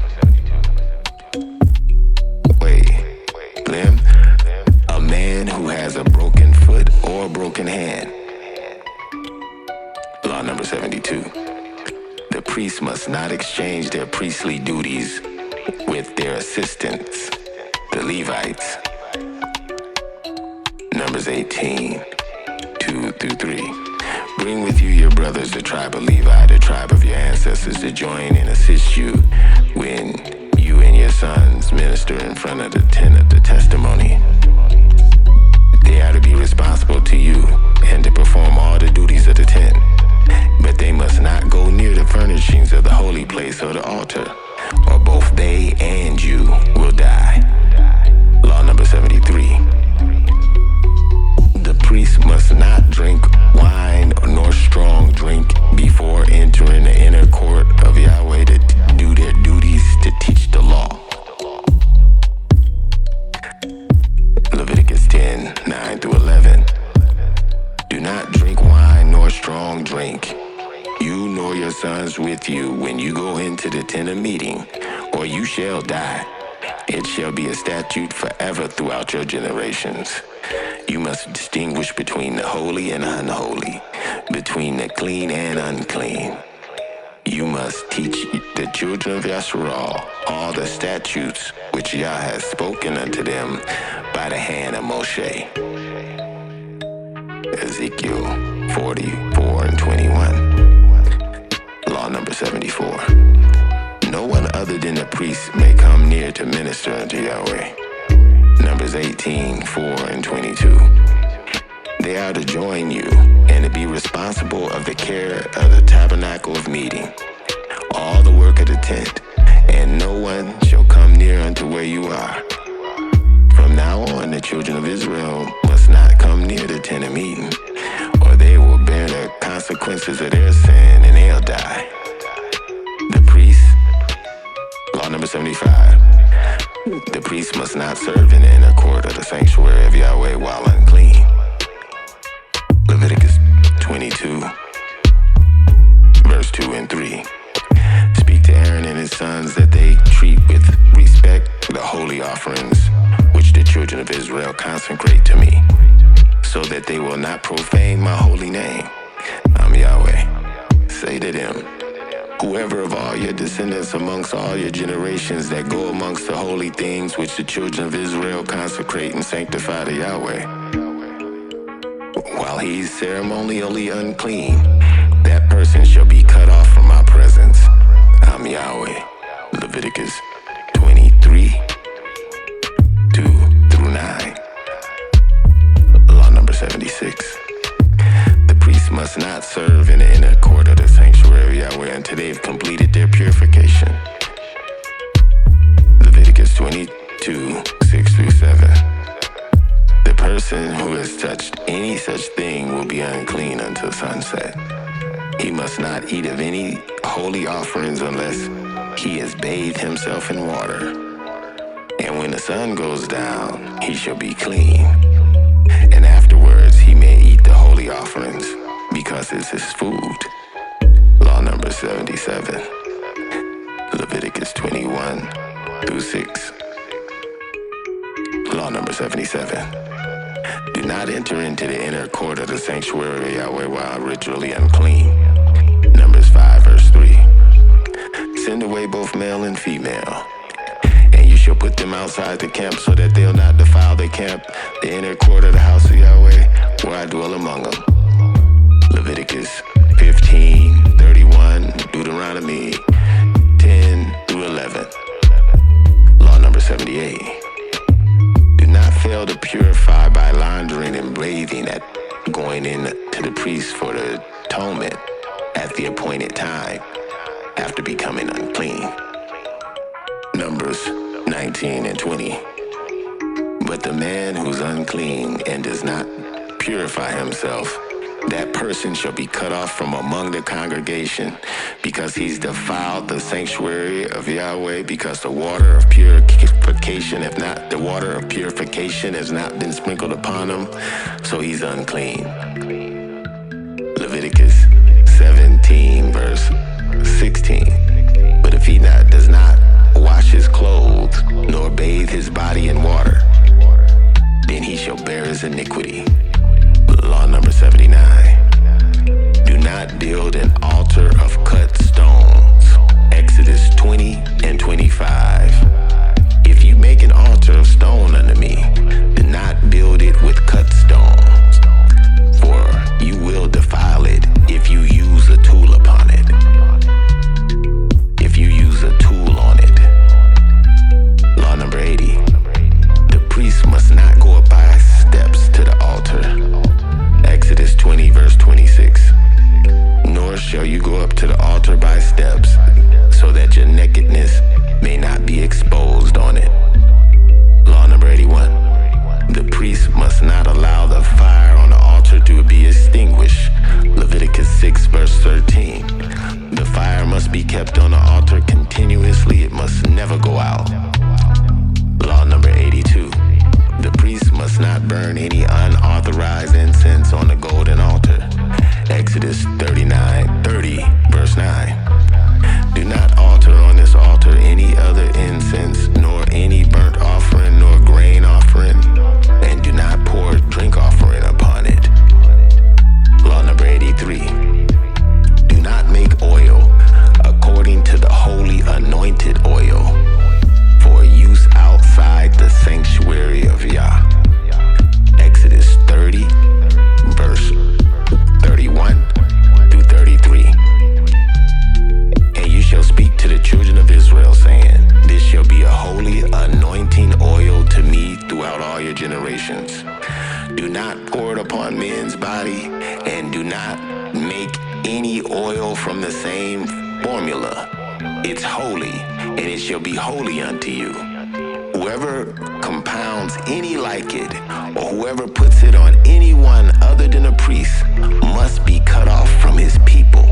Limb. A man who has a broken foot or a broken hand. Law number 72. The priest must not exchange their priestly duties with their assistants, the Levites. Numbers 18, 2 through 3. Bring with you your brothers, the tribe of Levi, the tribe of your ancestors, to join and assist you when you and your sons minister in front of the tent of the testimony. They are to be responsible to you and to perform all the duties of the tent. But they must not go near the furnishings of the holy place or the altar, or both they and you will die. Law number 73. The priest must not drink wine nor strong drink before entering the inner court of Yahweh to do their duties to teach the law. Leviticus 10, 9 through 11. Do not drink wine nor strong drink, you nor your sons with you, when you go into the tent of meeting, or you shall die. It shall be a statute forever throughout your generations. You must distinguish between the holy and unholy, between the clean and unclean. You must teach the children of Yasharal all the statutes which Yah has spoken unto them by the hand of Moshe. Ezekiel 44 and 21. Law number 74. No one other than the priest may come near to minister unto Yahweh. Numbers 18, 4 and 22. They are to join you and to be responsible of the care of the tabernacle of meeting, all the work of the tent, and no one shall come near unto where you are. From now on, the children of Israel must not come near the tent of meeting, or they will bear the consequences of their sin and they'll die. The priest, law number 75. The priest must not serve in the inner court of the sanctuary of Yahweh while unclean. Leviticus 22, verse 2 and 3. Speak to Aaron and his sons that they treat with respect the holy offerings which the children of Israel consecrate to me, so that they will not profane my holy name. I'm Yahweh. Say to them, Whoever of all your descendants amongst all your generations that go amongst the holy things which the children of Israel consecrate and sanctify to Yahweh, while he is ceremonially unclean, that person shall be cut off from my presence. I'm Yahweh. Leviticus 23, 2-9. Law number 76. The priests must not serve in the inner court of the sanctuary of Yahweh until they've completed their purification. Leviticus 22, 6-7. The person who has touched any such thing will be unclean until sunset. He must not eat of any holy offerings unless he has bathed himself in water. And when the sun goes down, he shall be clean. And afterwards he may eat the holy offerings, because it's his food. Law number 77. Leviticus 21-6. Law number 77. Do not enter into the inner court of the sanctuary of Yahweh while ritually unclean. Numbers 5, verse 3. Send away both male and female, and you shall put them outside the camp so that they'll not defile the camp, the inner court of the house of Yahweh, where I dwell among them. Leviticus 15:31, Deuteronomy 10-11. Law number 78. Do not fail to purify by laundering and bathing at going in to the priest for the atonement at the appointed time after becoming unclean. Numbers 19-20. But the man who's unclean and does not purify himself, that person shall be cut off from among the congregation, because he's defiled the sanctuary of Yahweh, because the water of purification, if not the water of purification, has not been sprinkled upon him, so he's unclean. Leviticus 17, verse 16. But if he does not wash his clothes, nor bathe his body in water, then he shall bear his iniquity. Law number 79. Do not build an altar of cut stones. Exodus 20-25. If you make an altar of stone unto me, do not build it with cut stones, for you will defile it if you use a tool upon it. If you use a tool on it. Law number 80. The priest must not go up by steps to the altar. Exodus 20, verse 26. Nor shall you go up to the altar by steps, so that your nakedness may not be exposed on it. Law number 81. The priest must not allow the fire on the altar to be extinguished. Leviticus 6, verse 13. The fire must be kept on the altar continuously. It must never go out. Law number 82. The priest must not burn any unauthorized incense on the golden altar. Exodus 30, verse 9. Do not alter on this altar any other incense, nor any burnt offering, nor grain offering, and do not pour drink offering upon it. Law number 83. Do not make oil according to the holy anointed oil for use outside the sanctuary of Yah. Exodus 30, verse 31-33. And you shall speak to the children of Israel, saying, this shall be a holy anointing oil to me throughout all your generations. Do not pour it upon men's body, and do not make any oil from the same formula. It's holy, and it shall be holy unto you. Whoever compounds any like it, or whoever puts it on anyone other than a priest, must be cut off from his people.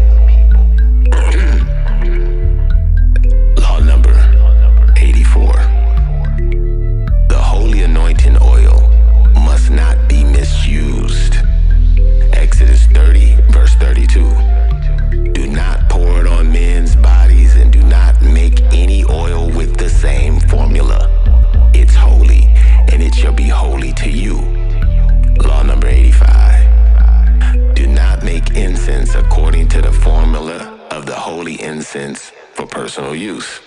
Law number 84. The holy anointing oil must not be misused. Exodus 30, verse 32. Do not pour it on men's bodies, and do not make any oil with the same formula. It's holy, and it shall be holy to you. Law number 85. Do not make incense according to the formula of the holy incense personal use.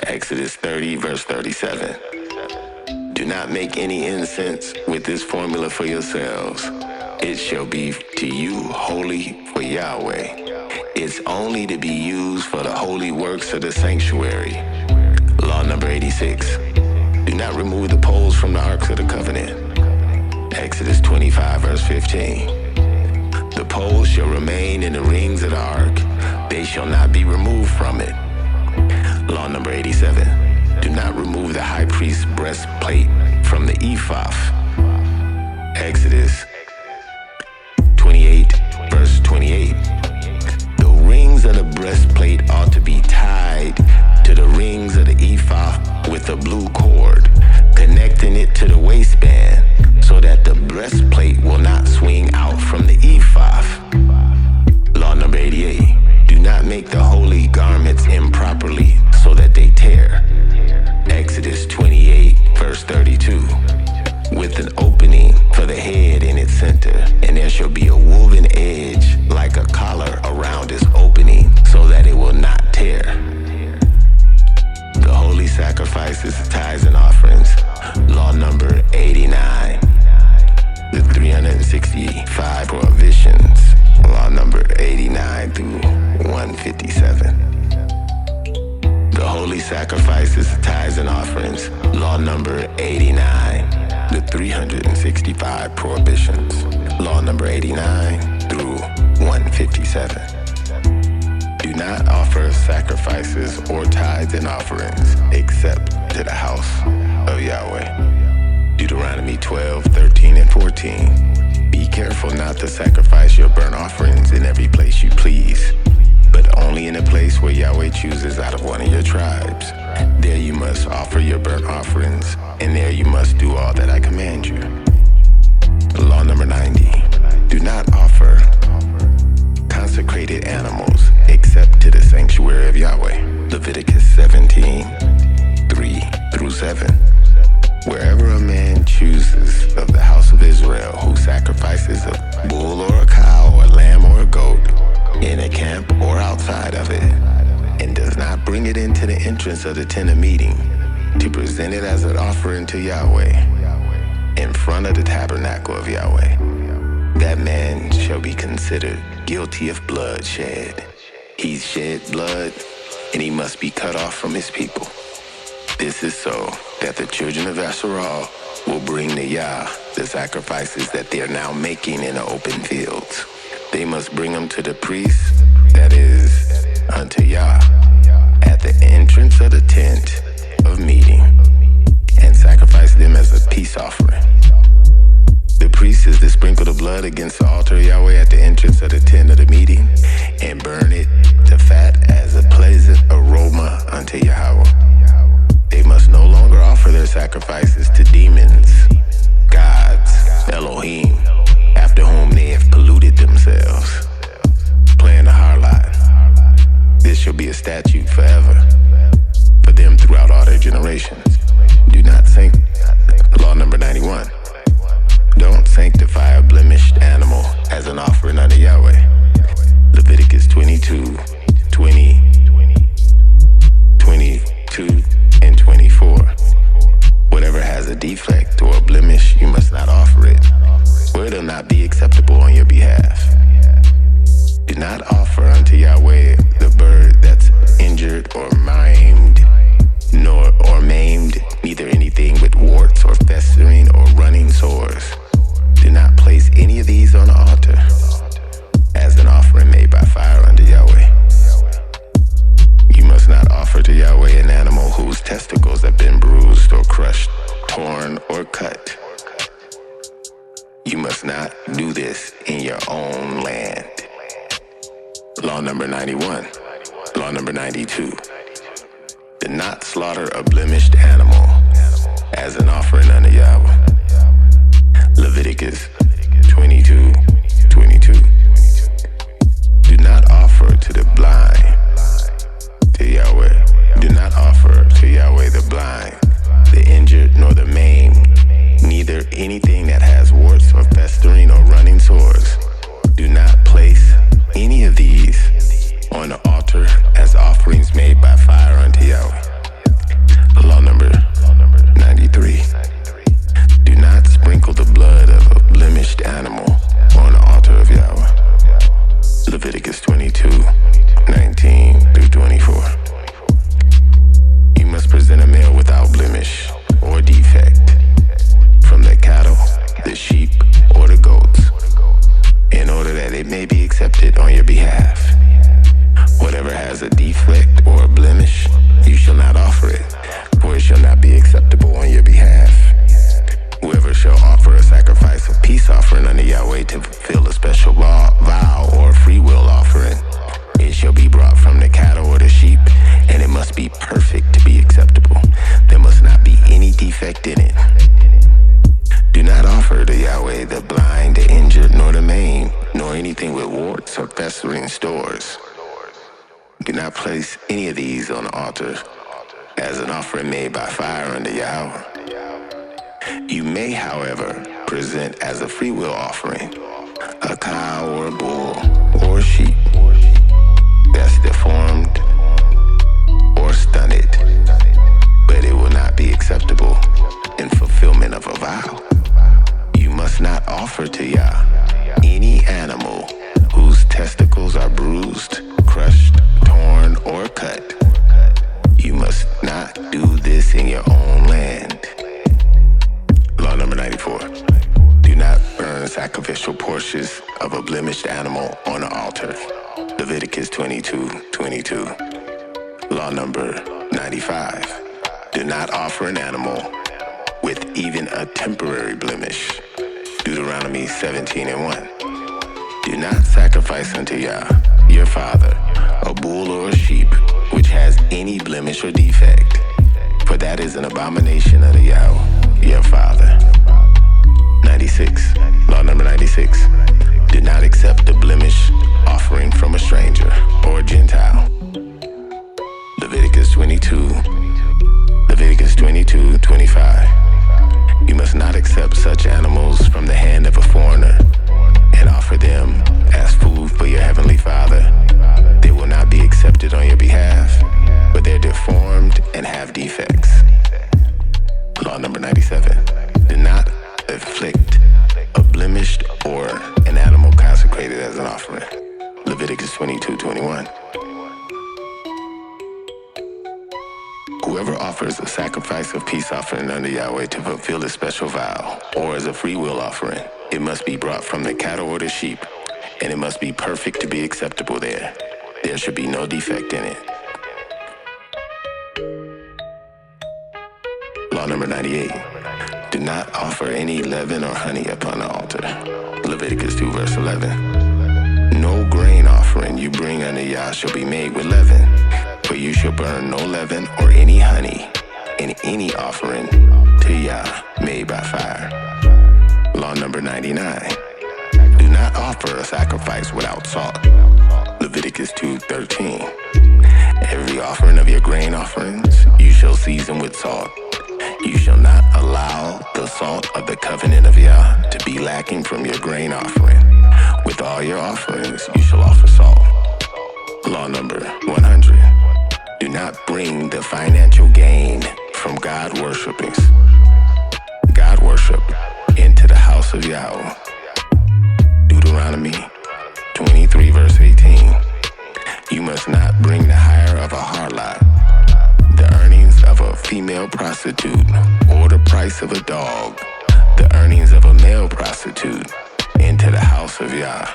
Exodus 30, verse 37. Do not make any incense with this formula for yourselves. It shall be to you holy for Yahweh. It's only to be used for the holy works of the sanctuary. Law number 86. Do not remove the poles from the arks of the covenant. Exodus 25, verse 15. The poles shall remain in the rings of the ark. They shall not be removed from it. Law number 87. Do not remove the high priest's breastplate from the ephod. Exodus 28, verse 28. The rings of the breastplate ought to be tied to the rings of the ephod with a blue cord, connecting it to the waistband so that the breastplate will not swing out from the ephod. Law number 88. Do not make the holy garments improperly so that they tear. Exodus 28, verse 32. With an opening for the head in its center, and there shall be a woven edge like a collar around its opening so that it will not tear. The holy sacrifices, tithes, and offerings. Law number 89. The 365 prohibitions. Law number 89 through 157. The holy sacrifices, tithes, and offerings. Law number 89. The 365 prohibitions. Law number 89 through 157. Do not offer sacrifices or tithes and offerings except to the house of Yahweh. Deuteronomy 12, 13, and 14. Be careful not to sacrifice your burnt offerings in every place you please, but only in a place where Yahweh chooses out of one of your tribes. There you must offer your burnt offerings, and there you must do all that I command you. Law number 90. Do not offer consecrated animals except to the sanctuary of Yahweh. Leviticus 17, 3 through 7. Wherever a man chooses of the house of Israel who sacrifices a bull or a cow or a lamb or a goat in a camp or outside of it, and does not bring it into the entrance of the tent of meeting to present it as an offering to Yahweh in front of the tabernacle of Yahweh, that man shall be considered guilty of bloodshed. He's shed blood, and he must be cut off from his people. This is so that the children of ZACHARIAH will bring to Yah the sacrifices that they are now making in the open fields. They must bring them to the priest, that is, unto Yah, at the entrance of the tent of meeting, and sacrifice them as a peace offering. The priest is to sprinkle the blood against the altar of Yahweh at the entrance of the tent of the meeting, and burn it, the fat, as a pleasant aroma unto Yahweh. They must no longer offer their sacrifices to demons, gods, Elohim, after whom they have polluted themselves, playing the harlot. This shall be a statute forever for them throughout all their generations. Do not Law number 91. Don't sanctify a blemished animal as an offering unto Yahweh. Leviticus 22, 20, 22, and 24. Whatever has a defect or a blemish, you must not offer it, or it'll not be acceptable on your behalf. Do not offer unto Yahweh the bird that's injured or maimed, neither anything with warts or festering or running sores. Do not place any of these on the altar as an offering made by fire unto Yahweh. You must not offer to Yahweh an animal whose testicles have been bruised or crushed, torn or cut. You must not do this in your own land. Law number 91. Law number 92. Do not slaughter a blemished animal as an offering unto Yahweh. Leviticus 22, 22. Do not offer to the blind to Yahweh. Do not offer to Yahweh the blind, the injured, nor the maimed, neither anything that has warts or festering or running sores. Do not place any of these on the altar as offerings made by fire or festering stores. Do not place any of these on the altar as an offering made by fire unto Yahweh. You may, however, present as a freewill offering a cow or a bull or a sheep that's deformed or stunted, but it will not be acceptable in fulfillment of a vow. You must not offer to Yah any animal whose testicles are bruised, crushed, torn, or cut. You must not do this in your own land. Law number 94. Do not burn sacrificial portions of a blemished animal on the altar. Leviticus 22:22. Law number 95. Do not offer an animal with even a temporary blemish. Deuteronomy 17:1. Do not sacrifice unto Yah, your Father, a bull or a sheep which has any blemish or defect, for that is an abomination unto Yahweh, your Father. 96. Law number 96. Do not accept a blemish offering from a stranger or a Gentile. Leviticus 22:25. You must not accept such animals from the hand of a foreigner and offer them as food for your heavenly Father. They will not be accepted on your behalf, but they're deformed and have defects. Law number 97. Do not afflict a blemished or an animal consecrated as an offering. Leviticus 22:21. Whoever offers a sacrifice of peace offering unto Yahweh to fulfill a special vow, or as a free will offering, it must be brought from the cattle or the sheep, and it must be perfect to be acceptable there. There should be no defect in it. Law number 98. Do not offer any leaven or honey upon the altar. Leviticus 2:11. No grain offering you bring unto Yah shall be made with leaven, for you shall burn no leaven or any honey in any offering to Yah made by fire. Law number 99. Do not offer a sacrifice without salt. Leviticus 2:13. Every offering of your grain offerings you shall season with salt. You shall not allow the salt of the covenant of Yah to be lacking from your grain offering. With all your offerings you shall offer salt. Law number 100. Do not bring the financial gain from God worship into the house of Yahweh. Deuteronomy 23:18. You must not bring the hire of a harlot, the earnings of a female prostitute, or the price of a dog, the earnings of a male prostitute, into the house of Yah,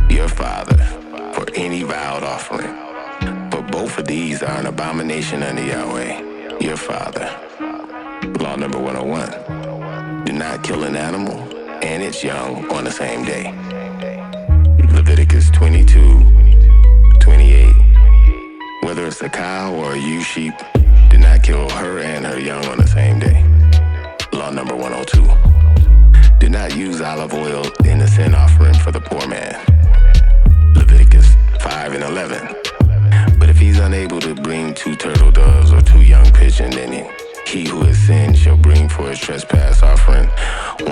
your Father, for any vowed offering. For both of these are an abomination unto Yahweh, your Father. Law number 101. Do not kill an animal and its young on the same day. Leviticus 22:28. Whether it's a cow or a ewe sheep, do not kill her and her young on the same day. Law number 102. Do not use olive oil in the sin offering for the poor man. Leviticus 5:11. But if he's unable to bring 2 turtle doves or 2 young pigeons, then he who has sinned shall bring for his trespass offering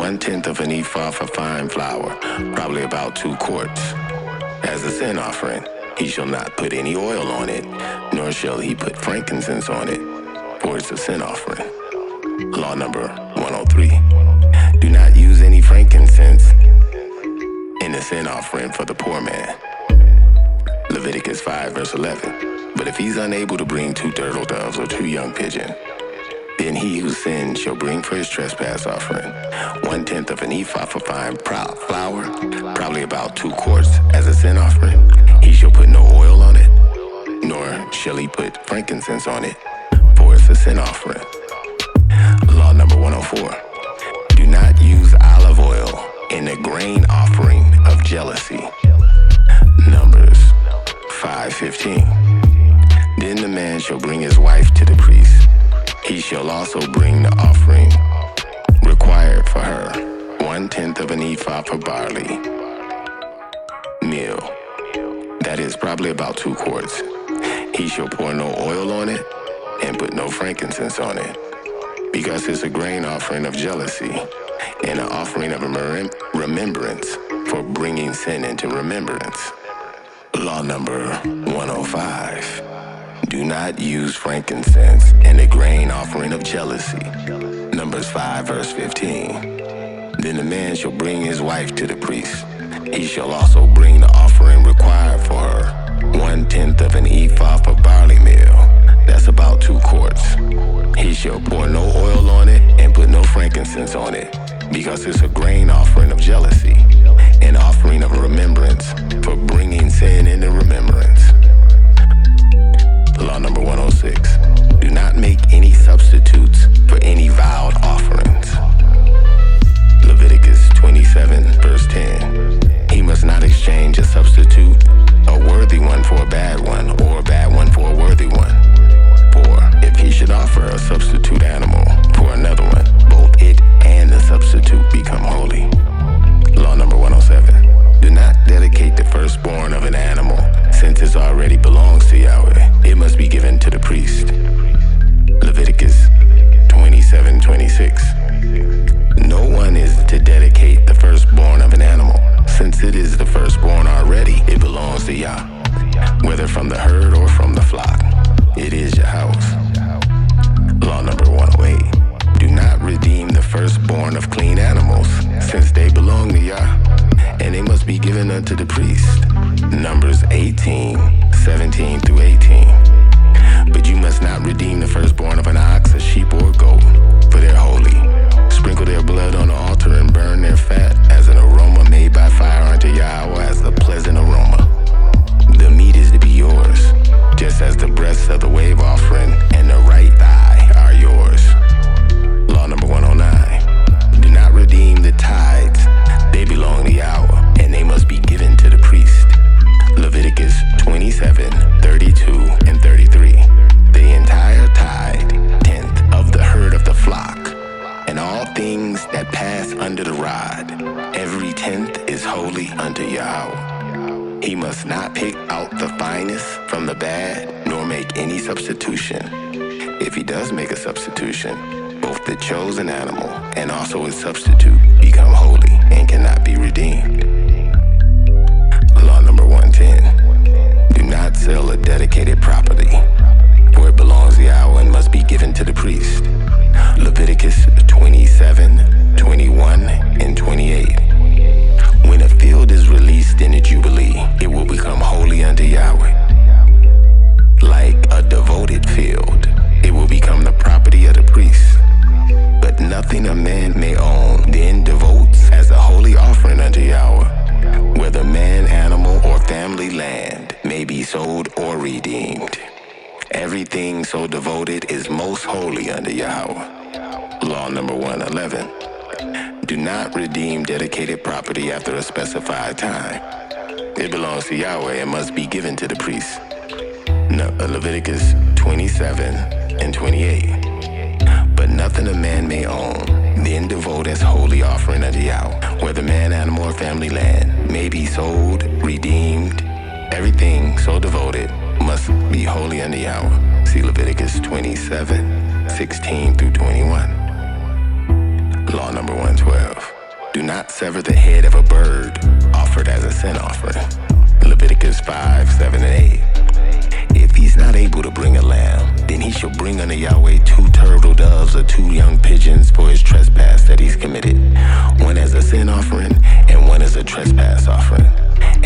1/10 of an ephah of fine flour, probably about 2 quarts. As a sin offering, he shall not put any oil on it, nor shall he put frankincense on it, for it's a sin offering. Law number 103. Do not use any frankincense in the sin offering for the poor man. Leviticus 5:11. But if he's unable to bring 2 turtle doves or 2 young pigeons, then he who sinned shall bring for his trespass offering 1/10 of an ephah of fine flour, probably about 2 quarts, as a sin offering. He shall put no oil on it, nor shall he put frankincense on it, for it's a sin offering. Law number 104. Do not use olive oil in the grain offering of jealousy. Numbers 5:15. Then the man shall bring his wife to the priest. He shall also bring the offering required for her, 1/10 of an ephah of barley meal, that is probably about 2 quarts. He shall pour no oil on it and put no frankincense on it, because it's a grain offering of jealousy and an offering of remembrance for bringing sin into remembrance. Law number 105. Do not use frankincense and a grain offering of jealousy. Numbers 5 verse 15. Then the man shall bring his wife to the priest. He shall also bring the offering required for her, 1/10 of an ephah of barley meal. That's about 2 quarts. He shall pour no oil on it and put no frankincense on it, because it's a grain offering of jealousy, an offering of remembrance for bringing sin into remembrance. Law number 106. Do not make any substitutes for any vowed offerings. Leviticus 27 verse 10. He must not exchange a substitute, a worthy one for a bad one, or a bad one for a worthy one. For if he should offer a substitute animal for another one, both it and the substitute become holy. Law number 107. Do not dedicate the firstborn of an animal, since it already belongs to Yahweh. It must be given to the priest. Leviticus 27:26. No one is to dedicate the firstborn of an animal, since it is the firstborn already. It belongs to Yah, whether from the herd or from the flock. It is your house. Law number 108. Do not redeem the firstborn of clean animals, since they belong to Yah, and they must be given unto the priest. Numbers 18:17 through 18. But you must not redeem the firstborn of an ox, a sheep, or a goat, for they're holy. Sprinkle their blood on the altar and burn their fat as an aroma made by fire unto Yahweh, as a pleasant aroma. The meat is to be yours, just as the breasts of the wave offering and the right thigh are yours. Law number 109. Do not redeem the tithes. They belong to Yahweh, and they must be given to the priest. Leviticus 27:32 and 33. The entire tithe, 10th of the herd of the flock, and all things that pass under the rod, every 10th is holy unto Yahweh. He must not pick out the finest from the bad, nor make any substitution. If he does make a substitution, both the chosen animal and also its substitute become holy and cannot be redeemed. Law number 110. Do not sell a dedicated property, for it belongs to Yahweh and must be given to the priest. Leviticus 27:21 and 28. When a field is released in a jubilee, it will become holy unto Yahweh. Like a devoted field, it will become the property of the priest. But nothing a man may own then devotes as a holy offering unto Yahweh, whether man, animal, or family land, may be sold or redeemed. Everything so devoted is most holy unto Yahweh. Law number 111. Do not redeem dedicated property after a specified time. It belongs to Yahweh and must be given to the priest. Leviticus 27 and 28. But nothing a man may own, then devote as holy offering unto Yahweh, whether man, animal, or family land, may be sold, redeemed. Everything so devoted must be holy unto Yahweh. See Leviticus 27:16 through 21. Law number 112. Do not sever the head of a bird offered as a sin offering. Leviticus 5:7 and 8. If he's not able to bring a lamb, then he shall bring unto Yahweh 2 turtle doves or 2 young pigeons for his trespass that he's committed, one as a sin offering and one as a trespass offering.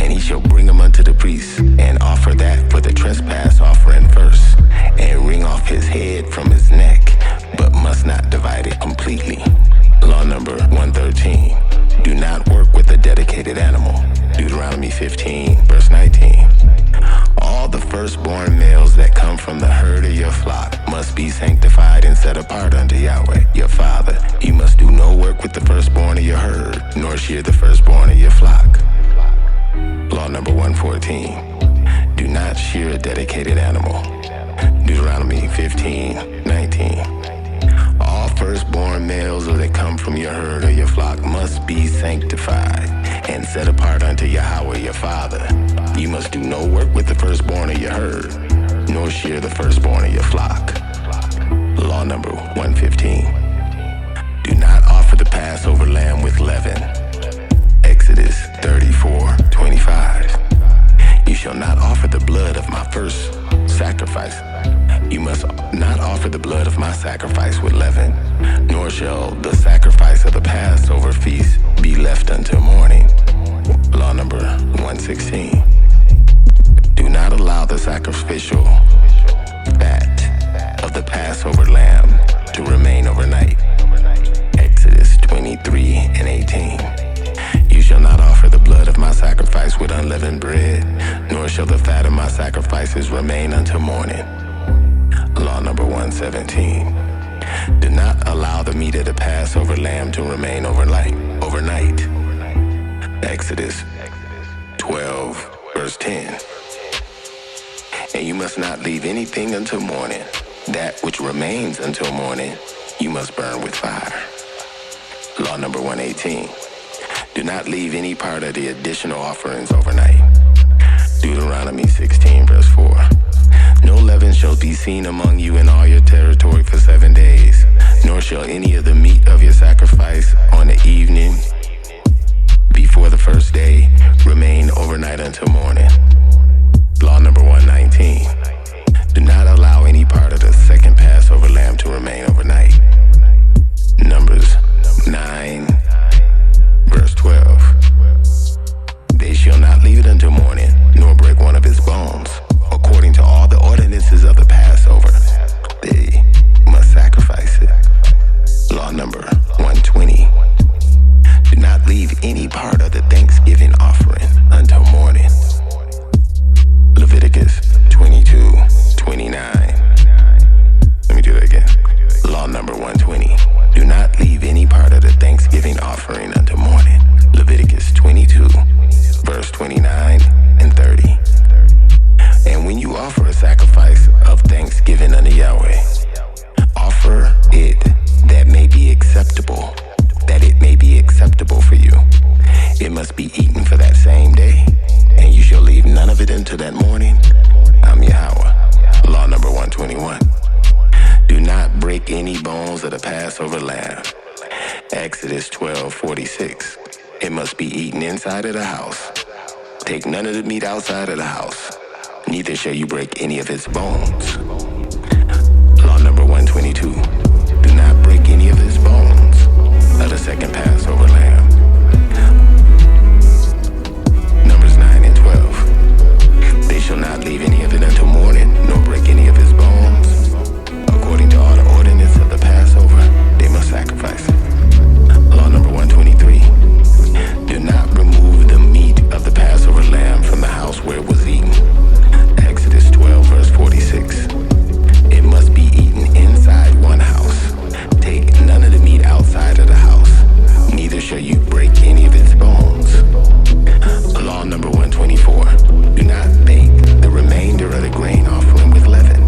And he shall bring them unto the priest, and offer that for the trespass offering first, and wring off his head from his neck, but must not divide it completely. Law number 113. Do not work with a dedicated animal. Deuteronomy 15 verse 19. All the firstborn males that come from the herd of your flock must be sanctified and set apart unto Yahweh, your Father. You must do no work with the firstborn of your herd, nor shear the firstborn of your flock. Law number 114. Do not shear a dedicated animal. Deuteronomy 15:19. All firstborn males that come from your herd or your flock must be sanctified and set apart unto Yahweh your Father. You must do no work with the firstborn of your herd, nor share the firstborn of your flock. Law number 115. Do not offer the Passover lamb with leaven. Exodus 34:25. You shall not offer the blood of my first sacrifice. You must not offer the blood of my sacrifice with leaven, nor shall the sacrifice of the Passover feast be left until morning. Law number 116. Do not allow the sacrificial fat of the Passover lamb to remain overnight. Exodus 23:18. You shall not offer the blood of my sacrifice with unleavened bread, nor shall the fat of my sacrifices remain until morning. Law number 117. Do not allow the meat of the Passover lamb to remain overnight. Exodus 12:10. And you must not leave anything until morning. That which remains until morning, you must burn with fire. Law number 118. Do not leave any part of the additional offerings overnight. Deuteronomy 16:4. No leaven shall be seen among you in all your territory for 7 days, nor shall any of the meat of your sacrifice on the evening before the first day remain overnight until morning. Law number 119. Do not allow any part of the second Passover lamb to remain overnight. Numbers 9:12. They shall not leave it until morning, nor break one of its bones. According to all the ordinances of the Passover, they must sacrifice it. Law number 120. Do not leave any part of the Thanksgiving offering until morning. Leviticus 22:29. Let me do that again. Law number 120. Do not leave any part of the Thanksgiving offering until morning. Leviticus 22:29 and 30. And when you offer a sacrifice of thanksgiving unto Yahweh, offer it that it may be acceptable for you. It must be eaten for that same day, and you shall leave none of it until that morning. I'm Yahweh. Law number 121. Do not break any bones of the Passover lamb. Exodus 12:46. It must be eaten inside of the house. Take none of the meat outside of the house. Neither shall you break any of its bones. Law number 122. Do not break any of its bones of the second Passover lamb. Numbers 9:12. They shall not leave any of it until morning, nor break any of its bones. According to all the ordinance of the Passover, they must sacrifice it. Law number 123. Do not remove the meat of the Passover lamb from the house where it was eaten. Exodus 12:46. It must be eaten inside one house. Take none of the meat outside of the house. Neither shall you break any of its bones. Law number 124. Do not bake the remainder of the grain offering with leaven.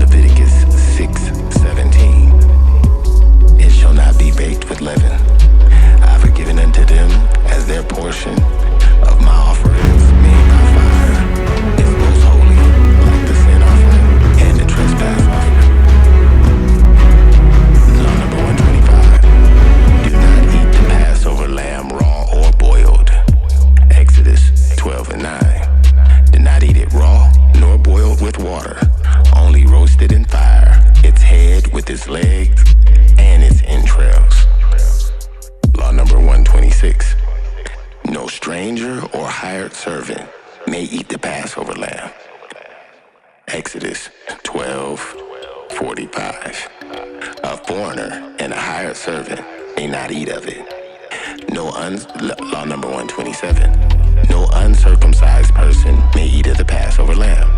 Leviticus 6:17. It shall not be baked with leaven. I have given unto them as their portion of my offerings made by fire. It's most holy, like the sin offering and the trespass offering. Law number 125. Do not eat the Passover lamb raw or boiled. Exodus 12:9. Do not eat it raw nor boiled with water, only roasted in fire, its head with its legs and its entrails. Law number 126. No stranger or hired servant may eat the Passover lamb. Exodus 12:45. A foreigner and a hired servant may not eat of it. Law number 127. No uncircumcised person may eat of the Passover lamb.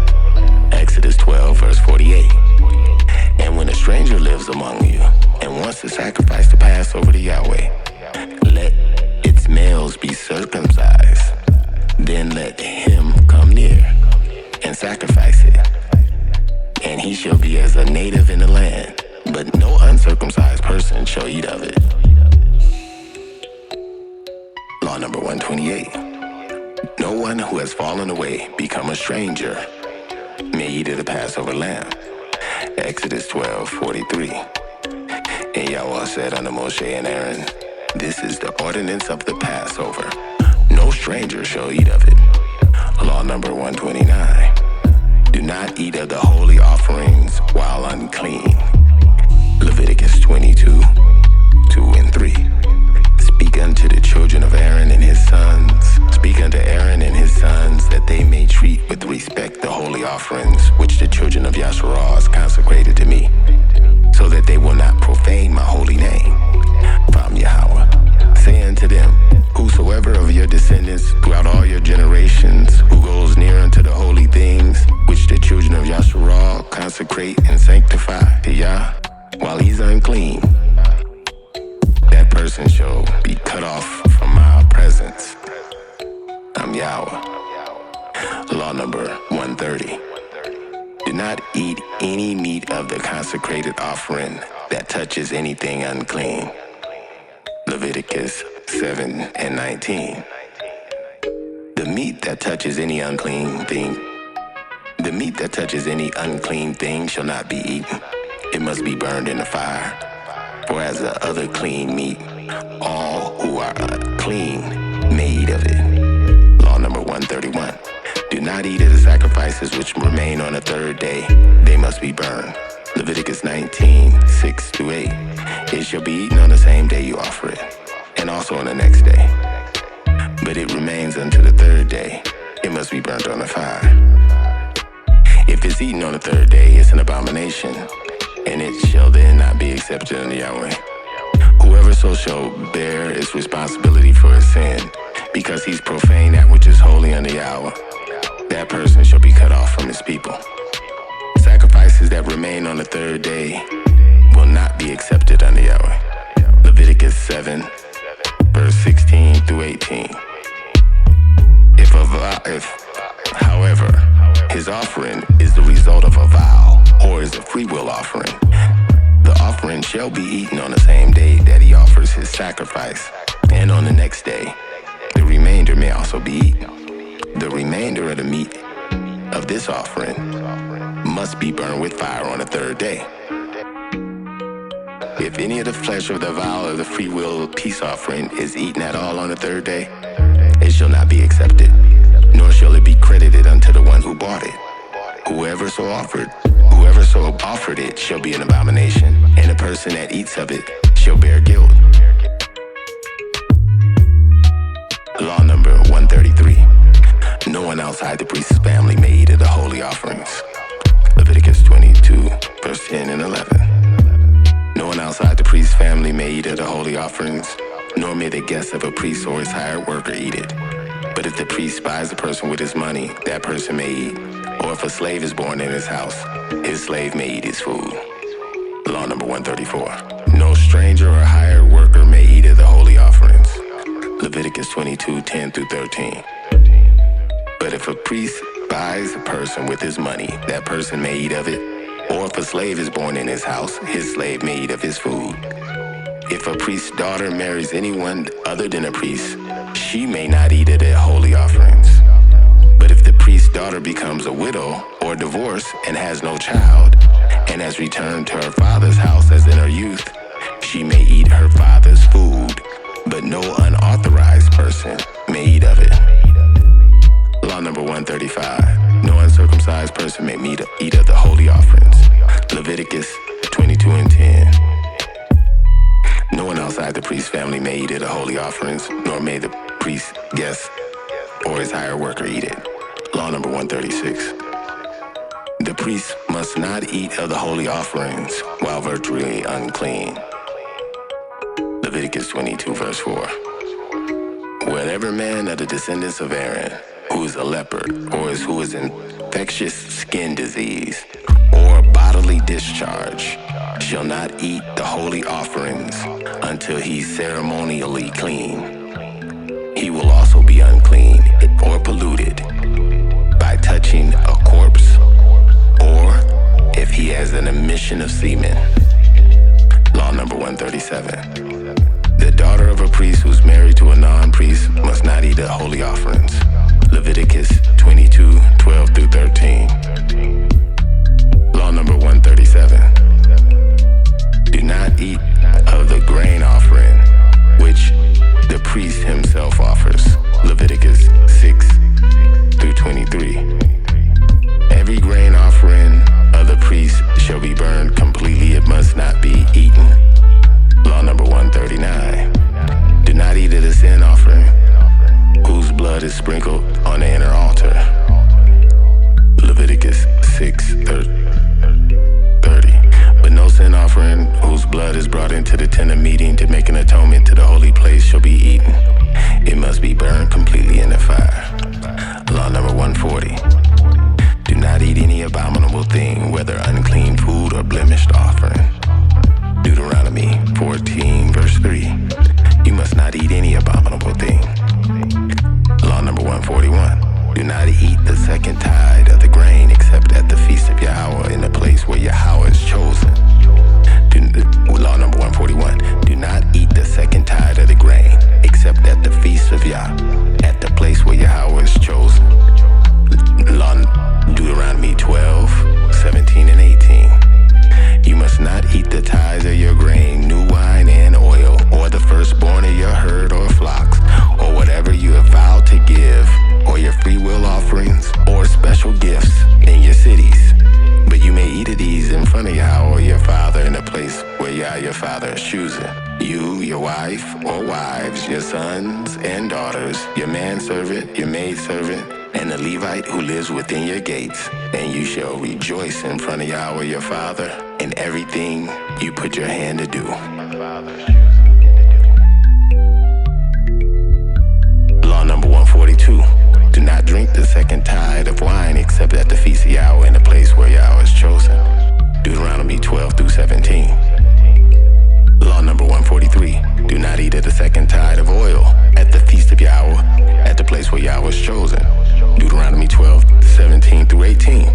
Exodus 12:48. And when a stranger lives among you and wants to sacrifice the Passover to Yahweh, let its males be circumcised. Then let him come near and sacrifice it. And he shall be as a native in the land, but no uncircumcised person shall eat of it. Law number 128. No one who has fallen away, become a stranger, may eat of the Passover lamb. Exodus 12:43. And Yahweh said unto Moshe and Aaron, this is the ordinance of the Passover. No stranger shall eat of it. Law number 129. Do not eat of the holy offerings while unclean. Leviticus 22:2-3. Speak unto the children of Aaron and his sons. Speak unto Aaron and his sons that they may treat with respect the holy offerings which the children of YHWH consecrated to me, so that they will not profane my holy name. From Yahweh. Say unto them, whosoever of your descendants throughout all your generations who goes near unto the holy things which the children of YHWH consecrate and sanctify to Yah while he's unclean, that person shall be cut off from my presence. I'm Yahweh. Law number 130. Do not eat any meat of the consecrated offering that touches anything unclean. Leviticus 7:19. The meat that touches any unclean thing shall not be eaten. It must be burned in the fire. For as the other clean meat, all who are unclean may eat of it. Law number 131. Do not eat of the sacrifices which remain on the third day. They must be burned. Leviticus 19:6-8. It shall be eaten on the same day you offer it, and also on the next day. But it remains unto the third day. It must be burnt on the fire. If it's eaten on the third day, it's an abomination, and it shall then not be accepted unto Yahweh. Whoever so shall bear its responsibility for his sin, because he's profaned that which is holy unto Yahweh, that person shall be cut off from his people. Sacrifices that remain on the third day will not be accepted unto Yahweh. Leviticus 7:16-18. If, however, his offering is the result of a vow or is a free will offering, the offering shall be eaten on the same day that he offers his sacrifice, and on the next day. The remainder may also be eaten. The remainder of the meat of this offering must be burned with fire on the third day. If any of the flesh of the vow of the free will peace offering is eaten at all on the third day, it shall not be accepted, nor shall it be credited unto the one who bought it. Whoever so offered it shall be an abomination, and the person that eats of it shall bear guilt. Law number 133. No one outside the priest's family may eat of the holy offerings. Leviticus 22:10-11. No one outside the priest's family may eat of the holy offerings, nor may the guest of a priest or his hired worker eat it. But if the priest buys a person with his money, that person may eat. Or if a slave is born in his house, his slave may eat his food. Law number 134. No stranger or hired worker may eat of the holy offerings. Leviticus 22:10-13. But if a priest buys a person with his money, that person may eat of it. Or if a slave is born in his house, his slave may eat of his food. If a priest's daughter marries anyone other than a priest, she may not eat of the holy offerings. But if the priest's daughter becomes a widow or divorced and has no child, and has returned to her father's house as in her youth, she may eat her father's food, but no unauthorized person may eat of it. Law number 135. No uncircumcised person may eat of the holy offerings. Leviticus 22:10. No one outside the priest's family may eat of the holy offerings, nor may the priest's guest or his hired worker eat it. Law number 136. The priest must not eat of the holy offerings while virtually unclean. Leviticus 22:4. Whatever man of the descendants of Aaron who is a leopard or who is infectious skin disease or bodily discharge shall not eat the holy offerings until he's ceremonially clean. He will also be unclean or polluted by touching a corpse or if he has an emission of semen. Law number 137. The daughter of a priest who's married to a non-priest must not eat the holy offerings. Leviticus 22:12-13. Law number 137. Do not eat of the grain offering which the priest himself offers. Leviticus 6-23. Every grain offering of the priest shall be burned completely. It must not be eaten. Law number 139. Do not eat of the sin offering whose blood is sprinkled on the inner altar. Leviticus 6:30. But no sin offering whose blood is brought into the tent of meeting to make an atonement to the holy place shall be eaten. It must be burned completely in the fire. Law number 140. Do not eat any abominable thing, whether unclean food or blemished offering. Deuteronomy 14:3. You must not eat any abominable thing. Law number 141. Do not eat the second tithe of the grain except at the feast of Yahweh in the place where Yahweh is chosen. Law number 141. Do not eat the second tithe of the grain except at the feast of Yah, at the place where Yahweh is chosen. Law Deuteronomy 12:17-18. You must not eat the tithes of your grain, new wine and oil, or the firstborn of your herd or flocks, or whatever you have vowed to give, or your free will offerings, or special gifts in your cities. But you may eat of these in front of Yahweh your father in a place where Yah your father is choosing. You, your wife or wives, your sons and daughters, your manservant, your maidservant, and the Levite who lives within your gates. And you shall rejoice in front of Yahweh your father in everything you put your hand to do. Law number 142. Do not drink the second tithe of wine except at the feast of Yahweh in the place where Yahweh is chosen. Deuteronomy 12-17. Law number 143. Do not eat of the second tithe of oil at the feast of Yahweh at the place where Yahweh is chosen. Deuteronomy 12:17-18.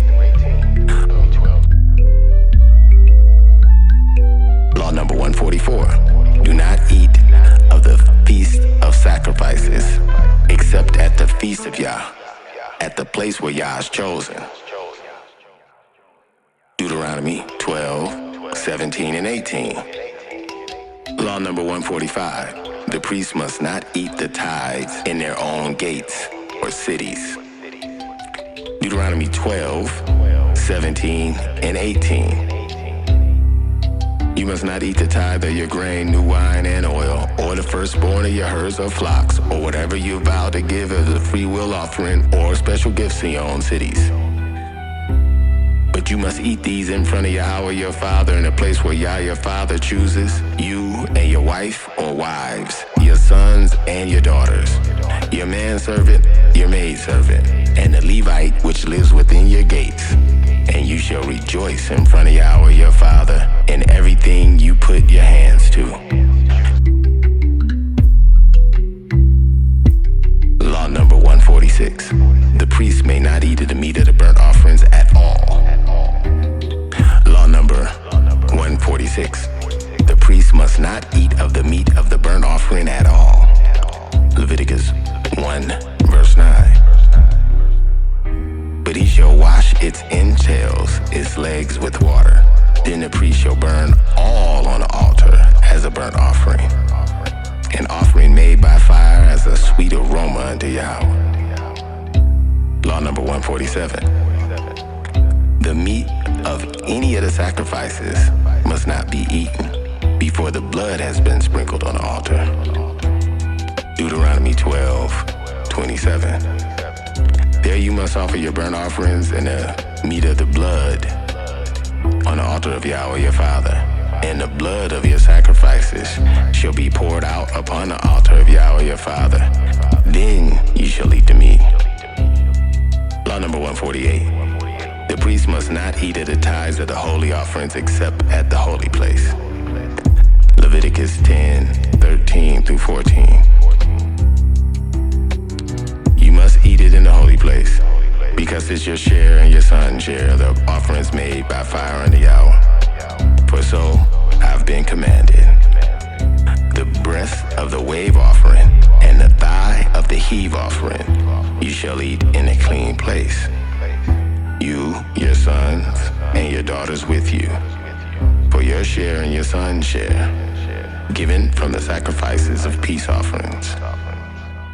Law number 144. Do not eat of the feast of sacrifices except at the feast of Yah, at the place where Yah is chosen. Deuteronomy 12:17-18. Law number 145. The priest must not eat the tithes in their own gates or cities. Deuteronomy 12:17-18. You must not eat the tithe of your grain, new wine, and oil, or the firstborn of your herds or flocks, or whatever you vow to give as a free will offering or special gifts in your own cities. But you must eat these in front of Yahweh your father in a place where Yah your father chooses, you and your wife or wives, your sons and your daughters, your manservant, your maidservant, and the Levite which lives within your gates. And you shall rejoice in front of Yahweh your father in everything you put your hands to. Law number 146. The priest may not eat of the meat of the burnt offerings at all. Law number 146. The priest must not eat of the meat of the burnt offering at all. Leviticus 1:9. But he shall wash its entrails, its legs with water. Then the priest shall burn all on the altar as a burnt offering, an offering made by fire as a sweet aroma unto Yahweh. Law number 147. The meat of any of the sacrifices must not be eaten before the blood has been sprinkled on the altar. Deuteronomy 12:27. There you must offer your burnt offerings and the meat of the blood on the altar of Yahweh your father, and the blood of your sacrifices shall be poured out upon the altar of Yahweh your father. Then you shall eat the meat. Law number 148. The priest must not eat of the tithes of the holy offerings except at the holy place. Leviticus 10:13-14. You must eat it in the holy place, because it's your share and your son's share of the offerings made by fire unto Yahweh. For so I've been commanded. The breast of the wave offering and the thigh of the heave offering you shall eat in a clean place. You, your sons, and your daughters with you, for your share and your son's share, given from the sacrifices of peace offerings,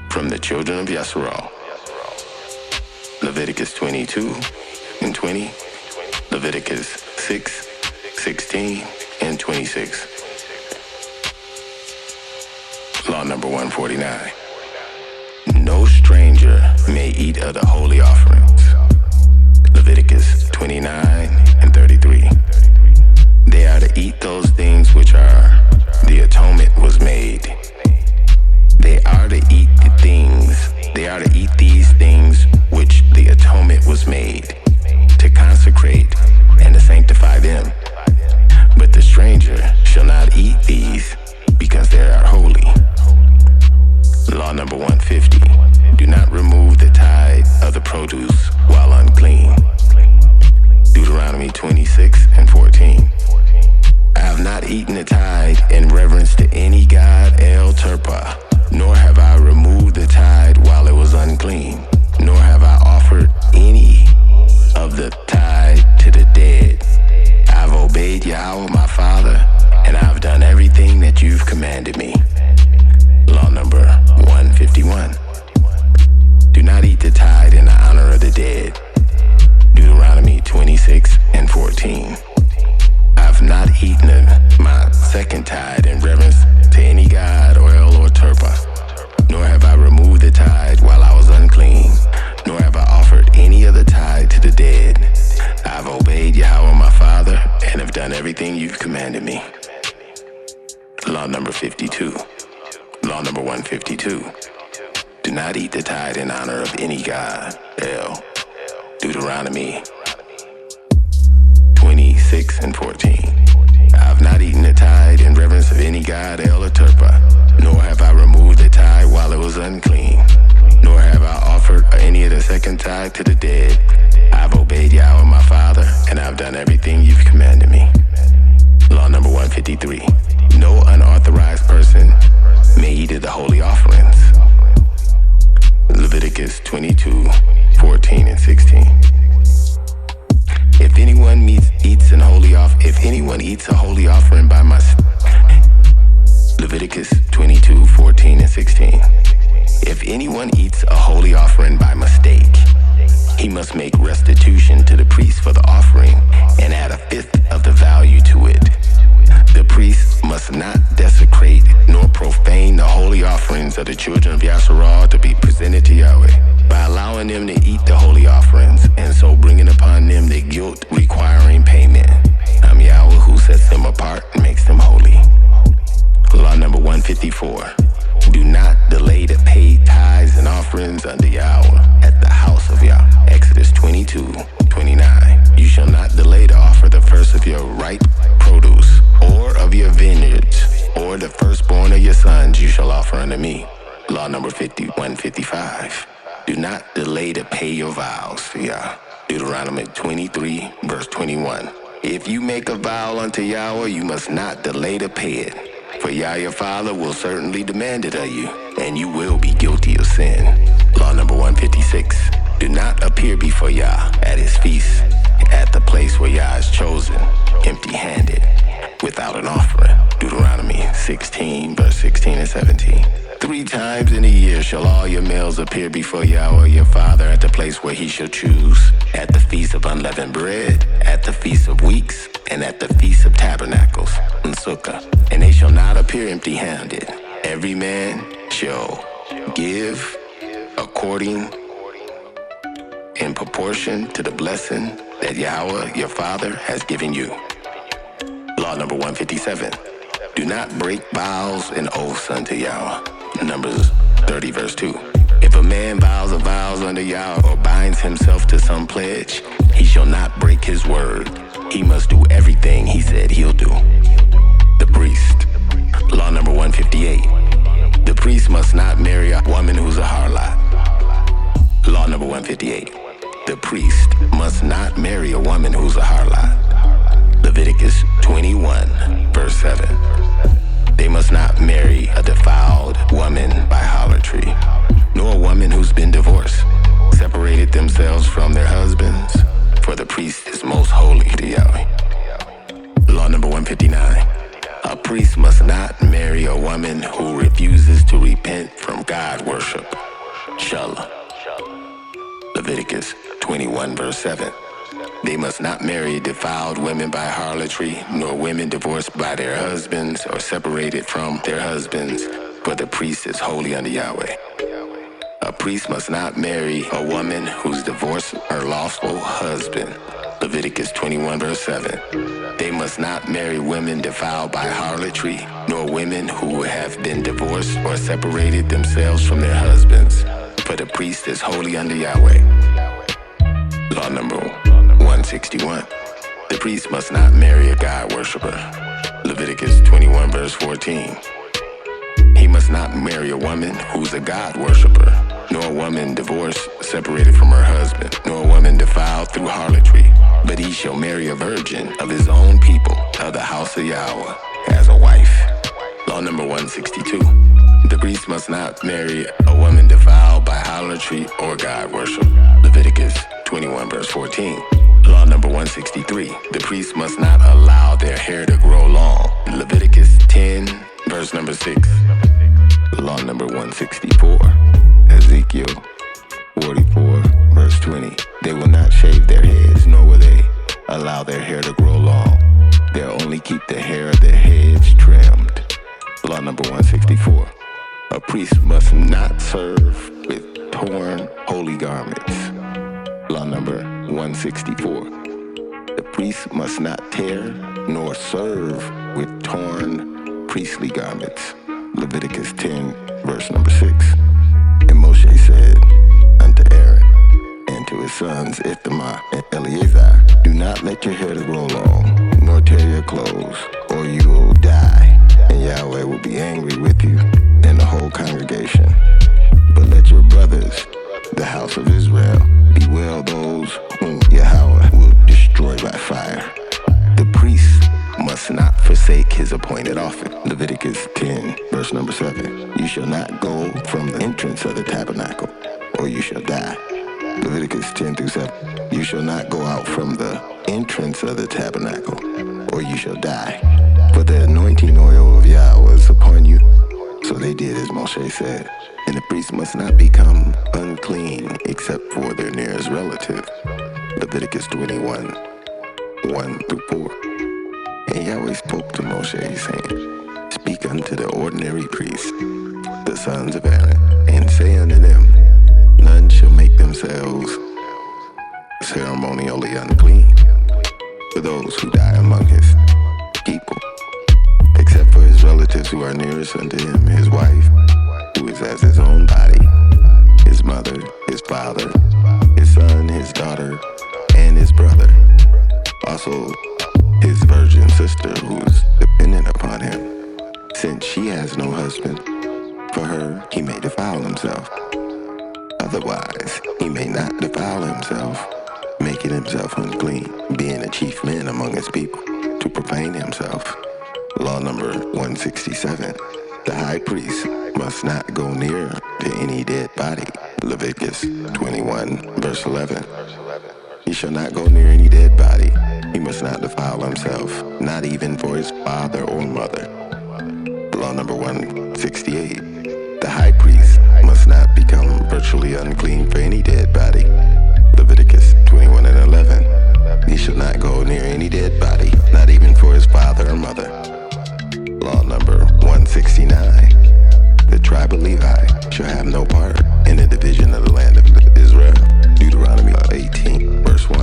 from the children of Yasharah. Leviticus 22 and 20, Leviticus 6, 16, and 26. Law number 149. No stranger may eat of the holy offerings. Leviticus 29 and 33. They are to eat those things which are the atonement was made. They are to eat these things which the atonement was made, to consecrate and to sanctify them. But the stranger shall not eat these, because they are holy. Law number 150. Do not remove the tithe of the produce while unclean. Deuteronomy 26 and 14. I have not eaten the tithe in reverence to any god El Turpa, nor have I removed the tithe while it was unclean, nor have I offered any of the tithe to the dead. I've obeyed Yahweh my Father, and I've done everything that you've commanded me. Law number 151. Do not eat the tithe in the honor of the dead. Deuteronomy 26 and 14. I've not eaten my second tithe in reverence to any god or El or Turpa, nor have I removed the tithe while I was unclean, nor have I offered any of the tithe to the dead. I've obeyed Yahweh my Father, and have done everything you've commanded me. Law number 52. Law number 152. Do not eat the tithe in honor of any god, El. Deuteronomy 26 and 14. I have not eaten the tithe in reverence of any god, El or Turpa, nor have I removed the tithe while it was unclean, nor have I offered any of the second tithe to the dead. I've obeyed Yahweh my Father, and I've done everything you've commanded me. Law number 153. No unauthorized person may eat of the holy offerings. Leviticus 22, 14 and 16. If anyone eats a holy offering by my Leviticus 22, 14 and 16. If anyone eats a holy offering by mistake, he must make restitution to the priest for the offering and add a fifth of the value to it. The priest must not desecrate nor profane the holy offerings of the children of Yasharah to be presented to Yahweh, by allowing them to eat the holy offerings, and so bringing upon them the guilt requiring payment. I'm Yahweh who sets them apart and makes them holy. Law number 154. Do not delay to pay tithes and offerings unto Yahweh at the house of Yah. Exodus 22, 29. You shall not delay to offer the first of your ripe produce, or of your vineyards, or the firstborn of your sons you shall offer unto me. Law number 155. Do not delay to pay your vows to Yah. Deuteronomy 23, verse 21. If you make a vow unto Yahweh, you must not delay to pay it. For Yah your Father will certainly demand it of you, and you will be guilty of sin. Law number 156. Do not appear before Yah at his feast, at the place where Yah is chosen, empty-handed, without an offering. Deuteronomy 16, verse 16 and 17. 3 times in a year shall all your males appear before Yahweh your Father at the place where he shall choose, at the feast of unleavened bread, at the feast of weeks, and at the feast of tabernacles, and Sukkah. And they shall not appear empty-handed. Every man shall give according in proportion to the blessing that Yahweh your Father has given you. Law number 157. Do not break vows and oaths unto Yahweh. Numbers 30, verse 2. If a man vows a vows unto Yahweh or binds himself to some pledge, he shall not break his word. He must do everything he said he'll do. The priest. Law number 158. The priest must not marry a woman who's a harlot. Law number 158. The priest must not marry a woman who's a harlot. Leviticus 21, verse 7. They must not marry a defiled woman by harlotry, nor a woman who's been divorced. priest must not marry a woman who refuses to repent from God worship. Shalom. Leviticus 21 verse 7. They must not marry defiled women by harlotry, nor women divorced by their husbands or separated from their husbands, for the priest is holy unto Yahweh. A priest must not marry a woman who's divorced her lawful husband. Leviticus 21 verse 7. They must not marry women defiled by harlotry, nor women who have been divorced or separated themselves from their husbands, for the priest is holy unto Yahweh. Law number 161. The priest must not marry a God worshiper. Leviticus 21 verse 14. He must not marry a woman who's a God worshiper, nor a woman divorced, separated from her husband, nor a woman defiled through harlotry. But he shall marry a virgin of his own people, of the house of Yahweh, as a wife. Law number 162. The priest must not marry a woman defiled by harlotry or God worship. Leviticus 21 verse 14. Law number 163. The priest must not allow their hair to grow long. Leviticus 10 verse number 6. Law number 164. Ezekiel 44 verse 20. They will not shave their heads, nor will they allow their hair to grow long. They'll only keep the hair of their heads trimmed. Law number 164. A priest must not serve with torn holy garments. Law number 164. The priest must not tear nor serve with torn priestly garments. Leviticus 10 verse number 6. And Moshe said unto Aaron and to his sons Ithamar and Eleazar, do not let your hair to grow long, nor tear your clothes, or you will die, and Yahweh will be angry with you and the whole congregation. But let your brothers, the house of Israel, bewail those whom Yahweh will destroy by fire. The priest must not forsake his appointed office. Leviticus 10 verse number 7. You shall not go from the entrance of the tabernacle, or you shall die. Leviticus 10 through 7. You shall not go out from the entrance of the tabernacle, or you shall die. For the anointing oil of Yahweh is upon you. So they did as Moshe said. And the priest must not become unclean except for their nearest relative. Leviticus 21 1 through 4. And Yahweh spoke to Moshe, saying, speak unto the ordinary priests, the sons of Aaron, and say unto them, none shall make themselves ceremonially unclean for those who die among his people, except for his relatives who are nearest unto him, his wife, who is as his own body, his mother, his father, his son, his daughter, and his brother. Also his virgin sister who is dependent upon him, since she has no husband. For her he may defile himself. Otherwise he may not defile himself, making himself unclean, being a chief man among his people, to profane himself. Law number 167. The high priest must not go near to any dead body. Leviticus 21 verse 11. He shall not go near any dead body. He must not defile himself, not even for his father or mother. Law number 168. The high priest must not become virtually unclean for any dead body. Leviticus 21 and 11. He shall not go near any dead body, not even for his father or mother. Law number 169. The tribe of Levi shall have no part in the division of the land of Israel. Deuteronomy 18 verse 1.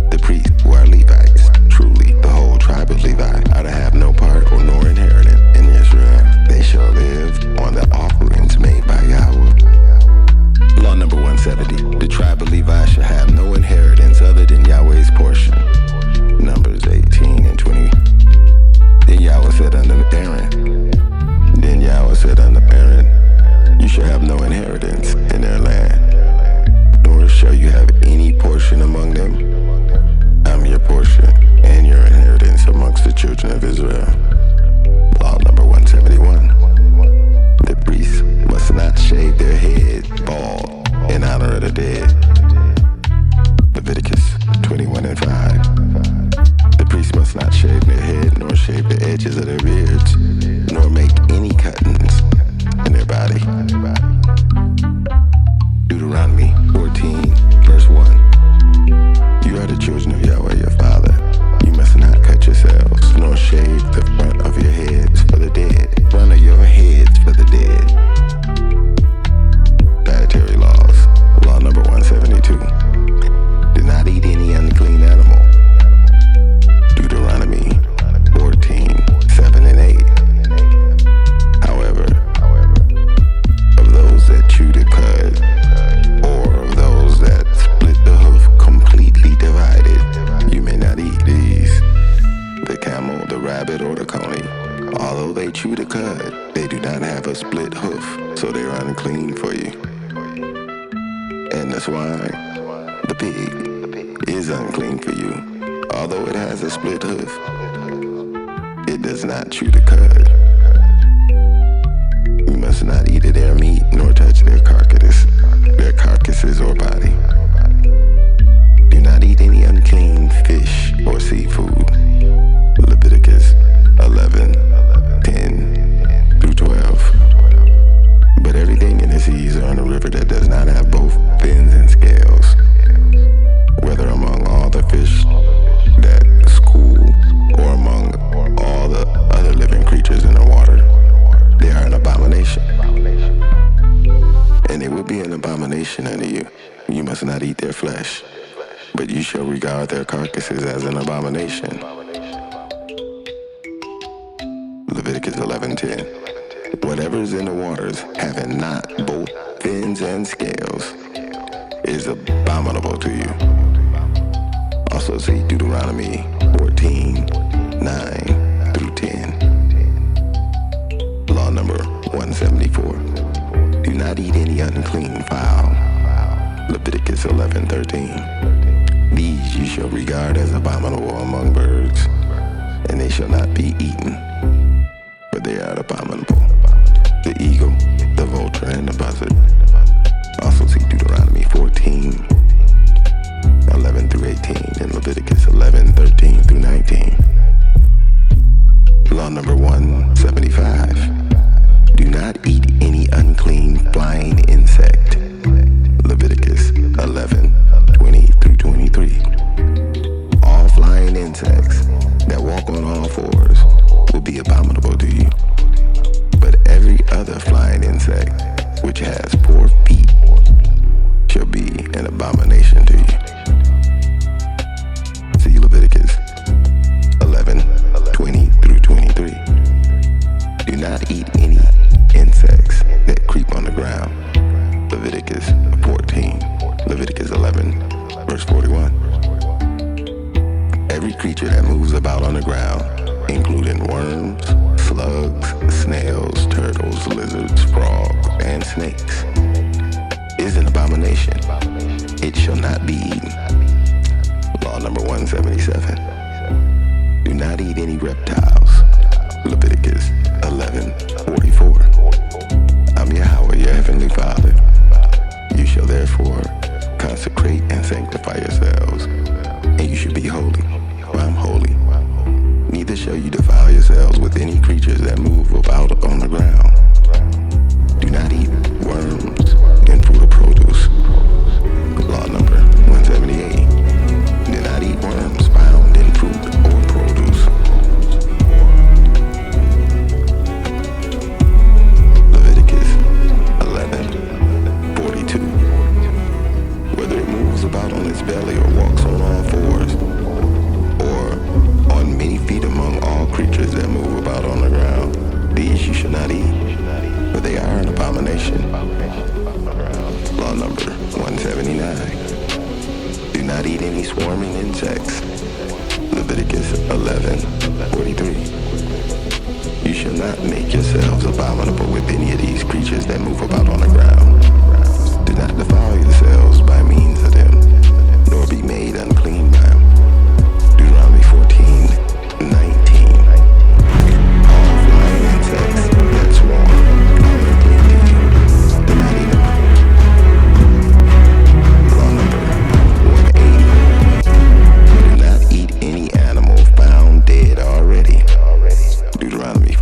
The priests who are Levites, truly the whole tribe of Levi, are to have no part or nor inheritance in Israel. They shall live on the offerings made by Yahweh. Law number 170. The tribe of Levi shall have no inheritance other than Yahweh's portion. Numbers 18 and 20. Then Yahweh said unto Aaron, you shall have no inheritance in their land, nor shall you have any portion among them. I'm your portion and your inheritance amongst the children of Israel. Law number 171. The priests must not shave their head bald in honor of the dead. Leviticus 21 and 5. The priests must not shave their head nor shave the edges of their beard beards, nor make any cuttings in their body. Deuteronomy 14, verse 1. You are the children of Yahweh your Father. You must not cut yourselves, nor shave the front of your heads for the dead. Front of your heads for the dead. Dietary laws. Law number 172. Do not eat any unclean animal. Deuteronomy 14, 7 and 8. However, of those that chew the cud, or of those that split the hoof completely divided, you may not eat these: the camel, the rabbit, or the coney. Although they chew the cud, they do not have a split hoof, so they are unclean for you. And the swine, the pig, is unclean for you. Although it has a split hoof, it does not chew the cud. You must not eat of their meat, nor touch their carcasses or body. Do not eat any unclean fish or seafood. Leviticus 11, 10 through 12. But everything in the seas or in a river that does not have both fins and scales, whether among all the fish that school or among all the other living creatures in the water, they are an abomination. And it will be an abomination unto you. You must not eat their flesh, but you shall regard their carcasses as an abomination. Leviticus 11:10. Whatever is in the waters, having not both fins and scales, is abominable to you. Also see Deuteronomy 14, 9 through 10. Law number 174. Do not eat any unclean fowl. Leviticus 11:13. These you shall regard as abominable among birds, and they shall not be eaten, but they are abominable: the eagle, the vulture, and the buzzard. Also see Deuteronomy 14, 11 through 18, and Leviticus 11, 13 through 19. Law number 175. Do not eat any unclean flying insect. Leviticus 11, 20 through 23. All flying insects that walk on all fours will be abominable to you. But every other flying insect which has 4 feet shall be an abomination to you. See Leviticus 11, 20 through 23. Do not eat any insects that creep on the ground. Leviticus 14, Leviticus 11, verse 41. Every creature that moves about on the ground, including worms, slugs, snails, turtles, lizards, frogs, and snakes, is an abomination. It shall not be eaten. Law number 177. Do not eat any reptiles. Leviticus 11:44. I'm Yahweh, your heavenly Father. You shall therefore consecrate and sanctify yourselves, and you should be holy, for I'm holy. Neither shall you defile yourselves with any creatures that move about on the ground. Do not eat worms and fruit of produce. Law number 178. Do not eat worms found in fruit or produce. Leviticus 11:42. Whether it moves about on its belly or walks on all fours, or on many feet among all creatures that move about on the ground, these you shall not eat, for they are an abomination. Law number 179. Do not eat any swarming insects. Leviticus 11:43. You shall not make yourselves abominable with any of these creatures that move about on the ground. Do not defile yourselves by means of them, nor be made unclean by them. Deuteronomy 14:19. All flying insects that swarm are unclean to you. Do not eat them. Law number 180. Do not eat any animal found dead already. Deuteronomy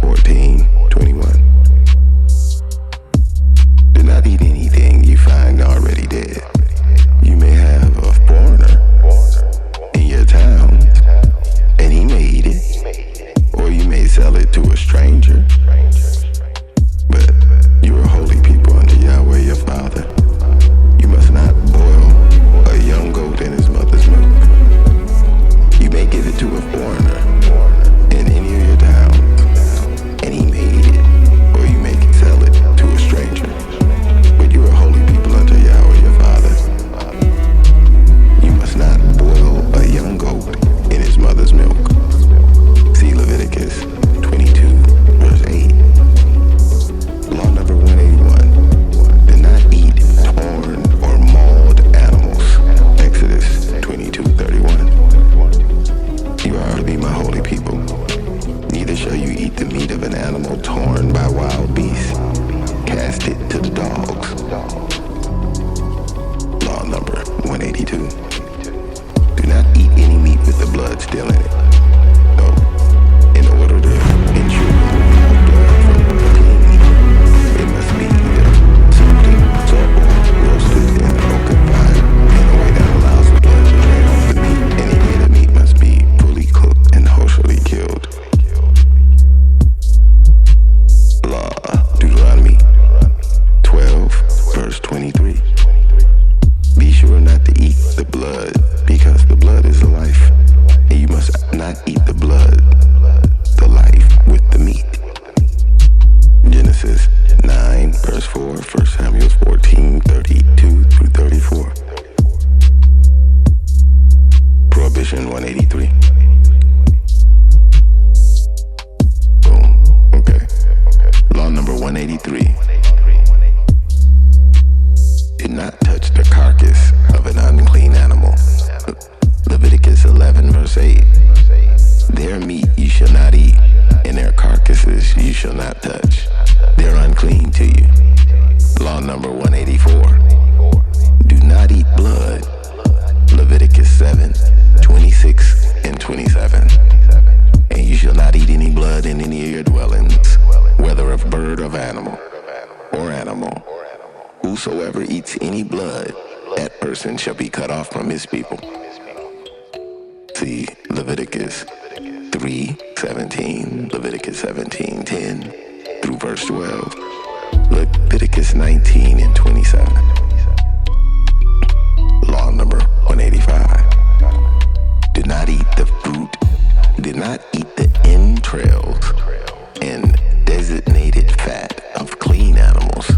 of an animal torn by wild beasts, cast it to the dogs. Law number 182. Do not eat any meat with the blood still in it. No, in order to ensure blood from clean meat, it must be either salted, roasted, in an open fire in a way that allows the blood to drain off the meat. Any way the meat must be fully cooked and kosherly killed. Law, Deuteronomy 12, verse 23. Be sure not to eat the blood, because the blood is the life, and you must not eat the blood, the life, with the meat. Genesis 9, verse 4, 1 Samuel 14, 32 through 34. Prohibition 183. Boom. Okay. Law number 183. Do not touch the carcass of an unclean animal. Leviticus 11, verse 8. Their meat you shall not eat, and their carcasses you shall not touch. They're unclean to you. Law number 184. Do not eat blood. Leviticus 7, 26 and 27. And you shall not eat any blood in any of your dwellings, whether of bird or of animal, or animal. Whosoever eats any blood, that person shall be cut off from his people. See Leviticus 3:17, Leviticus 17:10 through verse 12, Leviticus 19 and 27. Law number 185. Do not eat the fruit, do not eat the entrails and designated fat of clean animals.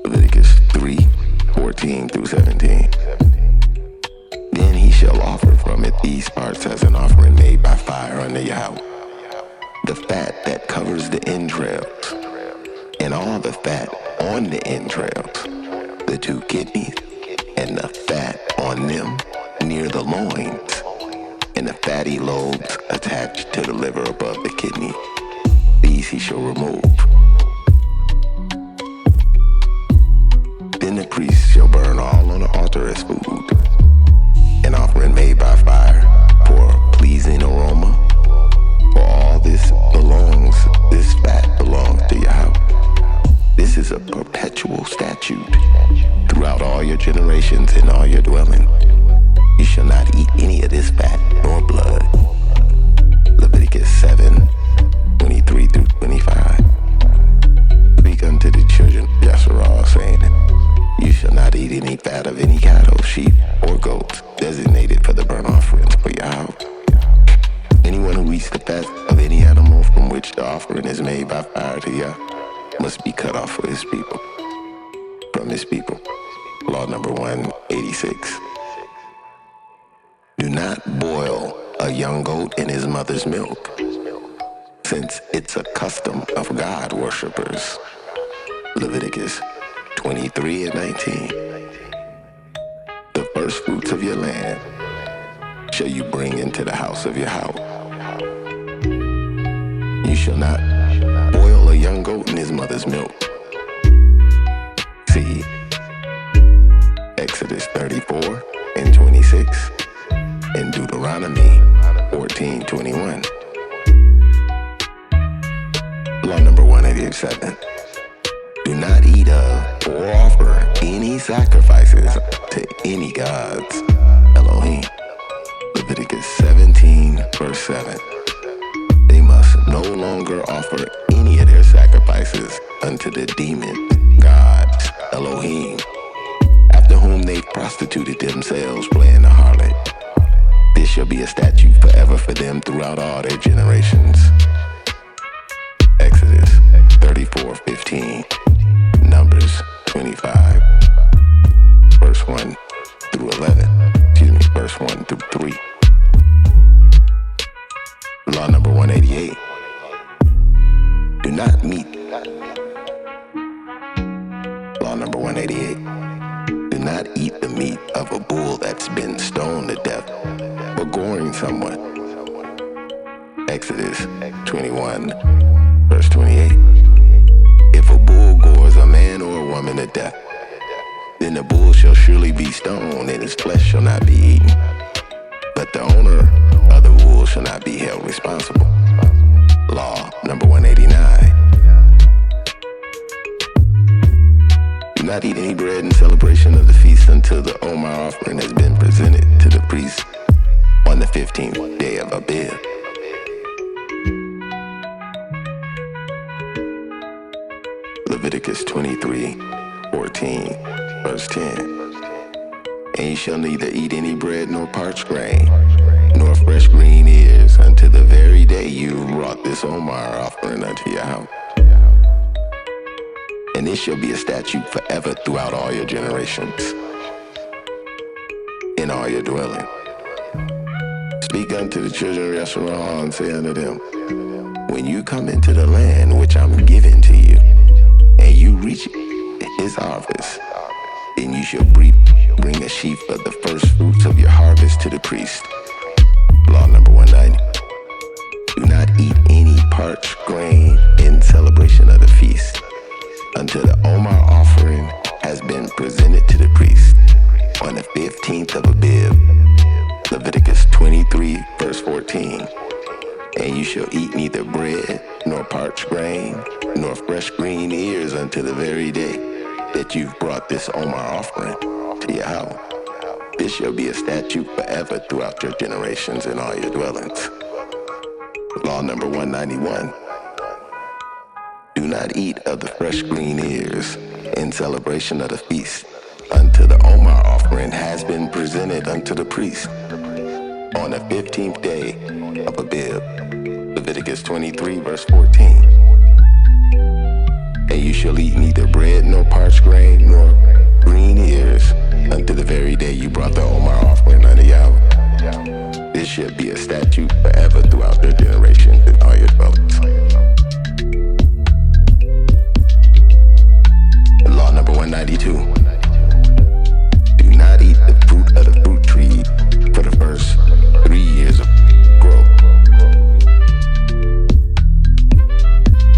Leviticus 3:14 through 17. Then he shall offer from it these parts as an offering made by fire unto Yahweh: the fat that covers the entrails, and all the fat on the entrails, the 2 kidneys, and the fat on them near the loins, and the fatty lobes attached to the liver above the kidney. These he shall remove. Then the priest shall burn all on the altar as food, an offering made by fire for a pleasing aroma. For all this fat belongs to Yahweh. This is a perpetual statute throughout all your generations in all your dwelling. You shall not eat any of this fat nor blood. Leviticus 7, 23 through 25. Speak unto the children of ZACHARIAH, saying, you shall not eat any fat of any cattle, sheep, or goats, designated for the burnt offerings for Yahweh. Anyone who eats the fat of any animal from which the offering is made by fire to Yah must be cut off from his people. Law number 186. Do not boil a young goat in his mother's milk, since it's a custom of God worshippers. Leviticus 23 and 19. The first fruits of your land shall you bring into the house of Yahweh. You shall not boil a young goat in his mother's milk. See Exodus 34 and 26 and Deuteronomy 14:21. Law number 187. Do not eat of or offer any sacrifices to any gods, Elohim. Leviticus 17, verse 7. They must no longer offer any of their sacrifices unto the demon gods, Elohim, after whom they prostituted themselves, playing the harlot. This shall be a statute forever for them throughout all their generations. Exodus 34:15. Numbers 25, verse 1 through 11. Verse 1 through 3. Law number 188. Do not meet. Law number 188. Do not eat the meat of a bull that's been stoned to death or goring someone. Exodus 21, verse 28. If a bull gores a man or a woman to death, then the bull shall surely be stoned, and his flesh shall not be eaten. But the owner of the wool shall not be held responsible. Law number 189. Do not eat any bread in celebration of the feast until the Omer offering has been presented to the priest on the 15th day of Abib. Leviticus 23:14, verse 10. And ye shall neither eat any bread nor parched grain, nor fresh green ears, until the very day you brought this Omer offering unto Yahweh. And this shall be a statute forever throughout all your generations, in all your dwelling. Speak unto the children of Yasharah and say unto them, when you come into the land which I'm giving to you, and you reach his harvest, then you shall bring a sheaf of the first fruits of your harvest to the priest. Law number 190. Do not eat any parched grain in celebration of the feast until the Omer offering has been presented to the priest on the 15th of Abib. Leviticus 23, verse 14. And you shall eat neither bread, nor parched grain, nor fresh green ears until the very day that you've brought this Omer offering to Yahweh. This shall be a statute forever throughout your generations in all your dwellings. Law number 191. Do not eat of the fresh green ears in celebration of the feast until the Omer offering has been presented unto the priest on the 15th day of Abib. Leviticus 23, verse 14. And you shall eat neither bread nor parched grain nor green ears until the very day you brought the Omer offering unto Yahweh. This should be a statute forever throughout their generations in all your dwellings. Law number 192. Do not eat the fruit of the fruit tree for the first 3 years of growth.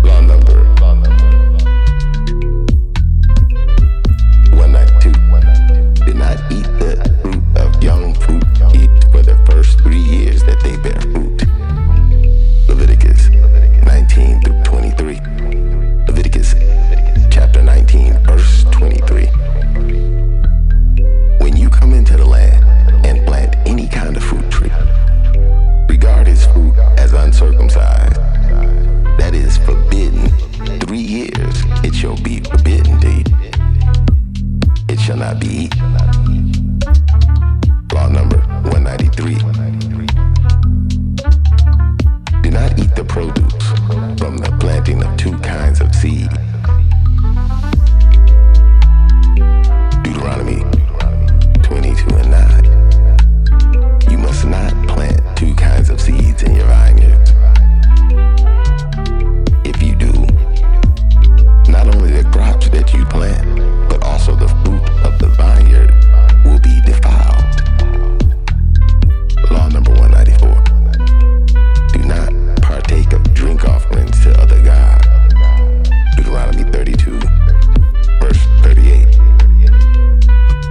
Law number 192. Do not eat the fruit of young fruit trees for the first 3 years that they bear fruit. Leviticus 19 through 23. Leviticus chapter 19, verse 23. When you come into the land and plant any kind of fruit tree, regard its fruit as uncircumcised. That is forbidden. 3 years it shall be forbidden to eat. It shall not be eaten. Law number 193. Do not eat the produce from the planting of 2 kinds of seed. Deuteronomy 22 and 9. You must not plant 2 kinds of seeds in your vineyards. If you do, not only the crops that you plant, but also the fruit of the vineyard will be defiled. Law number 194. Do not partake of drink offerings to other gods. Deuteronomy 32, verse 38.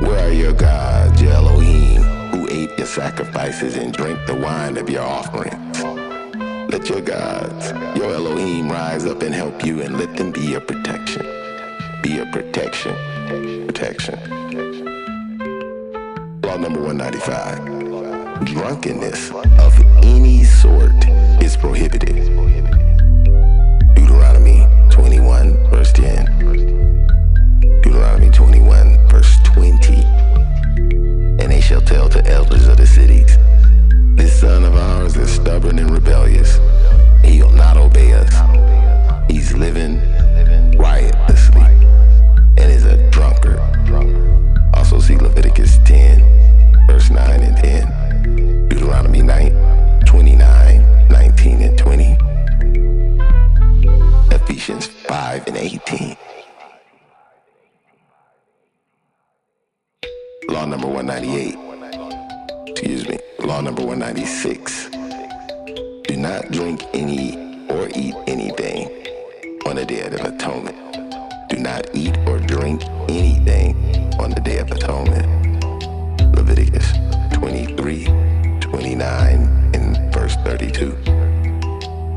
Where are your gods, your Elohim, who ate your sacrifices and drank the wine of your offerings? Let your gods, your Elohim, rise up and help you, and let them be your protection. Be your protection. Protection. Law number 195. Drunkenness of any sort is prohibited. Deuteronomy 21, verse 10. Deuteronomy 21, verse 20. And they shall tell to elders of the cities, this son of ours is stubborn and rebellious. He'll not obey us. He's living riotously and is a drunkard. Also see Leviticus 10, verse 9 and 10. Deuteronomy 29, 19 and 20. Ephesians 5 and 18. Law number 198. Law number 196. Do not drink any or eat anything on the Day of Atonement. Do not eat or drink anything on the Day of Atonement. Leviticus 23:29 and verse 32.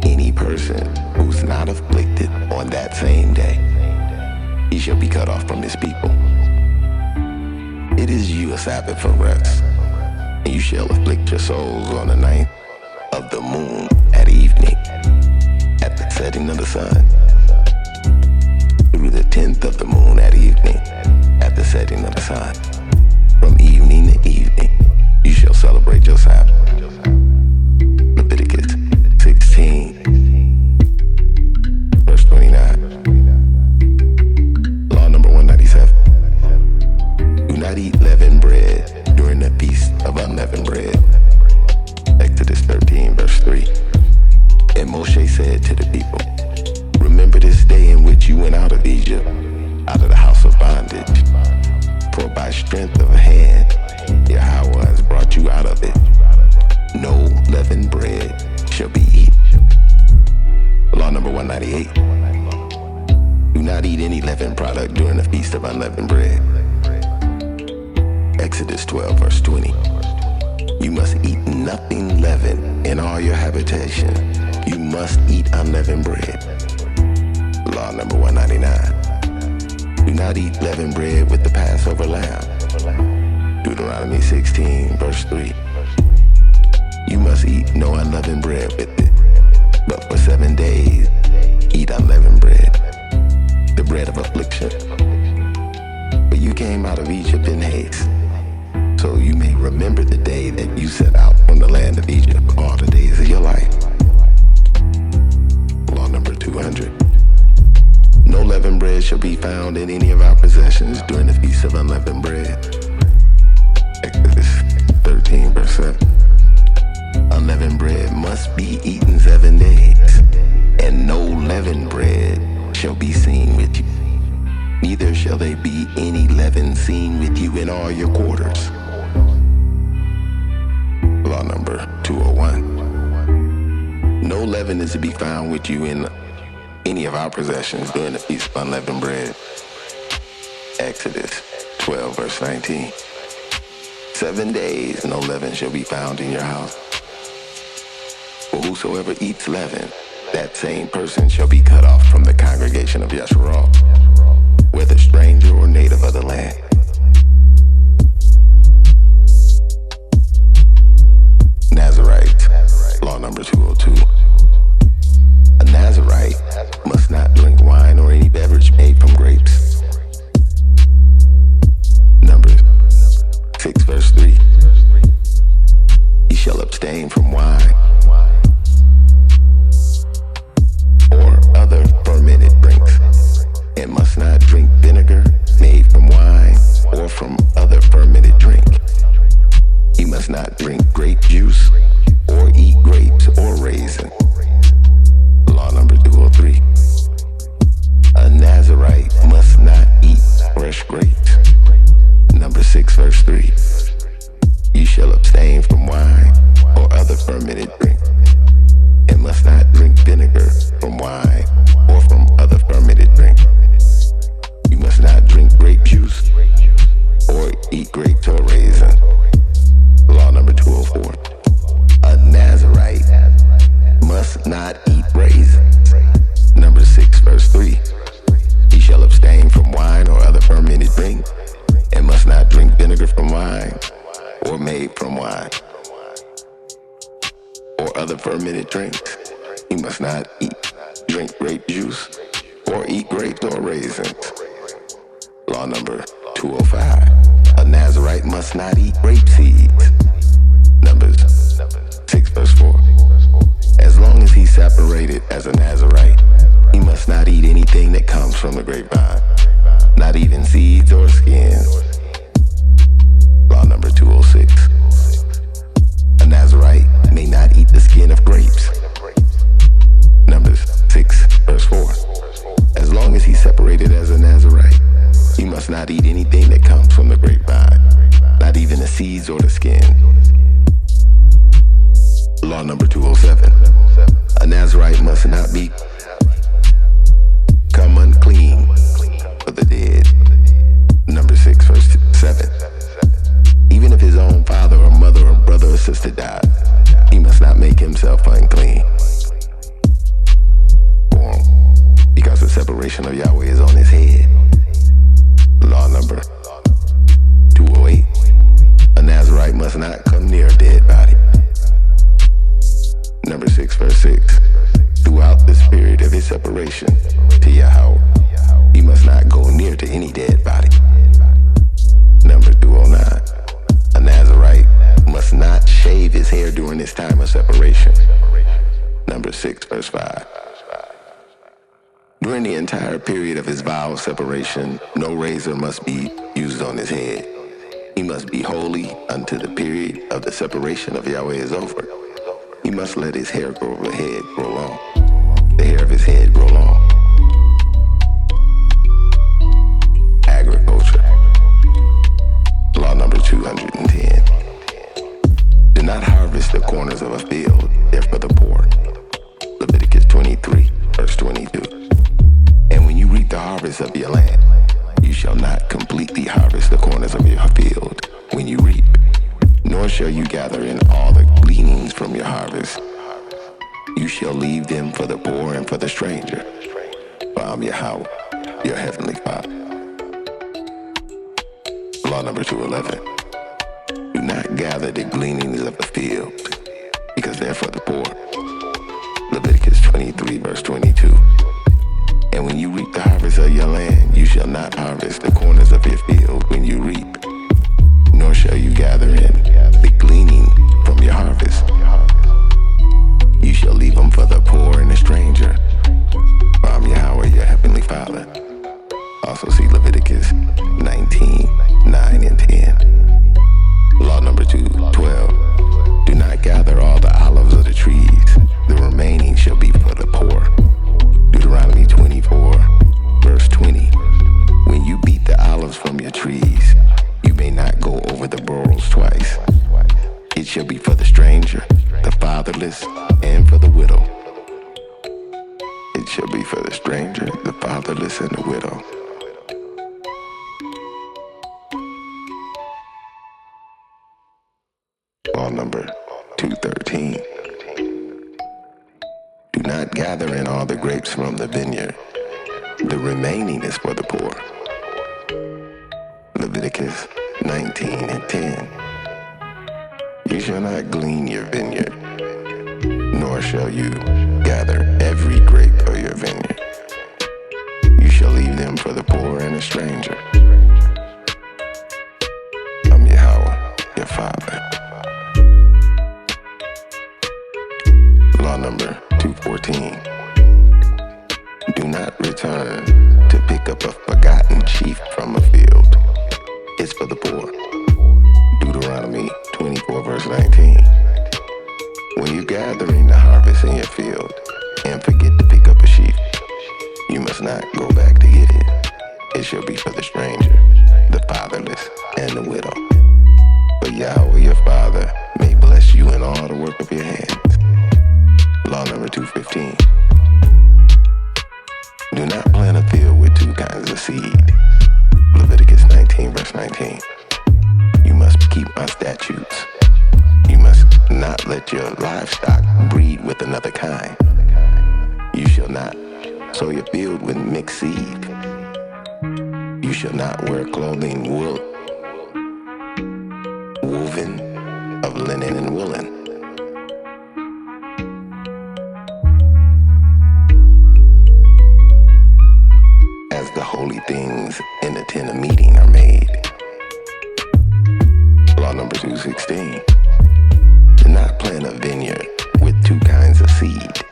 Any person who's not afflicted on that same day, he shall be cut off from his people. It is you a Sabbath for rest, and you shall afflict your souls on the 9th of the moon at evening, at the setting of the sun, through the 10th of the moon at evening, at the setting of the sun. From evening to evening, you shall celebrate your Sabbath. Leviticus 16, verse 29. Law number 197. Do not eat leavened bread during the feast of unleavened bread. Exodus 13, verse 3. And Moshe said to the people, remember this day in which you went out of Egypt, out of the house of bondage. For by strength of hand, Yahweh has brought you out of it. No leavened bread shall be eaten. Law number 198. Do not eat any leavened product during the feast of unleavened bread. Exodus 12, verse 20. You must eat nothing leavened in all your habitation. You must eat unleavened bread. Law number 199. Do not eat leavened bread with the Passover lamb. Deuteronomy 16, verse 3. You must eat no unleavened bread with it, but for 7 days eat unleavened bread, the bread of affliction. But you came out of Egypt in haste, so you may remember the day that you set out from the land of Egypt all the days of your life. Law number 200. No leavened bread shall be found in any of our possessions during the feast of unleavened bread. Exodus 13, verse 7. Unleavened bread must be eaten 7 days, and no leavened bread shall be seen with you. Neither shall there be any leaven seen with you in all your quarters. Law number 201. No leaven is to be found with you in any of our possessions during the feast of unleavened bread. Exodus 12, verse 19. 7 days no leaven shall be found in your house. For whosoever eats leaven, that same person shall be cut off from the congregation of ZACHARIAH, whether stranger or native of the land. Nazarite, law number 202. A Nazarite must not drink wine or any beverage made from grapes. Numbers 6, verse 3. He shall abstain from wine or other fermented drinks, and must not drink vinegar made from wine or from other fermented drink. He must not drink grape juice or eat grapes or raisin. Law number 203. A Nazarite must not eat fresh grapes. Number 6, verse 3. You shall abstain from wine or other fermented drink, and must not drink vinegar from wine or from other fermented drink. You must not drink grape juice or eat grapes or raisin. Law number 204. A Nazarite must not eat raisins. Number 6, verse 3. He shall abstain from wine or other fermented drink, and must not drink vinegar from wine or made from wine or other fermented drinks. He must not drink grape juice or eat grapes or raisins. Law number 205. A Nazarite must not eat grape seeds. Numbers 6, verse 4. As long as he's separated as a Nazarite, he must not eat anything that comes from the grapevine, not even seeds or skins. Law number 206. A Nazarite may not eat the skin of grapes. Numbers 6, verse 4. As long as he's separated as a Nazarite, he must not eat anything that comes from the grapevine, not even the seeds or the skin. Law number 207. Nazarite must not be come unclean for the dead. Number 6, verse 7. Even if his own father or mother or brother or sister died, he must not make himself unclean. Because the separation of Yahweh is on his head. Law number 208. A Nazarite must not come near a dead body. Number 6, verse 6. Throughout this period of his separation to Yahweh, he must not go near to any dead body. Number 209. A Nazarite must not shave his hair during this time of separation. Number 6, verse 5. During the entire period of his vow of separation, no razor must be used on his head. He must be holy until the period of the separation of Yahweh is over. He must let his hair grow long. The hair of his head grow long. Agriculture. Law number 210. Do not harvest the corners of a field, they're for the poor. Leviticus 23, verse 22. And when you reap the harvest of your land, you shall not completely harvest the corners of your field when you reap, nor shall you gather in all the gleanings from your harvest. You shall leave them for the poor and for the stranger, for I'm Yahweh, your heavenly Father. Law number 211. Do not gather the gleanings of the field, because they're for the poor. Leviticus 23, verse 22. And when you reap the harvest of your land, you shall not harvest the corners of your field when you reap, nor shall you gather in the gleaning from your harvest. You shall leave them for the poor and the stranger, for I'm Yahweh, your heavenly Father. Also see Leviticus 19, 9 and 10. Law number 212. Do not gather all the olives of the trees. The remaining shall be for the poor. Deuteronomy 24, verse 20. When you beat the olives from your trees, you may not go over the burrows twice. It shall be for the stranger, the fatherless, and for the widow. It shall be for the stranger, the fatherless, and the widow. Law number 213. Do not gather in all the grapes from the vineyard. The remaining is for the poor. Leviticus 19 and 10. You shall not glean your vineyard, nor shall you gather every grape of your vineyard. You shall leave them for the poor and the stranger. I'm Yahweh, your Father. Law number 214. Do not return to pick up a forgotten sheaf from a field. It's for the poor. Deuteronomy 24, verse 19. When you're gathering the harvest in your field and forget to pick up a sheaf, you must not go back to get it. It shall be for the stranger, the fatherless, and the widow. But Yahweh, your Father, may bless you in all the work of your hands. Law number 215. Do not plant a field with two kinds of seed. Leviticus 19, verse 19. You must keep my statutes. You must not let your livestock breed with another kind. You shall not sow your field with mixed seed. You shall not wear clothing woven of linen and woolen. As the holy things in the tent of meeting are made. Law number 216. Do not plant a vineyard with two kinds of seed.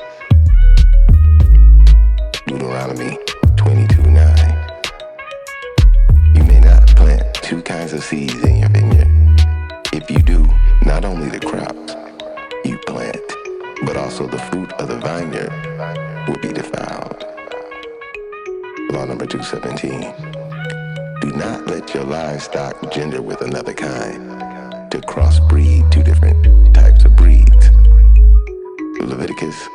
Deuteronomy 22:9. You may not plant two kinds of seeds in your vineyard. If you do, not only the crops you plant, but also the fruit of the vineyard will be defiled. Law number 217. Do not let your livestock gender with another kind to crossbreed two different types of breeds. Leviticus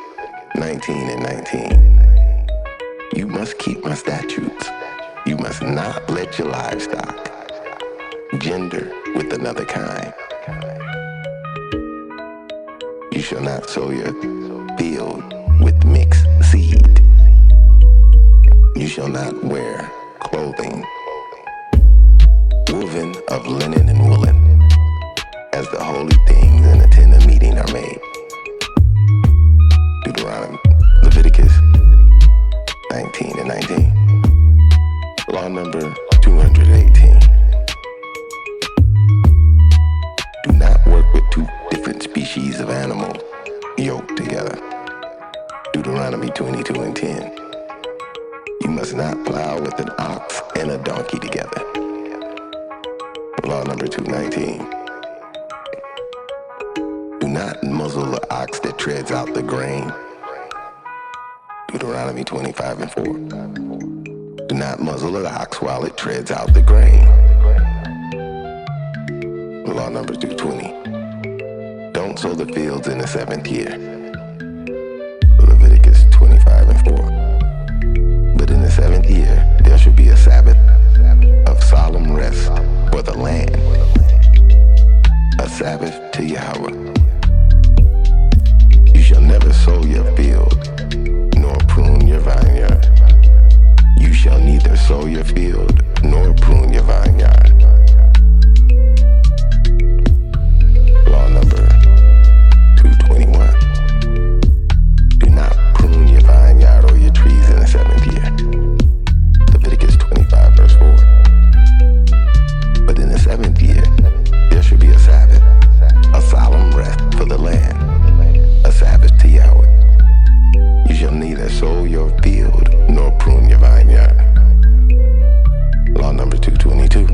19 and 19. You must keep my statutes. You must not let your livestock gender with another kind. You shall not sow your field with mixed seed. You shall not wear clothing woven of linen and woolen, as the holy things in a tent of meeting are made. Deuteronomy, Leviticus 19 and 19. Law number 218. Do not work with two different species of animals yoked together. Deuteronomy 22 and 10. You must not plow with an ox and a donkey together. Law number 219. Do not muzzle the ox that treads out the grain. Deuteronomy 25 and 4. Do not muzzle the ox while it treads out the grain. Law number 220. Don't sow the fields in the 7th year. Leviticus 25 and 4. But in the 7th year, there shall be a Sabbath of solemn rest for the land, a Sabbath to Yahweh. You shall never sow your field, nor prune your vineyard. You shall neither sow your field, nor prune your vineyard. Law number 221. Do not prune your vineyard or your trees in the 7th year. Leviticus 25 verse 4. But in the 7th year, there shall be a Sabbath, a solemn rest for the land, a Sabbath to Yahweh. You shall neither sow your field nor prune your vineyard. Law number 222.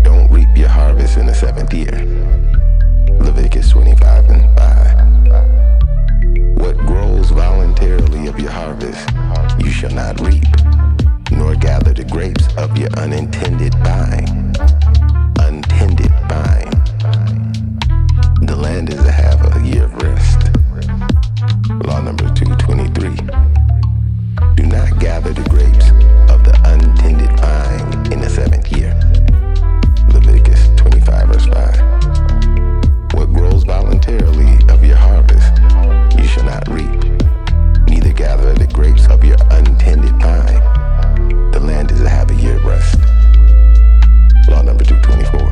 Don't reap your harvest in the 7th year. Leviticus 25 and 5. What grows voluntarily of your harvest, you shall not reap, nor gather the grapes of your unintended vine. Untended vine. The land is to have a year of rest. Law number 223. Do not gather the grapes of the untended vine in the 7th year. Leviticus 25 verse 5. What grows voluntarily of your harvest, you shall not reap, neither gather the grapes of your untended vine. The land is to have a year of rest. Law number 224.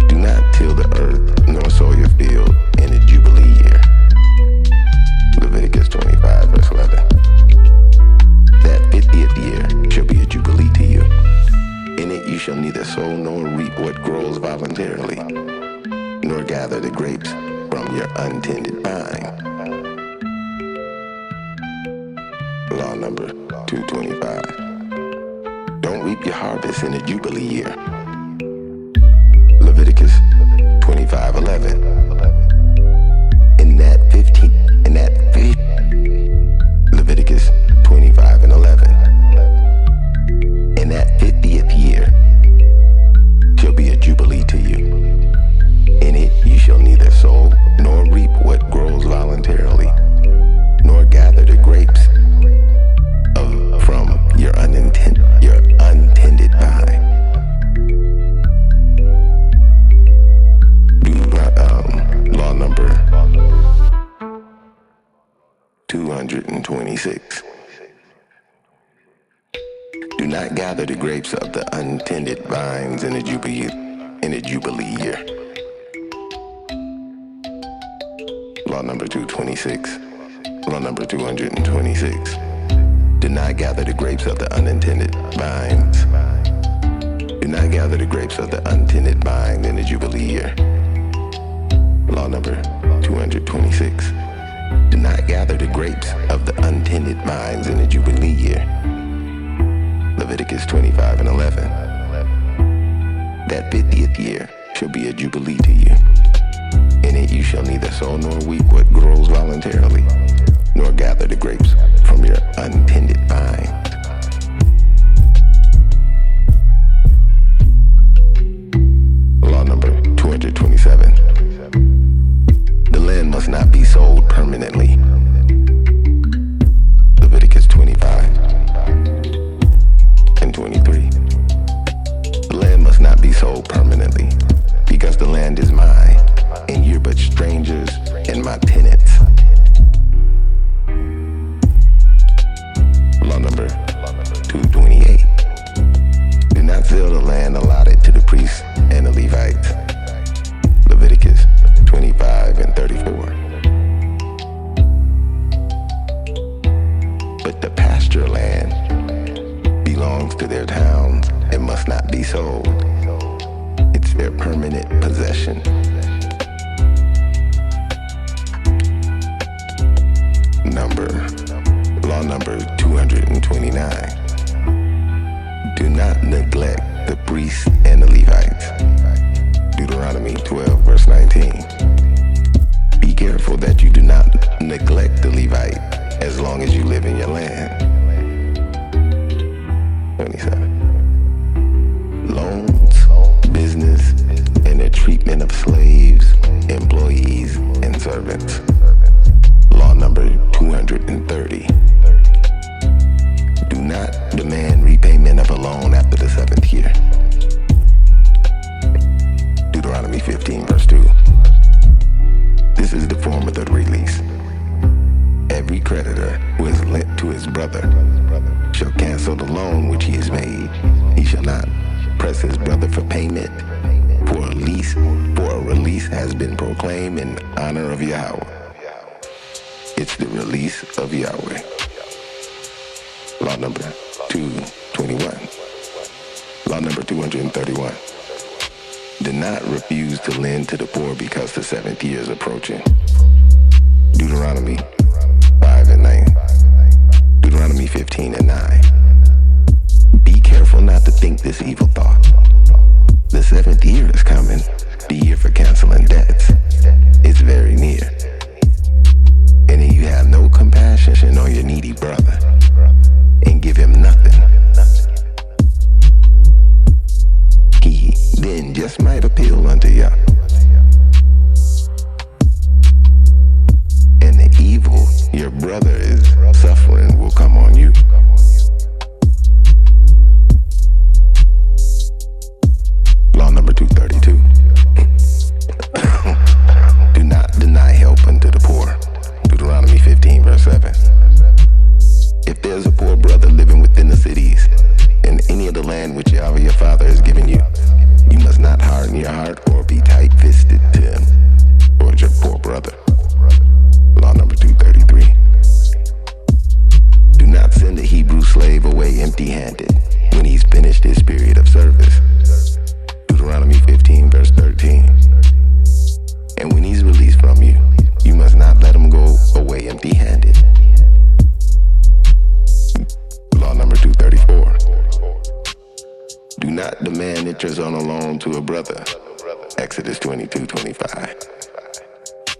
Do not till the earth, nor sow your field in the Jubilee year. Leviticus 25 verse 11. That 50th year shall be a Jubilee to you. In it you shall neither sow nor reap what grows voluntarily, nor gather the grapes from your untended vine. Law number 225. Don't reap your harvest in the Jubilee year. Leviticus 25:11. Leviticus 25 and 11. In that 50th year shall be a Jubilee to you. In it you shall neither sow nor reap what grows voluntarily, nor gather the grapes from your untended vine. Law number 226. Do not gather the grapes of the untended vines in the Jubilee year. Law number 226. Law number 226. Do not gather the grapes of the unintended vines. Do not gather the grapes of the untended vine in the Jubilee year. Law number 226. Do not gather the grapes of the untended vines in the Jubilee year. Leviticus 25 and 11. That 50th year shall be a Jubilee to you. In it you shall neither sow nor reap what grows voluntarily, nor gather the grapes from your untended vine. Law number 227. The land must not be sold permanently. Leviticus 25 and 23. The land must not be sold permanently, because the land is mine, and you're but strangers and my tenants. Law number 228. Do not sell the land allotted to the priests and the Levites. Leviticus 25 and 34. But the pasture land belongs to their towns and must not be sold. It's their permanent possession. Law number 229. Do not neglect the priests and the Levites. Deuteronomy 12, verse 19. Be careful that you do not neglect the Levite as long as you live in your land. 27. Loans, business, and the treatment of slaves, employees, and servants. Law number 230. Do not demand repayment of a loan after the 7th year. Deuteronomy 15, verse 2. This is the form of the release. Every creditor who has lent to his brother shall cancel the loan which he has made. He shall not press his brother for payment, for a release has been proclaimed in honor of Yahweh. It's the release of Yahweh. Law number 221. Law number 231. Do not refuse to lend to the poor because the 7th year is approaching. Deuteronomy 5 and 9. Deuteronomy 15 and 9. Be careful not to think this evil thought. The 7th year is coming, the year for canceling debts. It's very near. And if you have no compassion on your needy brother and give him nothing, he then just might appeal unto Yah. And the evil your brother is suffering will come on you. Law number 232. Do not deny help unto the poor. Deuteronomy 15, verse 7. If there's a poor brother living within the cities, in any of the land which Yahweh your Father has given you, you must not harden your heart or be tight-fisted to him towards your poor brother. Law number 233. Do not send a Hebrew slave away empty-handed when he's finished his period of service. Deuteronomy 15, verse 13. And when he's released from you, you must not let him go away empty-handed. Law number 234. Do not demand interest on a loan to a brother. Exodus 22:25.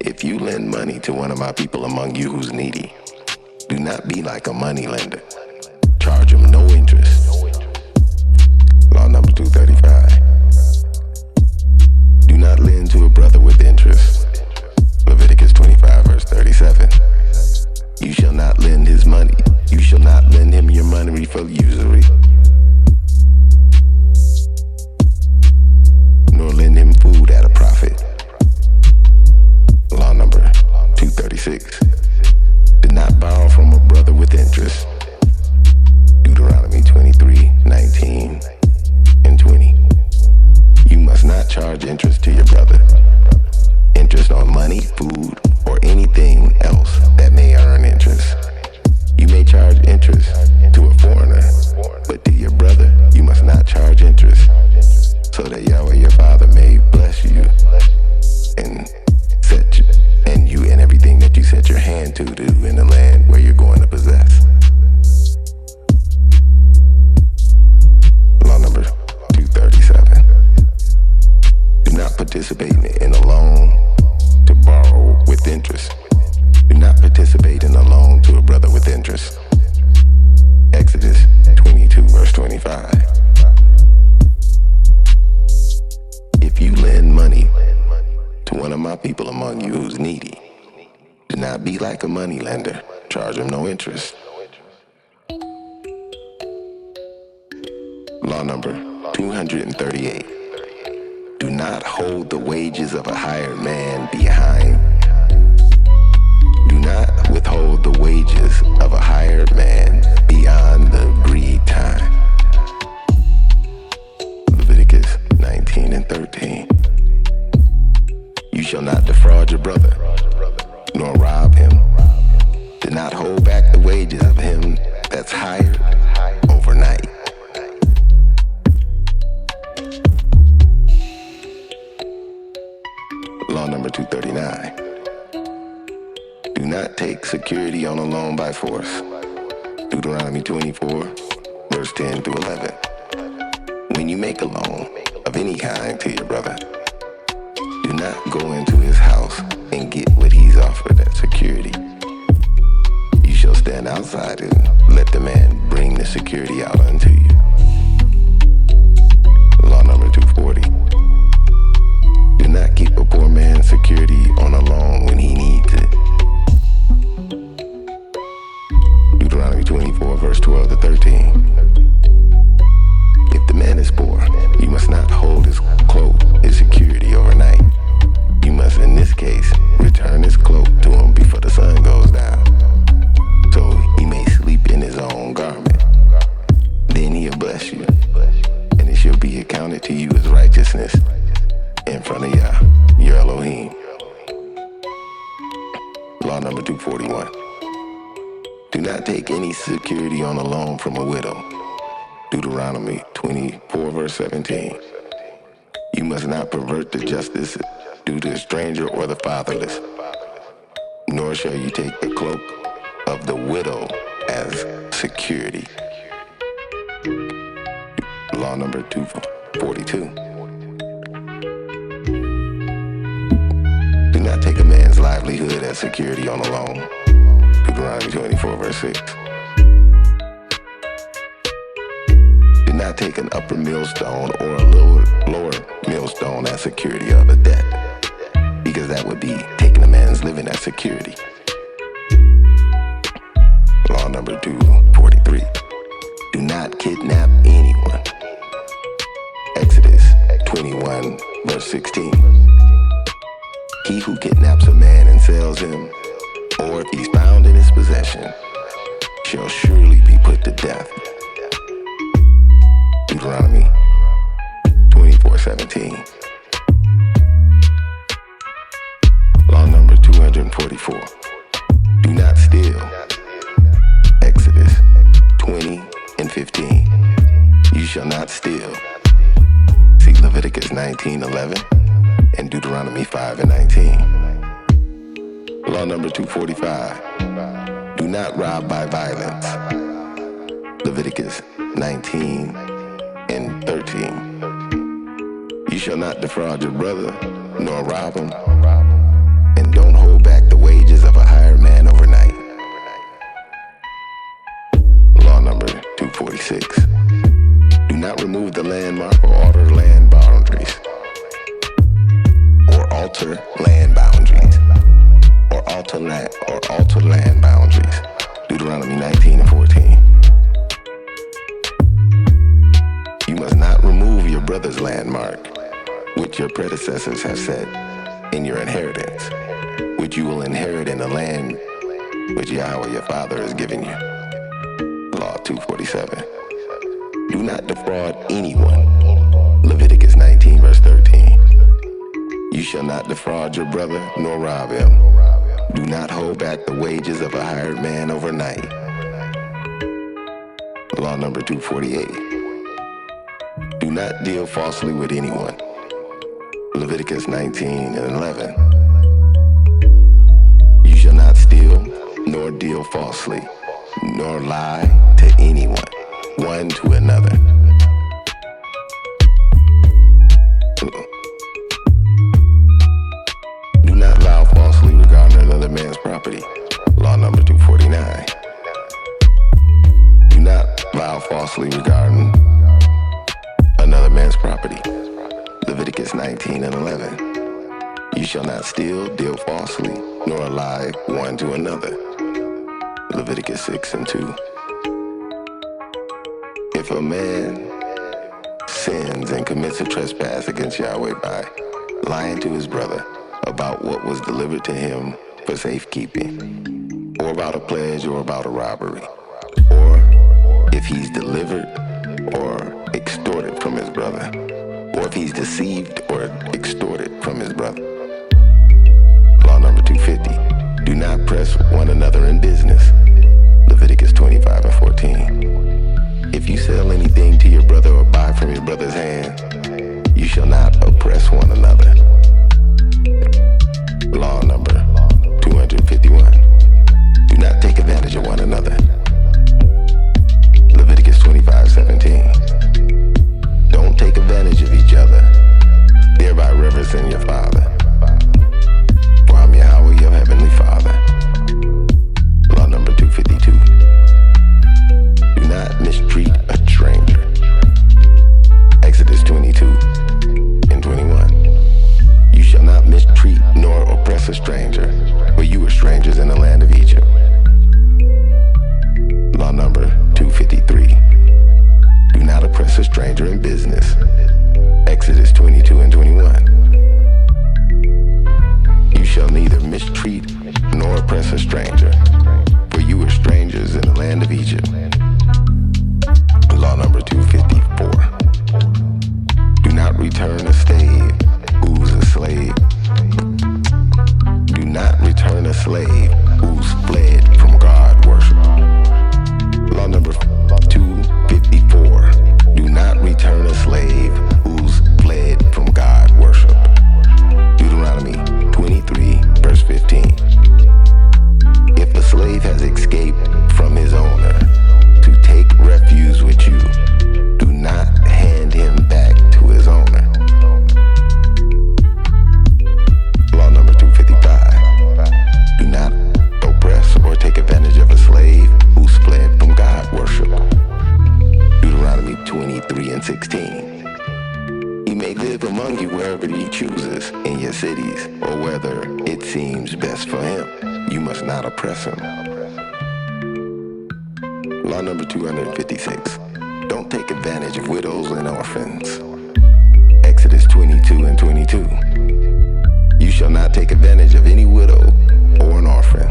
If you lend money to one of my people among you who's needy, do not be like a money lender. Charge him no interest. Law number 235. Do not lend to a brother with interest. Leviticus 25, verse 37. You shall not lend his money. You shall not lend him your money for usury, nor lend him food at a profit. Law number 236. Do not borrow from a brother with interest. Deuteronomy 23:19 and 20. You must not charge interest to your brother. Interest on money, food, or anything else that may earn interest. You may charge interest to a foreigner, but to your brother, you must not charge interest, so that Yahweh your Father may bless you and you and everything that you set your hand to do in the land where you're going to possess. Law number 237. Do not participate in a loan to borrow with interest. Do not participate in a loan to a brother with interest. Exodus 22, verse 25. If you lend money to one of my people among you who's needy, not be like a money lender. Charge him no interest. Law number 238. Do not hold the wages of a hired man behind. Do not withhold the wages of a hired man beyond the agreed time. Leviticus 19:13. You shall not defraud your brother, nor rob him. Do not hold back the wages of him that's hired overnight. Law number 239. Do not take security on a loan by force. Deuteronomy 24, verse 10 through 11. When you make a loan of any kind to your brother, do not go into his house and get what he's offered as security. You shall stand outside and let the man bring the security out unto you. Law number 240. Do not keep a poor man's security on a loan when he needs it. Deuteronomy 24, verse 12 to 13. If the man is poor, you must not hold his cloak, his security overnight. You must, in this case, return his cloak to him before the sun goes down, so he may sleep in his own garment. Then he'll bless you, and it shall be accounted to you as righteousness in front of Yah, your Elohim. Law number 241. Do not take any security on a loan from a widow. Deuteronomy 24, verse 17. You must not pervert the justice due to a stranger or the fatherless, nor shall you take the cloak of the widow as security. Law number 242. Do not take a man's livelihood as security on a loan. Deuteronomy 24, verse 6. Do not take an upper millstone or a lower millstone as security of a debt, because that would be taking a man's living as security. Law number 243. Do not kidnap anyone. Exodus 21, verse 16. He who kidnaps a man and sells him, or if he's found in his possession, shall surely be put to death. Deuteronomy 24:17. Law number 244. Do not steal. Exodus 20:15. You shall not steal. See Leviticus 19:11 and Deuteronomy 5:19. Law number 245. Do not rob by violence. Leviticus 19:13. You shall not defraud your brother, nor rob him, and don't hold back the wages of a hired man overnight. Law number 246. Do not remove the landmark or alter land boundaries, or alter land boundaries, or alter land boundaries. Deuteronomy 19:14. You must not remove your brother's landmark, which your predecessors have set in your inheritance, which you will inherit in the land which Yahweh your Father has given you. Law 247. Do not defraud anyone. Leviticus 19, verse 13. You shall not defraud your brother, nor rob him. Do not hold back the wages of a hired man overnight. Law number 248. Do not deal falsely with anyone. Leviticus 19:11. You shall not steal, nor deal falsely, nor lie to anyone, one to another. Do not vow falsely regarding another man's property. Law number 249. Do not vow falsely regarding another man's property. Leviticus 19:11. You shall not steal, deal falsely, nor lie one to another. Leviticus 6:2. If a man sins and commits a trespass against Yahweh by lying to his brother about what was delivered to him for safekeeping, or about a pledge or about a robbery, or if he's delivered or extorted from his brother, or if he's deceived or extorted from his brother. Law number 250, do not press one another in business. Leviticus 25:14. If you sell anything to your brother or buy from your brother's hand, you shall not oppress one another. Law number 251. Do not take advantage of one another. Leviticus 25:17. Don't take advantage of each other, thereby reverencing your father. For I'm Yahweh, your heavenly Father. Law number 252. Do not mistreat a stranger. Exodus 22:21. You shall not mistreat nor oppress a stranger, for you were strangers in the land of Egypt. Law number 253. Do not oppress a stranger in business. Exodus 22:21. You shall neither mistreat nor oppress a stranger, for you were strangers in the land of Egypt. Law number 254. Do not return a slave who's a slave. Do not return a slave who's fled from God worship. Law number 254. Do not return a slave who's fled from God worship. Deuteronomy 23:15. If a slave has escaped from his owner to take refuge with you, do not hand him back to his owner. Law number 255. Do not oppress or take advantage of a slave who's fled from God worship. Deuteronomy 23:16. He may live among you wherever he chooses, in your cities, or whether it seems best for him. You must not oppress him. Law number 256. Don't take advantage of widows and orphans. Exodus 22:22. You shall not take advantage of any widow or an orphan.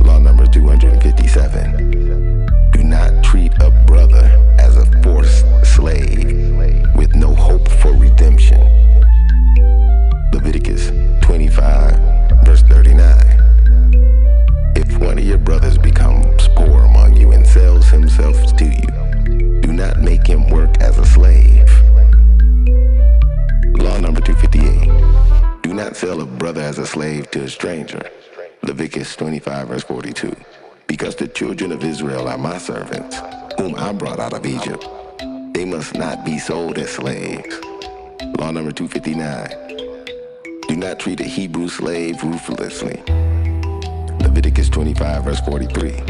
Law number 257. Do not treat a brother as a forced slave with no hope for redemption. Leviticus 25:39. If one of your brothers becomes poor among you and sells himself to you, do not make him work as a slave. Law number 258. Do not sell a brother as a slave to a stranger. Leviticus 25:42. Because the children of Israel are my servants, whom I brought out of Egypt. They must not be sold as slaves. Law number 259. Do not treat a Hebrew slave ruthlessly. Leviticus 25:43.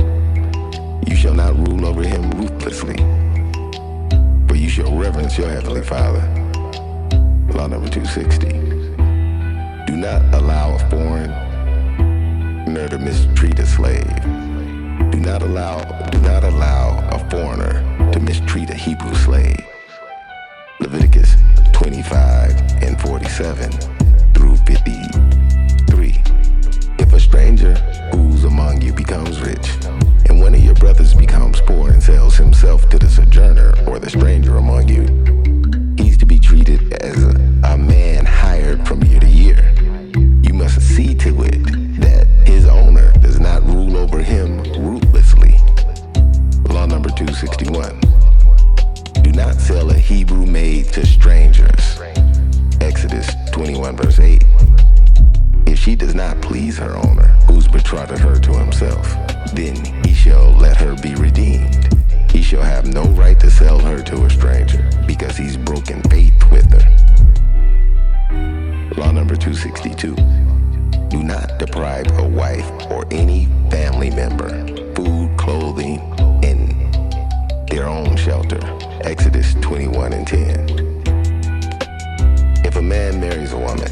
You shall not rule over him ruthlessly, for you shall reverence your heavenly Father. Law number 260. Do not allow a foreigner to mistreat a slave. Do not allow a foreigner to mistreat a Hebrew slave. Leviticus 25:47-53. If a stranger who's among you becomes rich, and one of your brothers becomes poor and sells himself to the sojourner or the stranger among you, he's to be treated as a man hired from year to year. You must see to it that his owner does not rule over him ruthlessly. Law number 261. Do not sell a Hebrew maid to strangers. Exodus 21:8. If she does not please her owner, who's betrothed her to himself, then he shall let her be redeemed. He shall have no right to sell her to a stranger, because he's broken faith with her. Law number 262. Do not deprive a wife or any family member food, clothing, and their own shelter. Exodus 21:10. If a man marries a woman,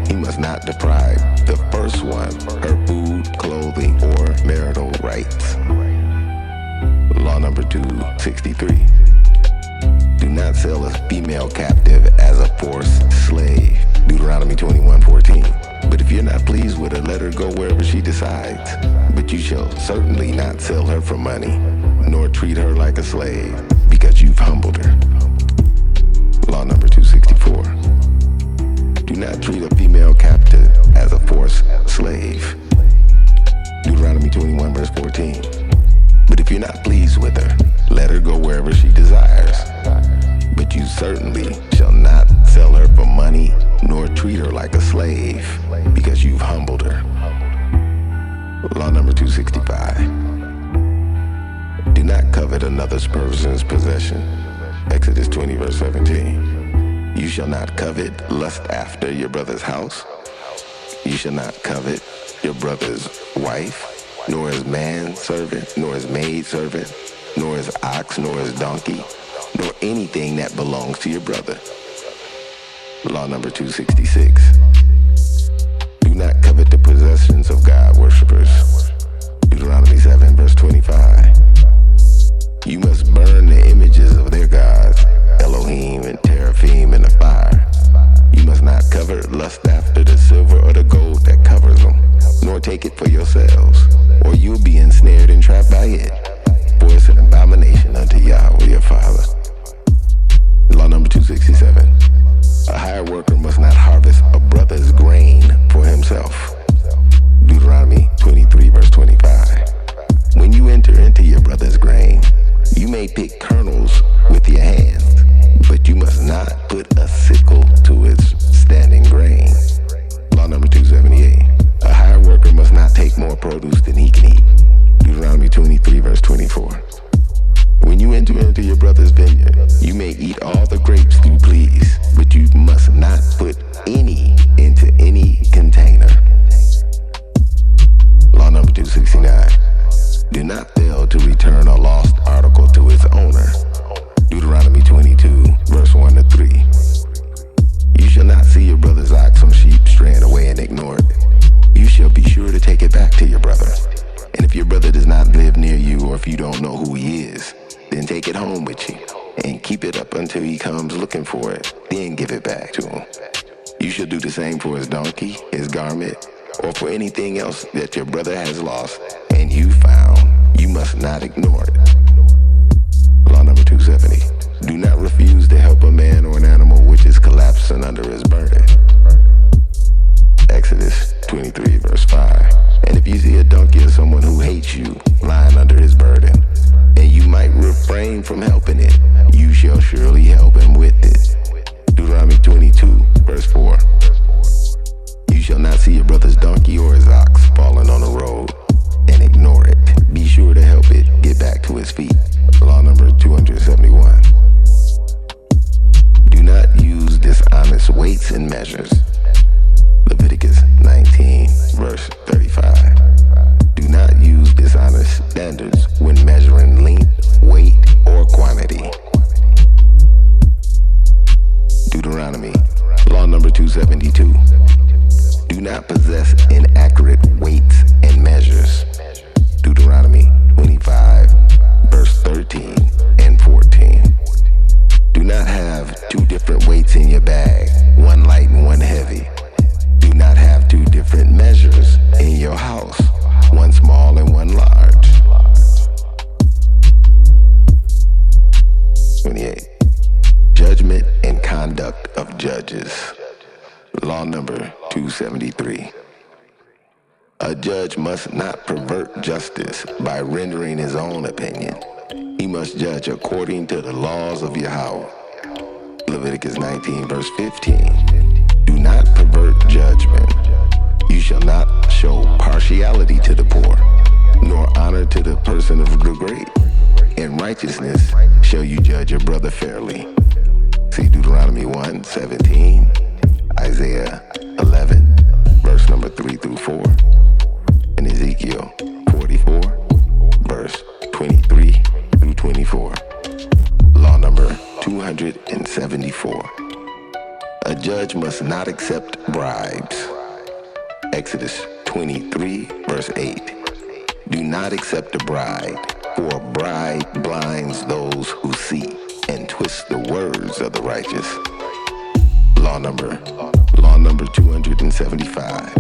he must not deprive the first one her food, clothing, or marital rights. Law number 263. Do not sell a female captive as a forced slave. Deuteronomy 21:14. But if you're not pleased with her, let her go wherever she decides. But you shall certainly not sell her for money, nor treat her like a slave, because you've humbled her. Law number 264. Do not treat a female captive as a forced slave. Deuteronomy 21:14. But if you're not pleased with her, let her go wherever she desires. But you certainly shall not sell her for money, nor treat her like a slave, because you've humbled her. Law number 265. Do not covet another person's possession. Exodus 20:17. You shall not covet, lust after your brother's house. You shall not covet your brother's wife, nor his manservant, nor his maidservant, nor his ox, nor his donkey, nor anything that belongs to your brother. Law number 266. Do not covet the possessions of God worshippers. Deuteronomy 7:25. You must burn the images of their gods, Elohim and Teraphim, in the fire. You must not covet, lust after the silver or the gold that covers them, nor take it for yourselves, or you'll be ensnared and trapped by it. For it's an abomination unto Yahweh your Father. Law number 267. A hired worker must not harvest a brother's grain for himself. Deuteronomy 23:25. When you enter into your brother's grain, you may pick kernels with your hands, but you must not put a sickle to its standing grain. Law number 278. A hired worker must not take more produce than he can eat. Deuteronomy 23:24. When you enter into your brother's vineyard, you may eat all the grapes you please, but you must not put any into any container. Law number 269. Do not fail to return a lost article to its owner. Deuteronomy 22:1-3. You shall not see your brother's ox or sheep straying away and ignore it. You shall be sure to take it back to your brother. And if your brother does not live near you, or if you don't know who he is, then take it home with you and keep it up until he comes looking for it. Then give it back to him. You shall do the same for his donkey, his garment, or for anything else that your brother has lost and you found. You must not ignore it. Law number 270. Do not refuse to help a man or an animal which is collapsing under his burden. Exodus 23:5. And if you see a donkey or someone who hates you lying under his burden, and you might refrain from helping it, you shall surely help him with it. Deuteronomy 22:4. You shall not see your brother's donkey or his ox falling on the road and ignore it. Be sure to help it get back to its feet. Law number 271. Do not use dishonest weights and measures. Leviticus 19:35. Do not use dishonest standards when measuring length, weight, or quantity. Deuteronomy, law number 272. Do not possess inaccurate weights and measures. Deuteronomy 25:13-14. Do not have two different weights in your bag, one light and one heavy. Do not have two different measures in your house, one small and one large. 28. Judgment and conduct of judges. Law number 273. A judge must not pervert justice by rendering his own opinion. He must judge according to the laws of YHWH. Leviticus 19:15. Do not pervert judgment. You shall not show partiality to the poor, nor honor to the person of the great. In righteousness shall you judge your brother fairly. See Deuteronomy 1:17, Isaiah 11, verse number 3-4, and Ezekiel 44, verse 23-24. Law number 274. A judge must Exodus 23, verse 8. Do not accept a bride, for a bride blinds those who see and twists the words of the righteous. Law number 275.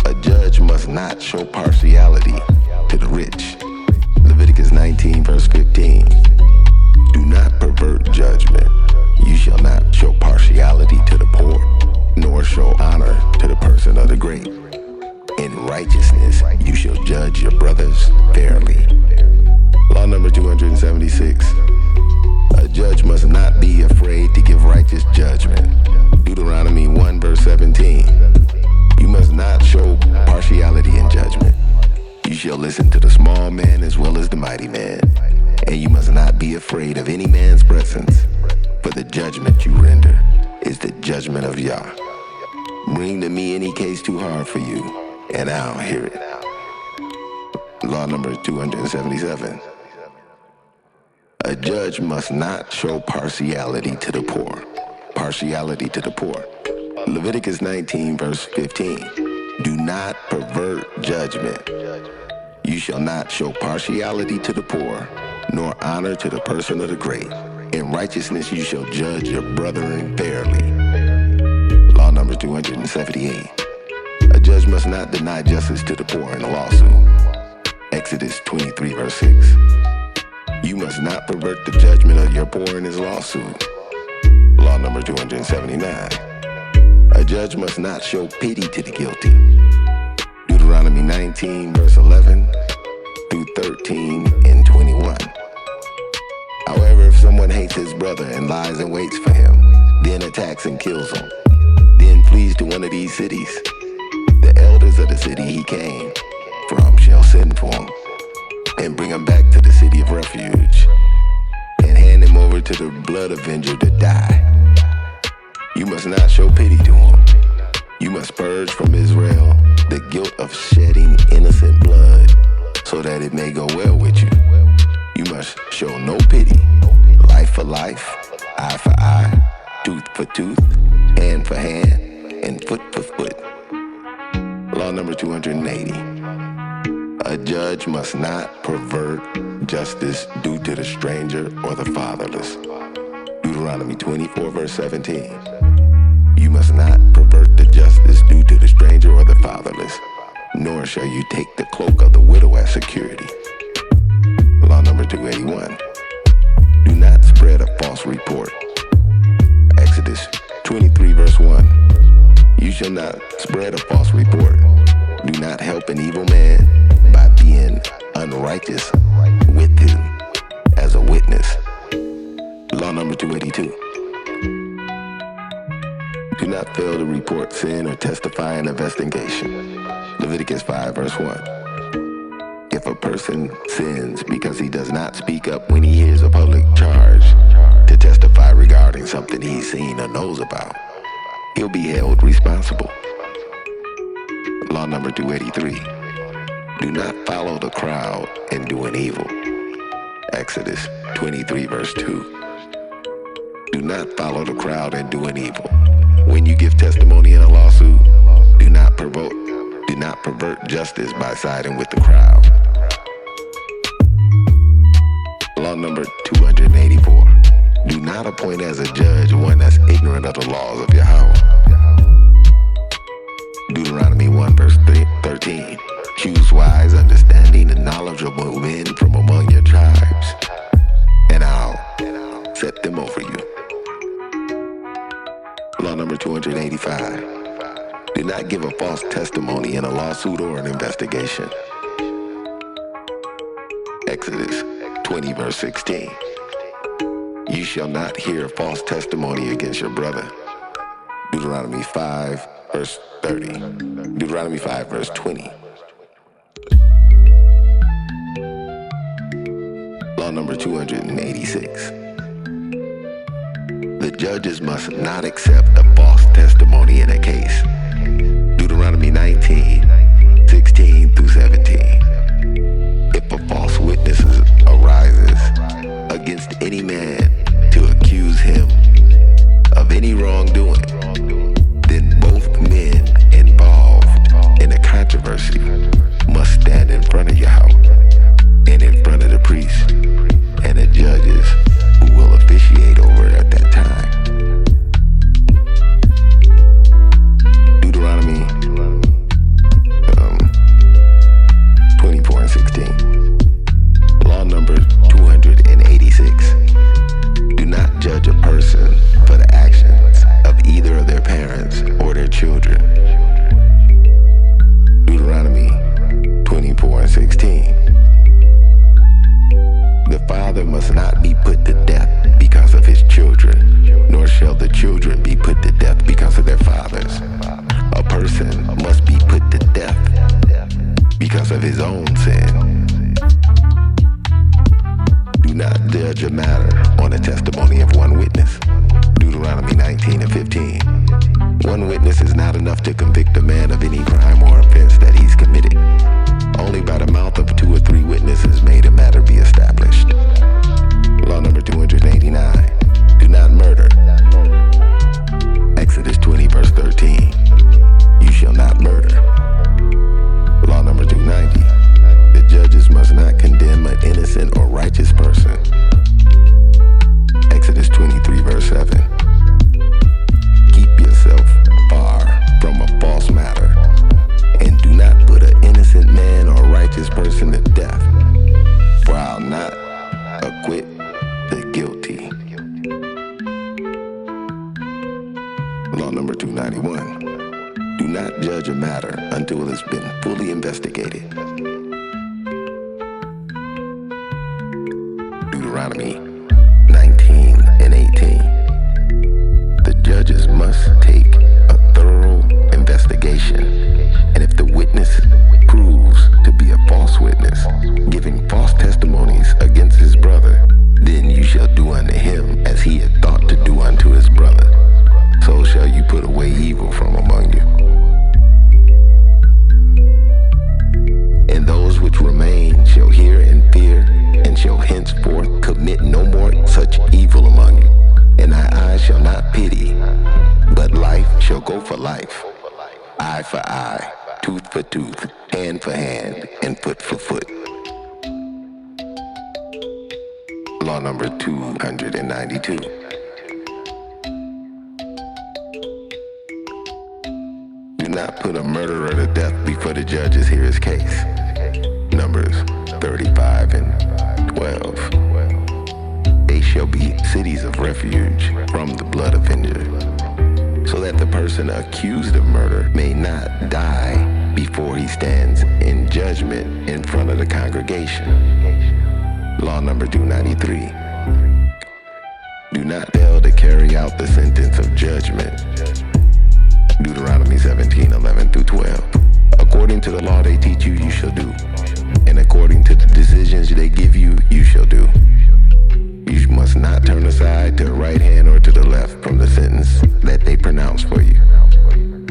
A judge must not show partiality to the rich. Leviticus 19, verse 15. Do not pervert judgment. You shall not show partiality to the poor, nor show honor to the person of the great. In righteousness you shall judge your brothers fairly. Law number 276. A judge must not be afraid to give righteous judgment. Deuteronomy 1, verse 17. You must not show partiality in judgment. You shall listen to the small man as well as the mighty man, and you must not be afraid of any man's presence, for the judgment you render is the judgment of Yah. Bring to me any case too hard for you, and I'll hear it. Law number 277. A judge must not show partiality to the poor. Partiality to the poor. Leviticus 19, verse 15. Do not pervert judgment. You shall not show partiality to the poor, nor honor to the person of the great. In righteousness you shall judge your brethren fairly. Law number 278. A judge must not deny justice to the poor in a lawsuit. Exodus 23, verse 6. You must not pervert the judgment of your poor in his lawsuit. Law number 279. A judge must not show pity to the guilty. Deuteronomy 19, verse 11 through 13 and 21. However, if someone hates his brother and lies in waits for him, then attacks and kills him, then flees to one of these cities, the elders of the city he came from shall send for him and bring him back to the city of refuge and hand him over to the blood avenger to die. You must not show pity to him. You must purge from Israel the guilt of shedding innocent blood so that it may go well with you. You must show no pity. Life for life, eye for eye, tooth for tooth, hand for hand, and foot for foot. Law number 280. A judge must not pervert justice due to the stranger or the fatherless. Deuteronomy 24, verse 17. You must not pervert the justice due to the stranger or the fatherless, nor shall you take the cloak of the widow as security. Law number 281. Do not spread a false report. Exodus 23, verse 1. You shall not spread a false report. Do not help an evil man by being unrighteous with him as a witness. Law number 282. Do not fail to report sin or testify in investigation. Leviticus 5, verse 1. If a person sins because he does not speak up when he hears a public charge to testify regarding something he's seen or knows about, he'll be held responsible. Law number 283. Do not follow the crowd in doing evil. Exodus 23, verse 2. Do not follow the crowd in doing evil. When you give testimony in a lawsuit, do not pervert justice by siding with the crowd. Law number 284. Do not appoint as a judge one that's ignorant of the laws of YHWH. Deuteronomy 1, verse 13. Choose wise, understanding, and knowledgeable men from among your tribes, and I'll set them over you. Law number 285. Do not give a false testimony in a lawsuit or an investigation. Exodus 20, verse 16. You shall not hear false testimony against your brother. Deuteronomy 5, verse 30. Deuteronomy 5, verse 20. Law number 286. The judges must not accept a false testimony in a case. Deuteronomy 19, 16 through 17. If a false witness arises against any man to accuse him of any wrongdoing, then both men involved in the of his own sin. Do not judge a matter on the testimony of one witness. Deuteronomy 19:15. One witness is not enough to convict a man of any crime or offense that he's committed. Only by the mouth of 2 or 3 witnesses may the matter be established. Law number 289. Do not murder. Exodus 20 verse 13. You shall not murder. Law number 290. The judges must not condemn an innocent or righteous person. Exodus 23 verse 7. Keep yourself far from a false matter, and do not put an innocent man or righteous person to death, for I'll not acquit the guilty. Law number 291. Do not judge a matter until it's been fully investigated. Deuteronomy 19:18. The judges must take a thorough investigation, and if the witness proves to be a false witness, giving false testimonies against his brother, then you shall do unto him as he had thought to do unto his brother. So shall you put away evil from among you. And those which remain shall hear and fear, and shall henceforth commit no more such evil among you. And thy eye shall not pity, but life shall go for life, eye for eye, tooth for tooth, hand for hand, and foot for foot. Law number 292. Do not put a murderer to death before the judges hear his case. Numbers 35 and 12. They shall be cities of refuge from the blood avenger, so that the person accused of murder may not die before he stands in judgment in front of the congregation. Law number 293. Do not fail to carry out the sentence of judgment. Deuteronomy 17:11-12. According to the law they teach you, you shall do, and according to the decisions they give you, you shall do. You must not turn aside to the right hand or to the left from the sentence that they pronounce for you.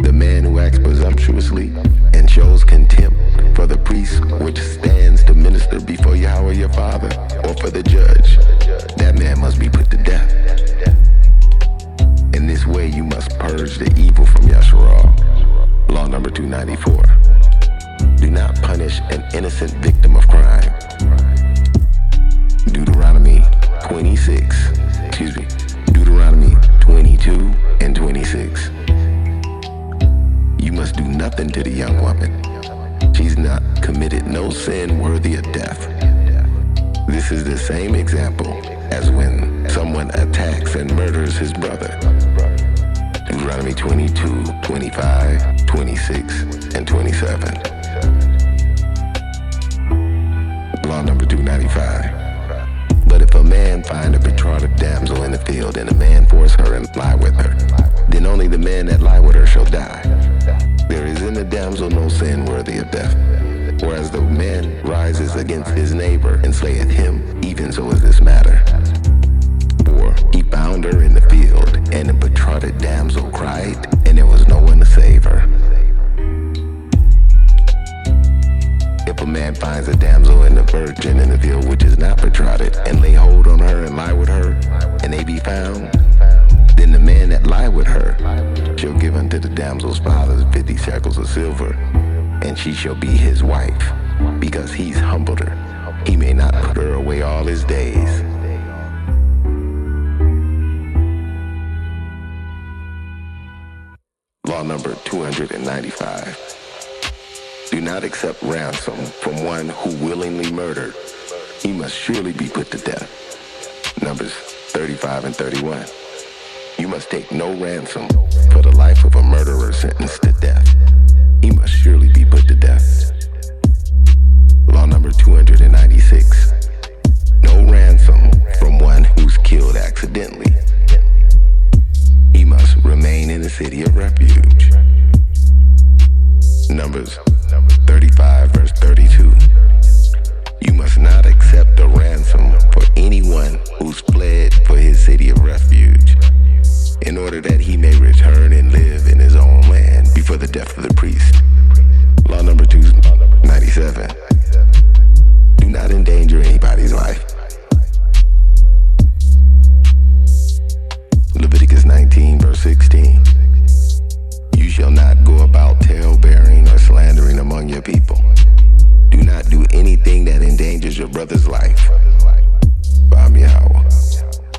The man who acts presumptuously and shows contempt for the priest which stands to minister before Yahweh your Father, or for the judge, that man must be put to death. In this way you must purge the evil from Yasharah. Law number 294. Do not punish an innocent victim of crime. Deuteronomy 22:26. You must do nothing to the young woman. She's not committed no sin worthy of death. This is the same example as when someone attacks and murders his brother. Deuteronomy 22:25, 26, and 27. Law number 295. But if a man find a betrothed damsel in the field, and a man force her and lie with her, then only the man that lie with her shall die. There is in the damsel no sin worthy of death. Whereas the man rises against his neighbor and slayeth him, even so is this matter. For he found her in the field, and the betrothed damsel cried, and there was no one to save her. If a man finds a damsel and a virgin in the field which is not betrothed, and lay hold on her and lie with her, and they be found, then the man that lie with her shall give unto the damsel's father 50 shekels of silver, and she shall be his wife, because he's humbled her. He may not put her away all his days. Law number 295. Do not accept ransom from one who willingly murdered. He must surely be put to death. Numbers 35 and 31. You must take no ransom for the life of a murderer sentenced to death. He must surely be put to death. Law number 296. No ransom from one who's killed accidentally. He must remain in the city of refuge. Numbers 35 verse 32. You must not accept a ransom for anyone who's fled for his city of refuge, in order that he may return and live in his own land before the death of the priest. Law number 297. Do not endanger anybody's life. Leviticus 19, verse 16. You shall not go about tale-bearing or slandering among your people. Do not do anything that endangers your brother's life.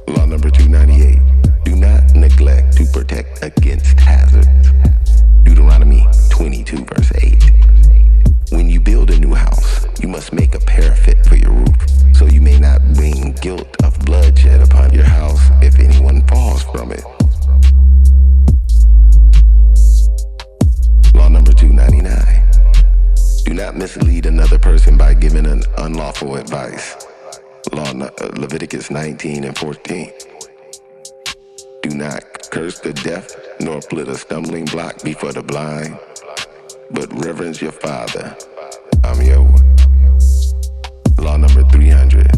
Law number 298. Do not neglect to protect against hazards. Deuteronomy 22, verse 8. When you build a new house, you must make a parapet for your roof, so you may not bring guilt of bloodshed upon your house if anyone falls from it. Law number 299. Do not mislead another person by giving an unlawful advice. Leviticus 19 and 14. Do not curse the deaf, nor put a stumbling block before the blind, but reverence your father. Law number 300.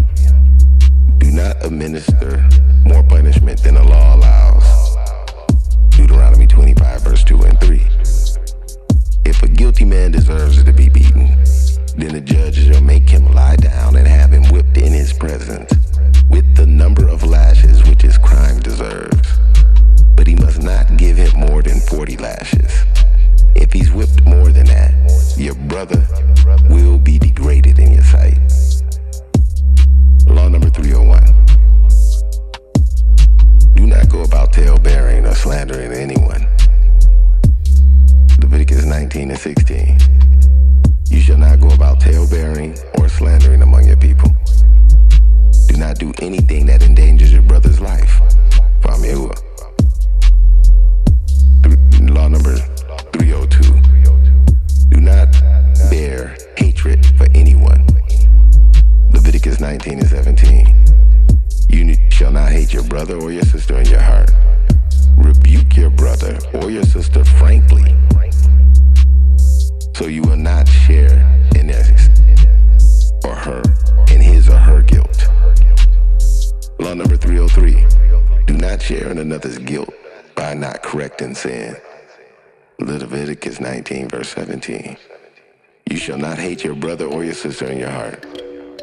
Do not administer more punishment than the law allows. Deuteronomy 25, verse 2 and 3. If a guilty man deserves to be beaten, then the judge shall make him lie down and have him whipped in his presence with the number of lashes which his crime deserves. But he must not give him more than 40 lashes. If he's whipped more than that, your brother will be degraded in your sight. Law number 301. Do not go about tale-bearing or slandering anyone. Leviticus 19 and 16. You shall not go about tale-bearing or slandering among your people. Do not do anything that endangers your brother's life. Law number 302. Do not bear hatred for anyone. Leviticus 19 and 17. You shall not hate your brother or your sister in your heart. Rebuke your brother or your sister frankly, so you will not share in his or her guilt. Law number 303. Do not share in another's guilt by not correcting sin. Leviticus 19, verse 17. You shall not hate your brother or your sister in your heart.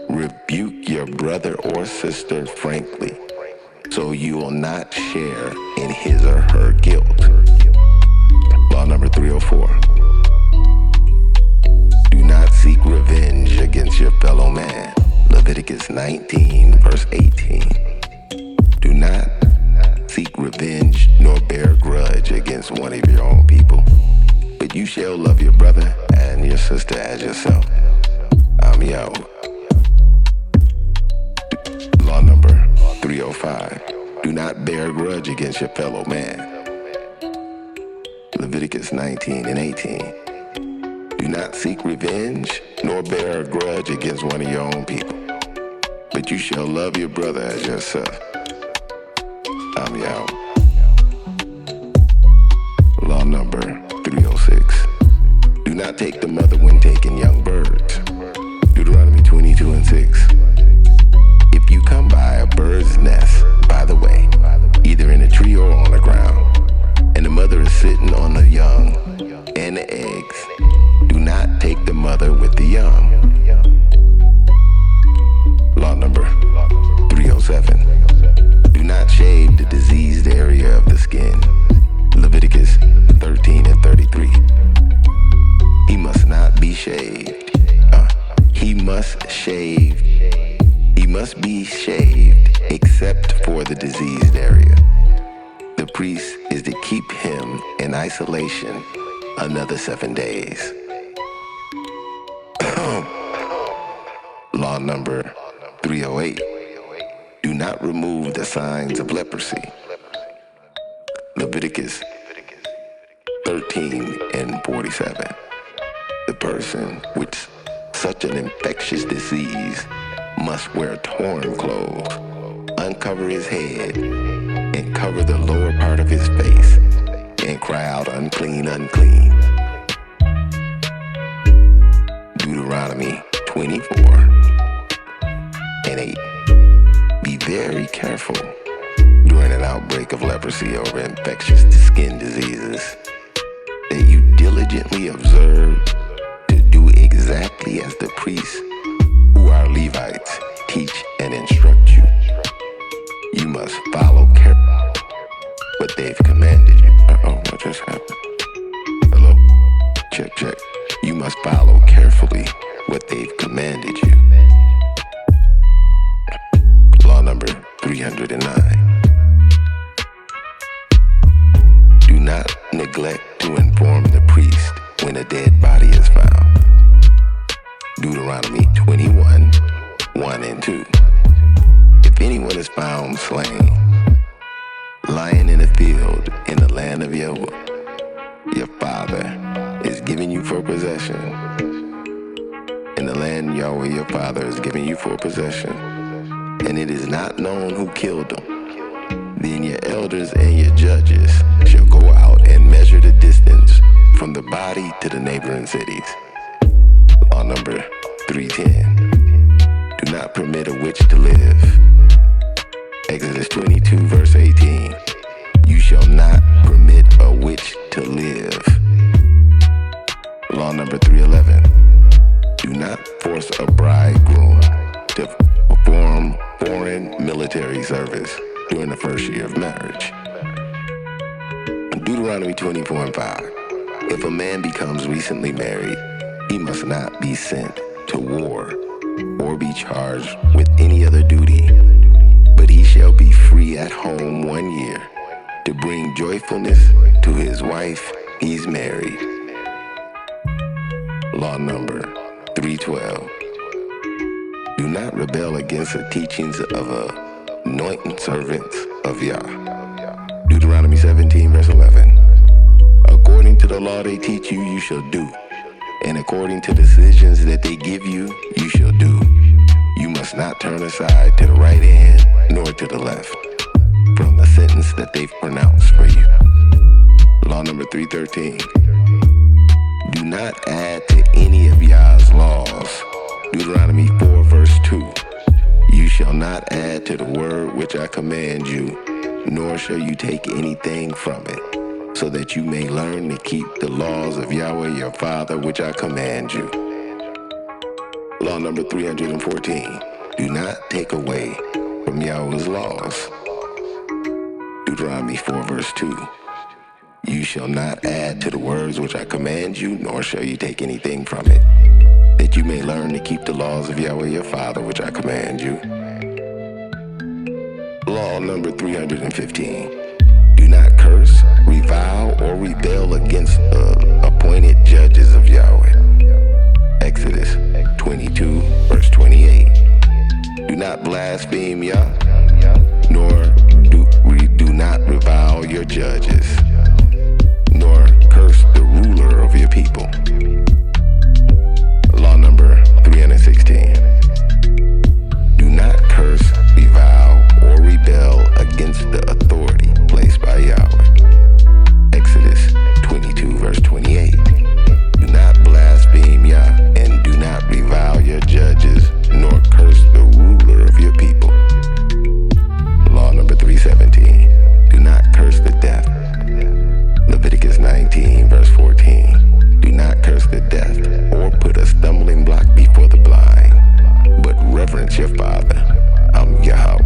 Rebuke your brother or sister frankly, so you will not share in his or her guilt. Law number 304. Do not seek revenge against your fellow man. Leviticus 19, verse 18. Do not seek revenge nor bear grudge against one of your own people, but you shall love your brother and your sister as yourself. Law number 305. Do not bear grudge against your fellow man. Leviticus 19 and 18. Do not seek revenge nor bear a grudge against one of your own people, but you shall love your brother as yourself. Law number 306. Do not take the mother when taking young birds. Deuteronomy 22 and 6. If you come by a bird's nest, by the way, either in a tree or on the ground, and the mother is sitting on the young and the eggs, do not take the mother with the young. Law number 307. Do not shave the diseased area of the skin. Leviticus 13 and 33. He must not be shaved. He must be shaved except for the diseased area. The priest is to keep him in isolation another 7 days. Law number 308. Do not remove the signs of leprosy. Leviticus 13 and 47. The person with such an infectious disease must wear torn clothes, uncover his head, and cover the lower part of his face, and cry out, unclean, unclean. Deuteronomy Deuteronomy 24 and 8. Be very careful during an outbreak of leprosy or infectious skin diseases that you diligently observe to do exactly as the priests, who are Levites, teach and instruct you. You must follow carefully what they've commanded you. What just happened? Hello? Check, check. You must follow carefully what they've commanded you. Law number 309. Do not neglect to inform the priest when a dead body is found. Deuteronomy 21, 1 and 2. If anyone is found slain, lying in a field in the land of YHWH, your father is giving you for possession. In the land Yahweh your father is giving you for possession, and it is not known who killed him, then your elders and your judges shall go out and measure the distance from the body to the neighboring cities. Law number 310. Do not permit a witch to live. Exodus 22 verse 18. You shall not permit a witch to live. Law number 311. Do not force a bridegroom to perform foreign military service during the first year of marriage. Deuteronomy 24 and 5. If a man becomes recently married, he must not be sent to war or be charged with any other duty, but he shall be free at home 1 year to bring joyfulness to his wife he's married. Law number 312. Do not rebel against the teachings of anointing servants of Yah. Deuteronomy 17 verse 11. According to the law they teach you, you shall do, and according to the decisions that they give you, you shall do. You must not turn aside to the right hand nor to the left from the sentence that they've pronounced for you. Law number 313. Do not add to any of Yah's laws. Deuteronomy 4 verse 2. You shall not add to the word which I command you, nor shall you take anything from it, so that you may learn to keep the laws of Yahweh your Father which I command you. Law number 314. Do not take away from Yahweh's laws. Deuteronomy 4 verse 2. You shall not add to the words which I command you, nor shall you take anything from it, that you may learn to keep the laws of Yahweh your Father which I command you. Law number 315. Do not curse, revile, or rebel against the appointed judges of Yahweh. Exodus 22 verse 28. Do not blaspheme Yah, nor do not revile your judges, nor curse the ruler of your people. Law number 316. Do not curse, revile, or rebel against the authority placed by Yahweh. Exodus 22 verse 28. Do not blaspheme Yah, and do not revile your judges, nor curse the ruler of your people. Law number 317. Do not curse the deaf. Leviticus 19 verse 14. Do not curse the deaf or put a stumbling block before the blind, but reverence your Father. I'm Yahweh.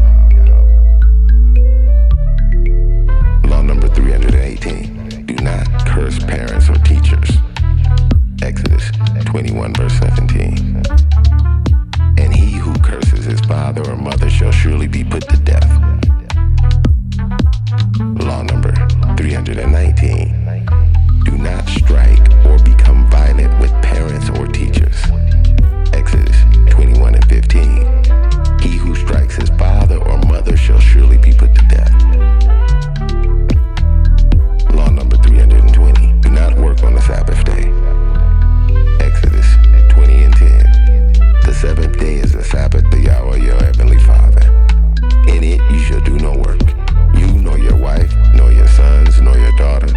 Law number 318. Do not curse parents or teachers. Exodus 21 verse 17. And he who curses his father or mother shall surely be put to death. Law number 319. Do not strike or become violent with parents or teachers. Exodus 21 and 15. He who strikes his father or mother shall surely be put to death. Law number 320. Do not work on the Sabbath day. Exodus 20 and 10. The seventh day is the Sabbath to Yahweh your heavenly Father. In it you shall do no work. You, nor your wife, nor your sons, nor your daughters,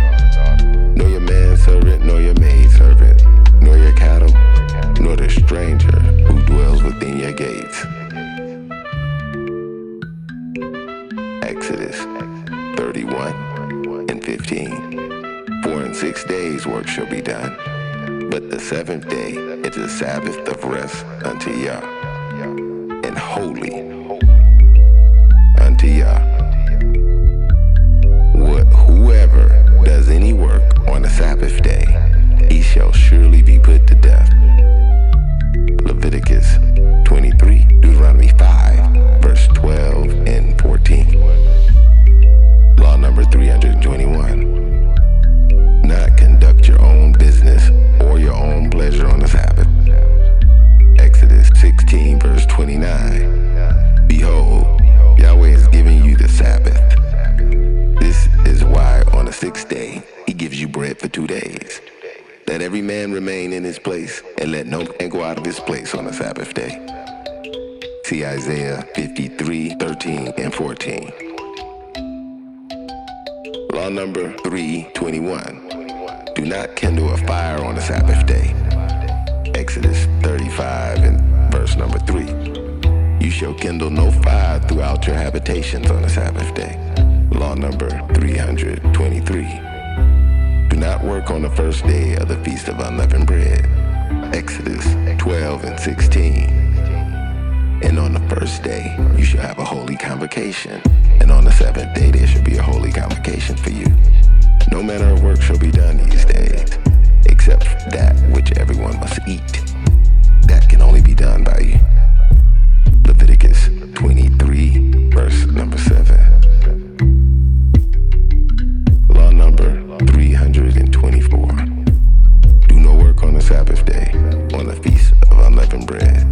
15. 4 and 6 days work shall be done, but the seventh day is a Sabbath of rest unto Yah, and holy unto Yah. Whoever does any work on the Sabbath day, he shall surely be put to death. Leviticus 23, Deuteronomy 5, verse 12 and 14. Law number 321. Not conduct your own business or your own pleasure on the Sabbath. Exodus 16, verse 29. Behold, Yahweh has given you the Sabbath. This is why on the sixth day he gives you bread for 2 days. Let every man remain in his place, and let no man go out of his place on the Sabbath day. See Isaiah 53, 13 and 14. Law number 321. Do not kindle a fire on the Sabbath day. Exodus 35 and verse number 3. You shall kindle no fire throughout your habitations on the Sabbath day. Law number 323. Do not work on the first day of the Feast of Unleavened Bread. Exodus 12 and 16. And on the first day you shall have a holy convocation, and on the seventh day there shall be a holy convocation for you. No manner of work shall be done these days, except that which everyone must eat. That can only be done by you. Leviticus 23, verse number 7. Law number 324. Do no work on the Sabbath day, on the Feast of Unleavened Bread.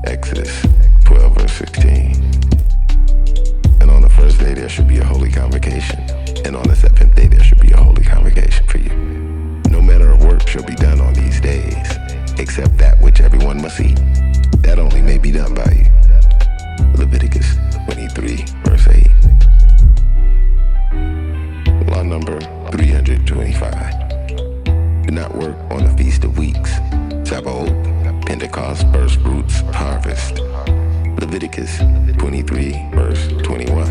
Exodus 12, verse 16. And on the first day there should be a holy convocation, and on the seventh day there should be a holy convocation for you. No manner of work shall be done on these days, except that which everyone must eat. That only may be done by you. Leviticus 23, verse 8. Law number 325. Do not work on the Feast of Weeks, Sabbath, Pentecost, first fruits, harvest. Leviticus 23, verse 21.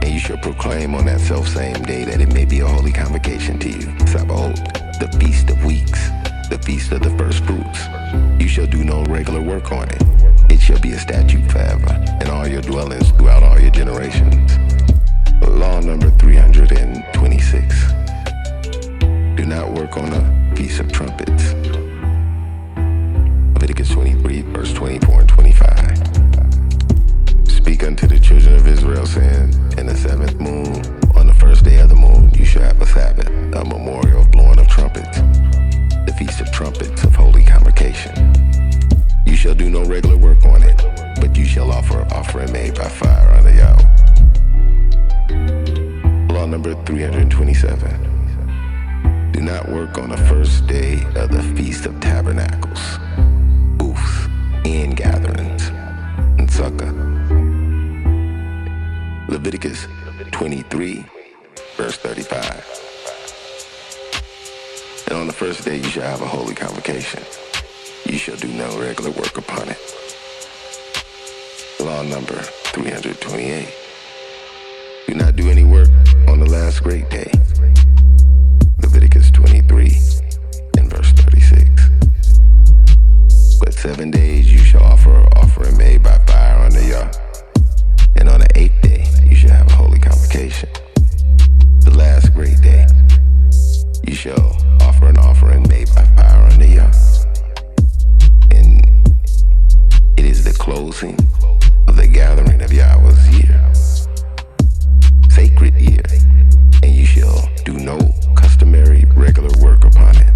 And you shall proclaim on that self-same day that it may be a holy convocation to you, Sabbath, the Feast of Weeks, the Feast of the First Fruits. You shall do no regular work on it. It shall be a statute forever in all your dwellings throughout all your generations. Law number 326. Do not work on the Feast of Trumpets. Leviticus 23, verse 24 and 25. Speak unto the children of Israel, saying, in the seventh moon, on the first day of the moon, you shall have a Sabbath, a memorial of blowing of trumpets, the Feast of Trumpets of Holy Convocation. You shall do no regular work on it, but you shall offer an offering made by fire unto Yahweh. Law number 327. Do not work on the first day of the Feast of Tabernacles, booths, and gatherings, and sukkah. Leviticus 23, verse 35. And on the first day you shall have a holy convocation. You shall do no regular work upon it. Law number 328. Do not do any work on the last great day. Leviticus 23 and verse 36. But 7 days you shall offer an offering made by fire unto Yah. And on the 8th day you shall have a holy convocation. The last great day you shall offer an offering made by fire unto Yah. And it is the closing of the gathering of Yahweh's year, sacred year, and you shall do no customary regular work upon it.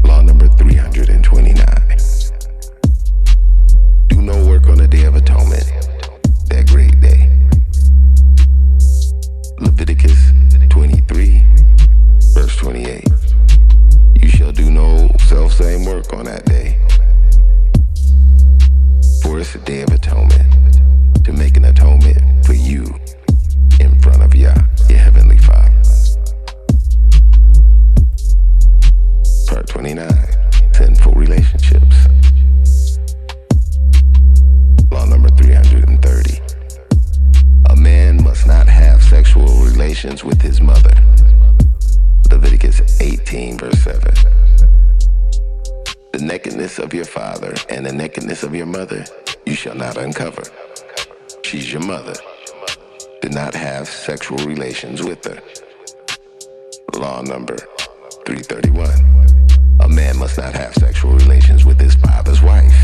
Law number 329. Do no work on the Day of Atonement, that great day. Leviticus 23, verse 28. You shall do no self-same work on that day. For it's the Day of Atonement, to make an atonement for you in front of Yah, your heavenly Father. Part 29, sinful relationships. Law number 330. A man must not have sexual nakedness of your father and the nakedness of your mother you shall not uncover. She's your mother. Do not have sexual relations with her. Law number 331. A man must not have sexual relations with his father's wife.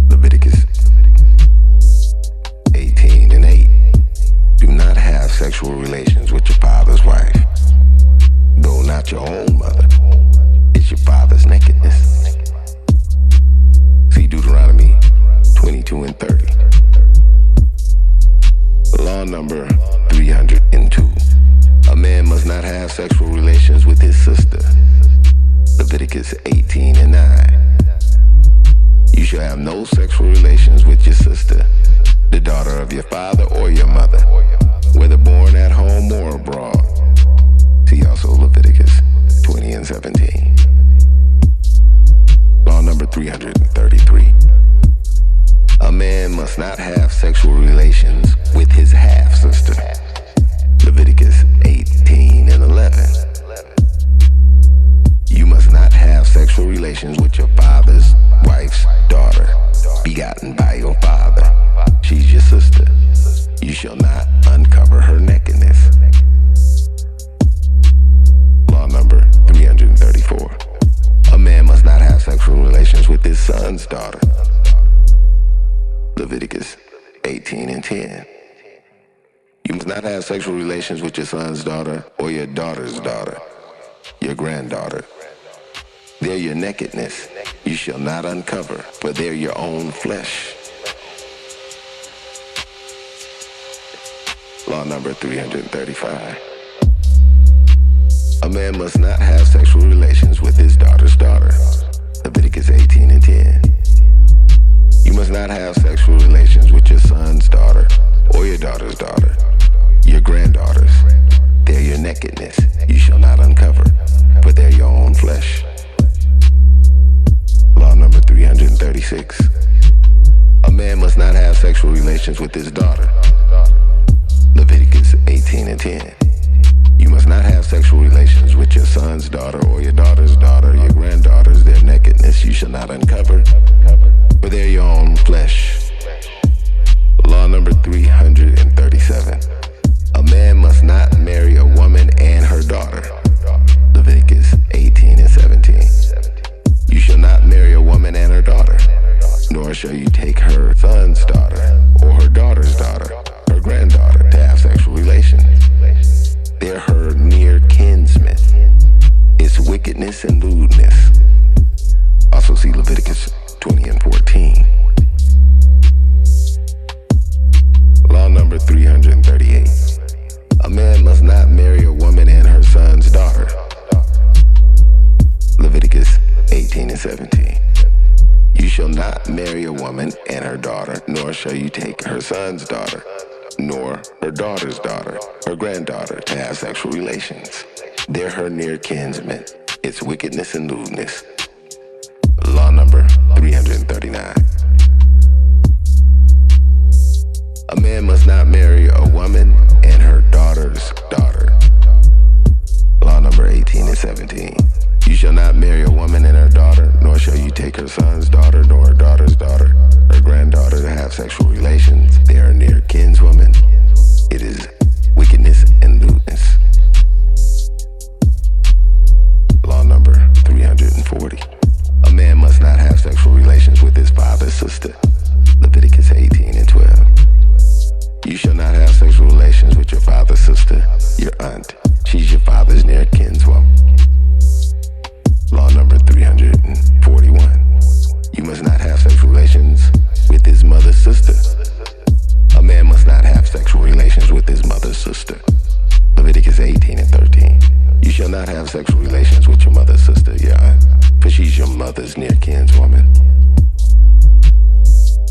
Leviticus 18:8. Do not have sexual relations with your father's wife. Though not your own mother, it's your father's nakedness. See Deuteronomy 22:30. Law number 302. A man must not have sexual relations with his sister. Leviticus 18:9. You shall have no sexual relations with your sister, the daughter of your father or your mother, whether born at home or abroad. See also Leviticus 20:17. Law number 333. A man must not have sexual relations with his half-sister. Leviticus 18:11. You must not have sexual relations with your father's wife's daughter, begotten by your father. She's your sister. You shall not uncover her nakedness. Law number 334. A man must not have sexual relations with his son's daughter. Leviticus 18:10. You must not have sexual relations with your son's daughter or your daughter's daughter, your granddaughter. They're your nakedness. You shall not uncover, for they're your own flesh. Law number 335. A man must not have sexual relations with his daughter's daughter. Leviticus 18:10. You must not have sexual relations with your son's daughter or your daughter's daughter, your granddaughters. They're your nakedness. You shall not uncover, for they're your own flesh. Law number 336. A man must not have sexual relations with his daughter. Leviticus 18:10. You must not have sexual relations with your son's daughter or your daughter's daughter, your granddaughters. Their nakedness you shall not uncover, for they're your own flesh. Law number 337. A man must not marry a woman and her daughter. Leviticus 18:17. You shall not marry a woman and her daughter, nor shall you take her son's daughter or her daughter's daughter, her granddaughter, to have sexual relations. They're her near kinsmen. It's wickedness and lewdness. Also see Leviticus 20:14. Law number 338. A man must not marry a woman and her son's daughter. Leviticus 18:17. You shall not marry a woman and her daughter, nor shall you take her son's daughter, nor her daughter's daughter, her granddaughter, to have sexual relations. They're her near kinsmen. It's wickedness and lewdness. Law number 339. A man must not marry a woman and her daughter's daughter. Law number 18:17. You shall not marry a woman and her daughter, nor shall you take her son's daughter, nor her daughter's daughter, her granddaughter, to have sexual relations. They are near kinswomen. It is wickedness and lewdness. Law number 340. A man must not have sexual relations with his father's sister. Leviticus 18:12. You shall not have sexual relations with your father's sister, your aunt. She's your father's near kinswoman. Law number 341. You must not have sexual relations with his mother's sister. A man must not have sexual relations with his mother's sister. Leviticus 18:13. You shall not have sexual relations with your mother's sister, your aunt, for she's your mother's near kinswoman.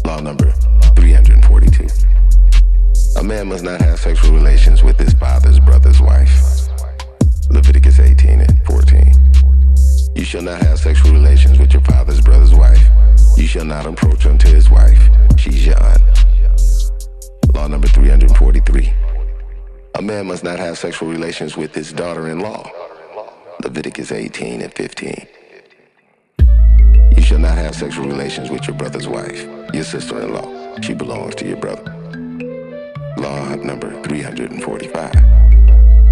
Law number 342. A man must not have sexual relations with his father's brother's wife. Leviticus 18:14. You shall not have sexual relations with your father's brother's wife. You shall not approach unto his wife. She's your aunt. Law number 343. A man must not have sexual relations with his daughter-in-law. Leviticus 18:15. shall not have sexual relations with your brother's wife, your sister-in-law. She belongs to your brother. Law number 345.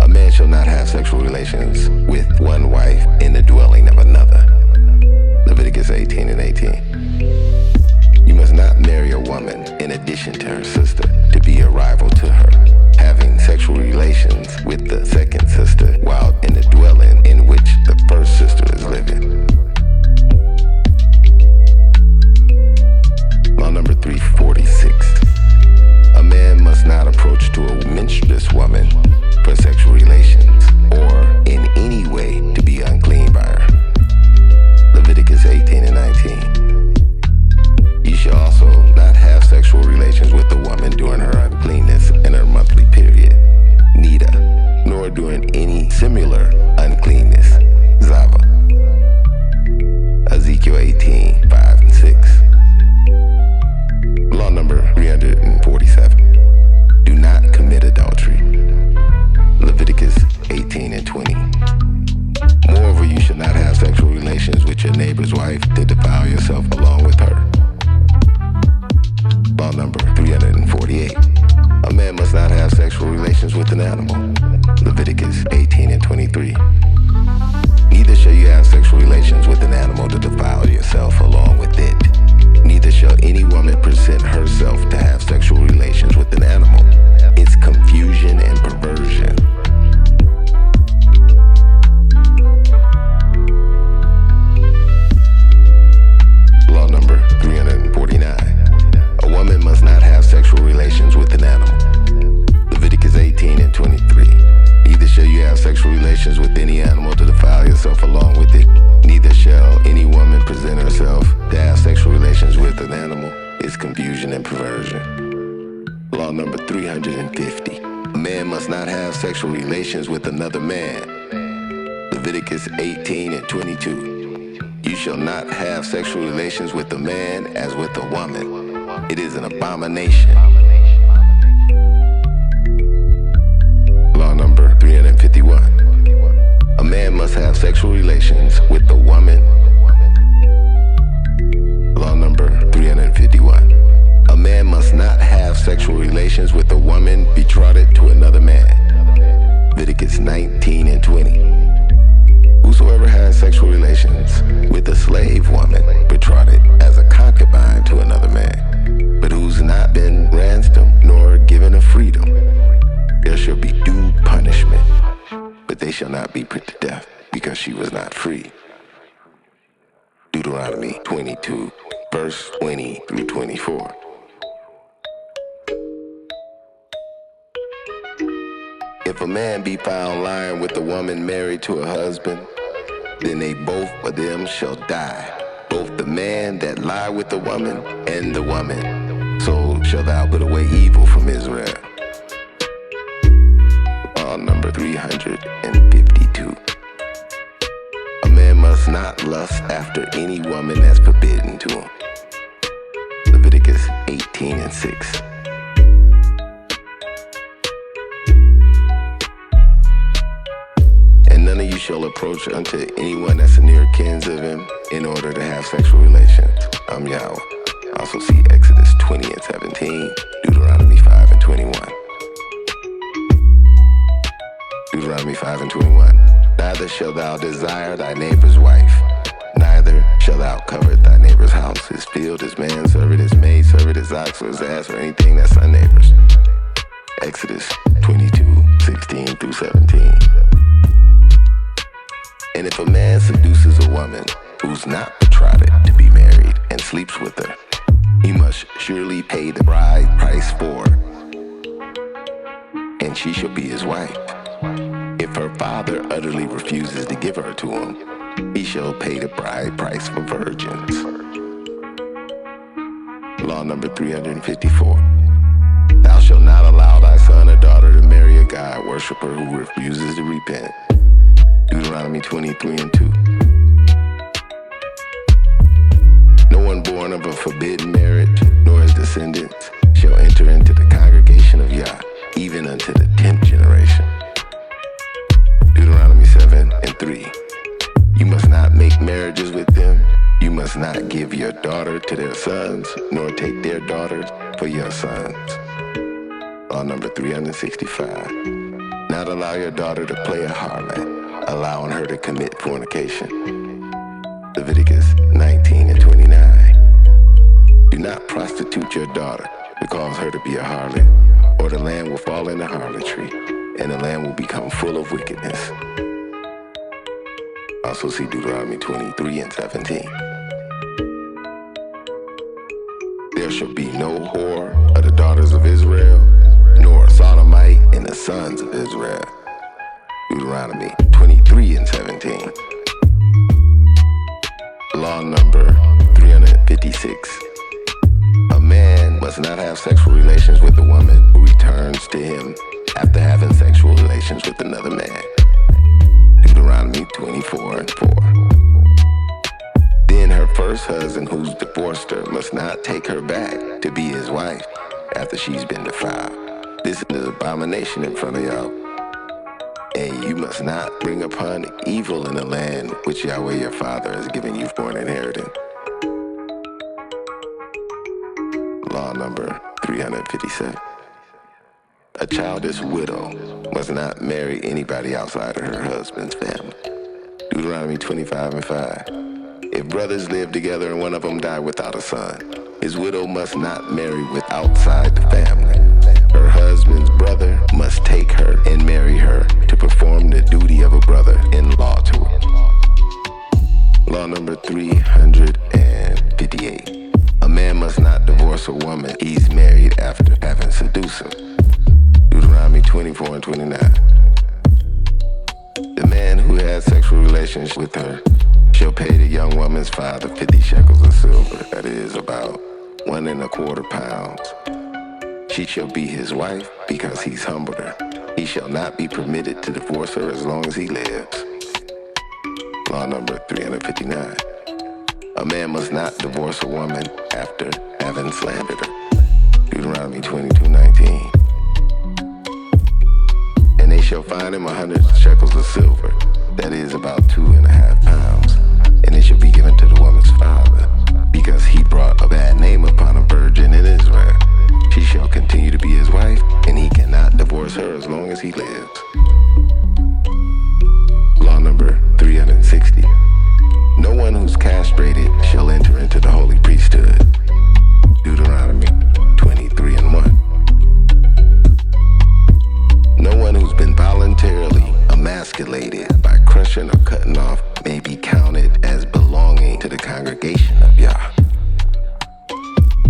A man shall not have sexual relations with one wife in the dwelling of another. Leviticus 18 and 18. You must not marry a woman in addition to her sister to be a rival to her, having sexual relations with the second sister while in the dwelling in which the first sister is living. Law number 346. A man must not approach to a menstruous woman for sexual relations or in any way to be unclean by her. Leviticus 18 and 19. You shall also not have sexual relations with the woman during her uncleanness in her monthly period, neither, nor during any similar uncleanness, Zava. Ezekiel 18, 5 and 6. Law number 347. Do not commit adultery. Leviticus 18 and 20. Moreover, you shall not have sexual relations with your neighbor's wife to defile yourself along with her. Law number 348. A man must not have sexual relations with an animal. Leviticus 18 and 23. Neither shall you have sexual relations with an animal to defile yourself along with it. Neither shall any woman present herself to have sexual relations with an animal. It's confusion and perversion. Law number 349. A woman must not have sexual relations with an animal. Leviticus 18 and 23. Neither shall you have sexual relations with any animal to defile yourself along with it. Neither shall any woman present herself to have sexual relations with an animal. It's confusion and perversion. Law number 350. A man must not have sexual relations with another man. Leviticus 18 and 22. You shall not have sexual relations with a man as with a woman. It is an abomination. Law number 351. A man must have sexual relations with a woman. Law number 351. A man must not have sexual relations with a woman betrothed to another man. Leviticus 19 and 20. Whosoever has sexual relations with a slave woman betrothed as a concubine to another man, but who's not been ransomed nor given a freedom, there shall be due punishment, but they shall not be put to death because she was not free. Deuteronomy 22, verse 20 through 24. If a man be found lying with a woman married to a husband, then they both of them shall die, both the man that lie with the woman and the woman. So shall thou put away evil from Israel. Law number 352. A man must not lust after any woman that's forbidden to him. Leviticus 18 and 6. And none of you shall approach unto anyone that's a near kins of him in order to have sexual relations. I'm Yahweh. Also see Exodus 20 and 17, Deuteronomy 5 and 21. Deuteronomy 5 and 21. Neither shalt thou desire thy neighbor's wife, neither shalt thou covet thy neighbor's house, his field, his manservant, his maidservant, his ox or his ass, or anything that's thy neighbor's. Exodus 22, 16 through 17. And if a man seduces a woman who's not betrothed to be married and sleeps with her, he must surely pay the bride price for her, and she shall be his wife. If her father utterly refuses to give her to him, he shall pay the bride price for virgins. Law number 354. Thou shalt not allow thy son or daughter to marry a God worshiper who refuses to repent. Deuteronomy 23 and 2. No one born of a forbidden marriage, nor his descendants, shall enter into the congregation of Yah, even unto the 10th generation. Deuteronomy 7 and 3. You must not make marriages with them. You must must not give your daughter to their sons, nor take their daughters for your sons. Law number 365. Not allow your daughter to play a harlot, allowing her to commit fornication. Leviticus 19:29. Do not prostitute your daughter to cause her to be a harlot, or the land will fall into harlotry, and the land will become full of wickedness. Also see Deuteronomy 23:17. There shall be no whore of the daughters of Israel, nor a sodomite in the sons of Israel. Deuteronomy 23:17. Law number 356. A man must not have sexual relations with a woman who returns to him after having sexual relations with another man. Deuteronomy 24:4. Then her first husband who's divorced her must not take her back to be his wife after she's been defiled. This is an abomination in front of y'all. And you must not bring upon evil in the land which Yahweh your Father has given you for an inheritance. Law number 357. A childless widow must not marry anybody outside of her husband's family. Deuteronomy 25:5. If brothers live together and one of them die without a son, his widow must not marry with outside the family. Her husband's brother must take her and marry her to perform the duty of a brother-in-law to her. Law number 358. A man must not divorce a woman he's married after having seduced her. Deuteronomy 24:29. The man who has sexual relations with her shall pay the young woman's father 50 shekels of silver, that is about 1¼ pounds. She shall be his wife because he's humbled her. He shall not be permitted to divorce her as long as he lives. Law number 359. A man must not divorce a woman after having slandered her. Deuteronomy 22:19. And they shall fine him 100 shekels of silver, that is about 2½ pounds, and it shall be given to the woman's father, because he brought a bad name upon a virgin in Israel. She shall continue to be his wife, and he cannot divorce her as long as he lives. Law number 360. No one who's castrated shall enter into the holy priesthood. Deuteronomy 23:1. No one who's been voluntarily emasculated by crushing or cutting off may be counted as belonging to the congregation of Yah.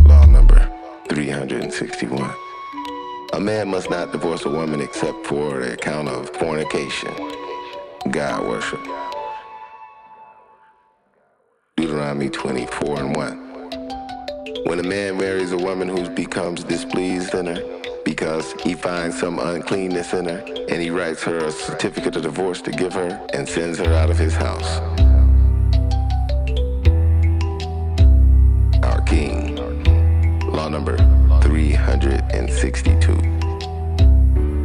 Law number 361. A man must not divorce a woman except for the account of fornication, God worship. Deuteronomy 24:1. When a man marries a woman who becomes displeased in her because he finds some uncleanness in her, and he writes her a certificate of divorce to give her and sends her out of his house. Our King. Law number 362.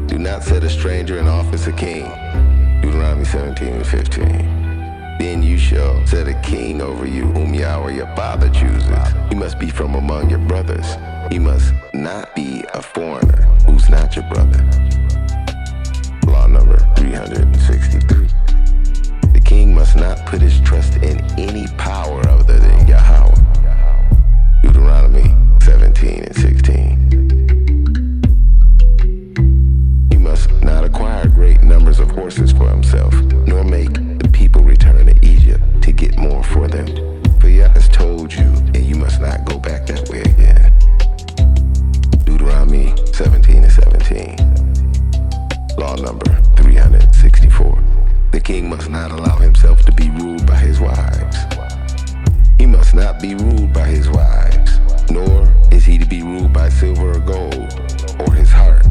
Do not set a stranger in office a king. Deuteronomy 17:15. Then you shall set a king over you whom Yahweh your Father chooses. He must be from among your brothers. He must not be a foreigner who's not your brother. Law number 363. The king must not put his trust in any power other than Yahweh. Deuteronomy 17:16. He must not acquire great numbers of horses for himself, nor make the people return to Egypt to get more for them. For Yah has told you, and you must not go back that way again. Deuteronomy 17:17. Law number 364. The king must not allow himself to be ruled by his wives. He must not be ruled by his wives, nor is he to be ruled by silver or gold, or his heart.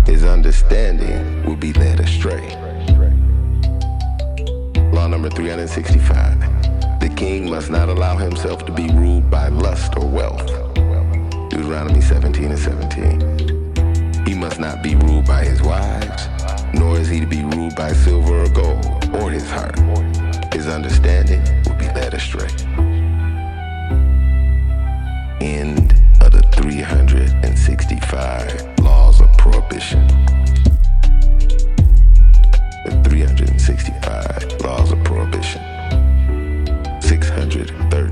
His understanding will be led astray. Law number 365. The king must not allow himself to be ruled by lust or wealth. Deuteronomy 17:17. He must not be ruled by his wives, nor is he to be ruled by silver or gold, or his heart. His understanding will be led astray. end of the 365 laws of prohibition. The 365 laws of prohibition. 630